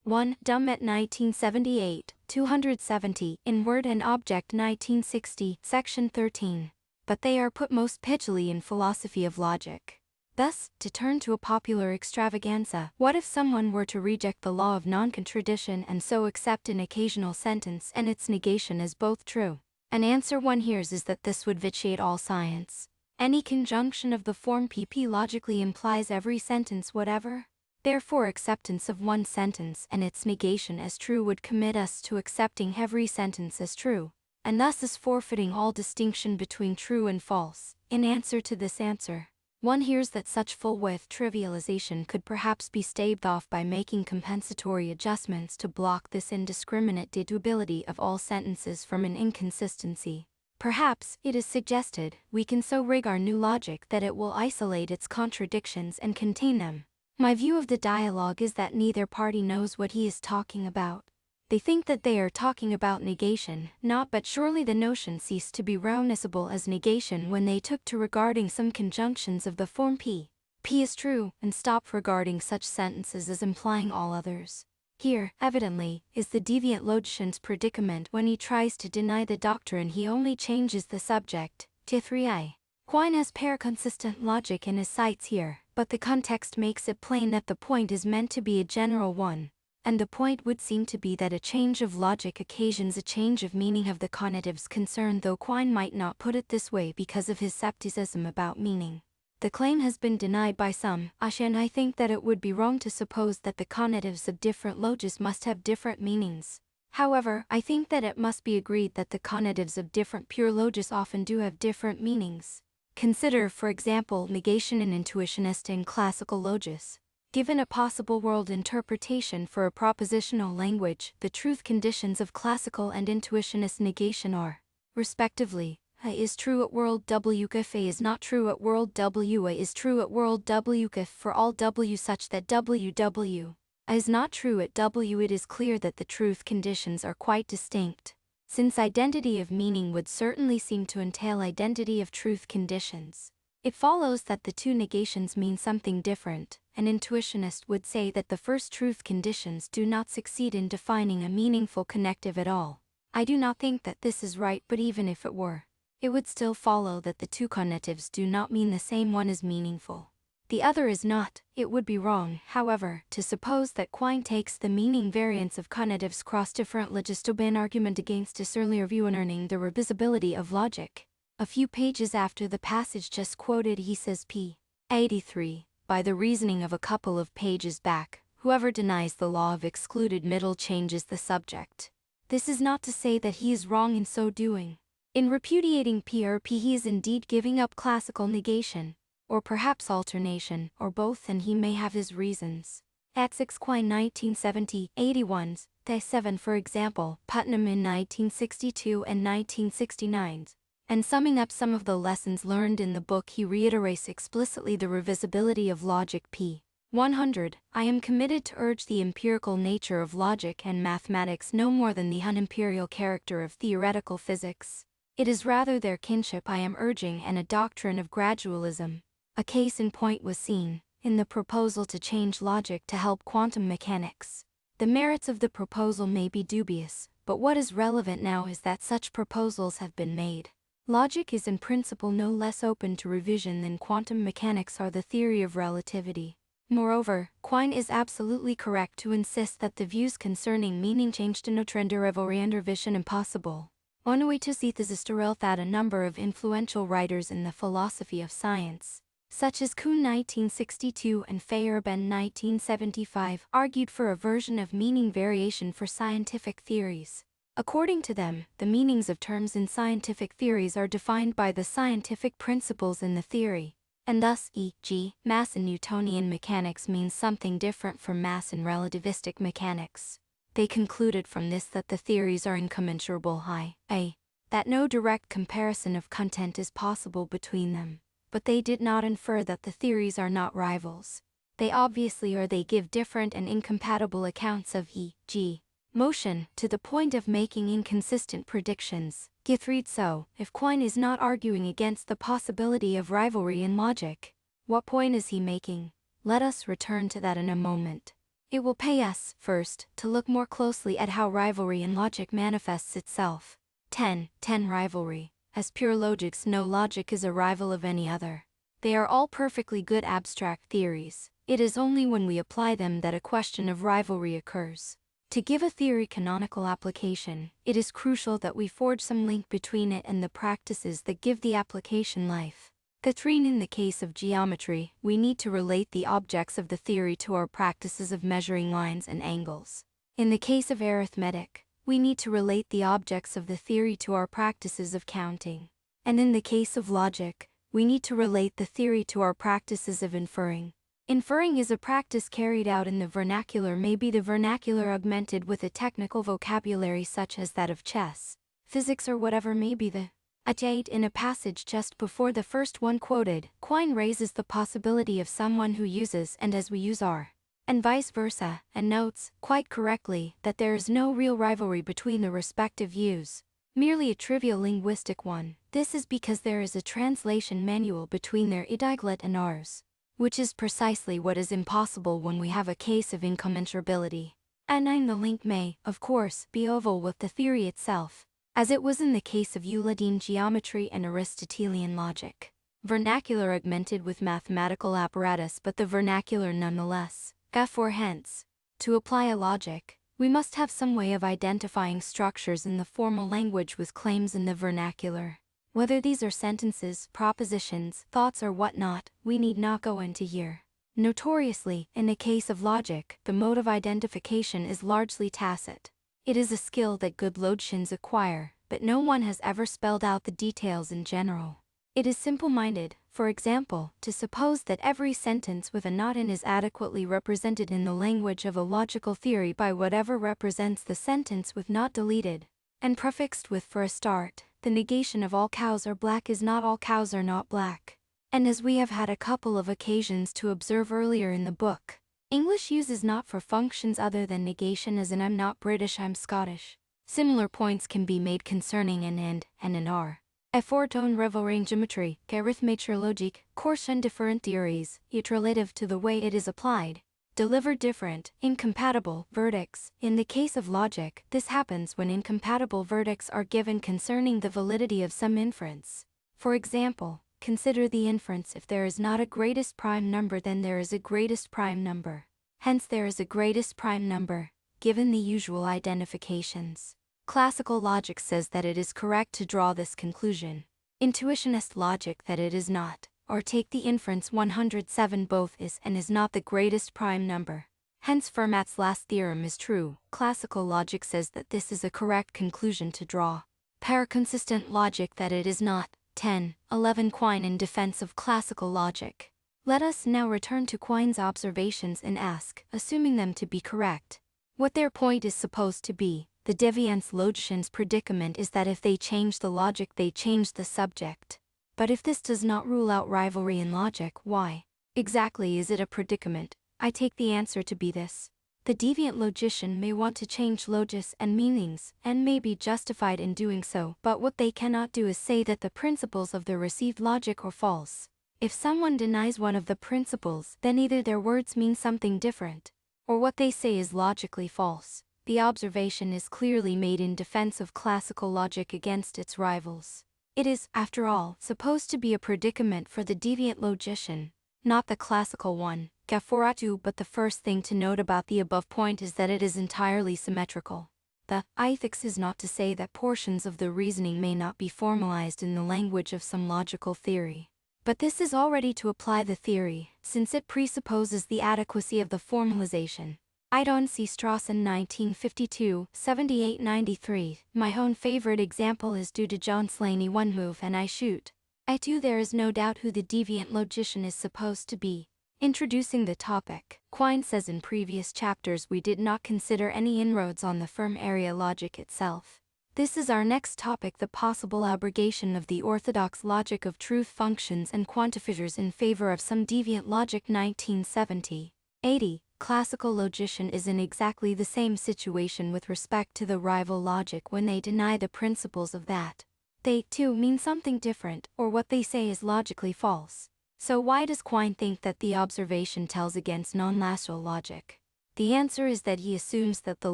1. Dummet 1978, 270, in Word and Object 1960, section 13. But they are put most pitchily in philosophy of logic. Thus, to turn to a popular extravaganza, what if someone were to reject the law of non-contradiction and so accept an occasional sentence and its negation as both true? An answer one hears is that this would vitiate all science. Any conjunction of the form PP logically implies every sentence whatever. Therefore acceptance of one sentence and its negation as true would commit us to accepting every sentence as true, and thus is forfeiting all distinction between true and false. In answer to this answer, one hears that such full-width trivialization could perhaps be staved off by making compensatory adjustments to block this indiscriminate deducibility of all sentences from an inconsistency. Perhaps, it is suggested, we can so rig our new logic that it will isolate its contradictions and contain them. My view of the dialogue is that neither party knows what he is talking about. They think that they are talking about negation, not but surely the notion ceased to be recognizable as negation when they took to regarding some conjunctions of the form P is true, and stopped regarding such sentences as implying all others. Here, evidently, is the deviant logician's predicament when he tries to deny the doctrine he only changes the subject. T3I. Quine has pair-consistent logic in his cites here, but the context makes it plain that the point is meant to be a general one, and the point would seem to be that a change of logic occasions a change of meaning of the conatives concerned, though Quine might not put it this way because of his skepticism about meaning. The claim has been denied by some, and I think that it would be wrong to suppose that the conatives of different loges must have different meanings. However, I think that it must be agreed that the conatives of different pure loges often do have different meanings. Consider, for example, negation and intuitionist in classical loges. Given a possible world interpretation for a propositional language, the truth conditions of classical and intuitionist negation are, respectively, A is true at world W if A is not true at world W. A is true at world W if for all W such that W A is not true at W. It is clear that the truth conditions are quite distinct, since identity of meaning would certainly seem to entail identity of truth conditions. It follows that the two negations mean something different. An intuitionist would say that the first truth conditions do not succeed in defining a meaningful connective at all. I do not think that this is right, but even if it were, it would still follow that the two cognitives do not mean the same. One is meaningful, the other is not. It would be wrong, however, to suppose that Quine takes the meaning variance of cognitives cross-different logis to be an argument against his earlier view in earning the revisability of logic. A few pages after the passage just quoted, he says p. 83, by the reasoning of a couple of pages back, whoever denies the law of excluded middle changes the subject. This is not to say that he is wrong in so doing. In repudiating P or P, he is indeed giving up classical negation, or perhaps alternation, or both, and he may have his reasons. At 6 Quine 1970, 81s, Day 7 for example, Putnam in 1962 and 1969. And summing up some of the lessons learned in the book, he reiterates explicitly the revisability of logic. p. 100. I am committed to urge the empirical nature of logic and mathematics no more than the unimperial character of theoretical physics. It is rather their kinship I am urging, and a doctrine of gradualism. A case in point was seen in the proposal to change logic to help quantum mechanics. The merits of the proposal may be dubious, but what is relevant now is that such proposals have been made. Logic is in principle no less open to revision than quantum mechanics are the theory of relativity. Moreover, Quine is absolutely correct to insist that the views concerning meaning change to no trend or vision impossible. Onui to see that a number of influential writers in the philosophy of science, such as Kuhn 1962 and Feyerabend 1975, argued for a version of meaning variation for scientific theories. According to them, the meanings of terms in scientific theories are defined by the scientific principles in the theory, and thus, e.g., mass in Newtonian mechanics means something different from mass in relativistic mechanics. They concluded from this that the theories are incommensurable, i.e., that no direct comparison of content is possible between them. But they did not infer that the theories are not rivals. They obviously are. They give different and incompatible accounts of e.g., motion, to the point of making inconsistent predictions. Githread. So, if Quine is not arguing against the possibility of rivalry in logic, what point is he making? Let us return to that in a moment. It will pay us, first, to look more closely at how rivalry in logic manifests itself. 10. Rivalry. As pure logics, no logic is a rival of any other. They are all perfectly good abstract theories. It is only when we apply them that a question of rivalry occurs. To give a theory canonical application, it is crucial that we forge some link between it and the practices that give the application life. Catherine, in the case of geometry, we need to relate the objects of the theory to our practices of measuring lines and angles. In the case of arithmetic, we need to relate the objects of the theory to our practices of counting. And in the case of logic, we need to relate the theory to our practices of inferring. Inferring is a practice carried out in the vernacular, may be the vernacular augmented with a technical vocabulary such as that of chess, physics, or whatever may be the. At 8, in a passage just before the first one quoted, Quine raises the possibility of someone who uses and as we use are, and vice versa, and notes, quite correctly, that there is no real rivalry between the respective views, merely a trivial linguistic one. This is because there is a translation manual between their idiglot and ours, which is precisely what is impossible when we have a case of incommensurability. And 9, the link may, of course, be oval with the theory itself, as it was in the case of Euclidean geometry and Aristotelian logic. Vernacular augmented with mathematical apparatus, but the vernacular nonetheless. Therefore, hence, to apply a logic, we must have some way of identifying structures in the formal language with claims in the vernacular. Whether these are sentences, propositions, thoughts, or whatnot, we need not go into here. Notoriously, in the case of logic, the mode of identification is largely tacit. It is a skill that good logicians acquire, but no one has ever spelled out the details in general. It is simple-minded, for example, to suppose that every sentence with a not in is adequately represented in the language of a logical theory by whatever represents the sentence with not deleted, and prefixed with for a start. The negation of all cows are black is not all cows are not black. And as we have had a couple of occasions to observe earlier in the book, English uses not for functions other than negation, as in I'm not British, I'm Scottish. Similar points can be made concerning an and an are. Effort on rivalry geometry, arithméture logique, course and different theories, yet relative to the way it is applied. deliver different, incompatible verdicts. In the case of logic, this happens when incompatible verdicts are given concerning the validity of some inference. For example, consider the inference: if there is not a greatest prime number, then there is a greatest prime number. Hence there is a greatest prime number, given the usual identifications. Classical logic says that it is correct to draw this conclusion. Intuitionist logic that it is not, or take the inference 107 both is and is not the greatest prime number. Hence Fermat's last theorem is true. Classical logic says that this is a correct conclusion to draw. Paraconsistent logic that it is not. 10, 11 Quine in defense of classical logic. Let us now return to Quine's observations and ask, assuming them to be correct, what their point is supposed to be. The deviance logician's predicament is that if they change the logic, they change the subject. But if this does not rule out rivalry in logic, why exactly is it a predicament? I take the answer to be this. The deviant logician may want to change logis and meanings, and may be justified in doing so, but what they cannot do is say that the principles of the received logic are false. If someone denies one of the principles, then either their words mean something different, or what they say is logically false. The observation is clearly made in defense of classical logic against its rivals. It is, after all, supposed to be a predicament for the deviant logician, not the classical one, Gaforatu. But the first thing to note about the above point is that it is entirely symmetrical. The ethics is not to say that portions of the reasoning may not be formalized in the language of some logical theory. But this is already to apply the theory, since it presupposes the adequacy of the formalization. Idon C. Strawson 1952, 78-93. My own favorite example is due to John Slaney. One move and I shoot. I2. There is no doubt who the deviant logician is supposed to be. Introducing the topic, Quine says in previous chapters we did not consider any inroads on the firm area logic itself. This is our next topic: the possible abrogation of the orthodox logic of truth functions and quantifiers in favor of some deviant logic. 1970. 80. Classical logician is in exactly the same situation with respect to the rival logic when they deny the principles of that. They, too, mean something different, or what they say is logically false. So why does Quine think that the observation tells against non-lateral logic? The answer is that he assumes that the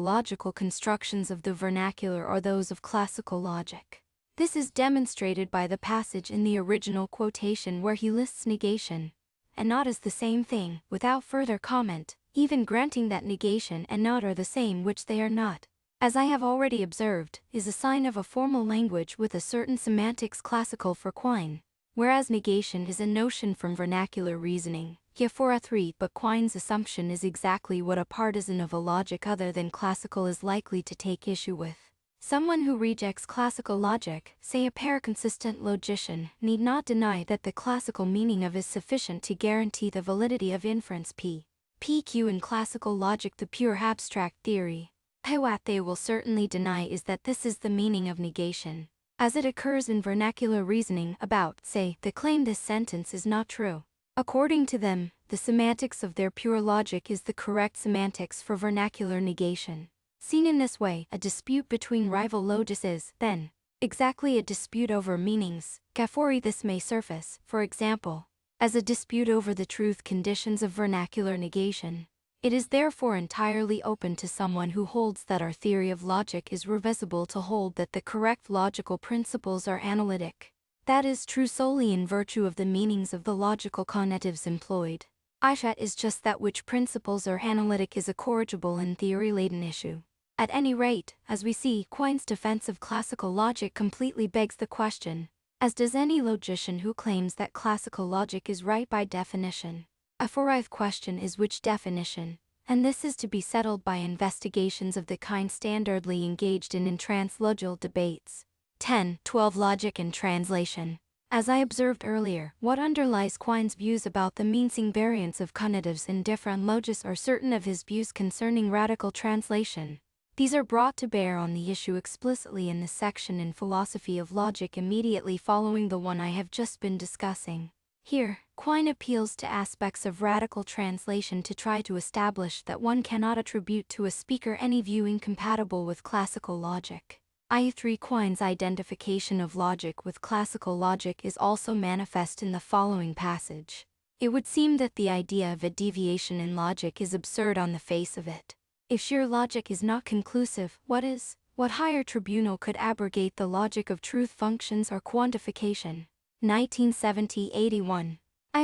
logical constructions of the vernacular are those of classical logic. This is demonstrated by the passage in the original quotation where he lists negation and not as the same thing, without further comment, even granting that negation and not are the same, which they are not, as I have already observed, is a sign of a formal language with a certain semantics classical for Quine, whereas negation is a notion from vernacular reasoning. Geophora 3. But Quine's assumption is exactly what a partisan of a logic other than classical is likely to take issue with. Someone who rejects classical logic, say a paraconsistent logician, need not deny that the classical meaning of is sufficient to guarantee the validity of inference PQ in classical logic, the pure abstract theory. What they will certainly deny is that this is the meaning of negation, as it occurs in vernacular reasoning about, say, the claim this sentence is not true. According to them, the semantics of their pure logic is the correct semantics for vernacular negation. Seen in this way, a dispute between rival logis is, then, exactly a dispute over meanings. Gaffori. This may surface, for example, as a dispute over the truth conditions of vernacular negation. It is therefore entirely open to someone who holds that our theory of logic is reversible to hold that the correct logical principles are analytic. That is true solely in virtue of the meanings of the logical conectives employed. Ishat is just that which principles are analytic is a corrigible and theory-laden issue. At any rate, as we see, Quine's defense of classical logic completely begs the question, as does any logician who claims that classical logic is right by definition. A fourth question is which definition, and this is to be settled by investigations of the kind standardly engaged in translogical debates. 10. 12. Logic and translation. As I observed earlier, what underlies Quine's views about the meaning variants of conectives in different logis are certain of his views concerning radical translation. These are brought to bear on the issue explicitly in the section in Philosophy of Logic immediately following the one I have just been discussing. Here, Quine appeals to aspects of radical translation to try to establish that one cannot attribute to a speaker any view incompatible with classical logic. I3. Quine's identification of logic with classical logic is also manifest in the following passage. It would seem that the idea of a deviation in logic is absurd on the face of it. If sheer logic is not conclusive, what is? What higher tribunal could abrogate the logic of truth functions or quantification? 1970-81.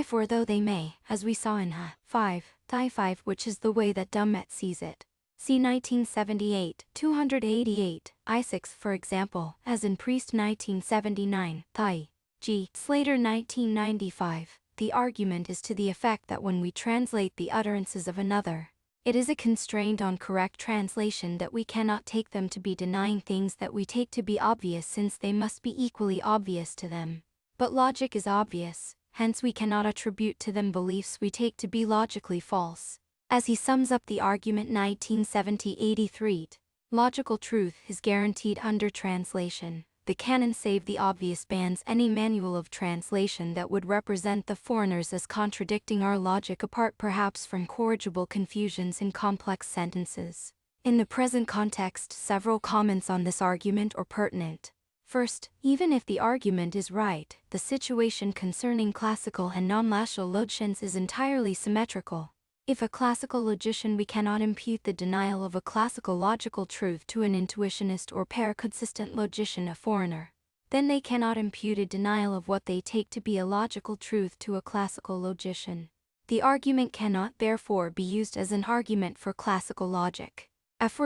For though they may, as we saw in 5, which is the way that Dummett sees it. See 1978, 288, I6 for example, as in Priest 1979, G. Slater 1995. The argument is to the effect that when we translate the utterances of another, it is a constraint on correct translation that we cannot take them to be denying things that we take to be obvious, since they must be equally obvious to them. But logic is obvious, hence we cannot attribute to them beliefs we take to be logically false. As he sums up the argument 1970-83, logical truth is guaranteed under translation. The canon save the obvious bans any manual of translation that would represent the foreigners as contradicting our logic, apart perhaps from corrigible confusions in complex sentences. In the present context, several comments on this argument are pertinent. First, even if the argument is right, the situation concerning classical and non-classical logicians is entirely symmetrical. If a classical logician, we cannot impute the denial of a classical logical truth to an intuitionist or pair-consistent logician, a foreigner. Then they cannot impute a denial of what they take to be a logical truth to a classical logician. The argument cannot therefore be used as an argument for classical logic.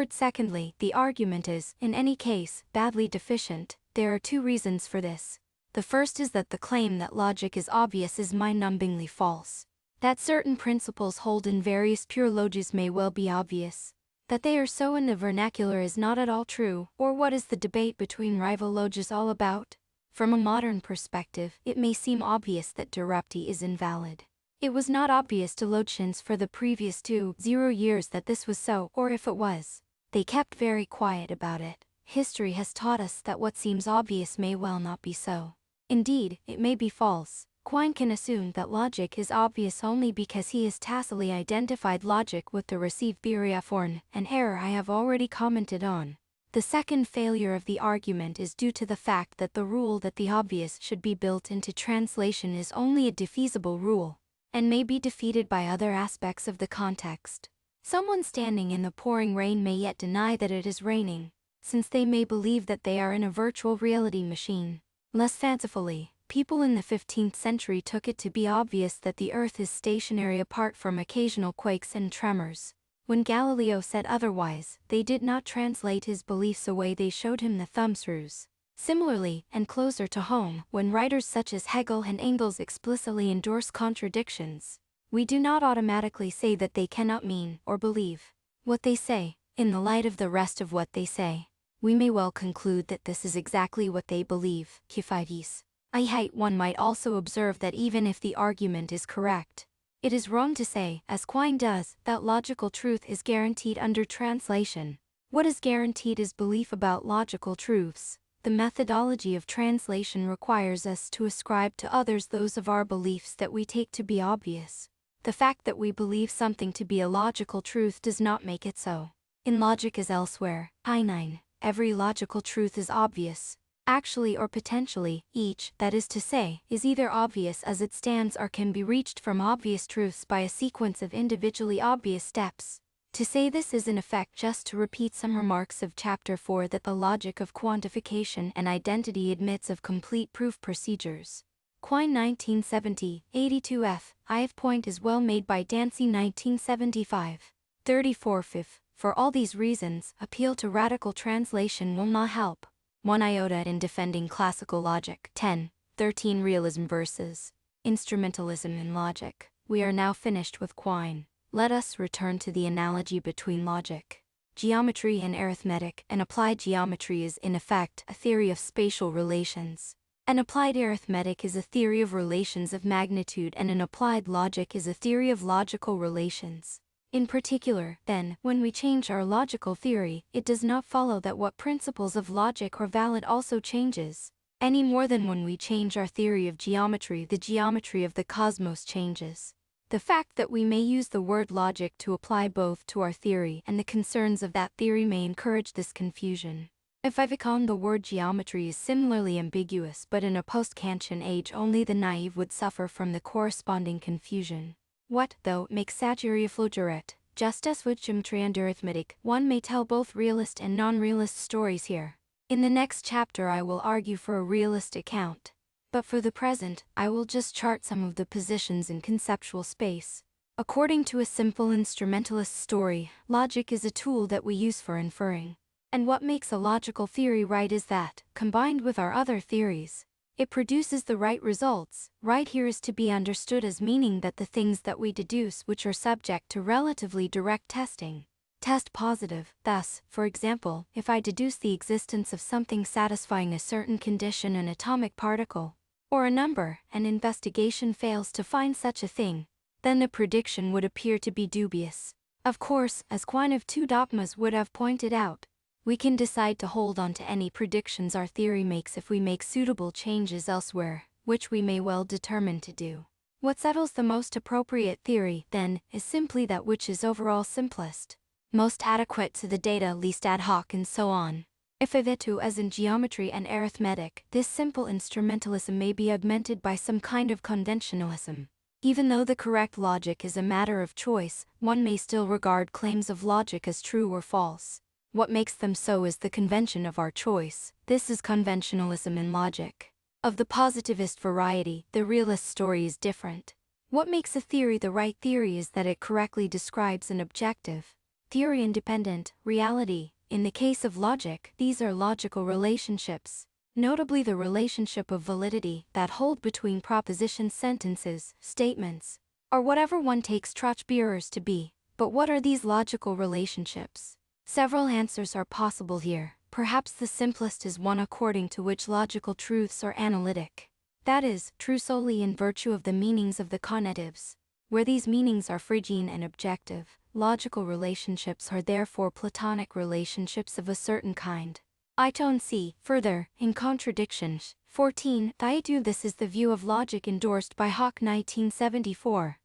Secondly, the argument is, in any case, badly deficient. There are two reasons for this. The first is that the claim that logic is obvious is mind-numbingly false. That certain principles hold in various pure logies may well be obvious. That they are so in the vernacular is not at all true, or what is the debate between rival logies all about? From a modern perspective, it may seem obvious that de repente is invalid. It was not obvious to logicians for the previous 20 years that this was so, or if it was, they kept very quiet about it. History has taught us that what seems obvious may well not be so. Indeed, it may be false. Quine can assume that logic is obvious only because he has tacitly identified logic with the received theory of form, an error I have already commented on. The second failure of the argument is due to the fact that the rule that the obvious should be built into translation is only a defeasible rule, and may be defeated by other aspects of the context. Someone standing in the pouring rain may yet deny that it is raining, since they may believe that they are in a virtual reality machine. Less fancifully, people in the 15th century took it to be obvious that the Earth is stationary apart from occasional quakes and tremors. When Galileo said otherwise, they did not translate his beliefs away, they showed him the thumbscrews. Similarly, and closer to home, when writers such as Hegel and Engels explicitly endorse contradictions, we do not automatically say that they cannot mean or believe what they say. In the light of the rest of what they say, we may well conclude that this is exactly what they believe. One might also observe that even if the argument is correct, it is wrong to say, as Quine does, that logical truth is guaranteed under translation. What is guaranteed is belief about logical truths. The methodology of translation requires us to ascribe to others those of our beliefs that we take to be obvious. The fact that we believe something to be a logical truth does not make it so. In logic as elsewhere, every logical truth is obvious. Actually or potentially, each, that is to say, is either obvious as it stands or can be reached from obvious truths by a sequence of individually obvious steps. To say this is in effect just to repeat some remarks of Chapter 4 that the logic of quantification and identity admits of complete proof procedures. Quine 1970, 82f, point is well made by Dancy 1975. 34 fif. For all these reasons, appeal to radical translation will not help. 1 iota in defending classical logic. 10-13 Realism versus instrumentalism in logic. We are now finished with Quine. Let us return to the analogy between logic, geometry and arithmetic. An applied geometry is in effect a theory of spatial relations. An applied arithmetic is a theory of relations of magnitude, and an applied logic is a theory of logical relations. In particular, then, when we change our logical theory, it does not follow that what principles of logic are valid also changes, any more than when we change our theory of geometry, the geometry of the cosmos changes. The fact that we may use the word logic to apply both to our theory and the concerns of that theory may encourage this confusion. If I found the word geometry is similarly ambiguous, but in a post-Kantian age only the naive would suffer from the corresponding confusion. What, though, makes satire flagrant? Just as with geometry and arithmetic, one may tell both realist and non-realist stories here. In the next chapter I will argue for a realist account. But for the present, I will just chart some of the positions in conceptual space. According to a simple instrumentalist story, logic is a tool that we use for inferring. And what makes a logical theory right is that, combined with our other theories, it produces the right results. Right here is to be understood as meaning that the things that we deduce which are subject to relatively direct testing. Test positive. Thus, for example, if I deduce the existence of something satisfying a certain condition, an atomic particle, or a number, and investigation fails to find such a thing, then the prediction would appear to be dubious. Of course, as Quine of Two Dogmas would have pointed out, we can decide to hold on to any predictions our theory makes if we make suitable changes elsewhere, which we may well determine to do. What settles the most appropriate theory, then, is simply that which is overall simplest, most adequate to the data, least ad hoc, and so on. If hitherto, as in geometry and arithmetic, this simple instrumentalism may be augmented by some kind of conventionalism. Even though the correct logic is a matter of choice, one may still regard claims of logic as true or false. What makes them so is the convention of our choice. This is conventionalism in logic. Of the positivist variety, the realist story is different. What makes a theory the right theory is that it correctly describes an objective, theory-independent reality. In the case of logic, these are logical relationships, notably the relationship of validity that hold between propositions, sentences, statements, or whatever one takes Trotsch-Beerers to be. But what are these logical relationships? Several answers are possible here. Perhaps the simplest is one according to which logical truths are analytic. That is, true solely in virtue of the meanings of the conectives. Where these meanings are Phrygian and objective, logical relationships are therefore Platonic relationships of a certain kind. I don't see, further, in contradictions. 14. This is the view of logic endorsed by Hawke 1974.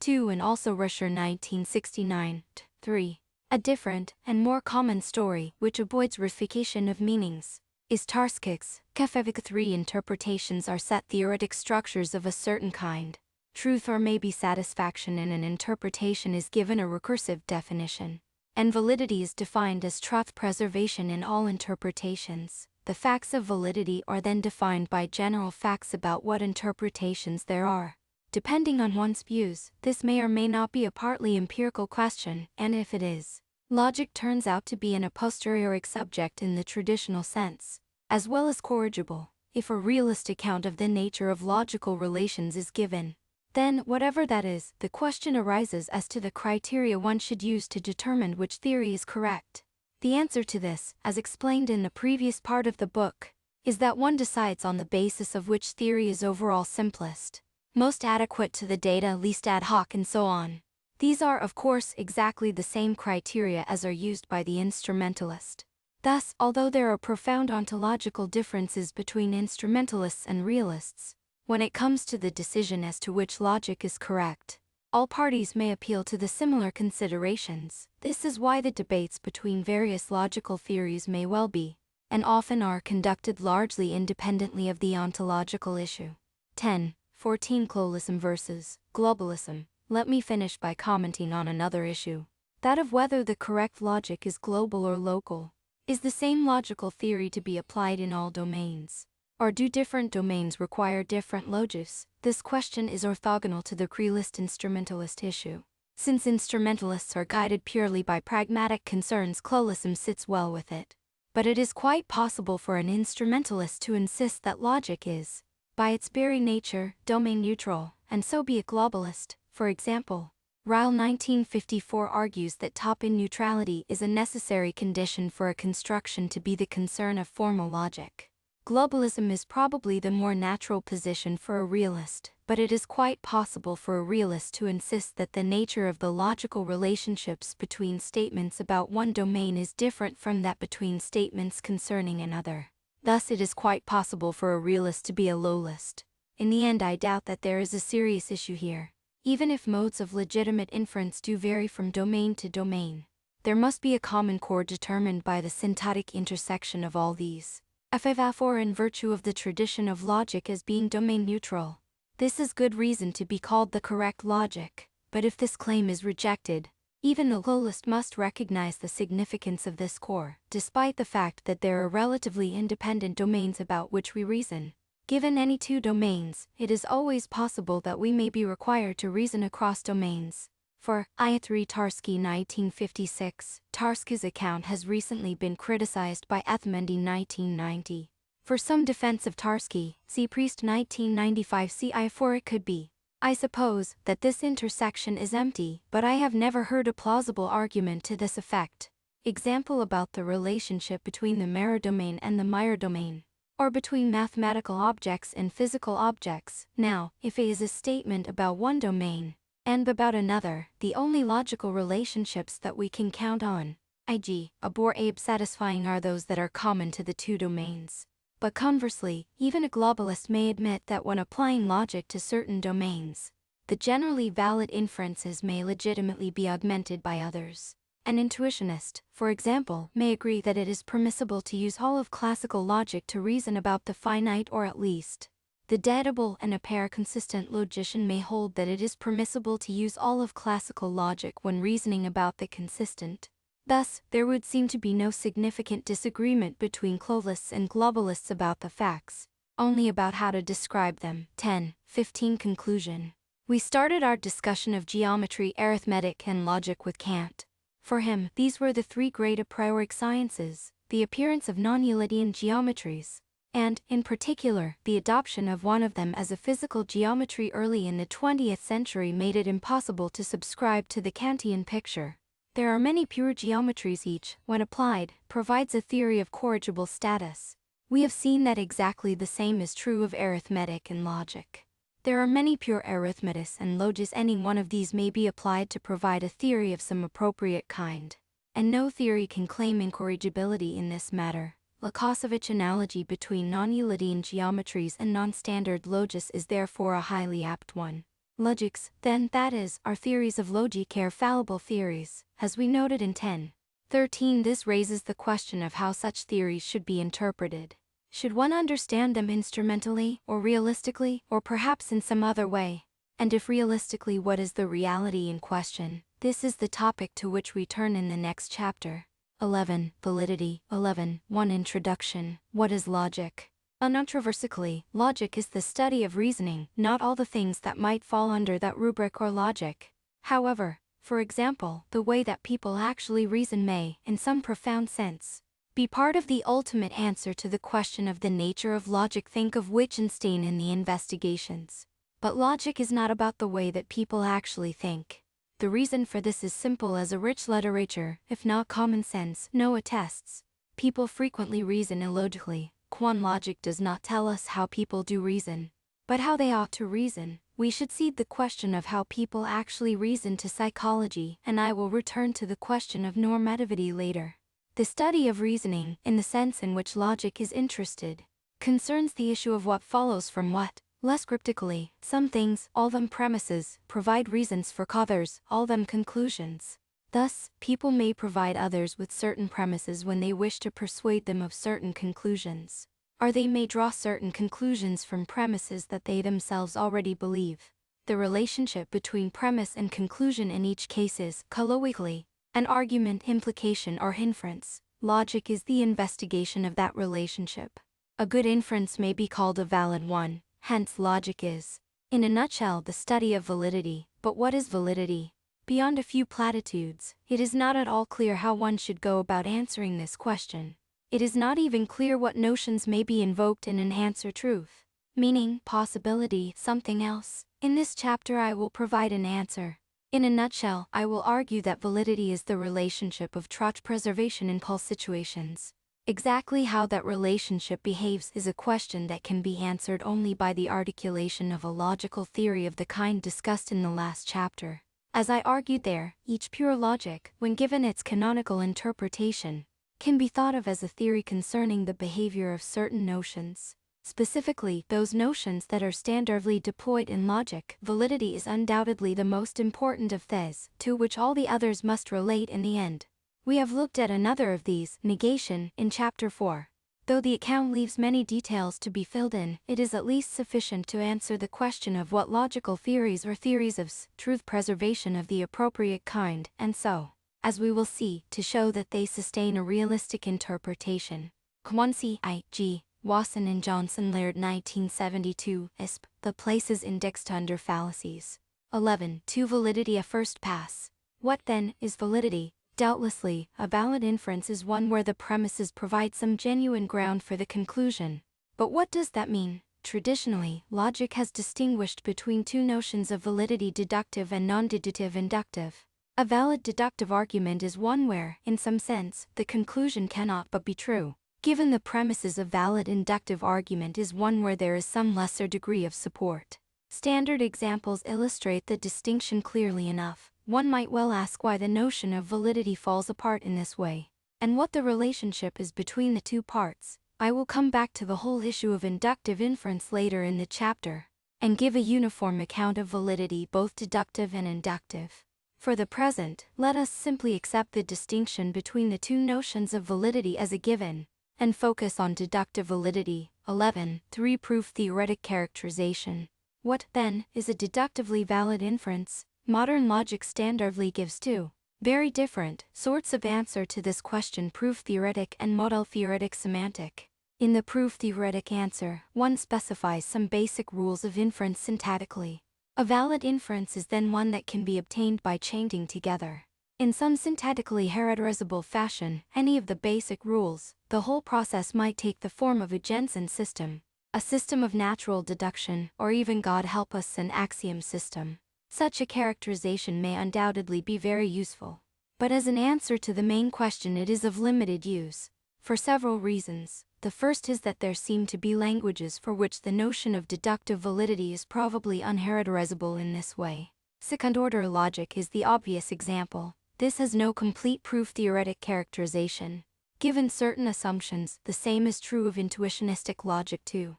2. And also Rusher 1969. 3. A different, and more common story, which avoids reification of meanings, is Tarski's. Kefevik 3 interpretations are set theoretic structures of a certain kind. Truth or maybe satisfaction in an interpretation is given a recursive definition, and validity is defined as truth preservation in all interpretations. The facts of validity are then defined by general facts about what interpretations there are. Depending on one's views, this may or may not be a partly empirical question, and if it is, logic turns out to be an a posteriori subject in the traditional sense, as well as corrigible. If a realist account of the nature of logical relations is given, then, whatever that is, the question arises as to the criteria one should use to determine which theory is correct. The answer to this, as explained in the previous part of the book, is that one decides on the basis of which theory is overall simplest, most adequate to the data, least ad hoc, and so on. These are, of course, exactly the same criteria as are used by the instrumentalist. Thus, although there are profound ontological differences between instrumentalists and realists, when it comes to the decision as to which logic is correct, all parties may appeal to the similar considerations. This is why the debates between various logical theories may well be, and often are, conducted largely independently of the ontological issue. 10. 14. Clolism versus globalism. Let me finish by commenting on another issue, that of whether the correct logic is global or local. Is the same logical theory to be applied in all domains? Or do different domains require different logics? This question is orthogonal to the realist instrumentalist issue. Since instrumentalists are guided purely by pragmatic concerns, clolism sits well with it. But it is quite possible for an instrumentalist to insist that logic is, by its very nature, domain neutral, and so be a globalist. For example, Ryle 1954 argues that top-in neutrality is a necessary condition for a construction to be the concern of formal logic. Globalism is probably the more natural position for a realist, but it is quite possible for a realist to insist that the nature of the logical relationships between statements about one domain is different from that between statements concerning another. Thus it is quite possible for a realist to be a lowlist. In the end, I doubt that there is a serious issue here, even if modes of legitimate inference do vary from domain to domain. there must be a common core determined by the syntactic intersection of all these. Therefore, in virtue of the tradition of logic as being domain neutral, this is good reason to be called the correct logic. But if this claim is rejected, even the lowest must recognize the significance of this core, despite the fact that there are relatively independent domains about which we reason. Given any two domains, it is always possible that we may be required to reason across domains. For I3 Tarski 1956, Tarski's account has recently been criticized by Ethmendi 1990. For some defense of Tarski, see Priest 1995 CI4. It could be, I suppose, that this intersection is empty, but I have never heard a plausible argument to this effect. Example about the relationship between the Mera domain and the Meyer domain, or between mathematical objects and physical objects. Now, if A is a statement about one domain, and about another, the only logical relationships that we can count on, i.g., A bor Abe satisfying, are those that are common to the two domains. But conversely, even a globalist may admit that when applying logic to certain domains, the generally valid inferences may legitimately be augmented by others. An intuitionist, for example, may agree that it is permissible to use all of classical logic to reason about the finite, or at least, the deducible, and a pair-consistent logician may hold that it is permissible to use all of classical logic when reasoning about the consistent. Thus, there would seem to be no significant disagreement between clovists and globalists about the facts, only about how to describe them. 10-15 Conclusion. We started our discussion of geometry, arithmetic, and logic with Kant. For him, these were the three great a priori sciences, the appearance of non-Euclidean geometries, and, in particular, the adoption of one of them as a physical geometry early in the 20th century made it impossible to subscribe to the Kantian picture. There are many pure geometries, each, when applied, provides a theory of corrigible status. We have seen that exactly the same is true of arithmetic and logic. There are many pure arithmetics and logics. Any one of these may be applied to provide a theory of some appropriate kind, and no theory can claim incorrigibility in this matter. Lukasiewicz analogy between non-Euclidean geometries and non-standard logics is therefore a highly apt one. Logics, then, that is, are theories of logic, are fallible theories, as we noted in 10-13. This raises the question of how such theories should be interpreted. Should one understand them instrumentally, or realistically, or perhaps in some other way? And if realistically, what is the reality in question? This is the topic to which we turn in the next chapter. 11. Validity. 11.1 Introduction. What is logic? Uncontroversially, logic is the study of reasoning, not all the things that might fall under that rubric or logic. However, for example, the way that people actually reason may, in some profound sense, be part of the ultimate answer to the question of the nature of logic. Think of Wittgenstein in the Investigations. But logic is not about the way that people actually think. The reason for this is simple as a rich literature, if not common sense, no attests. People frequently reason illogically. Quant logic does not tell us how people do reason, but how they ought to reason. We should cede the question of how people actually reason to psychology, and I will return to the question of normativity later. The study of reasoning, in the sense in which logic is interested, concerns the issue of what follows from what. Less cryptically, some things, all them premises, provide reasons for others, all them conclusions. Thus, people may provide others with certain premises when they wish to persuade them of certain conclusions, or they may draw certain conclusions from premises that they themselves already believe. The relationship between premise and conclusion in each case is, colloquially, an argument, implication, or inference. Logic is the investigation of that relationship. A good inference may be called a valid one, hence logic is, in a nutshell, the study of validity. But what is validity? Beyond a few platitudes, it is not at all clear how one should go about answering this question. It is not even clear what notions may be invoked in an answer: truth, meaning, possibility, something else. In this chapter I will provide an answer. In a nutshell, I will argue that validity is the relationship of truth preservation in pulse situations. Exactly how that relationship behaves is a question that can be answered only by the articulation of a logical theory of the kind discussed in the last chapter. As I argued there, each pure logic, when given its canonical interpretation, can be thought of as a theory concerning the behavior of certain notions, specifically those notions that are standardly deployed in logic. Validity is undoubtedly the most important of these, to which all the others must relate in the end. We have looked at another of these, negation, in Chapter 4. Though the account leaves many details to be filled in, it is at least sufficient to answer the question of what logical theories or theories of truth preservation of the appropriate kind, and so, as we will see, to show that they sustain a realistic interpretation. 1 C. I. G. Wasson and Johnson Laird 1972, ISP, The Places Indexed Under Fallacies. 11. To validity a first pass. What then, is validity? Doubtlessly, a valid inference is one where the premises provide some genuine ground for the conclusion. But what does that mean? Traditionally, logic has distinguished between two notions of validity: deductive and non-deductive inductive. A valid deductive argument is one where, in some sense, the conclusion cannot but be true. Given the premises, a valid inductive argument is one where there is some lesser degree of support. Standard examples illustrate the distinction clearly enough. One might well ask why the notion of validity falls apart in this way, and what the relationship is between the two parts. I will come back to the whole issue of inductive inference later in the chapter, and give a uniform account of validity, both deductive and inductive. For the present, let us simply accept the distinction between the two notions of validity as a given, and focus on deductive validity. 11. 3. Proof theoretic characterization. What, then, is a deductively valid inference? Modern logic standardly gives two very different sorts of answer to this question: proof theoretic and model theoretic semantic. In the proof theoretic answer, one specifies some basic rules of inference syntactically. A valid inference is then one that can be obtained by chaining together, in some syntactically heterorizable fashion, any of the basic rules. The whole process might take the form of a Jensen system, a system of natural deduction, or even, God help us, an axiom system. Such a characterization may undoubtedly be very useful, but as an answer to the main question it is of limited use, for several reasons. The first is that there seem to be languages for which the notion of deductive validity is probably unheterorizable in this way. Second-order logic is the obvious example. This has no complete proof theoretic characterization. Given certain assumptions, the same is true of intuitionistic logic too.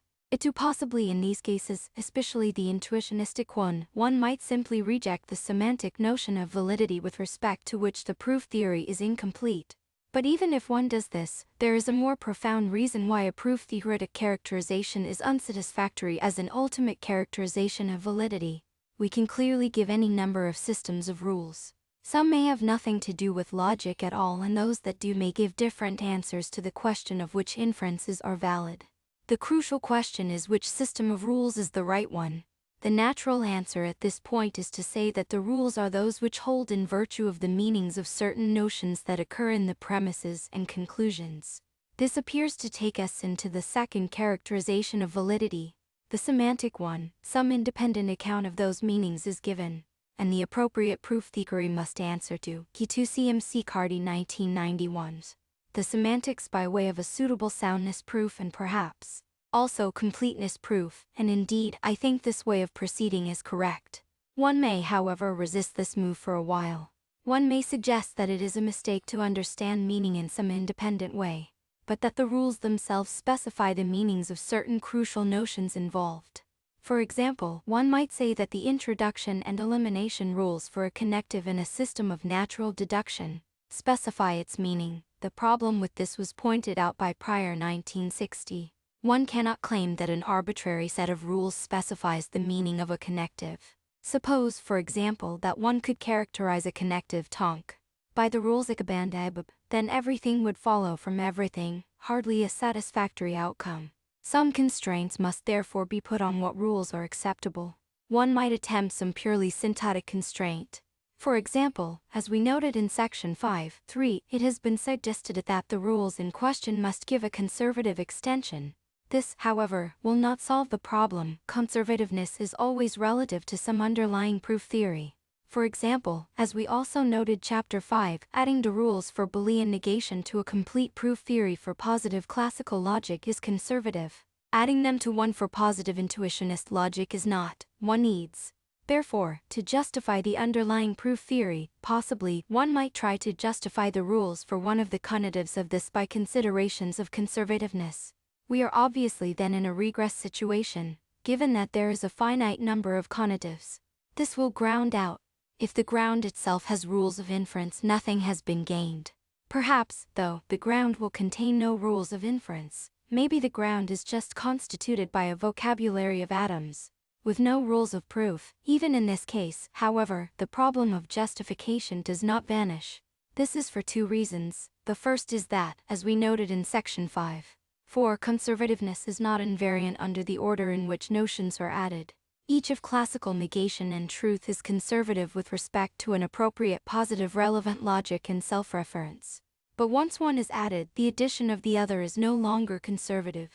Possibly in these cases, especially the intuitionistic one might simply reject the semantic notion of validity with respect to which the proof theory is incomplete. But even if one does this, there is a more profound reason why a proof theoretic characterization is unsatisfactory as an ultimate characterization of validity. We can clearly give any number of systems of rules. Some may have nothing to do with logic at all, and those that do may give different answers to the question of which inferences are valid. The crucial question is which system of rules is the right one. The natural answer at this point is to say that the rules are those which hold in virtue of the meanings of certain notions that occur in the premises and conclusions. This appears to take us into the second characterization of validity, the semantic one. Some independent account of those meanings is given, and the appropriate proof theory must answer to. Key2 CMC Carty 1991. The semantics by way of a suitable soundness proof and perhaps also completeness proof, and indeed, I think this way of proceeding is correct. One may, however, resist this move for a while. One may suggest that it is a mistake to understand meaning in some independent way, but that the rules themselves specify the meanings of certain crucial notions involved. For example, one might say that the introduction and elimination rules for a connective in a system of natural deduction specify its meaning. The problem with this was pointed out by Pryor 1960. One cannot claim that an arbitrary set of rules specifies the meaning of a connective. Suppose, for example, that one could characterize a connective tonk by the rules ikaband, then everything would follow from everything, hardly a satisfactory outcome. Some constraints must therefore be put on what rules are acceptable. One might attempt some purely syntactic constraint. For example, as we noted in section 5.3, it has been suggested that the rules in question must give a conservative extension. This, however, will not solve the problem. Conservativeness is always relative to some underlying proof theory. For example, as we also noted chapter 5, adding the rules for Boolean negation to a complete proof theory for positive classical logic is conservative. Adding them to one for positive intuitionist logic is not. One needs, therefore, to justify the underlying proof theory. Possibly, one might try to justify the rules for one of the conatives of this by considerations of conservativeness. We are obviously then in a regress situation, given that there is a finite number of conatives. This will ground out. If the ground itself has rules of inference, nothing has been gained. Perhaps, though, the ground will contain no rules of inference. Maybe the ground is just constituted by a vocabulary of atoms, with no rules of proof. Even in this case, however, the problem of justification does not vanish. This is for two reasons. The first is that, as we noted in section 5, conservativeness is not invariant under the order in which notions are added. Each of classical negation and truth is conservative with respect to an appropriate positive relevant logic and self-reference. But once one is added, the addition of the other is no longer conservative.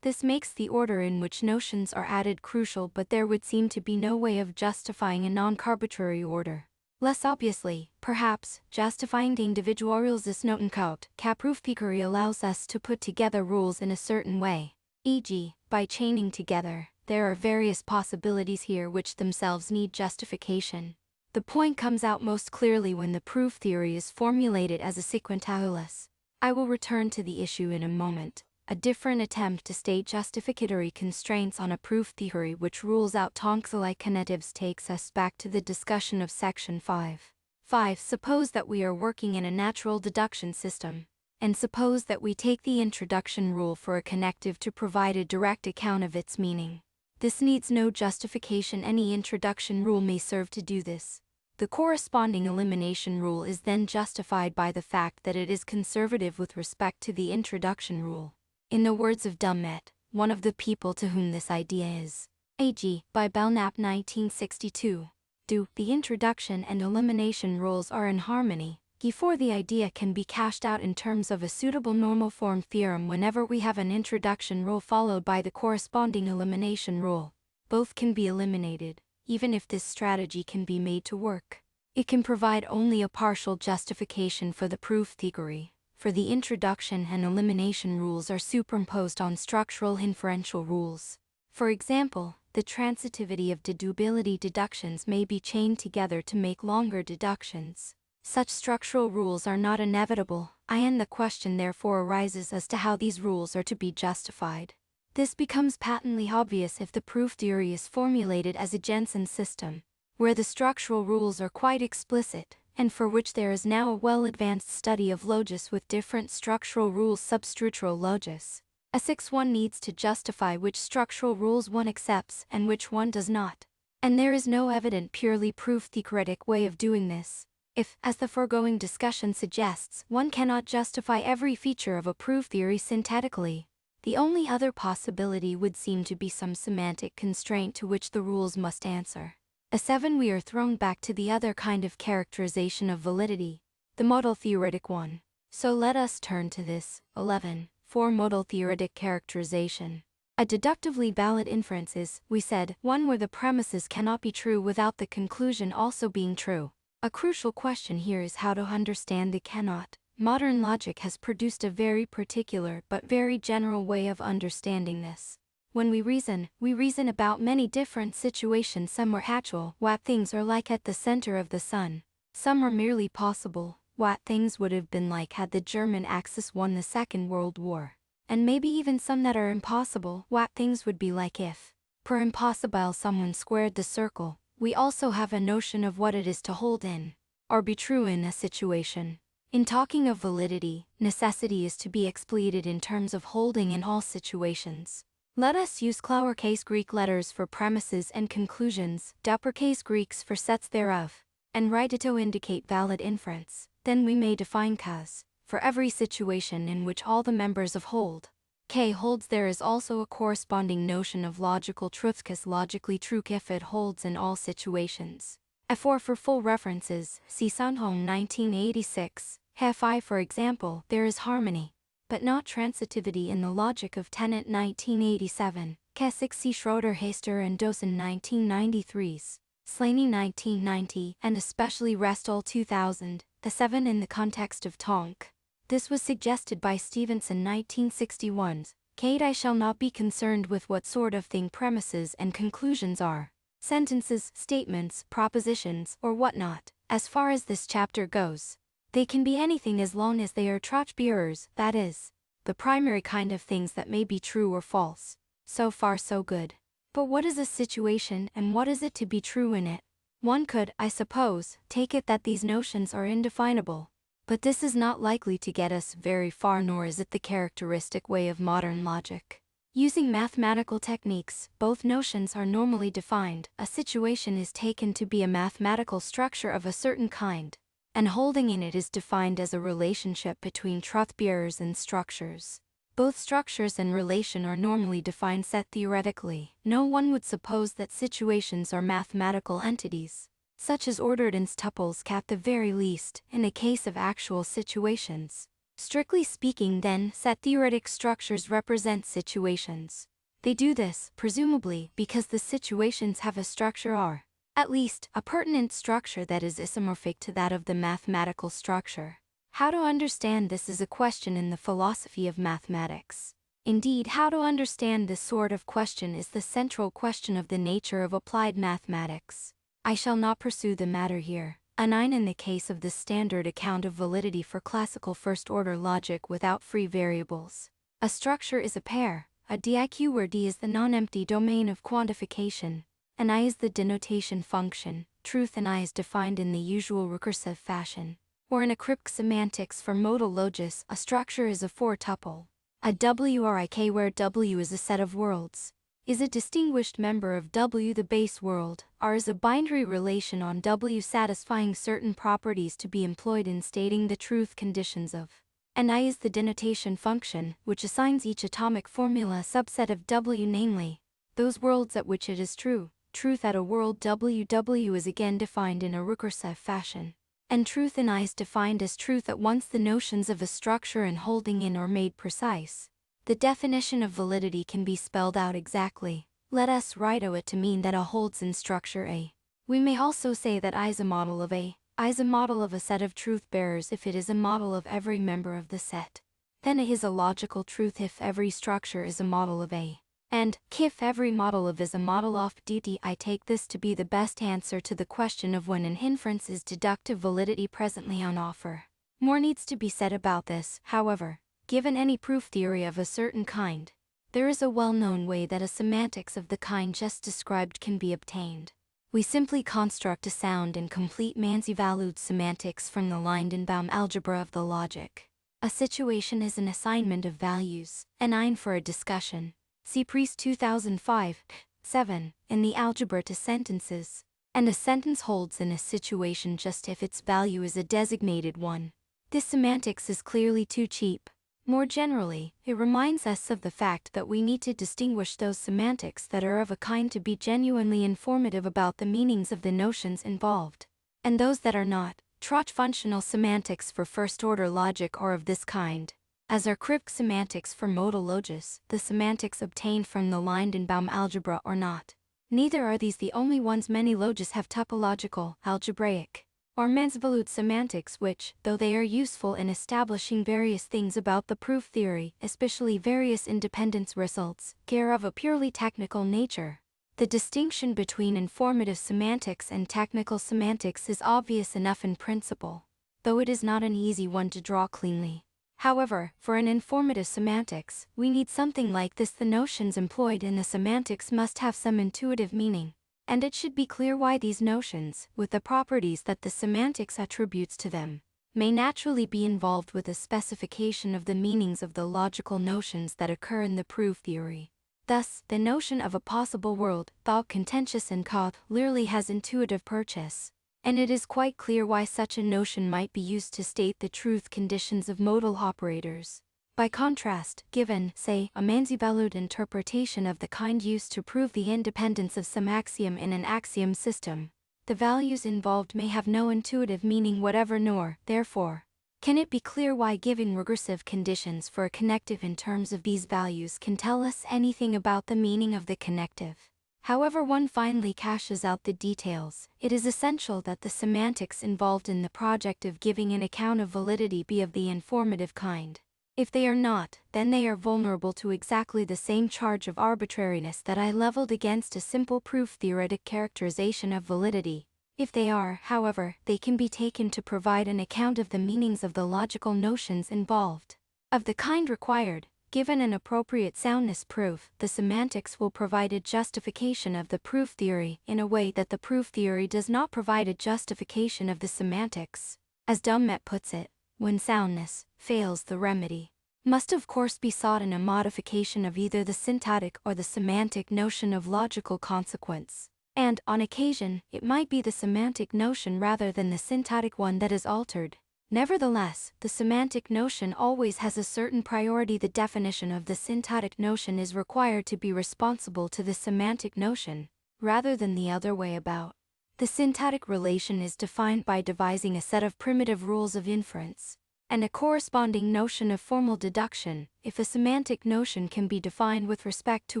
This makes the order in which notions are added crucial, but there would seem to be no way of justifying a non-arbitrary order. Less obviously, perhaps, justifying the individual's Notenkort, Prooftheory allows us to put together rules in a certain way, e.g., by chaining together. There are various possibilities here which themselves need justification. The point comes out most clearly when the proof theory is formulated as a sequentialist. I will return to the issue in a moment. A different attempt to state justificatory constraints on a proof theory which rules out Tonks-like connectives takes us back to the discussion of section 5. 5. Suppose that we are working in a natural deduction system, and suppose that we take the introduction rule for a connective to provide a direct account of its meaning. This needs no justification. Any introduction rule may serve to do this. The corresponding elimination rule is then justified by the fact that it is conservative with respect to the introduction rule. In the words of Dummett, one of the people to whom this idea is A.G. by Belknap 1962, the introduction and elimination rules are in harmony. Before the idea can be cashed out in terms of a suitable normal form theorem whenever we have an introduction rule followed by the corresponding elimination rule. Both can be eliminated, even if this strategy can be made to work. It can provide only a partial justification for the proof theory, for the introduction and elimination rules are superimposed on structural inferential rules. For example, the transitivity of deducibility deductions may be chained together to make longer deductions. Such structural rules are not inevitable, and the question therefore arises as to how these rules are to be justified. This becomes patently obvious if the proof theory is formulated as a Jensen system, where the structural rules are quite explicit, and for which there is now a well-advanced study of logis with different structural rules substructural logis. A 6-1 needs to justify which structural rules one accepts and which one does not. And there is no evident purely proof-theoretic way of doing this. If, as the foregoing discussion suggests, one cannot justify every feature of a proof theory synthetically, the only other possibility would seem to be some semantic constraint to which the rules must answer. A 7 we are thrown back to the other kind of characterization of validity, the modal theoretic one. So let us turn to this. 11. For modal theoretic characterization. A deductively valid inference is, we said, one where the premises cannot be true without the conclusion also being true. A crucial question here is how to understand the cannot. Modern logic has produced a very particular but very general way of understanding this. When we reason about many different situations. Some are actual, what things are like at the center of the sun. Some are merely possible, what things would have been like had the German Axis won the Second World War. And maybe even some that are impossible, what things would be like if, per impossible, someone squared the circle. We also have a notion of what it is to hold in, or be true in a situation. In talking of validity, necessity is to be expleted in terms of holding in all situations. Let us use lowercase Greek letters for premises and conclusions, uppercase Greeks for sets thereof, and right to indicate valid inference. Then we may define cause, for every situation in which all the members of hold K holds. There is also a corresponding notion of logical truth, cause logically true if it holds in all situations. For full references, see Sundholm 1986. Fi for example, there is harmony, but not transitivity in the logic of Tennant 1987, K6 C. Schroeder Heister and Dosen 1993s, Slaney 1990, and especially Restall 2000, the 7 in the context of Tonk. This was suggested by Stevenson 1961. Kate, I shall not be concerned with what sort of thing premises and conclusions are. Sentences, statements, propositions, or whatnot. As far as this chapter goes, they can be anything as long as they are Trachbeerers, that is, the primary kind of things that may be true or false. So far so good. But what is a situation and what is it to be true in it? One could, I suppose, take it that these notions are indefinable. But this is not likely to get us very far, nor is it the characteristic way of modern logic. Using mathematical techniques, both notions are normally defined. A situation is taken to be a mathematical structure of a certain kind, and holding in it is defined as a relationship between truth-bearers and structures. Both structures and relation are normally defined set theoretically. No one would suppose that situations are mathematical entities, such as ordered tuples at the very least, in the case of actual situations. Strictly speaking then, set theoretic structures represent situations. They do this, presumably, because the situations have a structure or, at least, a pertinent structure that is isomorphic to that of the mathematical structure. How to understand this is a question in the philosophy of mathematics. Indeed, how to understand this sort of question is the central question of the nature of applied mathematics. I shall not pursue the matter here. A9 in the case of the standard account of validity for classical first-order logic without free variables. A structure is a pair, a DIQ where D is the non-empty domain of quantification, and I is the denotation function. Truth and I is defined in the usual recursive fashion. Or in a cryptic semantics for modal logis, a structure is a four-tuple. A WRIK where W is a set of worlds, is a distinguished member of W. The base world, R is a binary relation on W satisfying certain properties to be employed in stating the truth conditions of, and I is the denotation function, which assigns each atomic formula a subset of W, namely, those worlds at which it is true. Truth at a world W is again defined in a recursive fashion, and truth in I is defined as truth at once the notions of a structure and holding in are made precise. The definition of validity can be spelled out exactly. Let us write it to mean that A holds in structure A. We may also say that I is a model of A. I is a model of a set of truth-bearers if it is a model of every member of the set. Then A is a logical truth if every structure is a model of A. And, if every model of is a model of DT, I take this to be the best answer to the question of when an inference is deductive validity presently on offer. More needs to be said about this, however. Given any proof theory of a certain kind, there is a well-known way that a semantics of the kind just described can be obtained. We simply construct a sound and complete Mansi-valued semantics from the Lindenbaum algebra of the logic. A situation is an assignment of values, an ein for a discussion. See Priest 2005, 7, in the algebra to sentences. And a sentence holds in a situation just if its value is a designated one. This semantics is clearly too cheap. More generally, it reminds us of the fact that we need to distinguish those semantics that are of a kind to be genuinely informative about the meanings of the notions involved, and those that are not. Troch functional semantics for first-order logic are of this kind, as are cryptic semantics for modal logis. The semantics obtained from the Lindenbaum algebra are not. Neither are these the only ones. Many logis have topological, algebraic, or Mansi-valued semantics which, though they are useful in establishing various things about the proof theory, especially various independence results, are of a purely technical nature. The distinction between informative semantics and technical semantics is obvious enough in principle, though it is not an easy one to draw cleanly. However, for an informative semantics, we need something like this. The notions employed in the semantics must have some intuitive meaning, and it should be clear why these notions, with the properties that the semantics attributes to them, may naturally be involved with a specification of the meanings of the logical notions that occur in the proof theory. Thus, the notion of a possible world, though contentious and clearly has intuitive purchase, and it is quite clear why such a notion might be used to state the truth conditions of modal operators. By contrast, given, say, a Mansi-valued interpretation of the kind used to prove the independence of some axiom in an axiom system, the values involved may have no intuitive meaning whatever, nor, therefore, can it be clear why giving recursive conditions for a connective in terms of these values can tell us anything about the meaning of the connective. However one finally cashes out the details, it is essential that the semantics involved in the project of giving an account of validity be of the informative kind. If they are not, then they are vulnerable to exactly the same charge of arbitrariness that I leveled against a simple proof-theoretic characterization of validity. If they are, however, they can be taken to provide an account of the meanings of the logical notions involved. Of the kind required, given an appropriate soundness proof, the semantics will provide a justification of the proof theory in a way that the proof theory does not provide a justification of the semantics. As Dummett puts it, When soundness fails, the remedy must of course be sought in a modification of either the syntactic or the semantic notion of logical consequence. And, on occasion, it might be the semantic notion rather than the syntactic one that is altered. Nevertheless, the semantic notion always has a certain priority. The definition of the syntactic notion is required to be responsible to the semantic notion, rather than the other way about. The syntactic relation is defined by devising a set of primitive rules of inference, and a corresponding notion of formal deduction, if a semantic notion can be defined with respect to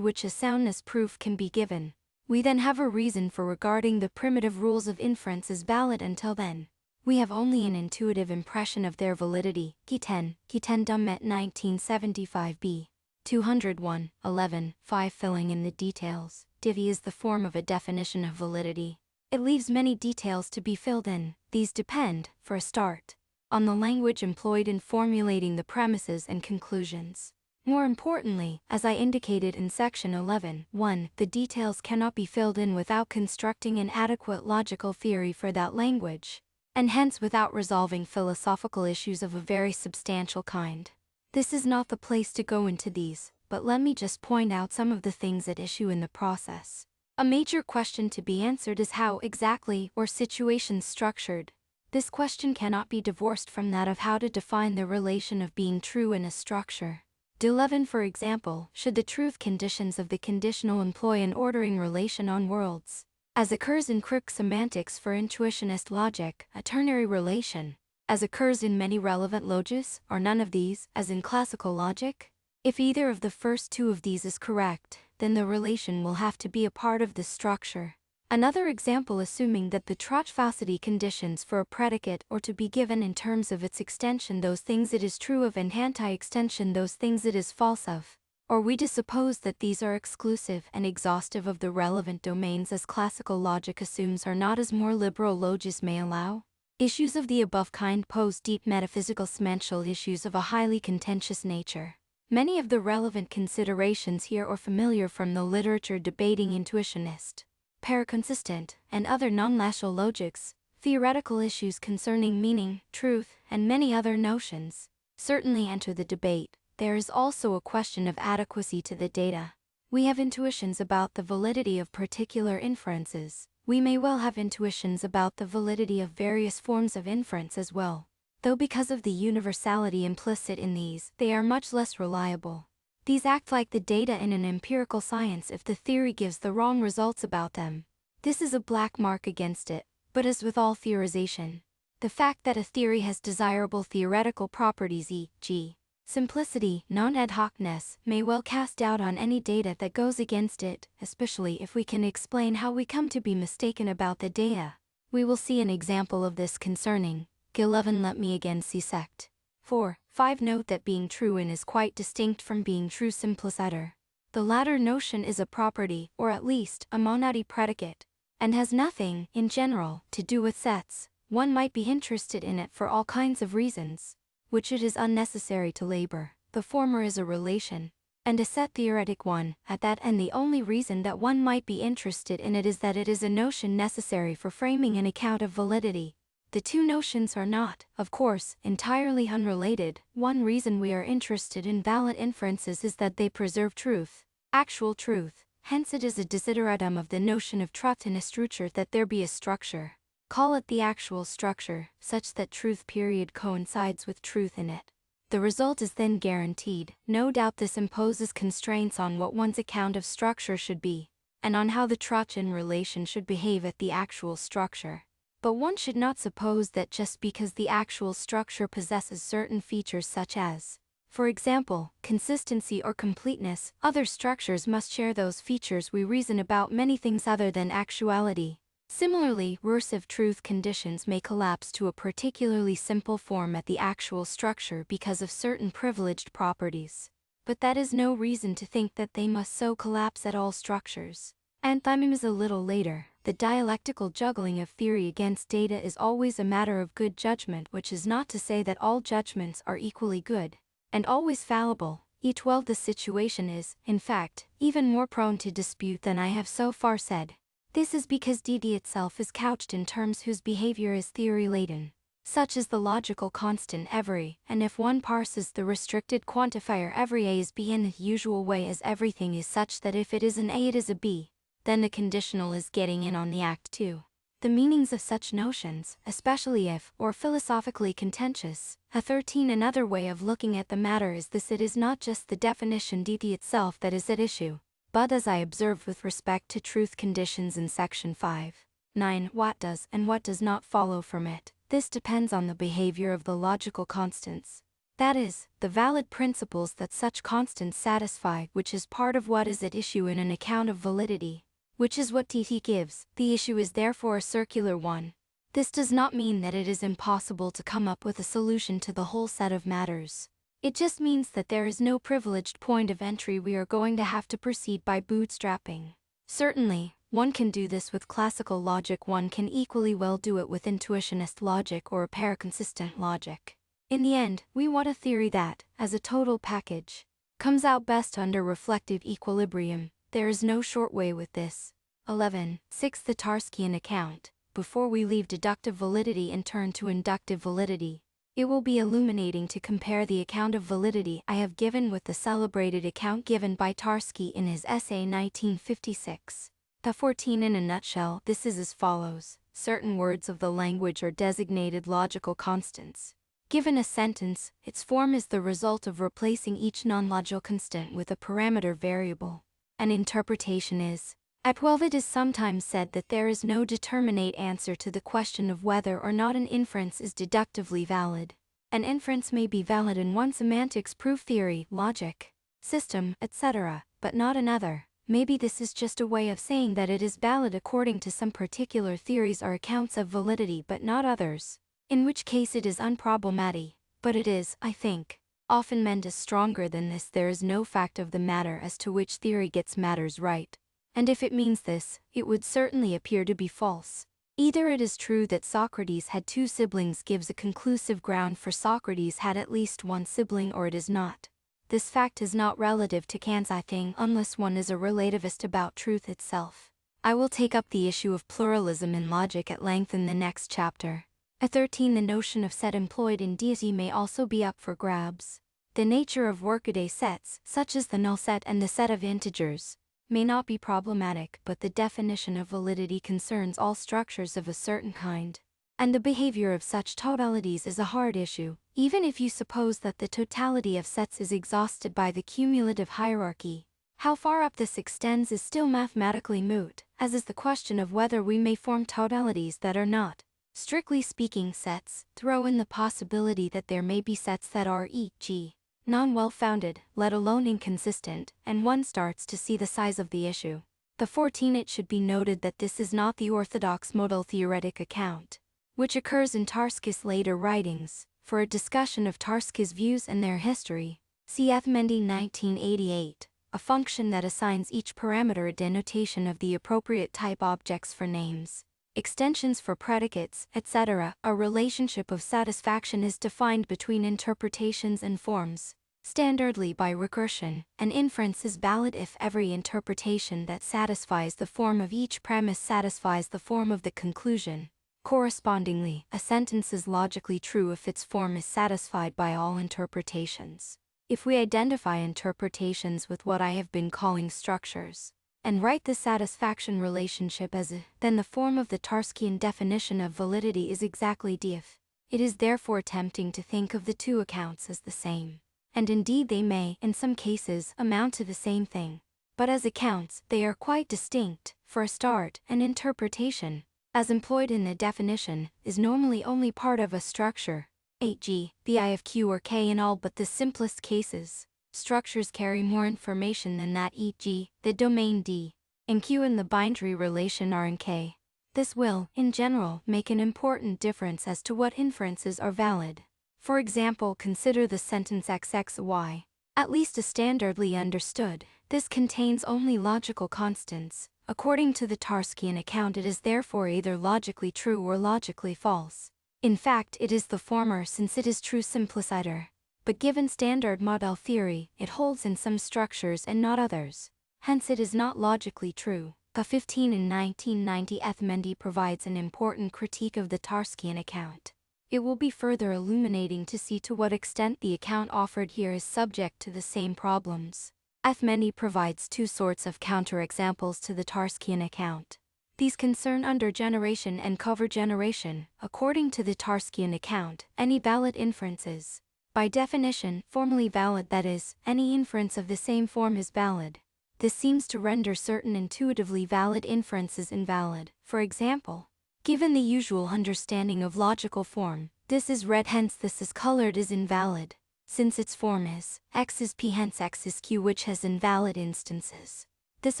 which a soundness proof can be given. We then have a reason for regarding the primitive rules of inference as valid. Until then, we have only an intuitive impression of their validity. Giten Dummet 1975b. 201, 11, 5. Filling in the details. Divi is the form of a definition of validity. It leaves many details to be filled in. These depend, for a start, on the language employed in formulating the premises and conclusions. More importantly, as I indicated in section 11.1, the details cannot be filled in without constructing an adequate logical theory for that language, and hence without resolving philosophical issues of a very substantial kind. This is not the place to go into these, but let me just point out some of the things at issue in the process. A major question to be answered is how exactly are situations structured. This question cannot be divorced from that of how to define the relation of being true in a structure. D11, for example, should the truth conditions of the conditional employ an ordering relation on worlds, as occurs in Crook semantics for intuitionist logic, a ternary relation, as occurs in many relevant logis, or none of these, as in classical logic? If either of the first two of these is correct, then the relation will have to be a part of this structure. Another example, assuming that the Trotch-Faucety conditions for a predicate are to be given in terms of its extension those things it is true of and anti-extension those things it is false of, or we to suppose that these are exclusive and exhaustive of the relevant domains as classical logic assumes are not as more liberal logis may allow. Issues of the above kind pose deep metaphysical semantial issues of a highly contentious nature. Many of the relevant considerations here are familiar from the literature debating intuitionist, paraconsistent, and other non-rational logics, theoretical issues concerning meaning, truth, and many other notions certainly enter the debate. There is also a question of adequacy to the data. We have intuitions about the validity of particular inferences. We may well have intuitions about the validity of various forms of inference as well, though because of the universality implicit in these, they are much less reliable. These act like the data in an empirical science if the theory gives the wrong results about them. This is a black mark against it, but as with all theorization, the fact that a theory has desirable theoretical properties, e.g., simplicity, non-ad hocness, may well cast doubt on any data that goes against it, especially if we can explain how we come to be mistaken about the data. We will see an example of this concerning G11. Let me again see sect. 4.5. Note that being true in is quite distinct from being true simpliciter. The latter notion is a property, or at least a monady predicate, and has nothing, in general, to do with sets. One might be interested in it for all kinds of reasons, which it is unnecessary to labor. The former is a relation, and a set theoretic one, at that, and the only reason that one might be interested in it is that it is a notion necessary for framing an account of validity. The two notions are not, of course, entirely unrelated. One reason we are interested in valid inferences is that they preserve truth, actual truth. Hence it is a desideratum of the notion of truth in a structure that there be a structure, call it the actual structure, such that truth period coincides with truth in it. The result is then guaranteed. No doubt this imposes constraints on what one's account of structure should be, and on how the Trotchian relation should behave at the actual structure. But one should not suppose that just because the actual structure possesses certain features such as, for example, consistency or completeness, other structures must share those features. We reason about many things other than actuality. Similarly, recursive truth conditions may collapse to a particularly simple form at the actual structure because of certain privileged properties. But that is no reason to think that they must so collapse at all structures. Anthymeme a little later. The dialectical juggling of theory against data is always a matter of good judgment, which is not to say that all judgments are equally good, and always fallible. E12. The situation is, in fact, even more prone to dispute than I have so far said. This is because DD itself is couched in terms whose behavior is theory-laden. Such is the logical constant every, and if one parses the restricted quantifier every A is B in the usual way as everything is such that if it is an A it is a B, then the conditional is getting in on the act too. The meanings of such notions, especially if, or philosophically contentious. 13 Another way of looking at the matter is this: it is not just the definition dt itself that is at issue, but as I observed with respect to truth conditions in section 5. 9. What does and what does not follow from it. This depends on the behavior of the logical constants. That is, the valid principles that such constants satisfy, which is part of what is at issue in an account of validity, which is what dt gives. The issue is therefore a circular one. This does not mean that it is impossible to come up with a solution to the whole set of matters. It just means that there is no privileged point of entry. We are going to have to proceed by bootstrapping. Certainly, one can do this with classical logic. One can equally well do it with intuitionist logic or pair-consistent logic. In the end, we want a theory that, as a total package, comes out best under reflective equilibrium. There is no short way with this. 11. 6. The Tarskian account. Before we leave deductive validity and turn to inductive validity, it will be illuminating to compare the account of validity I have given with the celebrated account given by Tarski in his essay 1956. 14. In a nutshell, this is as follows. Certain words of the language are designated logical constants. Given a sentence, its form is the result of replacing each non-logical constant with a parameter variable. An interpretation is. At 12. It is sometimes said that there is no determinate answer to the question of whether or not an inference is deductively valid. An inference may be valid in one semantics proof theory, logic, system, etc., but not another. Maybe this is just a way of saying that it is valid according to some particular theories or accounts of validity but not others, in which case it is unproblematic. But it is, I think, often meant as stronger than this. There is no fact of the matter as to which theory gets matters right. And if it means this, it would certainly appear to be false. Either it is true that Socrates had two siblings gives a conclusive ground for Socrates had at least one sibling, or it is not. This fact is not relative to Kant's I thing unless one is a relativist about truth itself. I will take up the issue of pluralism in logic at length in the next chapter. 13. The notion of set employed in deity may also be up for grabs. The nature of workaday sets, such as the null set and the set of integers, may not be problematic, but the definition of validity concerns all structures of a certain kind. And the behavior of such totalities is a hard issue, even if you suppose that the totality of sets is exhausted by the cumulative hierarchy. How far up this extends is still mathematically moot, as is the question of whether we may form totalities that are not, strictly speaking, sets. Throw in the possibility that there may be sets that are, e.g., non-well-founded, let alone inconsistent, and one starts to see the size of the issue. 14. It should be noted that this is not the orthodox modal theoretic account, which occurs in Tarski's later writings. For a discussion of Tarski's views and their history, see Ethmendi 1988, a function that assigns each parameter a denotation of the appropriate type objects for names, extensions for predicates, etc. A relationship of satisfaction is defined between interpretations and forms. Standardly by recursion, an inference is valid if every interpretation that satisfies the form of each premise satisfies the form of the conclusion. Correspondingly, a sentence is logically true if its form is satisfied by all interpretations. If we identify interpretations with what I have been calling structures, and write the satisfaction relationship as a, then the form of the Tarskian definition of validity is exactly dif. It is therefore tempting to think of the two accounts as the same. And indeed they may, in some cases, amount to the same thing. But as accounts, they are quite distinct. For a start, an interpretation, as employed in the definition, is normally only part of a structure, e.g., the I of Q or K in all but the simplest cases. Structures carry more information than that, e.g., the domain D in Q and the binary relation R in K. This will, in general, make an important difference as to what inferences are valid. For example, consider the sentence XXY. At least a standardly understood, this contains only logical constants. According to the Tarskian account, it is therefore either logically true or logically false. In fact, it is the former since it is true simpliciter. But given standard model theory, it holds in some structures and not others. Hence it is not logically true. 15 in 1990 Ethmendi provides an important critique of the Tarskian account. It will be further illuminating to see to what extent the account offered here is subject to the same problems. Ethmendi provides two sorts of counterexamples to the Tarskian account. These concern under-generation and cover-generation. According to the Tarskian account, any valid inference is, by definition, formally valid, that is, any inference of the same form is valid. This seems to render certain intuitively valid inferences invalid. For example, given the usual understanding of logical form, this is red hence this is colored is invalid, since its form is x is p hence x is q, which has invalid instances. This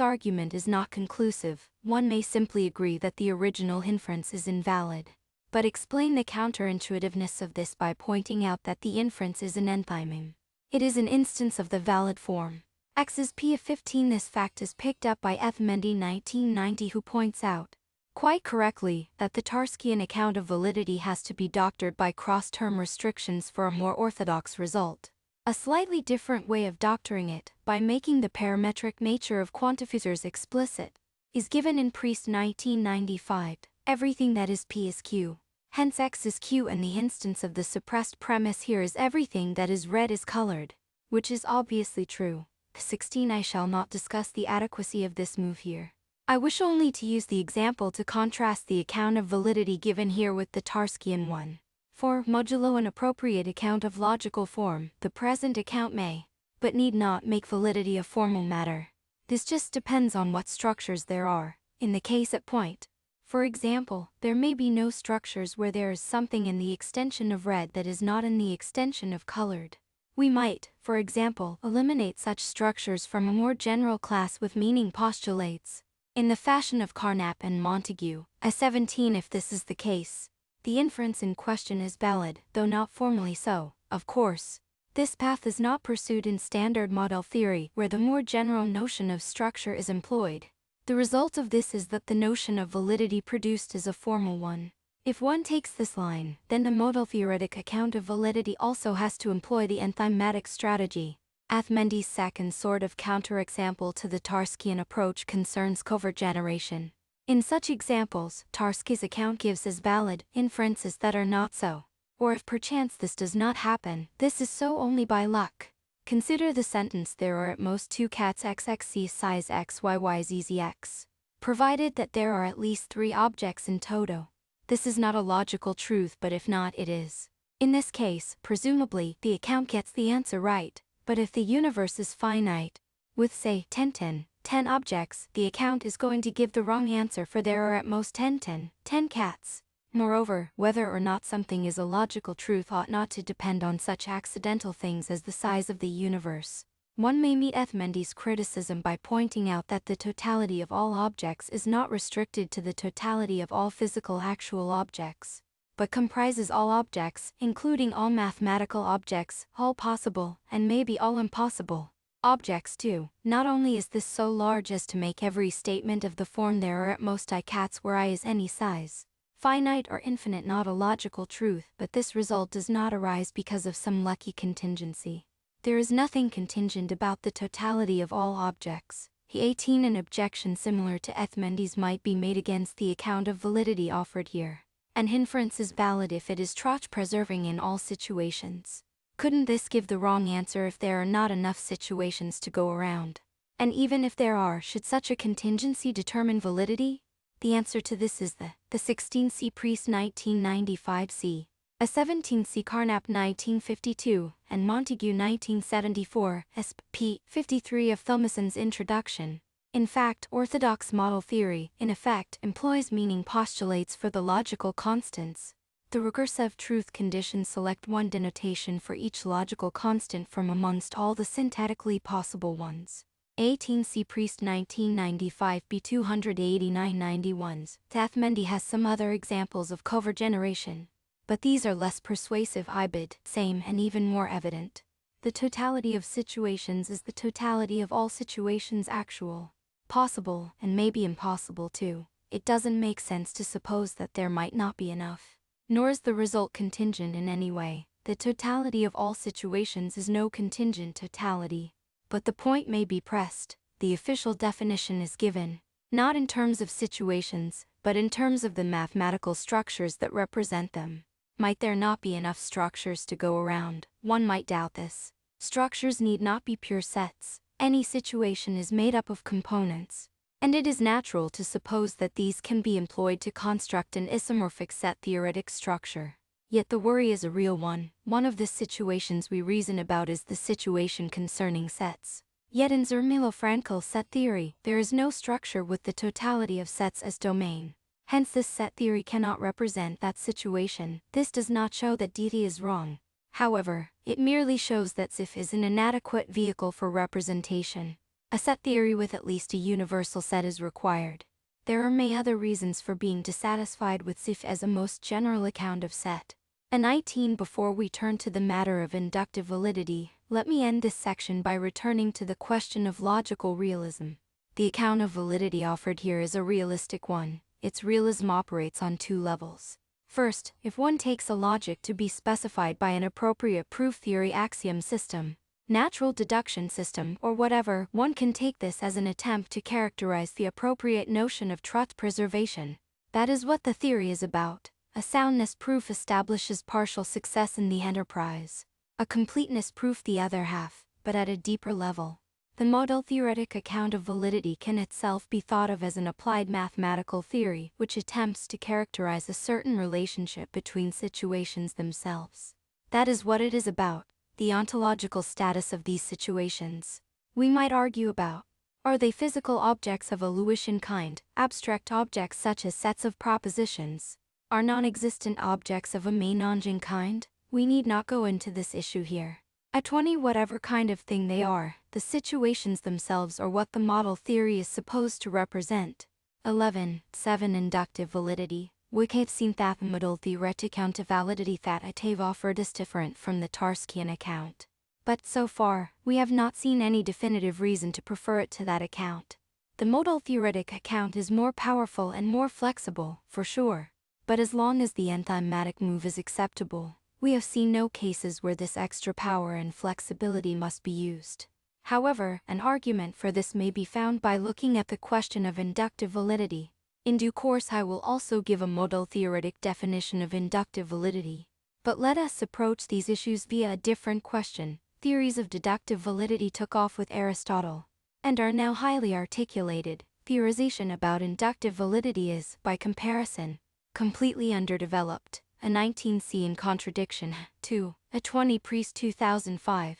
argument is not conclusive. One may simply agree that the original inference is invalid, but explain the counterintuitiveness of this by pointing out that the inference is an enthymeme. It is an instance of the valid form x is p of 15. This fact is picked up by Ethmendi 1990, who points out, quite correctly, that the Tarskian account of validity has to be doctored by cross-term restrictions for a more orthodox result. A slightly different way of doctoring it, by making the parametric nature of quantifiers explicit, is given in Priest 1995. Everything that is p is q. Hence x is q, and the instance of the suppressed premise here is everything that is red is colored, which is obviously true. 16. I shall not discuss the adequacy of this move here. I wish only to use the example to contrast the account of validity given here with the Tarskian one. For, modulo an appropriate account of logical form, the present account may, but need not, make validity a formal matter. This just depends on what structures there are, in the case at point. For example, there may be no structures where there is something in the extension of red that is not in the extension of colored. We might, for example, eliminate such structures from a more general class with meaning postulates, in the fashion of Carnap and Montague. 17. If this is the case, the inference in question is valid, though not formally so, of course. This path is not pursued in standard model theory, where the more general notion of structure is employed. The result of this is that the notion of validity produced is a formal one. If one takes this line, then the modal theoretic account of validity also has to employ the enzymatic strategy. Ethmendi's second sort of counterexample to the Tarskian approach concerns covert generation. In such examples, Tarski's account gives as valid inferences that are not so. Or if perchance this does not happen, this is so only by luck. Consider the sentence: there are at most two cats xxc size xyyyzx, provided that there are at least three objects in toto. This is not a logical truth, but if not, it is. In this case, presumably, the account gets the answer right, but if the universe is finite, with say 10 objects, the account is going to give the wrong answer, for there are at most 10 cats. Moreover, whether or not something is a logical truth ought not to depend on such accidental things as the size of the universe. One may meet Ethmendi's criticism by pointing out that the totality of all objects is not restricted to the totality of all physical actual objects, but comprises all objects, including all mathematical objects, all possible, and maybe all impossible objects too. Not only is this so large as to make every statement of the form "there are at most I cats where I is any size, finite or infinite" not a logical truth, but this result does not arise because of some lucky contingency. There is nothing contingent about the totality of all objects. 18. An objection similar to Ethmendi's might be made against the account of validity offered here. An inference is valid if it is troch-preserving in all situations. Couldn't this give the wrong answer if there are not enough situations to go around? And even if there are, should such a contingency determine validity? The answer to this is the 16c Priest 1995c, a 17c Carnap 1952, and Montague 1974, sp. 53 of Thomasson's Introduction. In fact, orthodox model theory, in effect, employs meaning postulates for the logical constants. The recursive truth conditions select one denotation for each logical constant from amongst all the syntactically possible ones. 18c Priest 1995 b 289-91s. Ethmendi has some other examples of covert generation, but these are less persuasive. Ibid, same and even more evident. The totality of situations is the totality of all situations actual, possible, and maybe impossible too. It doesn't make sense to suppose that there might not be enough. Nor is the result contingent in any way. The totality of all situations is no contingent totality. But the point may be pressed. The official definition is given, not in terms of situations, but in terms of the mathematical structures that represent them. Might there not be enough structures to go around? One might doubt this. Structures need not be pure sets. Any situation is made up of components, and it is natural to suppose that these can be employed to construct an isomorphic set theoretic structure. Yet the worry is a real one. One of the situations we reason about is the situation concerning sets. Yet in Zermelo-Fraenkel set theory, there is no structure with the totality of sets as domain. Hence this set theory cannot represent that situation. This does not show that DT is wrong. However, it merely shows that SIF is an inadequate vehicle for representation. A set theory with at least a universal set is required. There are many other reasons for being dissatisfied with SIF as a most general account of set. And 19. Before we turn to the matter of inductive validity, let me end this section by returning to the question of logical realism. The account of validity offered here is a realistic one. Its realism operates on two levels. First, if one takes a logic to be specified by an appropriate proof theory axiom system, natural deduction system, or whatever, one can take this as an attempt to characterize the appropriate notion of truth preservation. That is what the theory is about. A soundness proof establishes partial success in the enterprise. A completeness proof the other half, but at a deeper level. The model theoretic account of validity can itself be thought of as an applied mathematical theory which attempts to characterize a certain relationship between situations themselves. That is what it is about, the ontological status of these situations. We might argue about, are they physical objects of a Lewisian kind, abstract objects such as sets of propositions? Are non-existent objects of a Meinongian kind? We need not go into this issue here. At 20, whatever kind of thing they are, the situations themselves are what the model theory is supposed to represent. 11. 7. Inductive validity. Wycliffe seen that the model theoretic account of validity that I've offered is different from the Tarskian account. But so far, we have not seen any definitive reason to prefer it to that account. The modal theoretic account is more powerful and more flexible, for sure. But as long as the enzymatic move is acceptable, we have seen no cases where this extra power and flexibility must be used. However, an argument for this may be found by looking at the question of inductive validity. In due course I will also give a modal theoretic definition of inductive validity. But let us approach these issues via a different question. Theories of deductive validity took off with Aristotle, and are now highly articulated. Theorization about inductive validity is, by comparison, completely underdeveloped. A 19c in contradiction. 2. A 20 Priest 2005.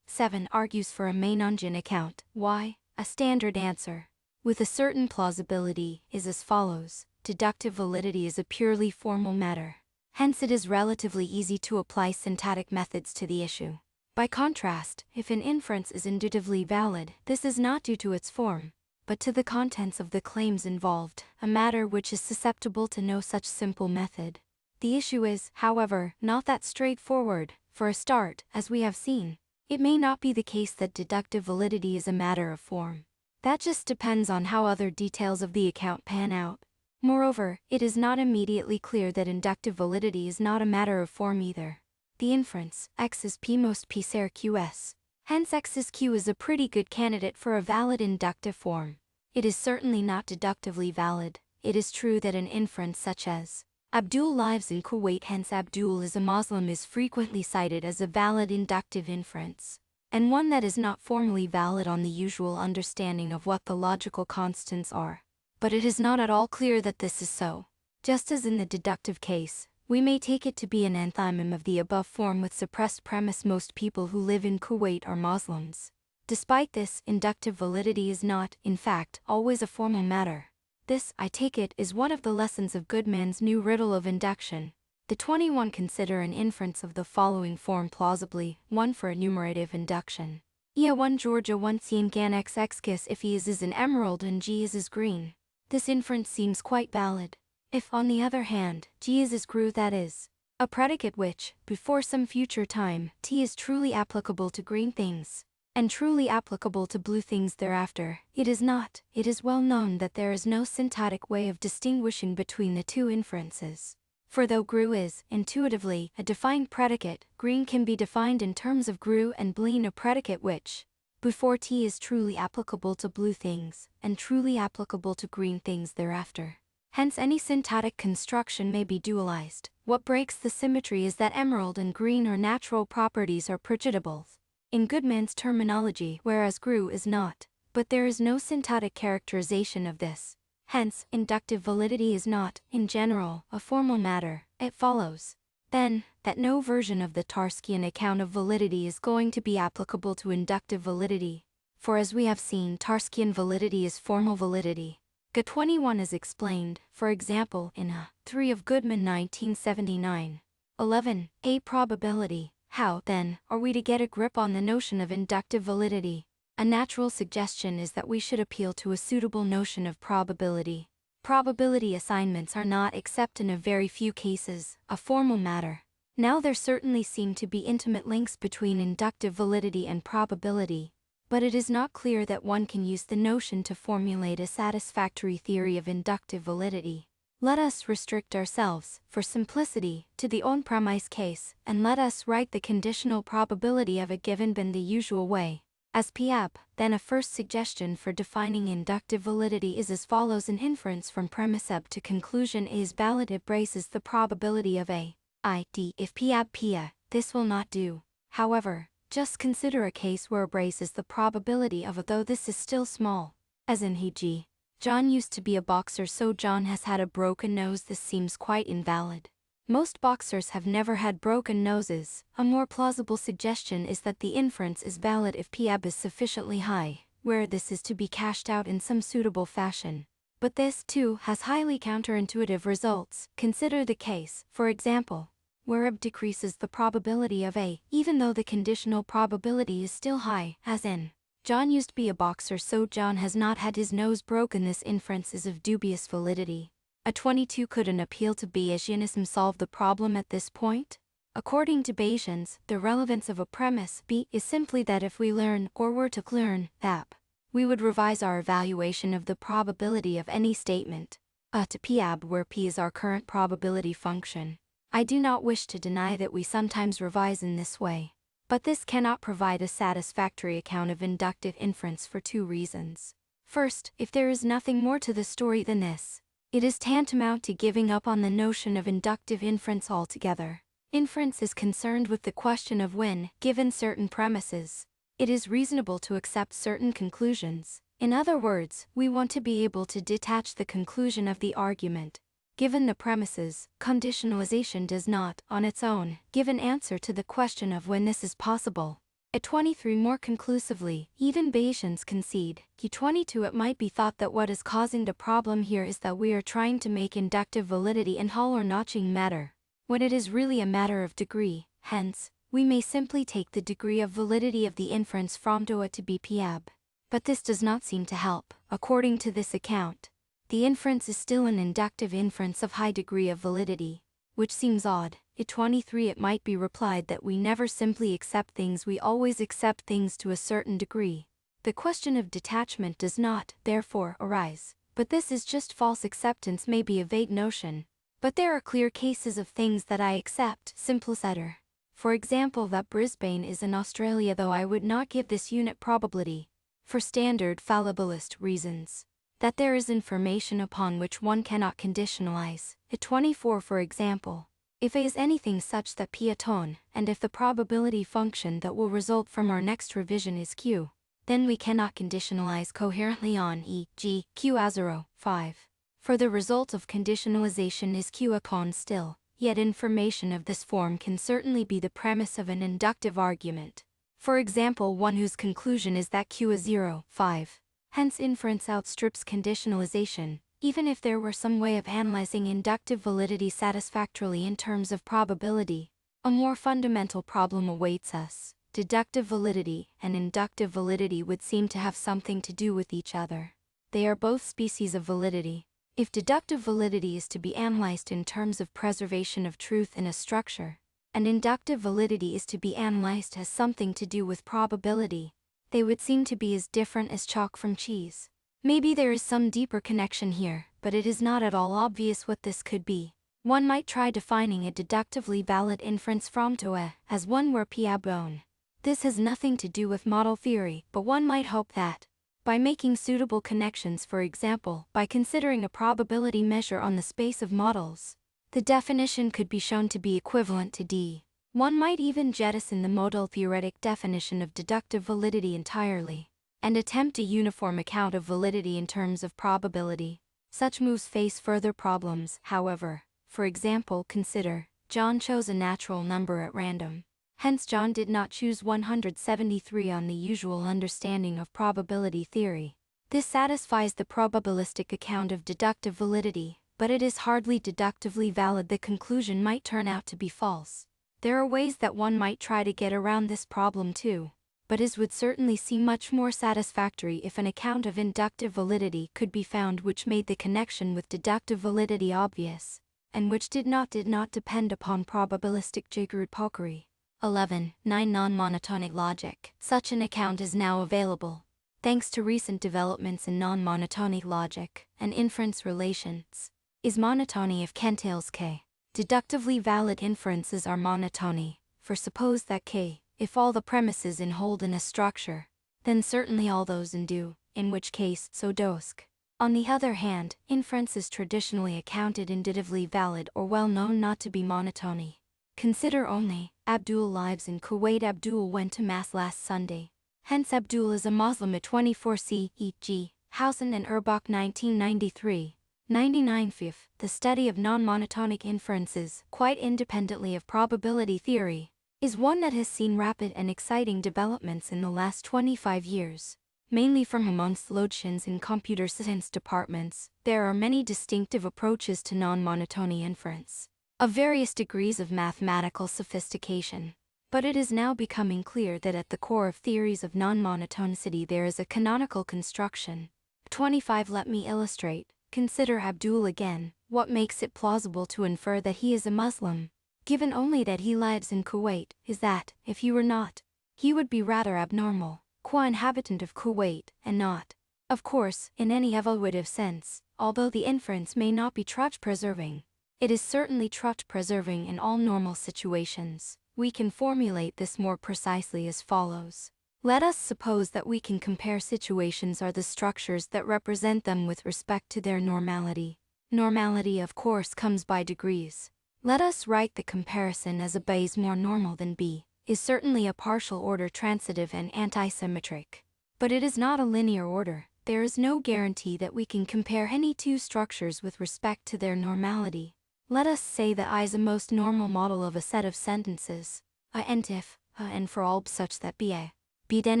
7. Argues for a Meinongian account. Why? A standard answer, with a certain plausibility, is as follows. Deductive validity is a purely formal matter. Hence it is relatively easy to apply syntactic methods to the issue. By contrast, if an inference is inductively valid, this is not due to its form, but to the contents of the claims involved, a matter which is susceptible to no such simple method. The issue is, however, not that straightforward. For a start, as we have seen, it may not be the case that deductive validity is a matter of form. That just depends on how other details of the account pan out. Moreover, it is not immediately clear that inductive validity is not a matter of form either. The inference, X is P most P ser QS. Hence X is Q is a pretty good candidate for a valid inductive form. It is certainly not deductively valid. It is true that an inference such as Abdul lives in Kuwait, hence Abdul is a Muslim, is frequently cited as a valid inductive inference, and one that is not formally valid on the usual understanding of what the logical constants are. But it is not at all clear that this is so. Just as in the deductive case, we may take it to be an enthymeme of the above form with suppressed premise most people who live in Kuwait are Muslims. Despite this, inductive validity is not, in fact, always a formal matter. This, I take it, is one of the lessons of Goodman's new riddle of induction. The 21 consider an inference of the following form plausibly, 1 for enumerative induction. Ia 1 Georgia 1 Cien Gan XX Kiss if E is an emerald and G is green. This inference seems quite valid. If, on the other hand, G is grue, that is, a predicate which, before some future time, T is truly applicable to green things, and truly applicable to blue things thereafter, it is not. It is well known that there is no syntactic way of distinguishing between the two inferences. For though grue is, intuitively, a defined predicate, green can be defined in terms of grue and bleen a predicate which, before T is truly applicable to blue things, and truly applicable to green things thereafter. Hence any syntactic construction may be dualized, What breaks the symmetry is that emerald and green are natural properties or projectables in Goodman's terminology, whereas GRU is not. But there is no syntactic characterization of this. Hence, inductive validity is not, in general, a formal matter. It follows, then, that no version of the Tarskian account of validity is going to be applicable to inductive validity. For as we have seen, Tarskian validity is formal validity. G21 is explained, for example, in A3 of Goodman 1979. 11. A probability. How, then, are we to get a grip on the notion of inductive validity? A natural suggestion is that we should appeal to a suitable notion of probability. Probability assignments are not, except in a very few cases, a formal matter. Now there certainly seem to be intimate links between inductive validity and probability, but it is not clear that one can use the notion to formulate a satisfactory theory of inductive validity. Let us restrict ourselves, for simplicity, to the on-premise case, and let us write the conditional probability of a given bin the usual way. As PAB, then a first suggestion for defining inductive validity is as follows: an inference from premise AB to conclusion A is valid. It braces the probability of A, I, D. If PAB PA, this will not do. However, just consider a case where A braces the probability of A, though this is still small. As in e.g., John used to be a boxer, so John has had a broken nose. This seems quite invalid. Most boxers have never had broken noses. A more plausible suggestion is that the inference is valid if PAB is sufficiently high, where this is to be cashed out in some suitable fashion. But this, too, has highly counterintuitive results. Consider the case, for example, where AB decreases the probability of A, even though the conditional probability is still high, as in, John used to be a boxer, so John has not had his nose broken. This inference is of dubious validity. A22. Could an appeal to Bayesianism solve the problem at this point? According to Bayesians, the relevance of a premise B is simply that if we learn, or were to learn, that we would revise our evaluation of the probability of any statement to PAB, where P is our current probability function. I do not wish to deny that we sometimes revise in this way, but this cannot provide a satisfactory account of inductive inference for two reasons. First, if there is nothing more to the story than this, it is tantamount to giving up on the notion of inductive inference altogether. Inference is concerned with the question of when, given certain premises, it is reasonable to accept certain conclusions. In other words, we want to be able to detach the conclusion of the argument. Given the premises, conditionalization does not, on its own, give an answer to the question of when this is possible. At 23. More conclusively, even Bayesians concede. Q22. It might be thought that what is causing the problem here is that we are trying to make inductive validity an Hall or notching matter, when it is really a matter of degree. Hence, we may simply take the degree of validity of the inference from DOA to be PAB. But this does not seem to help. According to this account, the inference is still an inductive inference of high degree of validity, which seems odd. At 23. It might be replied that we never simply accept things, we always accept things to a certain degree. The question of detachment does not, therefore, arise. But this is just false. Acceptance may be a vague notion, but there are clear cases of things that I accept. Simpliciter. For example, that Brisbane is in Australia, though I would not give this unit probability, for standard fallibilist reasons. That there is information upon which one cannot conditionalize. At 24. For example, if A is anything such that P a tone, and if the probability function that will result from our next revision is Q, then we cannot conditionalize coherently on e.g. Q a 0, 5. For the result of conditionalization is Q upon still, yet information of this form can certainly be the premise of an inductive argument. For example, one whose conclusion is that Q is 0, 5. Hence inference outstrips conditionalization. Even if there were some way of analyzing inductive validity satisfactorily in terms of probability, a more fundamental problem awaits us. Deductive validity and inductive validity would seem to have something to do with each other. They are both species of validity. If deductive validity is to be analyzed in terms of preservation of truth in a structure, and inductive validity is to be analyzed as something to do with probability, they would seem to be as different as chalk from cheese. Maybe there is some deeper connection here, but it is not at all obvious what this could be. One might try defining a deductively valid inference from TOE as one where PAB own. This has nothing to do with model theory, but one might hope that, by making suitable connections, for example, by considering a probability measure on the space of models, the definition could be shown to be equivalent to D. One might even jettison the modal-theoretic definition of deductive validity entirely, and attempt a uniform account of validity in terms of probability. Such moves face further problems, however. For example, consider, John chose a natural number at random. Hence John did not choose 173 on the usual understanding of probability theory. This satisfies the probabilistic account of deductive validity, but it is hardly deductively valid. The conclusion might turn out to be false. There are ways that one might try to get around this problem too, but it would certainly seem much more satisfactory if an account of inductive validity could be found which made the connection with deductive validity obvious, and which did not depend upon probabilistic jiggery-pokery. 11. Non-monotonic logic. Such an account is now available, thanks to recent developments in non-monotonic logic and inference relations. Is monotony if k entails k. Deductively valid inferences are monotony, for suppose that k, if all the premises in hold in a structure, then certainly all those in do, in which case, so dosk. On the other hand, inference is traditionally accounted inductively valid or well known not to be monotony. Consider only, Abdul lives in Kuwait. Abdul went to Mass last Sunday. Hence Abdul is a Muslim at 24 C. E.g., Hausen and Erbach 1993. 99 Fifth, the study of non-monotonic inferences, quite independently of probability theory, is one that has seen rapid and exciting developments in the last 25 years. Mainly from amongst logicians in computer science departments, there are many distinctive approaches to non-monotony inference, of various degrees of mathematical sophistication. But it is now becoming clear that at the core of theories of non-monotonicity there is a canonical construction. 25 Let me illustrate. Consider Abdul again. What makes it plausible to infer that he is a Muslim, given only that he lives in Kuwait, is that, if he were not, he would be rather abnormal, qua inhabitant of Kuwait, and not, of course, in any evaluative sense, although the inference may not be truth-preserving. It is certainly truth-preserving in all normal situations. We can formulate this more precisely as follows. Let us suppose that we can compare situations are the structures that represent them with respect to their normality. Normality of course comes by degrees. Let us write the comparison as a B is more normal than B, is certainly a partial order transitive and antisymmetric. But it is not a linear order. There is no guarantee that we can compare any two structures with respect to their normality. Let us say that I is a most normal model of a set of sentences, a and if, a and for all such that B. Then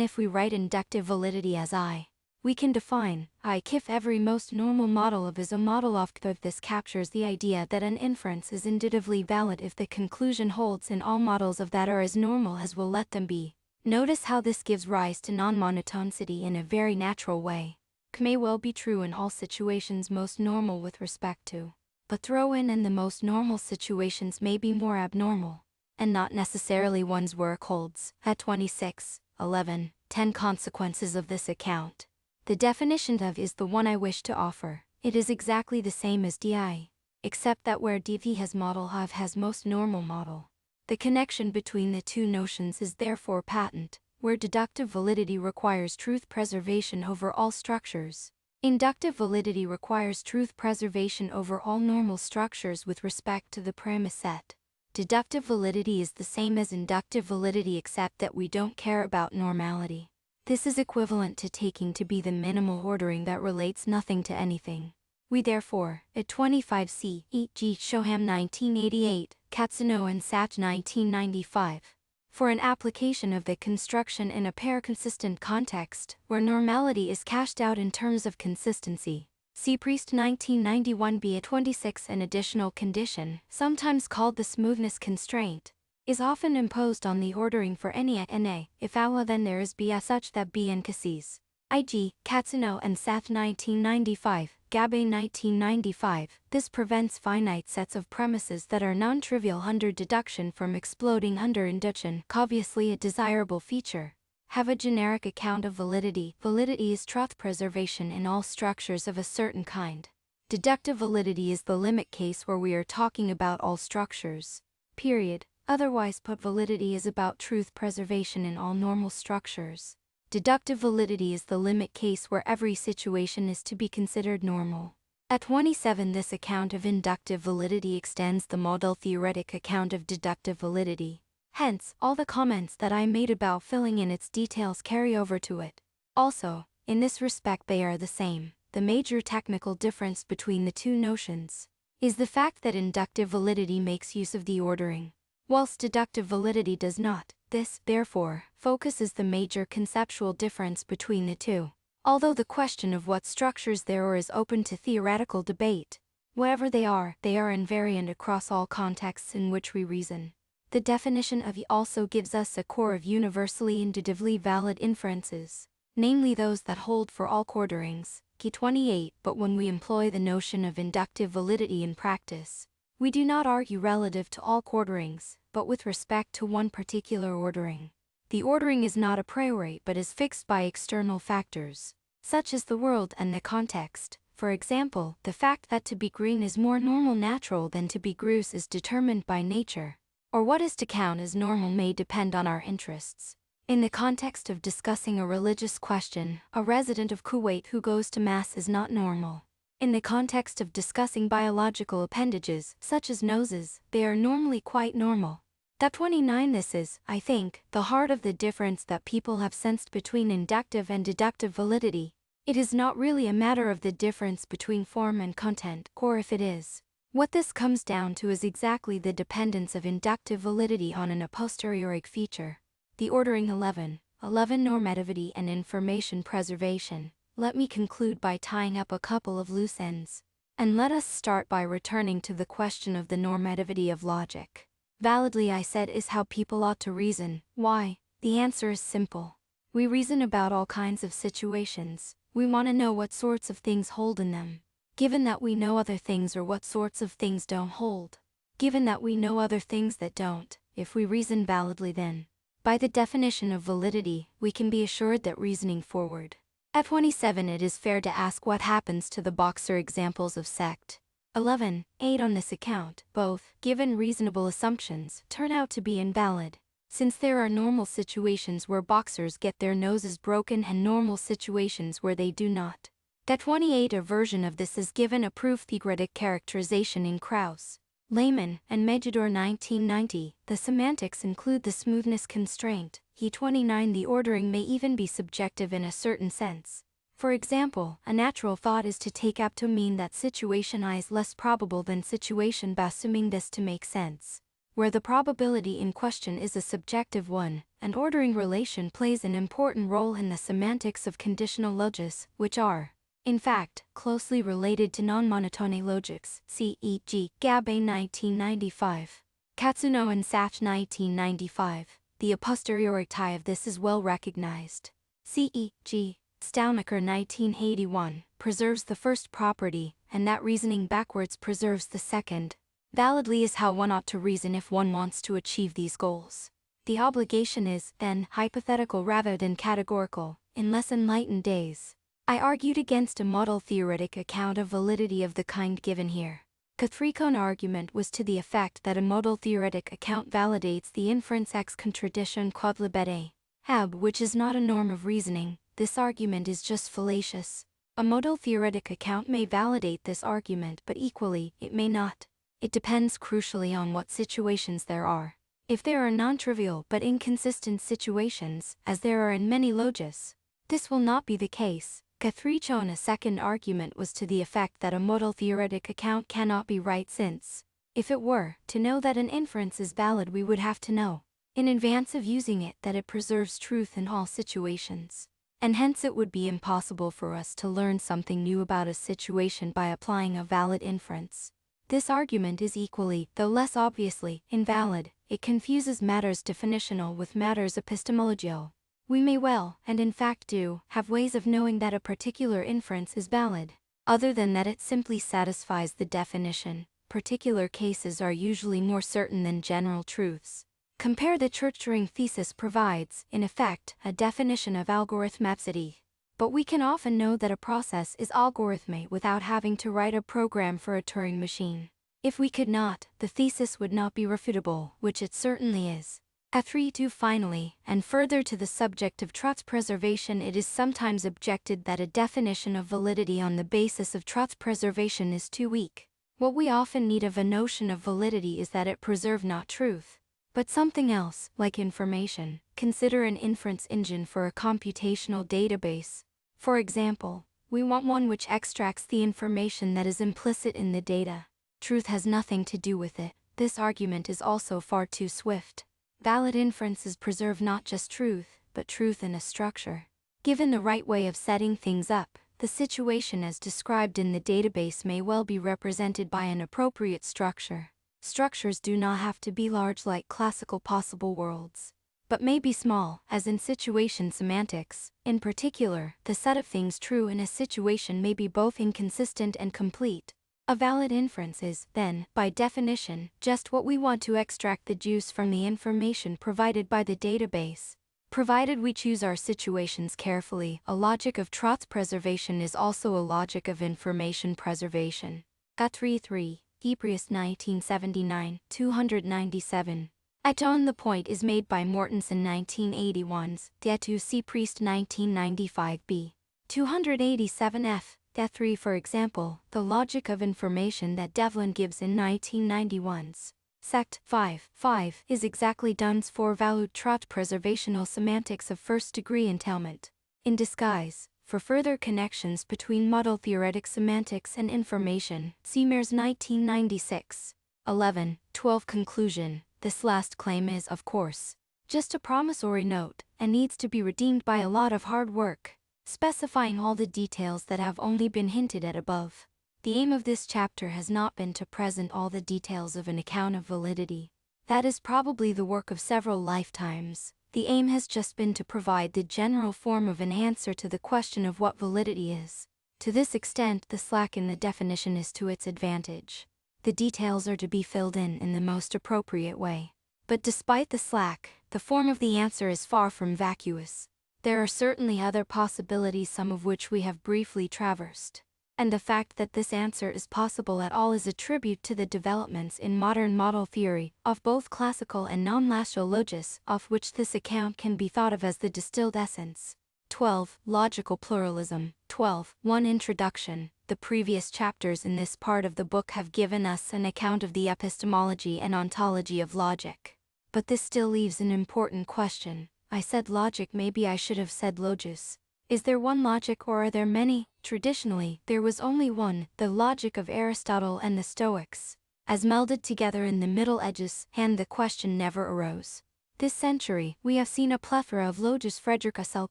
if we write inductive validity as I, we can define I if every most normal model of is a model of if this captures the idea that an inference is inductively valid if the conclusion holds in all models of that are as normal as will let them be. Notice how this gives rise to non-monotonicity in a very natural way. K may well be true in all situations most normal with respect to, but throw in and the most normal situations may be more abnormal, and not necessarily one's work holds. At 26, 11, 10 consequences of this account. The definition of is the one I wish to offer. It is exactly the same as DI, except that where DV has model of has most normal model, the connection between the two notions is therefore patent. Where deductive validity requires truth preservation over all structures, inductive validity requires truth preservation over all normal structures with respect to the premise set. Deductive validity is the same as inductive validity except that we don't care about normality. This is equivalent to taking to be the minimal ordering that relates nothing to anything. We therefore, at 25C, e.g. Shoham 1988, Katsuno and Sach 1995, for an application of the construction in a pair-consistent context, where normality is cashed out in terms of consistency. See Priest 1991b. 26. An additional condition, sometimes called the smoothness constraint, is often imposed on the ordering for any a and a, if a then there is b a such that b and cases. I.g., Katsuno and Sath 1995, Gabe 1995. This prevents finite sets of premises that are non-trivial under deduction from exploding under induction. Obviously a desirable feature. Have a generic account of validity. Validity is truth preservation in all structures of a certain kind. Deductive validity is the limit case where we are talking about all structures. Period. Otherwise put, validity is about truth preservation in all normal structures. Deductive validity is the limit case where every situation is to be considered normal. At 27, this account of inductive validity extends the model theoretic account of deductive validity. Hence, all the comments that I made about filling in its details carry over to it. Also, in this respect they are the same. The major technical difference between the two notions is the fact that inductive validity makes use of the ordering, whilst deductive validity does not. This, therefore, focuses the major conceptual difference between the two. Although the question of what structures there are is open to theoretical debate, whatever they are invariant across all contexts in which we reason. The definition of also gives us a core of universally inductively valid inferences, namely those that hold for all quarterings, key 28. But when we employ the notion of inductive validity in practice, we do not argue relative to all quarterings, but with respect to one particular ordering. The ordering is not a priori but is fixed by external factors, such as the world and the context. For example, the fact that to be green is more normal natural than to be gross is determined by nature, or what is to count as normal may depend on our interests. In the context of discussing a religious question, a resident of Kuwait who goes to Mass is not normal. In the context of discussing biological appendages, such as noses, they are normally quite normal. That 29. This is, I think, the heart of the difference that people have sensed between inductive and deductive validity. It is not really a matter of the difference between form and content, or if it is, what this comes down to is exactly the dependence of inductive validity on an a posterioric feature. The ordering 11. Normativity and information preservation. Let me conclude by tying up a couple of loose ends. And let us start by returning to the question of the normativity of logic. Validly, I said, is how people ought to reason. Why? The answer is simple. We reason about all kinds of situations. We want to know what sorts of things hold in them. Given that we know other things, or what sorts of things don't hold. Given that we know other things that don't, if we reason validly, then, by the definition of validity, we can be assured that reasoning forward. At 27, it is fair to ask what happens to the Boxer examples of sect. 11. On this account, both, given reasonable assumptions, turn out to be invalid, since there are normal situations where boxers get their noses broken and normal situations where they do not. That 28. A version of this is given a proof-theoretic characterization in Krauss, Lehmann, and Megidor 1990. The semantics include the smoothness constraint. He 29. The ordering may even be subjective in a certain sense. For example, a natural thought is to take up to mean that situation I is less probable than situation B, assuming this to make sense. Where the probability in question is a subjective one, an ordering relation plays an important role in the semantics of conditional logics, which are, in fact, closely related to non-monotone logics, c.e.g. Gabe 1995. Katsuno and Sach 1995. The a posteriori tie of this is well recognized. C.e.g. Staunecker 1981 preserves the first property, and that reasoning backwards preserves the second. Validly is how one ought to reason if one wants to achieve these goals. The obligation is, then, hypothetical rather than categorical. In less enlightened days, I argued against a model theoretic account of validity of the kind given here. Cathricone's argument was to the effect that a modal theoretic account validates the inference ex contradiction quod libet ab, which is not a norm of reasoning. This argument is just fallacious. A modal theoretic account may validate this argument, but equally, it may not. It depends crucially on what situations there are. If there are non-trivial but inconsistent situations, as there are in many logics, this will not be the case. Cathricone's second argument was to the effect that a modal theoretic account cannot be right, since, if it were, to know that an inference is valid, we would have to know, in advance of using it, that it preserves truth in all situations. And hence it would be impossible for us to learn something new about a situation by applying a valid inference. This argument is equally, though less obviously, invalid. It confuses matters definitional with matters epistemological. We may well, and in fact do, have ways of knowing that a particular inference is valid, other than that it simply satisfies the definition. Particular cases are usually more certain than general truths. Compare the Church-Turing thesis provides, in effect, a definition of algorithmicity. But we can often know that a process is algorithmic without having to write a program for a Turing machine. If we could not, the thesis would not be refutable, which it certainly is. 3.2 Finally, and further to the subject of truth preservation, it is sometimes objected that a definition of validity on the basis of truth preservation is too weak. What we often need of a notion of validity is that it preserve not truth, but something else, like information. Consider an inference engine for a computational database. For example, we want one which extracts the information that is implicit in the data. Truth has nothing to do with it. This argument is also far too swift. Valid inferences preserve not just truth, but truth in a structure. Given the right way of setting things up, the situation as described in the database may well be represented by an appropriate structure. Structures do not have to be large like classical possible worlds, but may be small, as in situation semantics. In particular, the set of things true in a situation may be both inconsistent and complete. A valid inference is, then, by definition, just what we want to extract the juice from the information provided by the database. Provided we choose our situations carefully, a logic of truth preservation is also a logic of information preservation. 3.3, Hebrius 1979, 297. The point is made by Mortensen 1981's, Detu C. Priest 1995b. 287f. 3. For example, the logic of information that Devlin gives in 1991's Sect 5 is exactly Dunn's four-valued truth preservational semantics of first-degree entailment. In disguise, for further connections between model-theoretic semantics and information, see Mayer's 1996. 11.12 Conclusion. This last claim is, of course, just a promissory note, and needs to be redeemed by a lot of hard work, specifying all the details that have only been hinted at above. The aim of this chapter has not been to present all the details of an account of validity. That is probably the work of several lifetimes. The aim has just been to provide the general form of an answer to the question of what validity is. To this extent, the slack in the definition is to its advantage. The details are to be filled in the most appropriate way. But despite the slack, the form of the answer is far from vacuous. There are certainly other possibilities, some of which we have briefly traversed. And the fact that this answer is possible at all is a tribute to the developments in modern model theory, of both classical and non-logical logis, of which this account can be thought of as the distilled essence. 12. Logical pluralism. 12.1 Introduction. The previous chapters in this part of the book have given us an account of the epistemology and ontology of logic. But this still leaves an important question. I said logic, maybe I should have said logos. Is there one logic or are there many? Traditionally, there was only one, the logic of Aristotle and the Stoics. As melded together in the Middle Ages, and the question never arose. This century, we have seen a plethora of logos. Friedrich Husserl,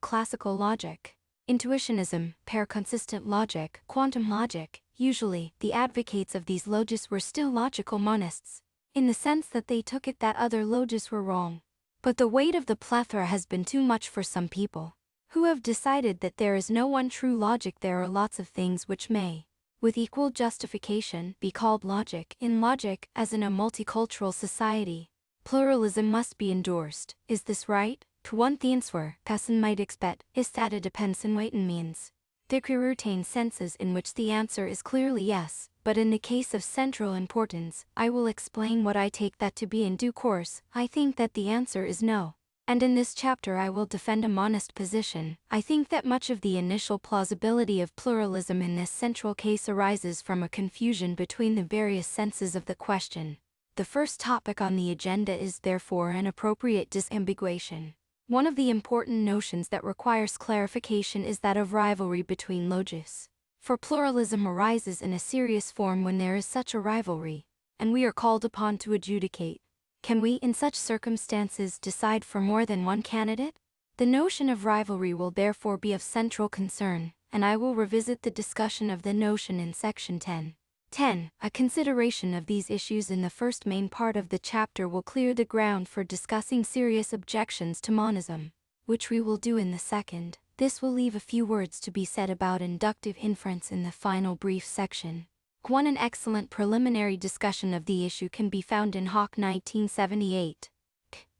classical logic, intuitionism, pair-consistent logic, quantum logic. Usually, the advocates of these logos were still logical monists, in the sense that they took it that other logos were wrong. But the weight of the plethora has been too much for some people, who have decided that there is no one true logic. There are lots of things which may, with equal justification, be called logic. In logic, as in a multicultural society, pluralism must be endorsed. Is this right? To one answer, person might expect, is that it depends on what it means. There can retain senses in which the answer is clearly yes, but in the case of central importance, I will explain what I take that to be in due course. I think that the answer is no. And in this chapter I will defend a monist position. I think that much of the initial plausibility of pluralism in this central case arises from a confusion between the various senses of the question. The first topic on the agenda is therefore an appropriate disambiguation. One of the important notions that requires clarification is that of rivalry between logos. For pluralism arises in a serious form when there is such a rivalry, and we are called upon to adjudicate. Can we, in such circumstances, decide for more than one candidate? The notion of rivalry will therefore be of central concern, and I will revisit the discussion of the notion in section 10. 10. A consideration of these issues in the first main part of the chapter will clear the ground for discussing serious objections to monism, which we will do in the second. This will leave a few words to be said about inductive inference in the final brief section. An excellent preliminary discussion of the issue can be found in Hawke 1978.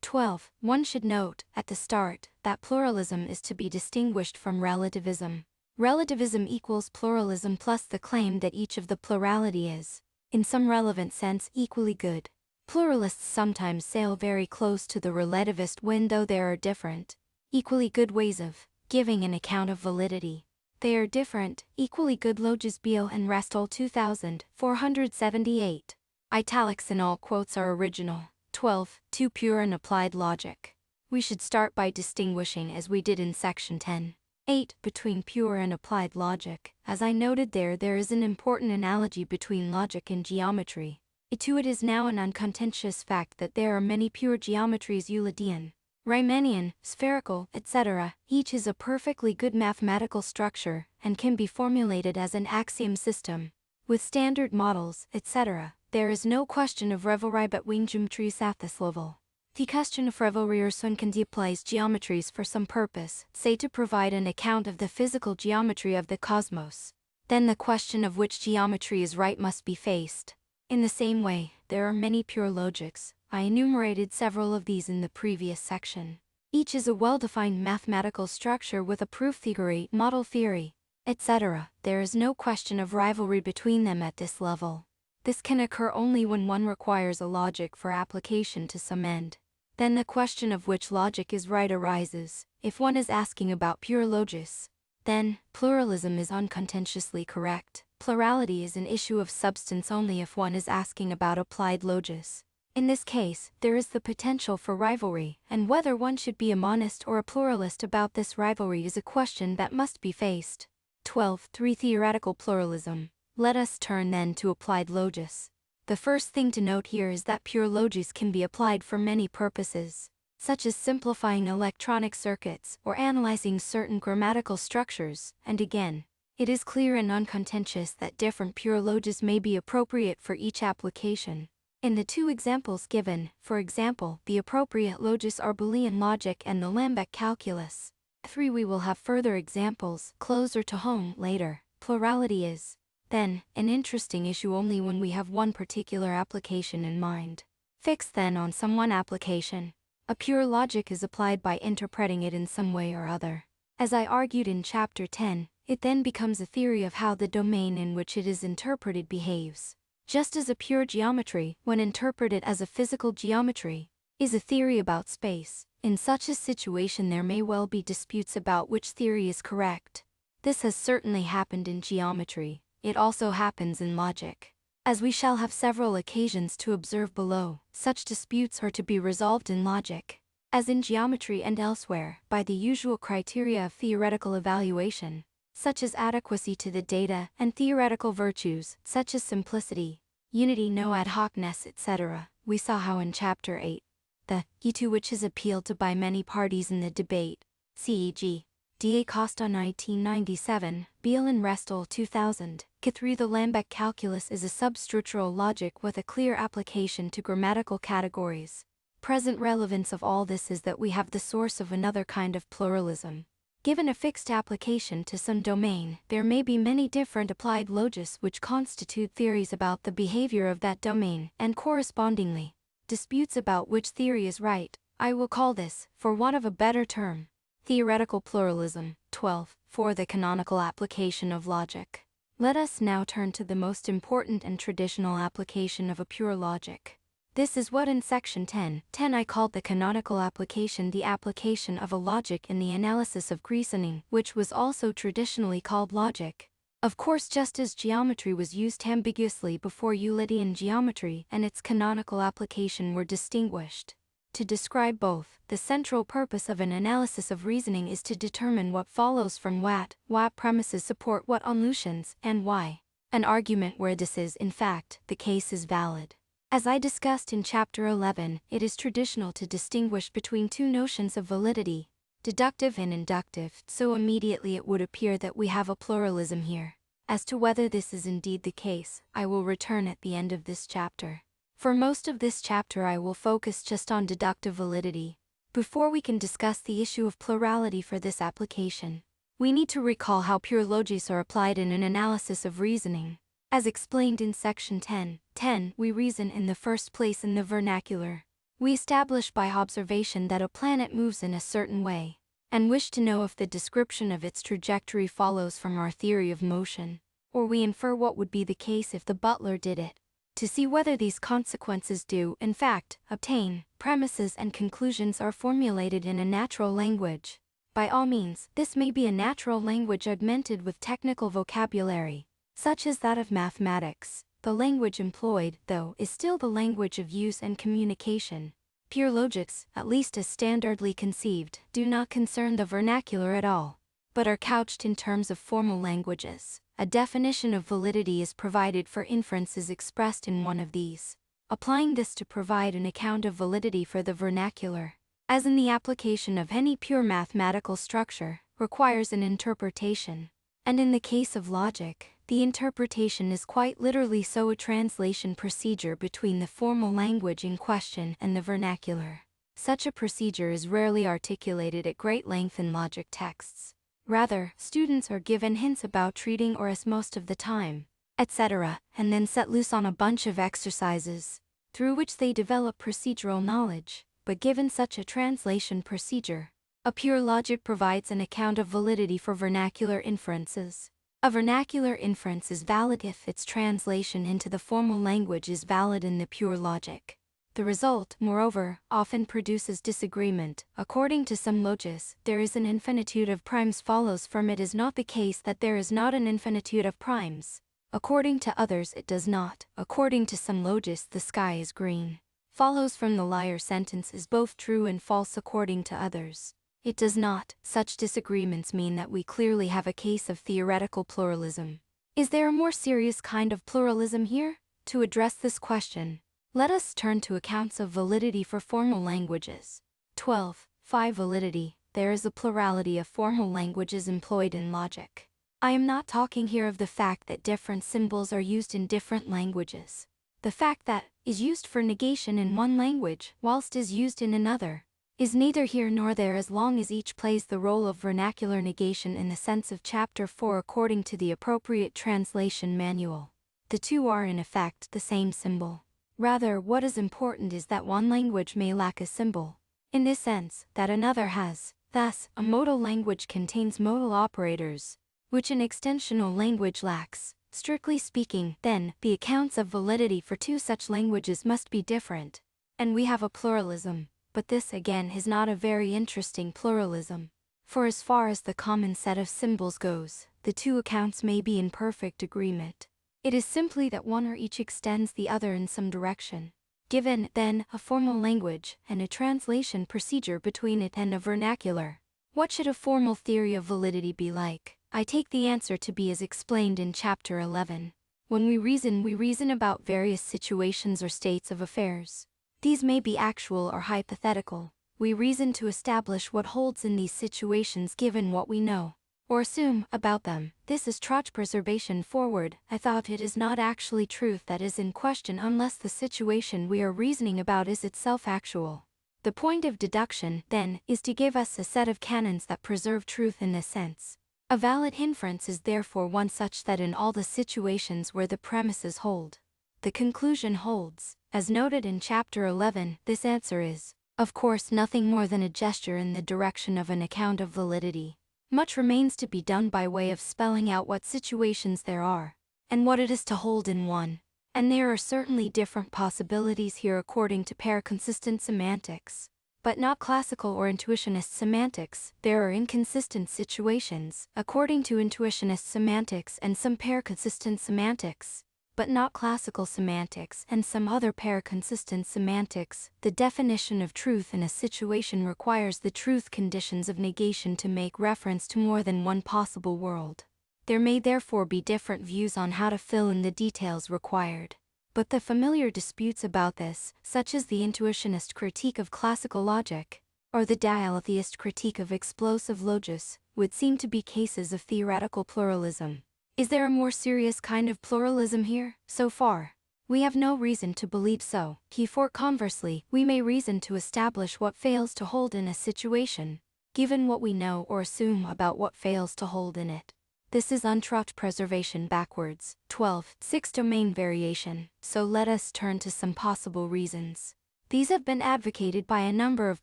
12. One should note, at the start, that pluralism is to be distinguished from relativism. Relativism equals pluralism plus the claim that each of the plurality is, in some relevant sense, equally good. Pluralists sometimes sail very close to the relativist wind, though there are different, equally good ways of giving an account of validity. They are different, equally good logics. Beale and Restall 2478. Italics in all quotes are original. 12. To pure and applied logic. We should start by distinguishing, as we did in section 10. 8. Between pure and applied logic. As I noted there is an important analogy between logic and geometry. It is now an uncontentious fact that there are many pure geometries: Euclidean, Riemannian, spherical, etc. Each is a perfectly good mathematical structure and can be formulated as an axiom system with standard models, etc. There is no question of revelry between geometries at this level. The question of revelry or son can applies geometries for some purpose, say to provide an account of the physical geometry of the cosmos. Then the question of which geometry is right must be faced. In the same way, there are many pure logics. I enumerated several of these in the previous section. Each is a well-defined mathematical structure with a proof theory, model theory, etc. There is no question of rivalry between them at this level. This can occur only when one requires a logic for application to some end. Then the question of which logic is right arises. If one is asking about pure logis, then pluralism is uncontentiously correct. Plurality is an issue of substance only if one is asking about applied logis. In this case, there is the potential for rivalry, and whether one should be a monist or a pluralist about this rivalry is a question that must be faced. 12. 3. Theoretical pluralism. Let us turn then to applied logis. The first thing to note here is that pure logis can be applied for many purposes, such as simplifying electronic circuits or analyzing certain grammatical structures, and again, it is clear and uncontentious that different pure logis may be appropriate for each application. In the two examples given, for example, the appropriate logis are Boolean logic and the Lambec calculus. 3. We will have further examples closer to home later. Plurality is, then, an interesting issue only when we have one particular application in mind. Fixed then on some one application. A pure logic is applied by interpreting it in some way or other. As I argued in chapter 10, it then becomes a theory of how the domain in which it is interpreted behaves. Just as a pure geometry, when interpreted as a physical geometry, is a theory about space, in such a situation there may well be disputes about which theory is correct. This has certainly happened in geometry. It also happens in logic. As we shall have several occasions to observe below, such disputes are to be resolved in logic, as in geometry and elsewhere, by the usual criteria of theoretical evaluation, such as adequacy to the data, and theoretical virtues, such as simplicity, unity, no ad hocness, etc. We saw how in chapter 8, the to which is appealed to by many parties in the debate, c.e.g. Da Costa 1997, Beale and Restall 2000, K3. The Lambec calculus is a substructural logic with a clear application to grammatical categories. Present relevance of all this is that we have the source of another kind of pluralism. Given a fixed application to some domain, there may be many different applied logis which constitute theories about the behavior of that domain, and correspondingly, disputes about which theory is right. I will call this, for want of a better term, theoretical pluralism. 12. For the canonical application of logic. Let us now turn to the most important and traditional application of a pure logic. This is what in section 10 I called the canonical application, the application of a logic in the analysis of reasoning, which was also traditionally called logic. Of course, just as geometry was used ambiguously before Euclidean geometry and its canonical application were distinguished. To describe both, the central purpose of an analysis of reasoning is to determine what follows from what premises support what illusions, and why an argument where this is in fact the case is valid. As I discussed in chapter 11, it is traditional to distinguish between two notions of validity, deductive and inductive, so immediately it would appear that we have a pluralism here. As to whether this is indeed the case, I will return at the end of this chapter. For most of this chapter I will focus just on deductive validity. Before we can discuss the issue of plurality for this application, we need to recall how pure logis are applied in an analysis of reasoning. As explained in section 10, we reason in the first place in the vernacular. We establish by observation that a planet moves in a certain way, and wish to know if the description of its trajectory follows from our theory of motion, or we infer what would be the case if the butler did it. to see whether these consequences do, in fact, obtain. Premises and conclusions are formulated in a natural language. By all means, this may be a natural language augmented with technical vocabulary, such as that of mathematics. The language employed, though, is still the language of use and communication. Pure logics, at least as standardly conceived, do not concern the vernacular at all, but are couched in terms of formal languages. A definition of validity is provided for inferences expressed in one of these. Applying this to provide an account of validity for the vernacular, as in the application of any pure mathematical structure, requires an interpretation. And in the case of logic, the interpretation is quite literally so a translation procedure between the formal language in question and the vernacular. Such a procedure is rarely articulated at great length in logic texts. Rather, students are given hints about treating or as most of the time, etc., and then set loose on a bunch of exercises, through which they develop procedural knowledge. But given such a translation procedure, a pure logic provides an account of validity for vernacular inferences. A vernacular inference is valid if its translation into the formal language is valid in the pure logic. The result, moreover, often produces disagreement. According to some logists, there is an infinitude of primes follows from it is not the case that there is not an infinitude of primes. According to others it does not. According to some logists the sky is green. Follows from the liar sentence is both true and false according to others. It does not. Such disagreements mean that we clearly have a case of theoretical pluralism. Is there a more serious kind of pluralism here? To address this question, let us turn to accounts of validity for formal languages. 12. 5. Validity. There is a plurality of formal languages employed in logic. I am not talking here of the fact that different symbols are used in different languages. The fact that is used for negation in one language whilst is used in another is neither here nor there as long as each plays the role of vernacular negation in the sense of Chapter 4 according to the appropriate translation manual. The two are in effect the same symbol. Rather, what is important is that one language may lack a symbol, in this sense, that another has. Thus, a modal language contains modal operators, which an extensional language lacks. Strictly speaking, then, the accounts of validity for two such languages must be different, and we have a pluralism. But this again is not a very interesting pluralism, for as far as the common set of symbols goes, the two accounts may be in perfect agreement. It is simply that one or each extends the other in some direction. Given, then, a formal language and a translation procedure between it and a vernacular, what should a formal theory of validity be like? I take the answer to be as explained in Chapter 11. When we reason about various situations or states of affairs. These may be actual or hypothetical. We reason to establish what holds in these situations given what we know, or assume, about them. This is truth preservation forward. I thought it is not actually truth that is in question unless the situation we are reasoning about is itself actual. The point of deduction, then, is to give us a set of canons that preserve truth in this sense. A valid inference is therefore one such that in all the situations where the premises hold, the conclusion holds. As noted in Chapter 11, this answer is, of course, nothing more than a gesture in the direction of an account of validity. Much remains to be done by way of spelling out what situations there are, and what it is to hold in one. And there are certainly different possibilities here according to pair-consistent semantics, but not classical or intuitionist semantics. There are inconsistent situations, according to intuitionist semantics and some pair-consistent semantics, but not classical semantics and some other pair-consistent semantics. The definition of truth in a situation requires the truth conditions of negation to make reference to more than one possible world. There may therefore be different views on how to fill in the details required. But the familiar disputes about this, such as the intuitionist critique of classical logic, or the dialetheist critique of explosive logos, would seem to be cases of theoretical pluralism. Is there a more serious kind of pluralism here? So far, we have no reason to believe so. For conversely, we may reason to establish what fails to hold in a situation, given what we know or assume about what fails to hold in it. This is untruth preservation backwards. 12. 6. Domain variation. So let us turn to some possible reasons. These have been advocated by a number of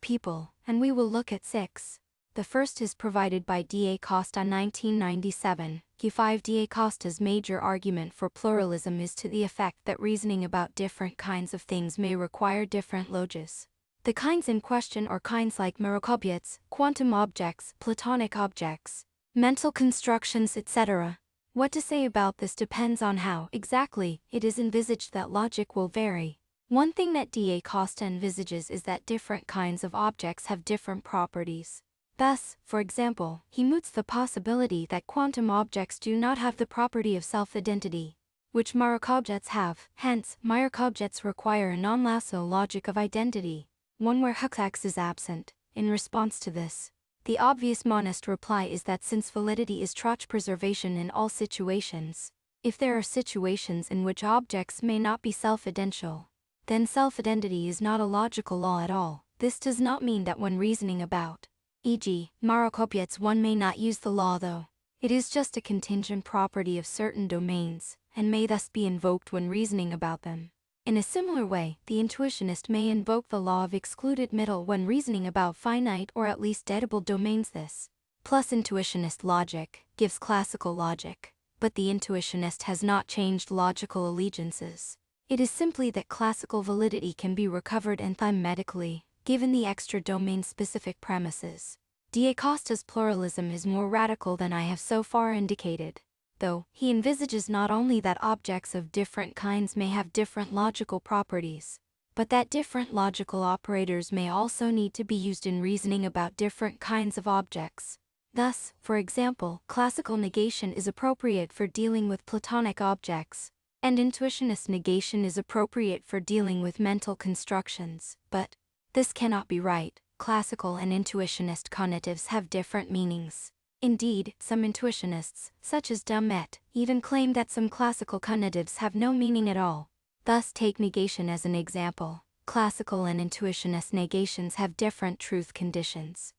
people, and we will look at 6. The first is provided by D. A. Costa 1997. Q5 D. A. Costa's major argument for pluralism is to the effect that reasoning about different kinds of things may require different logis. The kinds in question are kinds like Mirokovets, quantum objects, Platonic objects, mental constructions, etc. What to say about this depends on how, exactly, it is envisaged that logic will vary. One thing that D. A. Costa envisages is that different kinds of objects have different properties. Thus, for example, he moots the possibility that quantum objects do not have the property of self-identity, which Mirokovets have. Hence, Mirokovets require a non-lasso logic of identity, one where Huxax is absent. In response to this, the obvious monist reply is that since validity is Troch preservation in all situations, if there are situations in which objects may not be self-idential, then self-identity is not a logical law at all. This does not mean that when reasoning about, e.g., Mirokovets, one may not use the law though. It is just a contingent property of certain domains, and may thus be invoked when reasoning about them. In a similar way, the intuitionist may invoke the law of excluded middle when reasoning about finite or at least edible domains. This, plus intuitionist logic, gives classical logic, but the intuitionist has not changed logical allegiances. It is simply that classical validity can be recovered enthymemically, given the extra domain-specific premises. D. A. Costa's pluralism is more radical than I have so far indicated, though he envisages not only that objects of different kinds may have different logical properties, but that different logical operators may also need to be used in reasoning about different kinds of objects. Thus, for example, classical negation is appropriate for dealing with Platonic objects, and intuitionist negation is appropriate for dealing with mental constructions, but this cannot be right. Classical and intuitionist connotives have different meanings. Indeed, some intuitionists, such as Dumet, even claim that some classical connotives have no meaning at all. Thus take negation as an example. Classical and intuitionist negations have different truth conditions.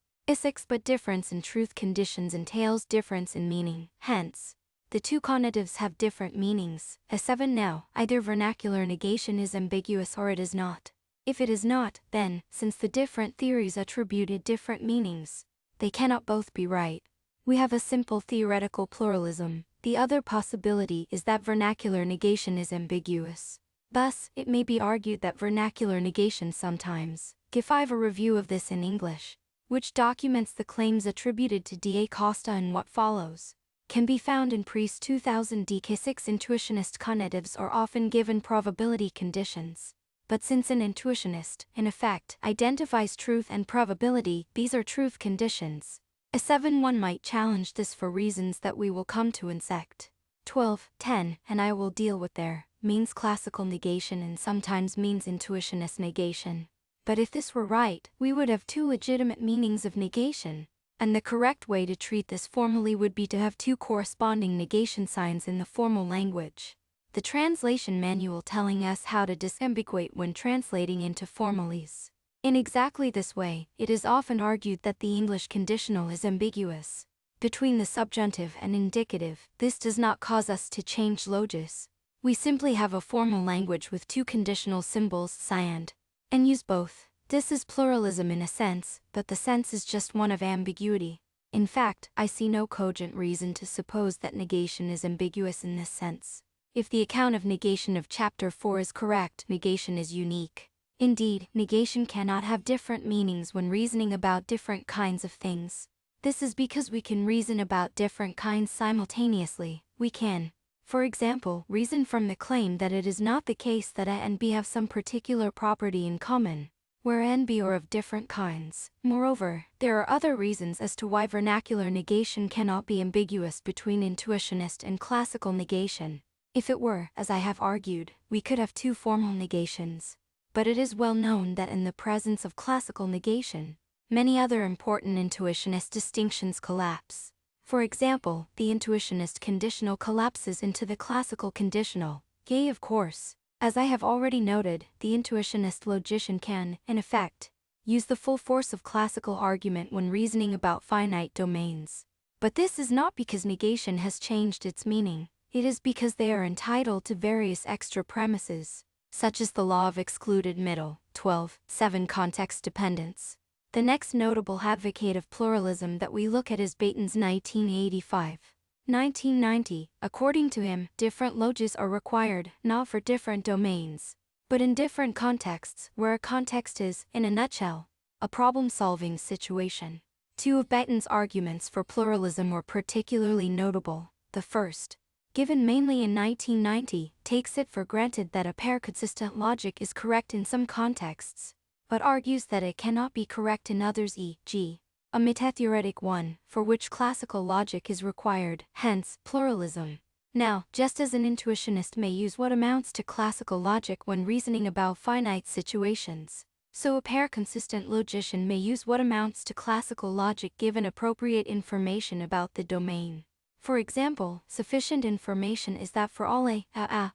But difference in truth conditions entails difference in meaning. Hence, the two connotives have different meanings. A7 Now, either vernacular negation is ambiguous or it is not. If it is not, then, since the different theories attributed different meanings, they cannot both be right. We have a simple theoretical pluralism. The other possibility is that vernacular negation is ambiguous. Thus, it may be argued that vernacular negation sometimes, give a review of this in English, which documents the claims attributed to D. A. Costa and what follows, can be found in Priest 2000 DK6. Intuitionist connotives are often given probability conditions. But since an intuitionist, in effect, identifies truth and probability, these are truth conditions. A7 One might challenge this for reasons that we will come to in Sect 12.10, and I will deal with there, means classical negation and sometimes means intuitionist negation. But if this were right, we would have two legitimate meanings of negation, and the correct way to treat this formally would be to have two corresponding negation signs in the formal language. The translation manual telling us how to disambiguate when translating into formalies. In exactly this way, it is often argued that the English conditional is ambiguous. Between the subjunctive and indicative, this does not cause us to change logis. We simply have a formal language with two conditional symbols, and use both. This is pluralism in a sense, but the sense is just one of ambiguity. In fact, I see no cogent reason to suppose that negation is ambiguous in this sense. If the account of negation of Chapter 4 is correct, negation is unique. Indeed, negation cannot have different meanings when reasoning about different kinds of things. This is because we can reason about different kinds simultaneously. We can, for example, reason from the claim that it is not the case that A and B have some particular property in common, where A and B are of different kinds. Moreover, there are other reasons as to why vernacular negation cannot be ambiguous between intuitionist and classical negation. If it were, as I have argued, we could have two formal negations. But it is well known that in the presence of classical negation, many other important intuitionist distinctions collapse. For example, the intuitionist conditional collapses into the classical conditional. Yea, of course, as I have already noted, the intuitionist logician can, in effect, use the full force of classical argument when reasoning about finite domains. But this is not because negation has changed its meaning. It is because they are entitled to various extra premises, such as the law of excluded middle, 12.7 context dependence. The next notable advocate of pluralism that we look at is Bateman's 1985. 1990, according to him, different logis are required, not for different domains, but in different contexts, where a context is, in a nutshell, a problem-solving situation. Two of Bateman's arguments for pluralism were particularly notable. The first, given mainly in 1990, takes it for granted that a pair-consistent logic is correct in some contexts, but argues that it cannot be correct in others, e.g., a metatheoretic one, for which classical logic is required, hence, pluralism. Now, just as an intuitionist may use what amounts to classical logic when reasoning about finite situations, so a pair-consistent logician may use what amounts to classical logic given appropriate information about the domain. For example, sufficient information is that for all a,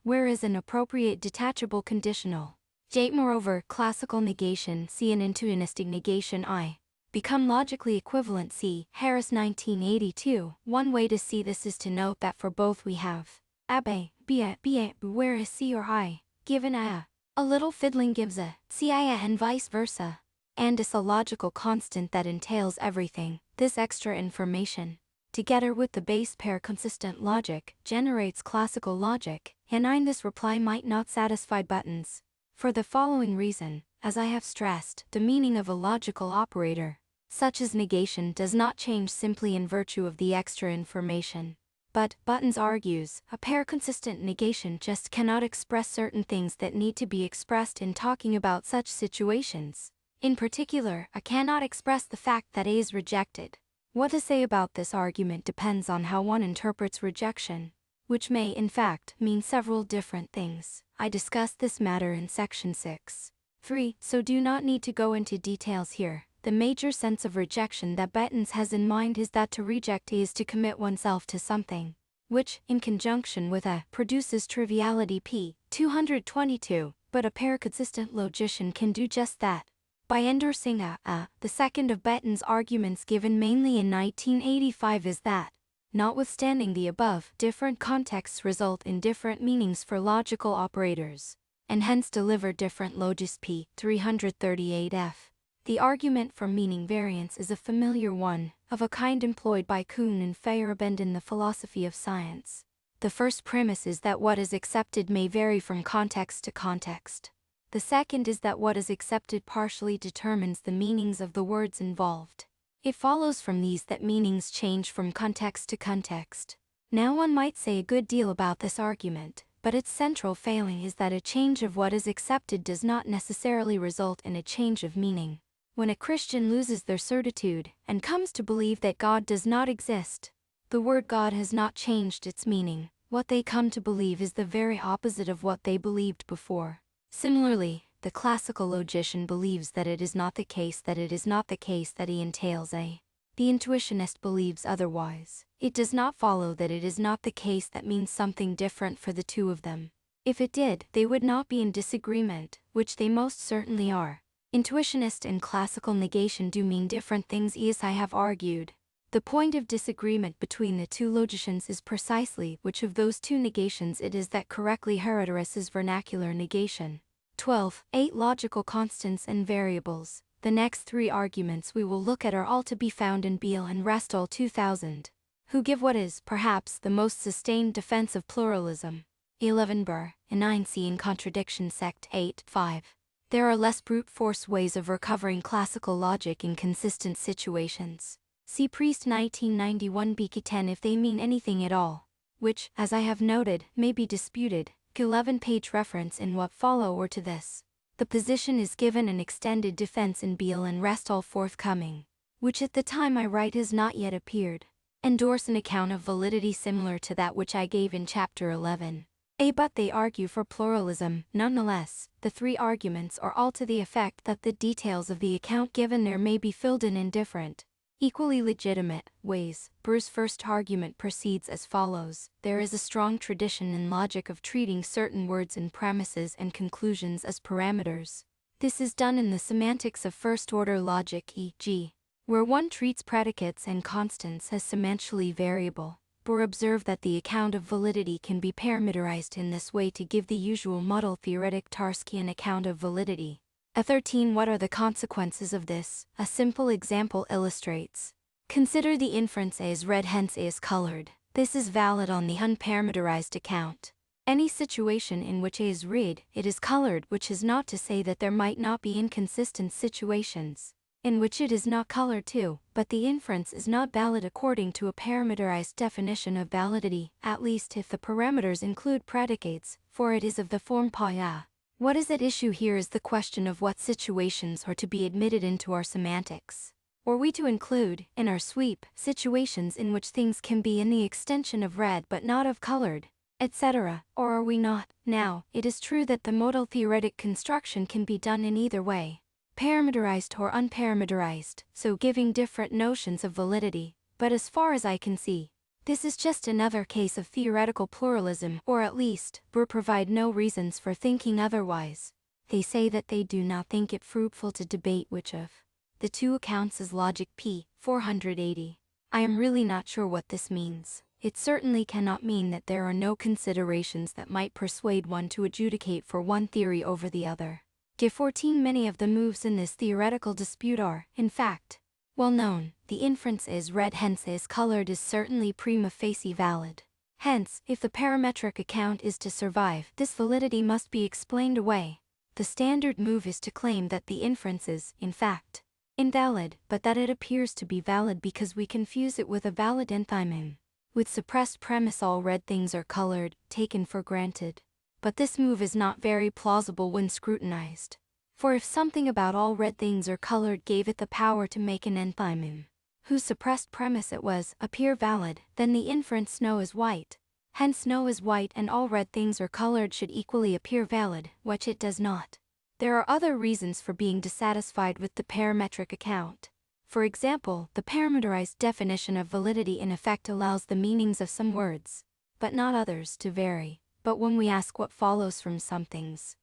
whereas an appropriate detachable conditional J. Moreover, classical negation C and intuitionistic negation I become logically equivalent. See Harris 1982. One way to see this is to note that for both we have a, b, whereas C or I, given a little fiddling gives a ci and vice versa. And is a logical constant that entails everything. This extra information, together with the base pair consistent logic, generates classical logic, and in this reply might not satisfy Buttons. For the following reason, as I have stressed, the meaning of a logical operator, such as negation, does not change simply in virtue of the extra information. But, Buttons argues, a pair-consistent negation just cannot express certain things that need to be expressed in talking about such situations. In particular, I cannot express the fact that A is rejected. What to say about this argument depends on how one interprets rejection, which may, in fact, mean several different things. I discussed this matter in section 6. 3, so do not need to go into details here. The major sense of rejection that Buttons has in mind is that to reject is to commit oneself to something, which, in conjunction with a, produces triviality p. 222, but a pair-consistent logician can do just that. By endorsing a, the second of Buttons' arguments given mainly in 1985 is that, notwithstanding the above, different contexts result in different meanings for logical operators, and hence deliver different logis p. 338f. The argument for meaning variance is a familiar one, of a kind employed by Kuhn and Feyerabend in the philosophy of science. The first premise is that what is accepted may vary from context to context. The second is that what is accepted partially determines the meanings of the words involved. It follows from these that meanings change from context to context. Now one might say a good deal about this argument, but its central failing is that a change of what is accepted does not necessarily result in a change of meaning. When a Christian loses their certitude and comes to believe that God does not exist, the word God has not changed its meaning. What they come to believe is the very opposite of what they believed before. Similarly, the classical logician believes that it is not the case that he entails a. The intuitionist believes otherwise. It does not follow that it is not the case that means something different for the two of them. If it did, they would not be in disagreement, which they most certainly are. Intuitionist and classical negation do mean different things, as I have argued. The point of disagreement between the two logicians is precisely which of those two negations it is that correctly characterizes vernacular negation. 12. 8 logical constants and variables. The next 3 arguments we will look at are all to be found in Beal and Restall 2000, who give what is, perhaps, the most sustained defense of pluralism. 11. Burr, and 9c in Contradiction Sect 8. 5. There are less brute force ways of recovering classical logic in consistent situations. See Priest 1991 BK 10 if they mean anything at all, which, as I have noted, may be disputed. 11-page reference in what follow or to this. The position is given an extended defense in Beal and Restall forthcoming, which at the time I write has not yet appeared. Endorse an account of validity similar to that which I gave in chapter 11. But they argue for pluralism. Nonetheless, the 3 arguments are all to the effect that the details of the account given there may be filled in different, equally legitimate, ways. Burr's first argument proceeds as follows. There is a strong tradition in logic of treating certain words in premises and conclusions as parameters. This is done in the semantics of first-order logic, e.g., where one treats predicates and constants as semantially variable. Burr observed that the account of validity can be parameterized in this way to give the usual model theoretic Tarskian account of validity. 13. What are the consequences of this? A simple example illustrates. Consider the inference A is red, hence A is colored. This is valid on the unparameterized account. Any situation in which A is red, it is colored, which is not to say that there might not be inconsistent situations in which it is not colored too, but the inference is not valid according to a parameterized definition of validity, at least if the parameters include predicates, for it is of the form pa. What is at issue here is the question of what situations are to be admitted into our semantics. Were we to include, in our sweep, situations in which things can be in the extension of red but not of colored, etc., or are we not? Now, it is true that the modal theoretic construction can be done in either way, parameterized or unparameterized, so giving different notions of validity, but as far as I can see, this is just another case of theoretical pluralism, or at least, Burr provide no reasons for thinking otherwise. They say that they do not think it fruitful to debate which of the two accounts is logic p. 480. I am really not sure what this means. It certainly cannot mean that there are no considerations that might persuade one to adjudicate for one theory over the other. Give 14. Many of the moves in this theoretical dispute are, in fact, well known. The inference is red, hence is colored is certainly prima facie valid. Hence, if the parametric account is to survive, this validity must be explained away. The standard move is to claim that the inference is, in fact, invalid, but that it appears to be valid because we confuse it with a valid enthymeme. With suppressed premise, all red things are colored, taken for granted. But this move is not very plausible when scrutinized. For if something about all red things are colored gave it the power to make an enthymeme, whose suppressed premise it was, appear valid, then the inference snow is white. Hence snow is white and all red things are colored should equally appear valid, which it does not. There are other reasons for being dissatisfied with the parametric account. For example, the parameterized definition of validity in effect allows the meanings of some words, but not others, to vary. But when we ask what follows from some things,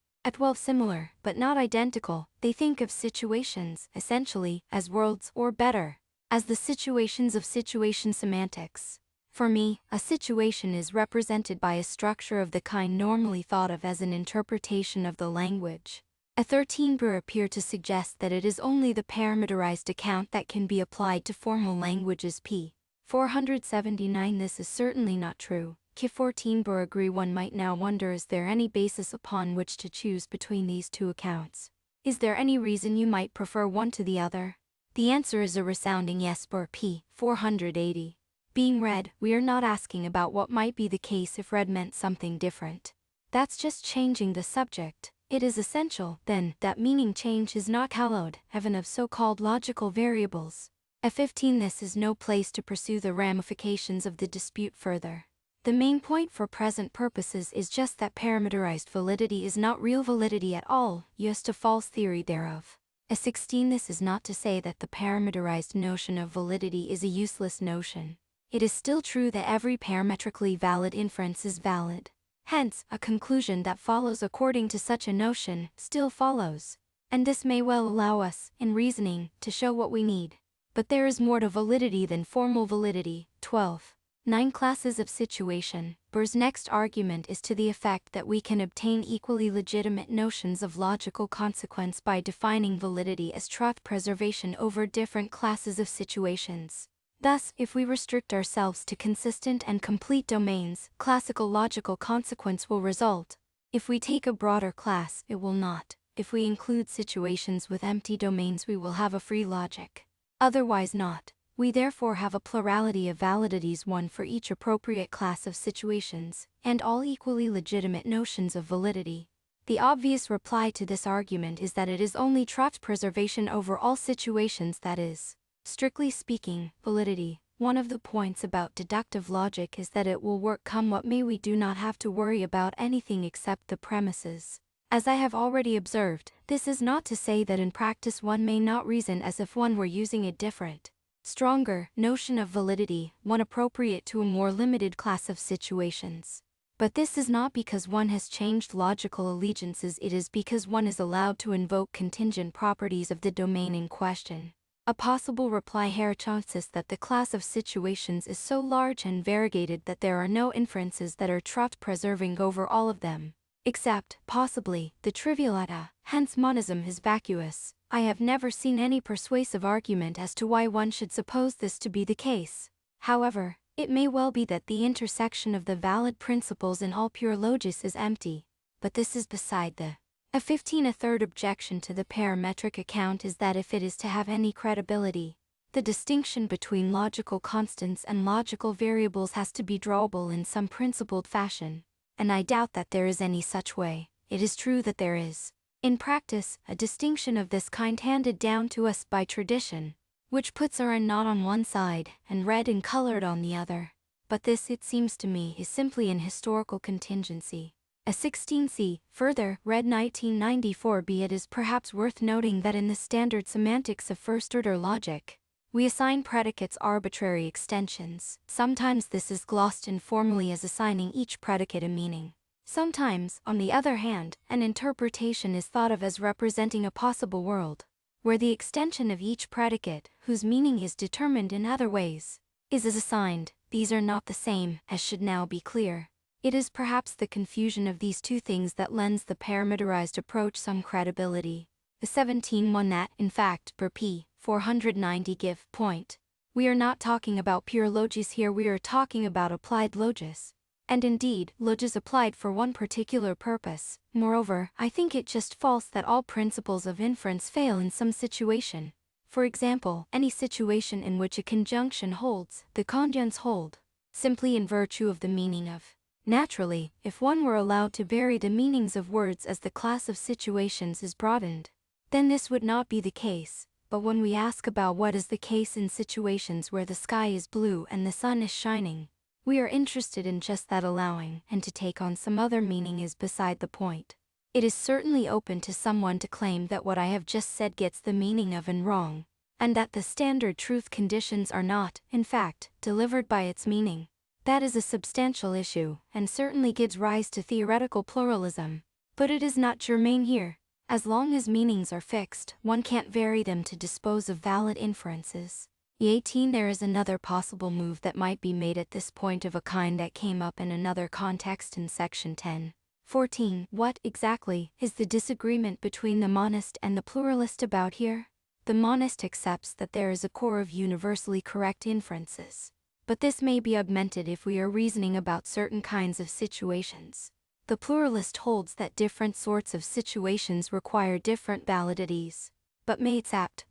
similar, but not identical, they think of situations, essentially, as worlds, or better, as the situations of situation semantics. For me, a situation is represented by a structure of the kind normally thought of as an interpretation of the language. A 13. Burr appear to suggest that it is only the parameterized account that can be applied to formal languages p. 479. This is certainly not true. Ki 14. Burr agree. One might now wonder, is there any basis upon which to choose between these two accounts? Is there any reason you might prefer one to the other? The answer is a resounding yes. Burr p. 480. Being red, we are not asking about what might be the case if red meant something different. That's just changing the subject. It is essential, then, that meaning change is not hallowed heaven of so-called logical variables. At 15. This is no place to pursue the ramifications of the dispute further. The main point for present purposes is just that parameterized validity is not real validity at all, just a false theory thereof. At 16. This is not to say that the parameterized notion of validity is a useless notion. It is still true that every parametrically valid inference is valid. Hence, a conclusion that follows according to such a notion still follows. And this may well allow us, in reasoning, to show what we need. But there is more to validity than formal validity. 12. 9 classes of situation. Burr's next argument is to the effect that we can obtain equally legitimate notions of logical consequence by defining validity as truth preservation over different classes of situations. Thus, if we restrict ourselves to consistent and complete domains, classical logical consequence will result. If we take a broader class, it will not. If we include situations with empty domains, we will have a free logic. Otherwise not. We therefore have a plurality of validities, one for each appropriate class of situations, and all equally legitimate notions of validity. The obvious reply to this argument is that it is only truth preservation over all situations that is, strictly speaking, validity. One of the points about deductive logic is that it will work come what may. We do not have to worry about anything except the premises. As I have already observed, this is not to say that in practice one may not reason as if one were using a different, stronger notion of validity, one appropriate to a more limited class of situations. But this is not because one has changed logical allegiances, it is because one is allowed to invoke contingent properties of the domain in question. A possible reply here chances that the class of situations is so large and variegated that there are no inferences that are truth preserving over all of them. except, possibly, the trivialata, hence monism is vacuous. I have never seen any persuasive argument as to why one should suppose this to be the case. However, it may well be that the intersection of the valid principles in all pure logis is empty, but this is beside the. A third objection to the parametric account is that if it is to have any credibility, the distinction between logical constants and logical variables has to be drawable in some principled fashion, and I doubt that there is any such way. It is true that there is, in practice, a distinction of this kind handed down to us by tradition, which puts R and not on one side, and red and colored on the other. But this, it seems to me, is simply an historical contingency. A 16c, further, read 1994b. It is perhaps worth noting that in the standard semantics of first-order logic, we assign predicates arbitrary extensions. Sometimes this is glossed informally as assigning each predicate a meaning. Sometimes, on the other hand, an interpretation is thought of as representing a possible world, where the extension of each predicate, whose meaning is determined in other ways, is as assigned. These are not the same, as should now be clear. It is perhaps the confusion of these two things that lends the parameterized approach some credibility. The 17-1 that, in fact, per p. 490 give point. We are not talking about pure logis here, we are talking about applied logis. And indeed, logis applied for one particular purpose. Moreover, I think it just false that all principles of inference fail in some situation. For example, any situation in which a conjunction holds, the conjuncts hold, simply in virtue of the meaning of. Naturally, if one were allowed to vary the meanings of words as the class of situations is broadened, then this would not be the case. But when we ask about what is the case in situations where the sky is blue and the sun is shining, we are interested in just that allowing, and to take on some other meaning is beside the point. It is certainly open to someone to claim that what I have just said gets the meaning of and wrong, and that the standard truth conditions are not, in fact, delivered by its meaning. That is a substantial issue, and certainly gives rise to theoretical pluralism. But it is not germane here. As long as meanings are fixed, one can't vary them to dispose of valid inferences. 18 There is another possible move that might be made at this point of a kind that came up in another context in section 10. 14. What, exactly, is the disagreement between the monist and the pluralist about here? The monist accepts that there is a core of universally correct inferences, but this may be augmented if we are reasoning about certain kinds of situations. The pluralist holds that different sorts of situations require different validities, but may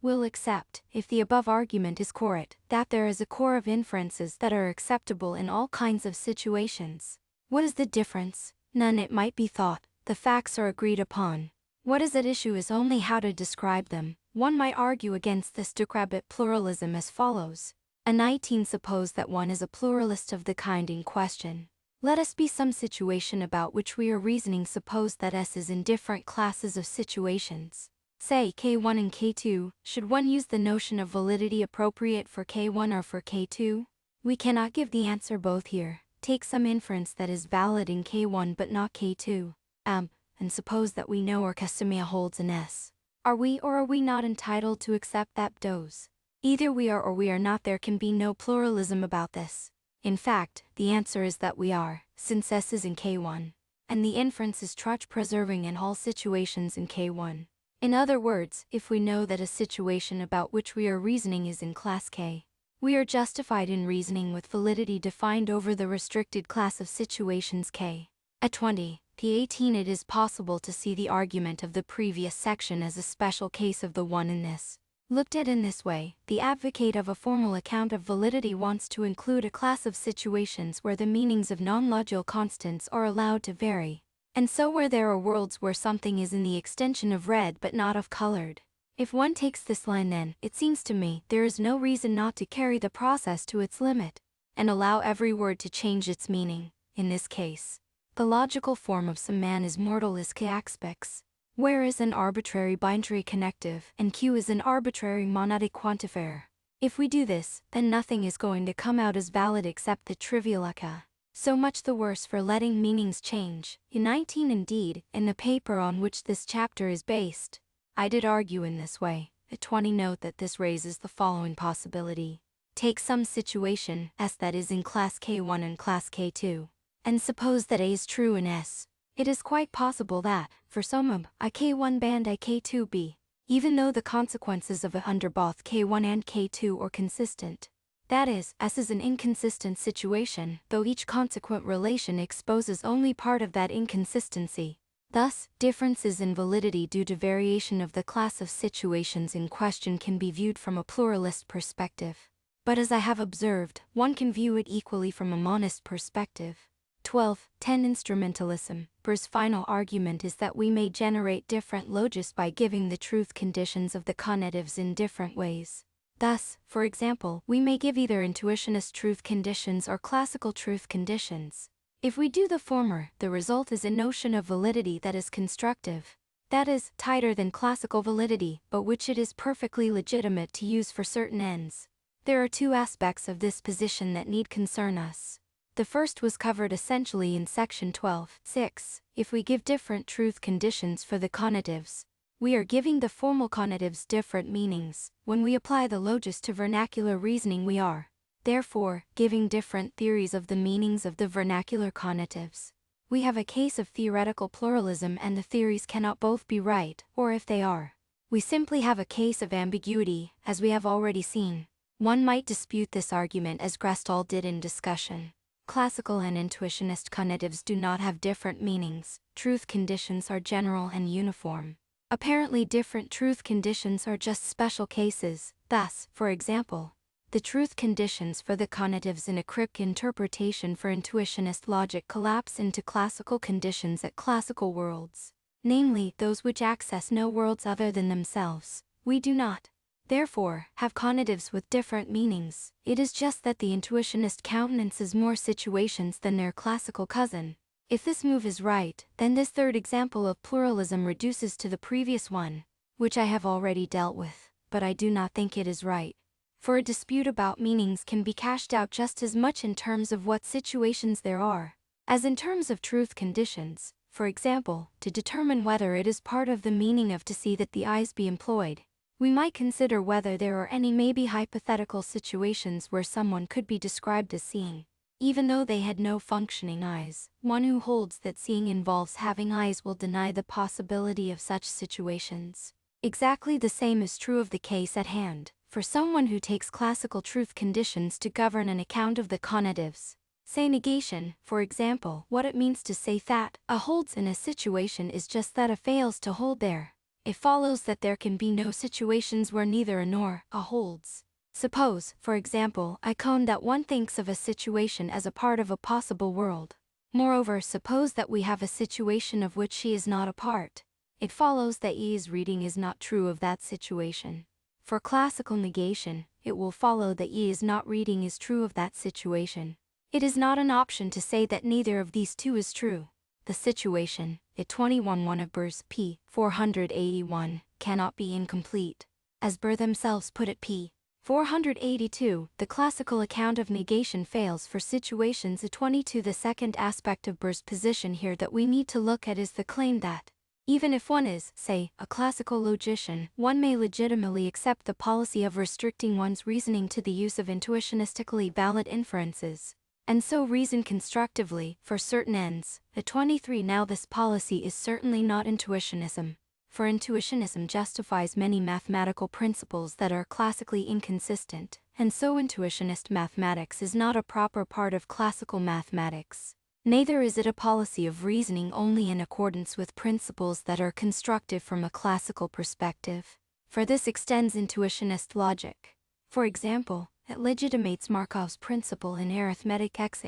will accept, if the above argument is correct, that there is a core of inferences that are acceptable in all kinds of situations. What is the difference? None, it might be thought. The facts are agreed upon. What is at issue is only how to describe them. One might argue against this decrepit pluralism as follows. A 19 Suppose that one is a pluralist of the kind in question. Let us be some situation about which we are reasoning. Suppose that S is in different classes of situations, say K1 and K2. Should one use the notion of validity appropriate for K1 or for K2? We cannot give the answer both here. Take some inference that is valid in K1 but not K2. And suppose that we know Orchestimia holds in S. Are we or are we not entitled to accept that dose? Either we are or we are not. There can be no pluralism about this. In fact, the answer is that we are, since S is in K1, and the inference is truth-preserving in all situations in K1. In other words, if we know that a situation about which we are reasoning is in class K, we are justified in reasoning with validity defined over the restricted class of situations K. At 20, p18 It is possible to see the argument of the previous section as a special case of the one in this. Looked at in this way, the advocate of a formal account of validity wants to include a class of situations where the meanings of non-logical constants are allowed to vary, and so where there are worlds where something is in the extension of red but not of colored. If one takes this line, then, it seems to me, there is no reason not to carry the process to its limit, and allow every word to change its meaning. In this case, the logical form of some man is mortal is K aspects, where is an arbitrary binary connective, and Q is an arbitrary monadic quantifier. If we do this, then nothing is going to come out as valid except the trivial K. So much the worse for letting meanings change. In 19 Indeed, in the paper on which this chapter is based, I did argue in this way. At 20 Note that this raises the following possibility. Take some situation, S that is in class K1 and class K2, and suppose that A is true in S. It is quite possible that, for some of a K1 band a K2b, even though the consequences of a under both K1 and K2 are consistent, that is, S is an inconsistent situation, though each consequent relation exposes only part of that inconsistency. Thus, differences in validity due to variation of the class of situations in question can be viewed from a pluralist perspective. But as I have observed, one can view it equally from a monist perspective. 10 Instrumentalism. Burr's final argument is that we may generate different logis by giving the truth conditions of the conatives in different ways. Thus, for example, we may give either intuitionist truth conditions or classical truth conditions. If we do the former, the result is a notion of validity that is constructive. That is, tighter than classical validity, but which it is perfectly legitimate to use for certain ends. There are two aspects of this position that need concern us. The first was covered essentially in section 12.6. If we give different truth conditions for the conatives, we are giving the formal conatives different meanings. When we apply the logis to vernacular reasoning, we are, therefore, giving different theories of the meanings of the vernacular conatives. We have a case of theoretical pluralism, and the theories cannot both be right, or if they are, we simply have a case of ambiguity, as we have already seen. One might dispute this argument as Grestall did in discussion. Classical and intuitionist conatives do not have different meanings. Truth conditions are general and uniform. Apparently different truth conditions are just special cases. Thus, for example, the truth conditions for the conatives in a Kripke interpretation for intuitionist logic collapse into classical conditions at classical worlds, namely those which access no worlds other than themselves. We do not, therefore, have conatives with different meanings. It is just that the intuitionist countenances more situations than their classical cousin. If this move is right, then this third example of pluralism reduces to the previous one, which I have already dealt with, but I do not think it is right. For a dispute about meanings can be cashed out just as much in terms of what situations there are, as in terms of truth conditions. For example, to determine whether it is part of the meaning of to see that the eyes be employed, we might consider whether there are any maybe hypothetical situations where someone could be described as seeing, even though they had no functioning eyes. One who holds that seeing involves having eyes will deny the possibility of such situations. Exactly the same is true of the case at hand, for someone who takes classical truth conditions to govern an account of the conatives. Say negation, for example. What it means to say that a holds in a situation is just that a fails to hold there. It follows that there can be no situations where neither a nor a holds. Suppose, for example, I cone that one thinks of a situation as a part of a possible world. Moreover, suppose that we have a situation of which she is not a part. It follows that E's reading is not true of that situation. For classical negation, it will follow that E is not reading is true of that situation. It is not an option to say that neither of these two is true. The situation, at 21.1 of Burr's p. 481, cannot be incomplete. As Burr themselves put it p. 482, the classical account of negation fails for situations at 22. The second aspect of Burr's position here that we need to look at is the claim that, even if one is, say, a classical logician, one may legitimately accept the policy of restricting one's reasoning to the use of intuitionistically valid inferences, and so reason constructively, for certain ends. At 23. Now this policy is certainly not intuitionism, for intuitionism justifies many mathematical principles that are classically inconsistent, and so intuitionist mathematics is not a proper part of classical mathematics. Neither is it a policy of reasoning only in accordance with principles that are constructive from a classical perspective, for this extends intuitionist logic. For example, it legitimates Markov's principle in arithmetic x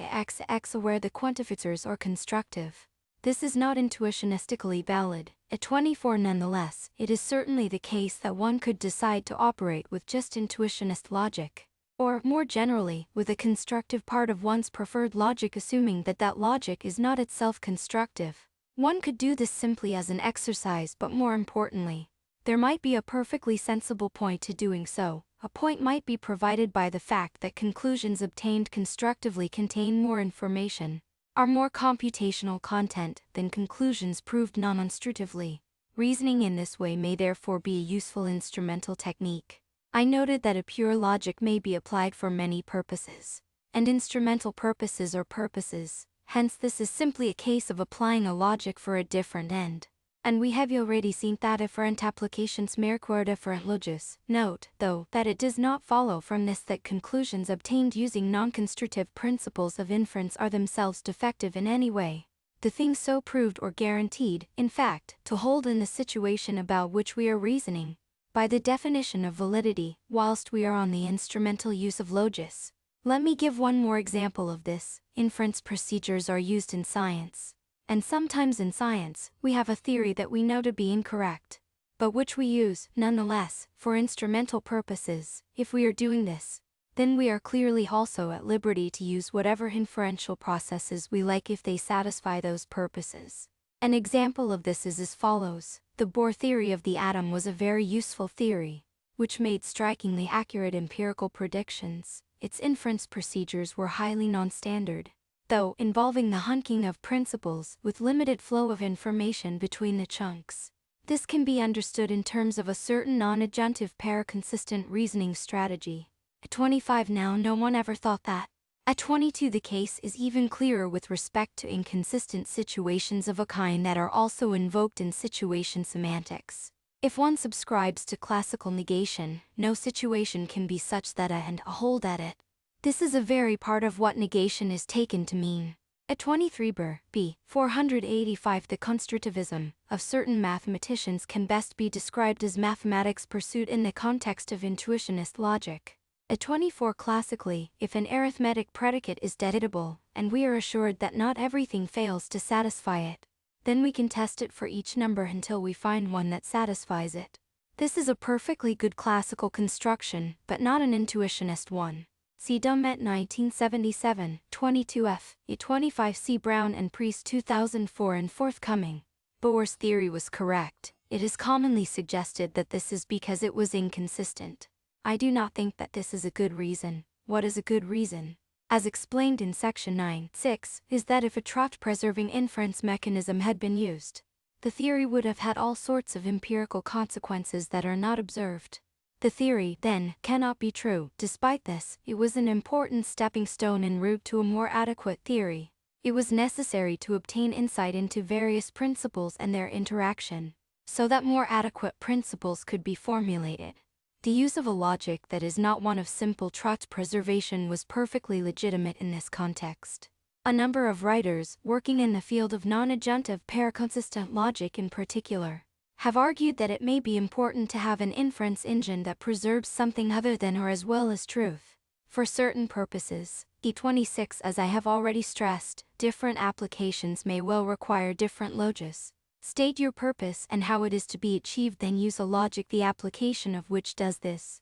where the quantificators are constructive. This is not intuitionistically valid. At 24. Nonetheless, it is certainly the case that one could decide to operate with just intuitionist logic, or, more generally, with a constructive part of one's preferred logic, assuming that that logic is not itself constructive. One could do this simply as an exercise, but more importantly, there might be a perfectly sensible point to doing so. A point might be provided by the fact that conclusions obtained constructively contain more information, are more computational content, than conclusions proved non-constructively. Reasoning in this way may therefore be a useful instrumental technique. I noted that a pure logic may be applied for many purposes, and instrumental purposes or purposes, Hence this is simply a case of applying a logic for a different end. And we have already seen that different applications require different logics. Note, though, that it does not follow from this that conclusions obtained using non-constructive principles of inference are themselves defective in any way. The thing so proved or guaranteed, in fact, to hold in the situation about which we are reasoning, by the definition of validity, whilst we are on the instrumental use of logics. Let me give one more example of this. Inference procedures are used in science. And sometimes in science, we have a theory that we know to be incorrect, but which we use, nonetheless, for instrumental purposes. If we are doing this, then we are clearly also at liberty to use whatever inferential processes we like if they satisfy those purposes. An example of this is as follows. The Bohr theory of the atom was a very useful theory, which made strikingly accurate empirical predictions. Its inference procedures were highly non-standard, though involving the hunking of principles with limited flow of information between the chunks. This can be understood in terms of a certain non-adjunctive pair-consistent reasoning strategy. At 25 now no one ever thought that. At 22 the case is even clearer with respect to inconsistent situations of a kind that are also invoked in situation semantics. If one subscribes to classical negation, no situation can be such that a and a hold at it. This is a very part of what negation is taken to mean. At 23 b. 485 the constructivism of certain mathematicians can best be described as mathematics pursued in the context of intuitionist logic. At 24 classically, if an arithmetic predicate is deducible, and we are assured that not everything fails to satisfy it, then we can test it for each number until we find one that satisfies it. This is a perfectly good classical construction, but not an intuitionist one. See Dummett 1977, 22f, E25C Brown and Priest 2004 and forthcoming. Bohr's theory was correct. It is commonly suggested that this is because it was inconsistent. I do not think that this is a good reason. What is a good reason? As explained in section 9.6, is that if a truth-preserving inference mechanism had been used, the theory would have had all sorts of empirical consequences that are not observed. The theory, then, cannot be true. Despite this, it was an important stepping stone en route to a more adequate theory. It was necessary to obtain insight into various principles and their interaction, so that more adequate principles could be formulated. The use of a logic that is not one of simple truth preservation was perfectly legitimate in this context. A number of writers, working in the field of non-adjunctive pair-consistent logic in particular, have argued that it may be important to have an inference engine that preserves something other than or as well as truth. For certain purposes, E26 as I have already stressed, different applications may well require different logics. State your purpose and how it is to be achieved, then use a logic the application of which does this.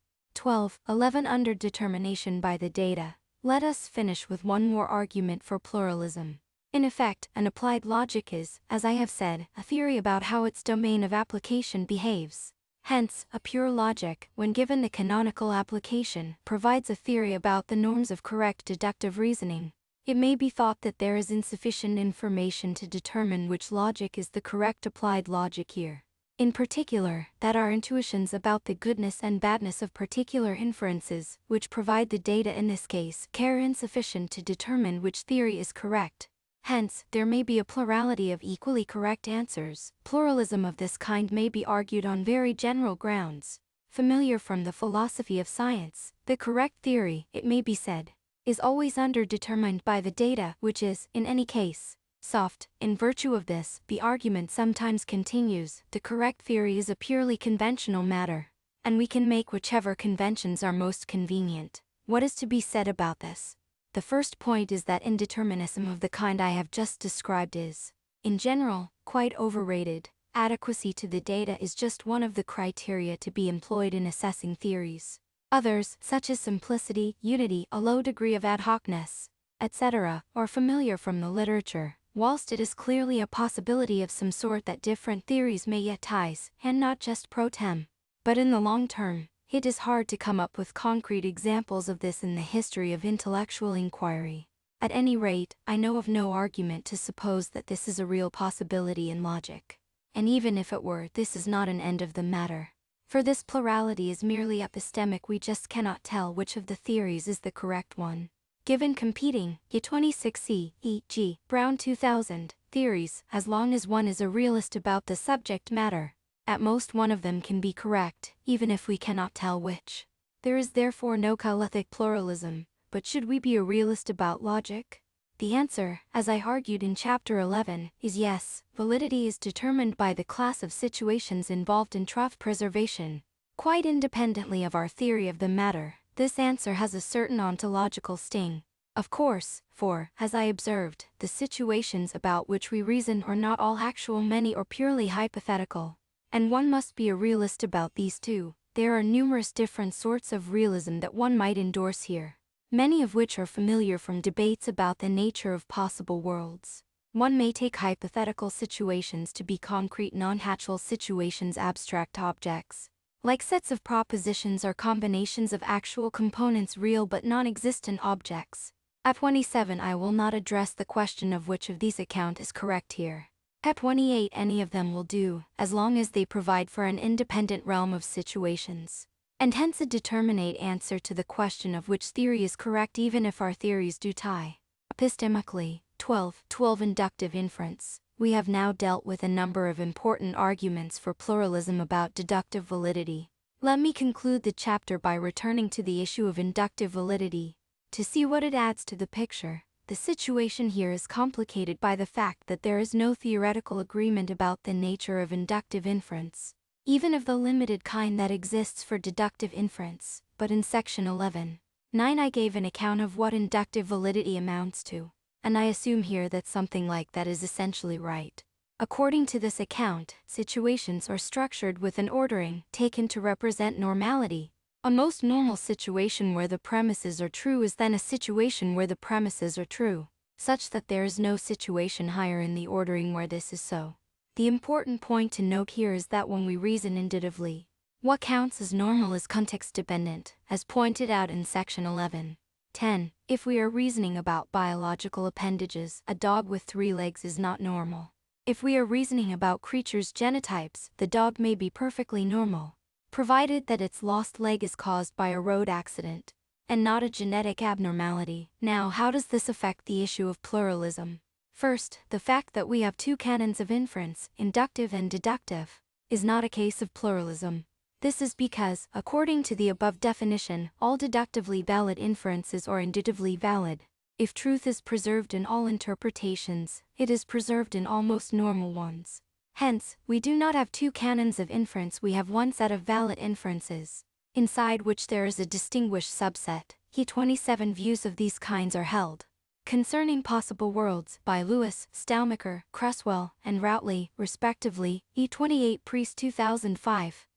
11 Under determination by the data. Let us finish with one more argument for pluralism. In effect, an applied logic is, as I have said, a theory about how its domain of application behaves. Hence, a pure logic, when given the canonical application, provides a theory about the norms of correct deductive reasoning. It may be thought that there is insufficient information to determine which logic is the correct applied logic here. In particular, that our intuitions about the goodness and badness of particular inferences, which provide the data in this case, are insufficient to determine which theory is correct. Hence, there may be a plurality of equally correct answers. Pluralism of this kind may be argued on very general grounds. Familiar from the philosophy of science, the correct theory, it may be said, is always underdetermined by the data, which is, in any case, soft. In virtue of this, the argument sometimes continues, the correct theory is a purely conventional matter, and we can make whichever conventions are most convenient. What is to be said about this? The first point is that indeterminism of the kind I have just described is, in general, quite overrated. Adequacy to the data is just one of the criteria to be employed in assessing theories. Others, such as simplicity, unity, a low degree of ad hocness, etc., are familiar from the literature, whilst it is clearly a possibility of some sort that different theories may yet ties, and not just pro tem. But in the long term, it is hard to come up with concrete examples of this in the history of intellectual inquiry. At any rate, I know of no argument to suppose that this is a real possibility in logic. And even if it were, this is not an end of the matter. For this plurality is merely epistemic, we just cannot tell which of the theories is the correct one. Given competing, Y26C, e.g., Brown 2000, theories, as long as one is a realist about the subject matter, at most one of them can be correct, even if we cannot tell which. There is therefore no calyptic pluralism, but should we be a realist about logic? The answer, as I argued in Chapter 11, is yes. Validity is determined by the class of situations involved in truth preservation. Quite independently of our theory of the matter, this answer has a certain ontological sting. Of course, for, as I observed, the situations about which we reason are not all actual, many or purely hypothetical. And one must be a realist about these too. There are numerous different sorts of realism that one might endorse here, many of which are familiar from debates about the nature of possible worlds. One may take hypothetical situations to be concrete non-actual situations, abstract objects, like sets of propositions or combinations of actual components, real but non-existent objects. At 27 I will not address the question of which of these account is correct here. At 28 any of them will do, as long as they provide for an independent realm of situations, and hence a determinate answer to the question of which theory is correct even if our theories do tie. Epistemically, 12 Inductive inference. We have now dealt with a number of important arguments for pluralism about deductive validity. Let me conclude the chapter by returning to the issue of inductive validity, to see what it adds to the picture. The situation here is complicated by the fact that there is no theoretical agreement about the nature of inductive inference, even of the limited kind that exists for deductive inference. But in section 11.9 I gave an account of what inductive validity amounts to, and I assume here that something like that is essentially right. According to this account, situations are structured with an ordering taken to represent normality. A most normal situation where the premises are true is then a situation where the premises are true, such that there is no situation higher in the ordering where this is so. The important point to note here is that when we reason inductively, what counts as normal is context-dependent, as pointed out in section 11.10. If we are reasoning about biological appendages, a dog with 3 legs is not normal. If we are reasoning about creatures' genotypes, the dog may be perfectly normal, provided that its lost leg is caused by a road accident, and not a genetic abnormality. Now, how does this affect the issue of pluralism? First, the fact that we have 2 canons of inference, inductive and deductive, is not a case of pluralism. This is because, according to the above definition, all deductively valid inferences are inductively valid. If truth is preserved in all interpretations, it is preserved in all most normal ones. Hence, we do not have 2 canons of inference, we have one set of valid inferences, inside which there is a distinguished subset. Y27 views of these kinds are held. Concerning Possible Worlds by Lewis, Stalmacher, Cresswell, and Routley, respectively, Y28 Priest 2005.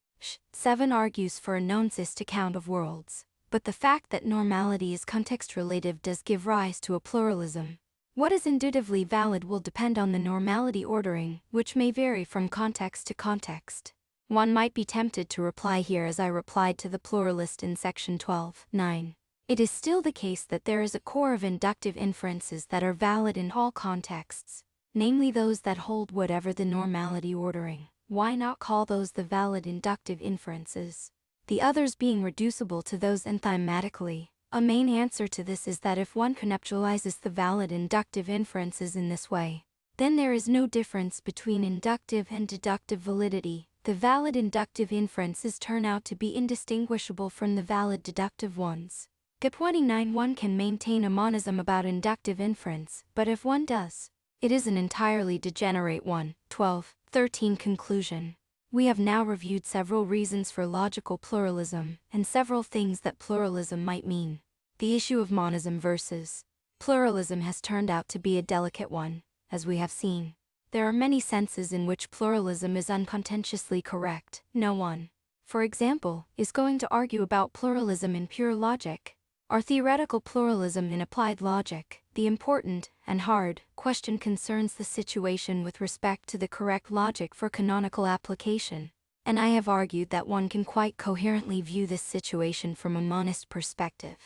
7 argues for a non-cyst account of worlds, but the fact that normality is context-relative does give rise to a pluralism. What is inductively valid will depend on the normality ordering, which may vary from context to context. One might be tempted to reply here as I replied to the pluralist in section 12.9. It is still the case that there is a core of inductive inferences that are valid in all contexts, namely those that hold whatever the normality ordering. Why not call those the valid inductive inferences, the others being reducible to those enzymatically? A main answer to this is that if one conceptualizes the valid inductive inferences in this way, then there is no difference between inductive and deductive validity. The valid inductive inferences turn out to be indistinguishable from the valid deductive ones. G29 One can maintain a monism about inductive inference, but if one does, it is an entirely degenerate one. 12.13 Conclusion. We have now reviewed several reasons for logical pluralism, and several things that pluralism might mean. The issue of monism versus pluralism has turned out to be a delicate one, as we have seen. There are many senses in which pluralism is uncontentiously correct. No one, for example, is going to argue about pluralism in pure logic, or theoretical pluralism in applied logic. The important and hard question concerns the situation with respect to the correct logic for canonical application, and I have argued that one can quite coherently view this situation from a monist perspective.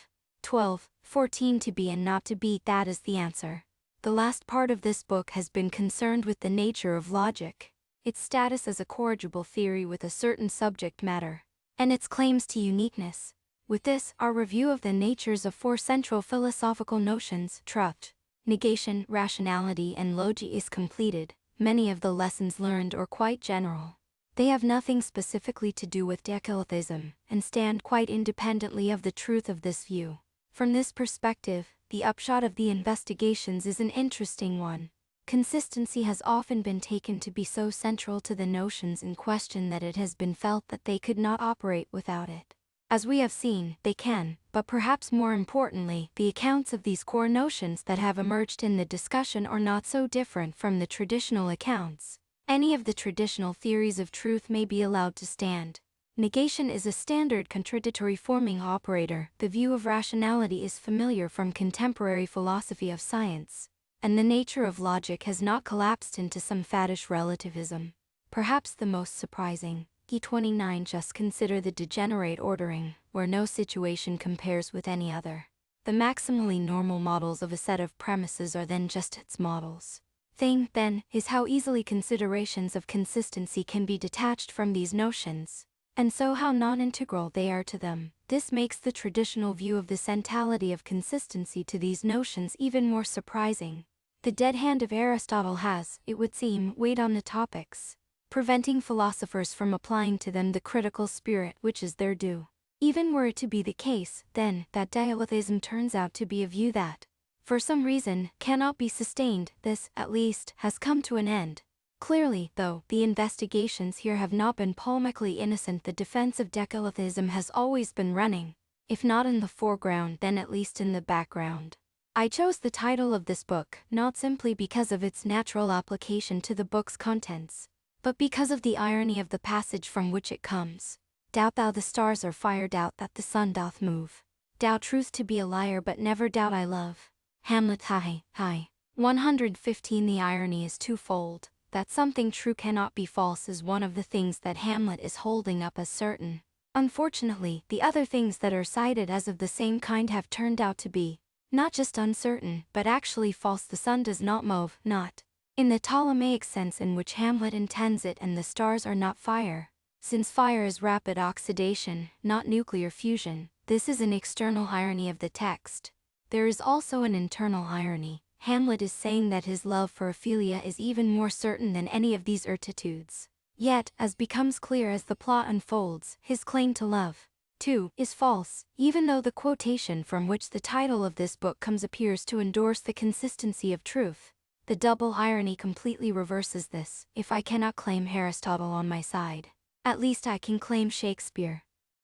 12.14 To be and not to be, that is the answer. The last part of this book has been concerned with the nature of logic, its status as a corrigible theory with a certain subject matter, and its claims to uniqueness. With this, our review of the natures of four central philosophical notions, truth, negation, rationality, and logi, is completed. Many of the lessons learned are quite general. They have nothing specifically to do with decalogism, and stand quite independently of the truth of this view. From this perspective, the upshot of the investigations is an interesting one. Consistency has often been taken to be so central to the notions in question that it has been felt that they could not operate without it. As we have seen, they can, but perhaps more importantly, the accounts of these core notions that have emerged in the discussion are not so different from the traditional accounts. Any of the traditional theories of truth may be allowed to stand. Negation is a standard contradictory forming operator. The view of rationality is familiar from contemporary philosophy of science, and the nature of logic has not collapsed into some faddish relativism. Perhaps the most surprising, E29, just consider the degenerate ordering, where no situation compares with any other. The maximally normal models of a set of premises are then just its models. Thing, then, is how easily considerations of consistency can be detached from these notions, and so how non-integral they are to them. This makes the traditional view of the centrality of consistency to these notions even more surprising. The dead hand of Aristotle has, it would seem, weighed on the topics, preventing philosophers from applying to them the critical spirit which is their due. Even were it to be the case, then, that dialetheism turns out to be a view that, for some reason, cannot be sustained, this, at least, has come to an end. Clearly, though, the investigations here have not been polemically innocent. The defense of decalogism has always been running, if not in the foreground then at least in the background. I chose the title of this book, not simply because of its natural application to the book's contents, but because of the irony of the passage from which it comes. Doubt thou the stars are fire, doubt that the sun doth move. Doubt truth to be a liar, but never doubt I love. Hamlet. Hi. 115. The irony is twofold. That something true cannot be false is one of the things that Hamlet is holding up as certain. Unfortunately, the other things that are cited as of the same kind have turned out to be, not just uncertain, but actually false. The sun does not move, not in the Ptolemaic sense in which Hamlet intends it, and the stars are not fire, since fire is rapid oxidation, not nuclear fusion. This is an external irony of the text. There is also an internal irony. Hamlet is saying that his love for Ophelia is even more certain than any of these certitudes. Yet, as becomes clear as the plot unfolds, his claim to love, too, is false, even though the quotation from which the title of this book comes appears to endorse the consistency of truth. The double irony completely reverses this. If I cannot claim Aristotle on my side, at least I can claim Shakespeare.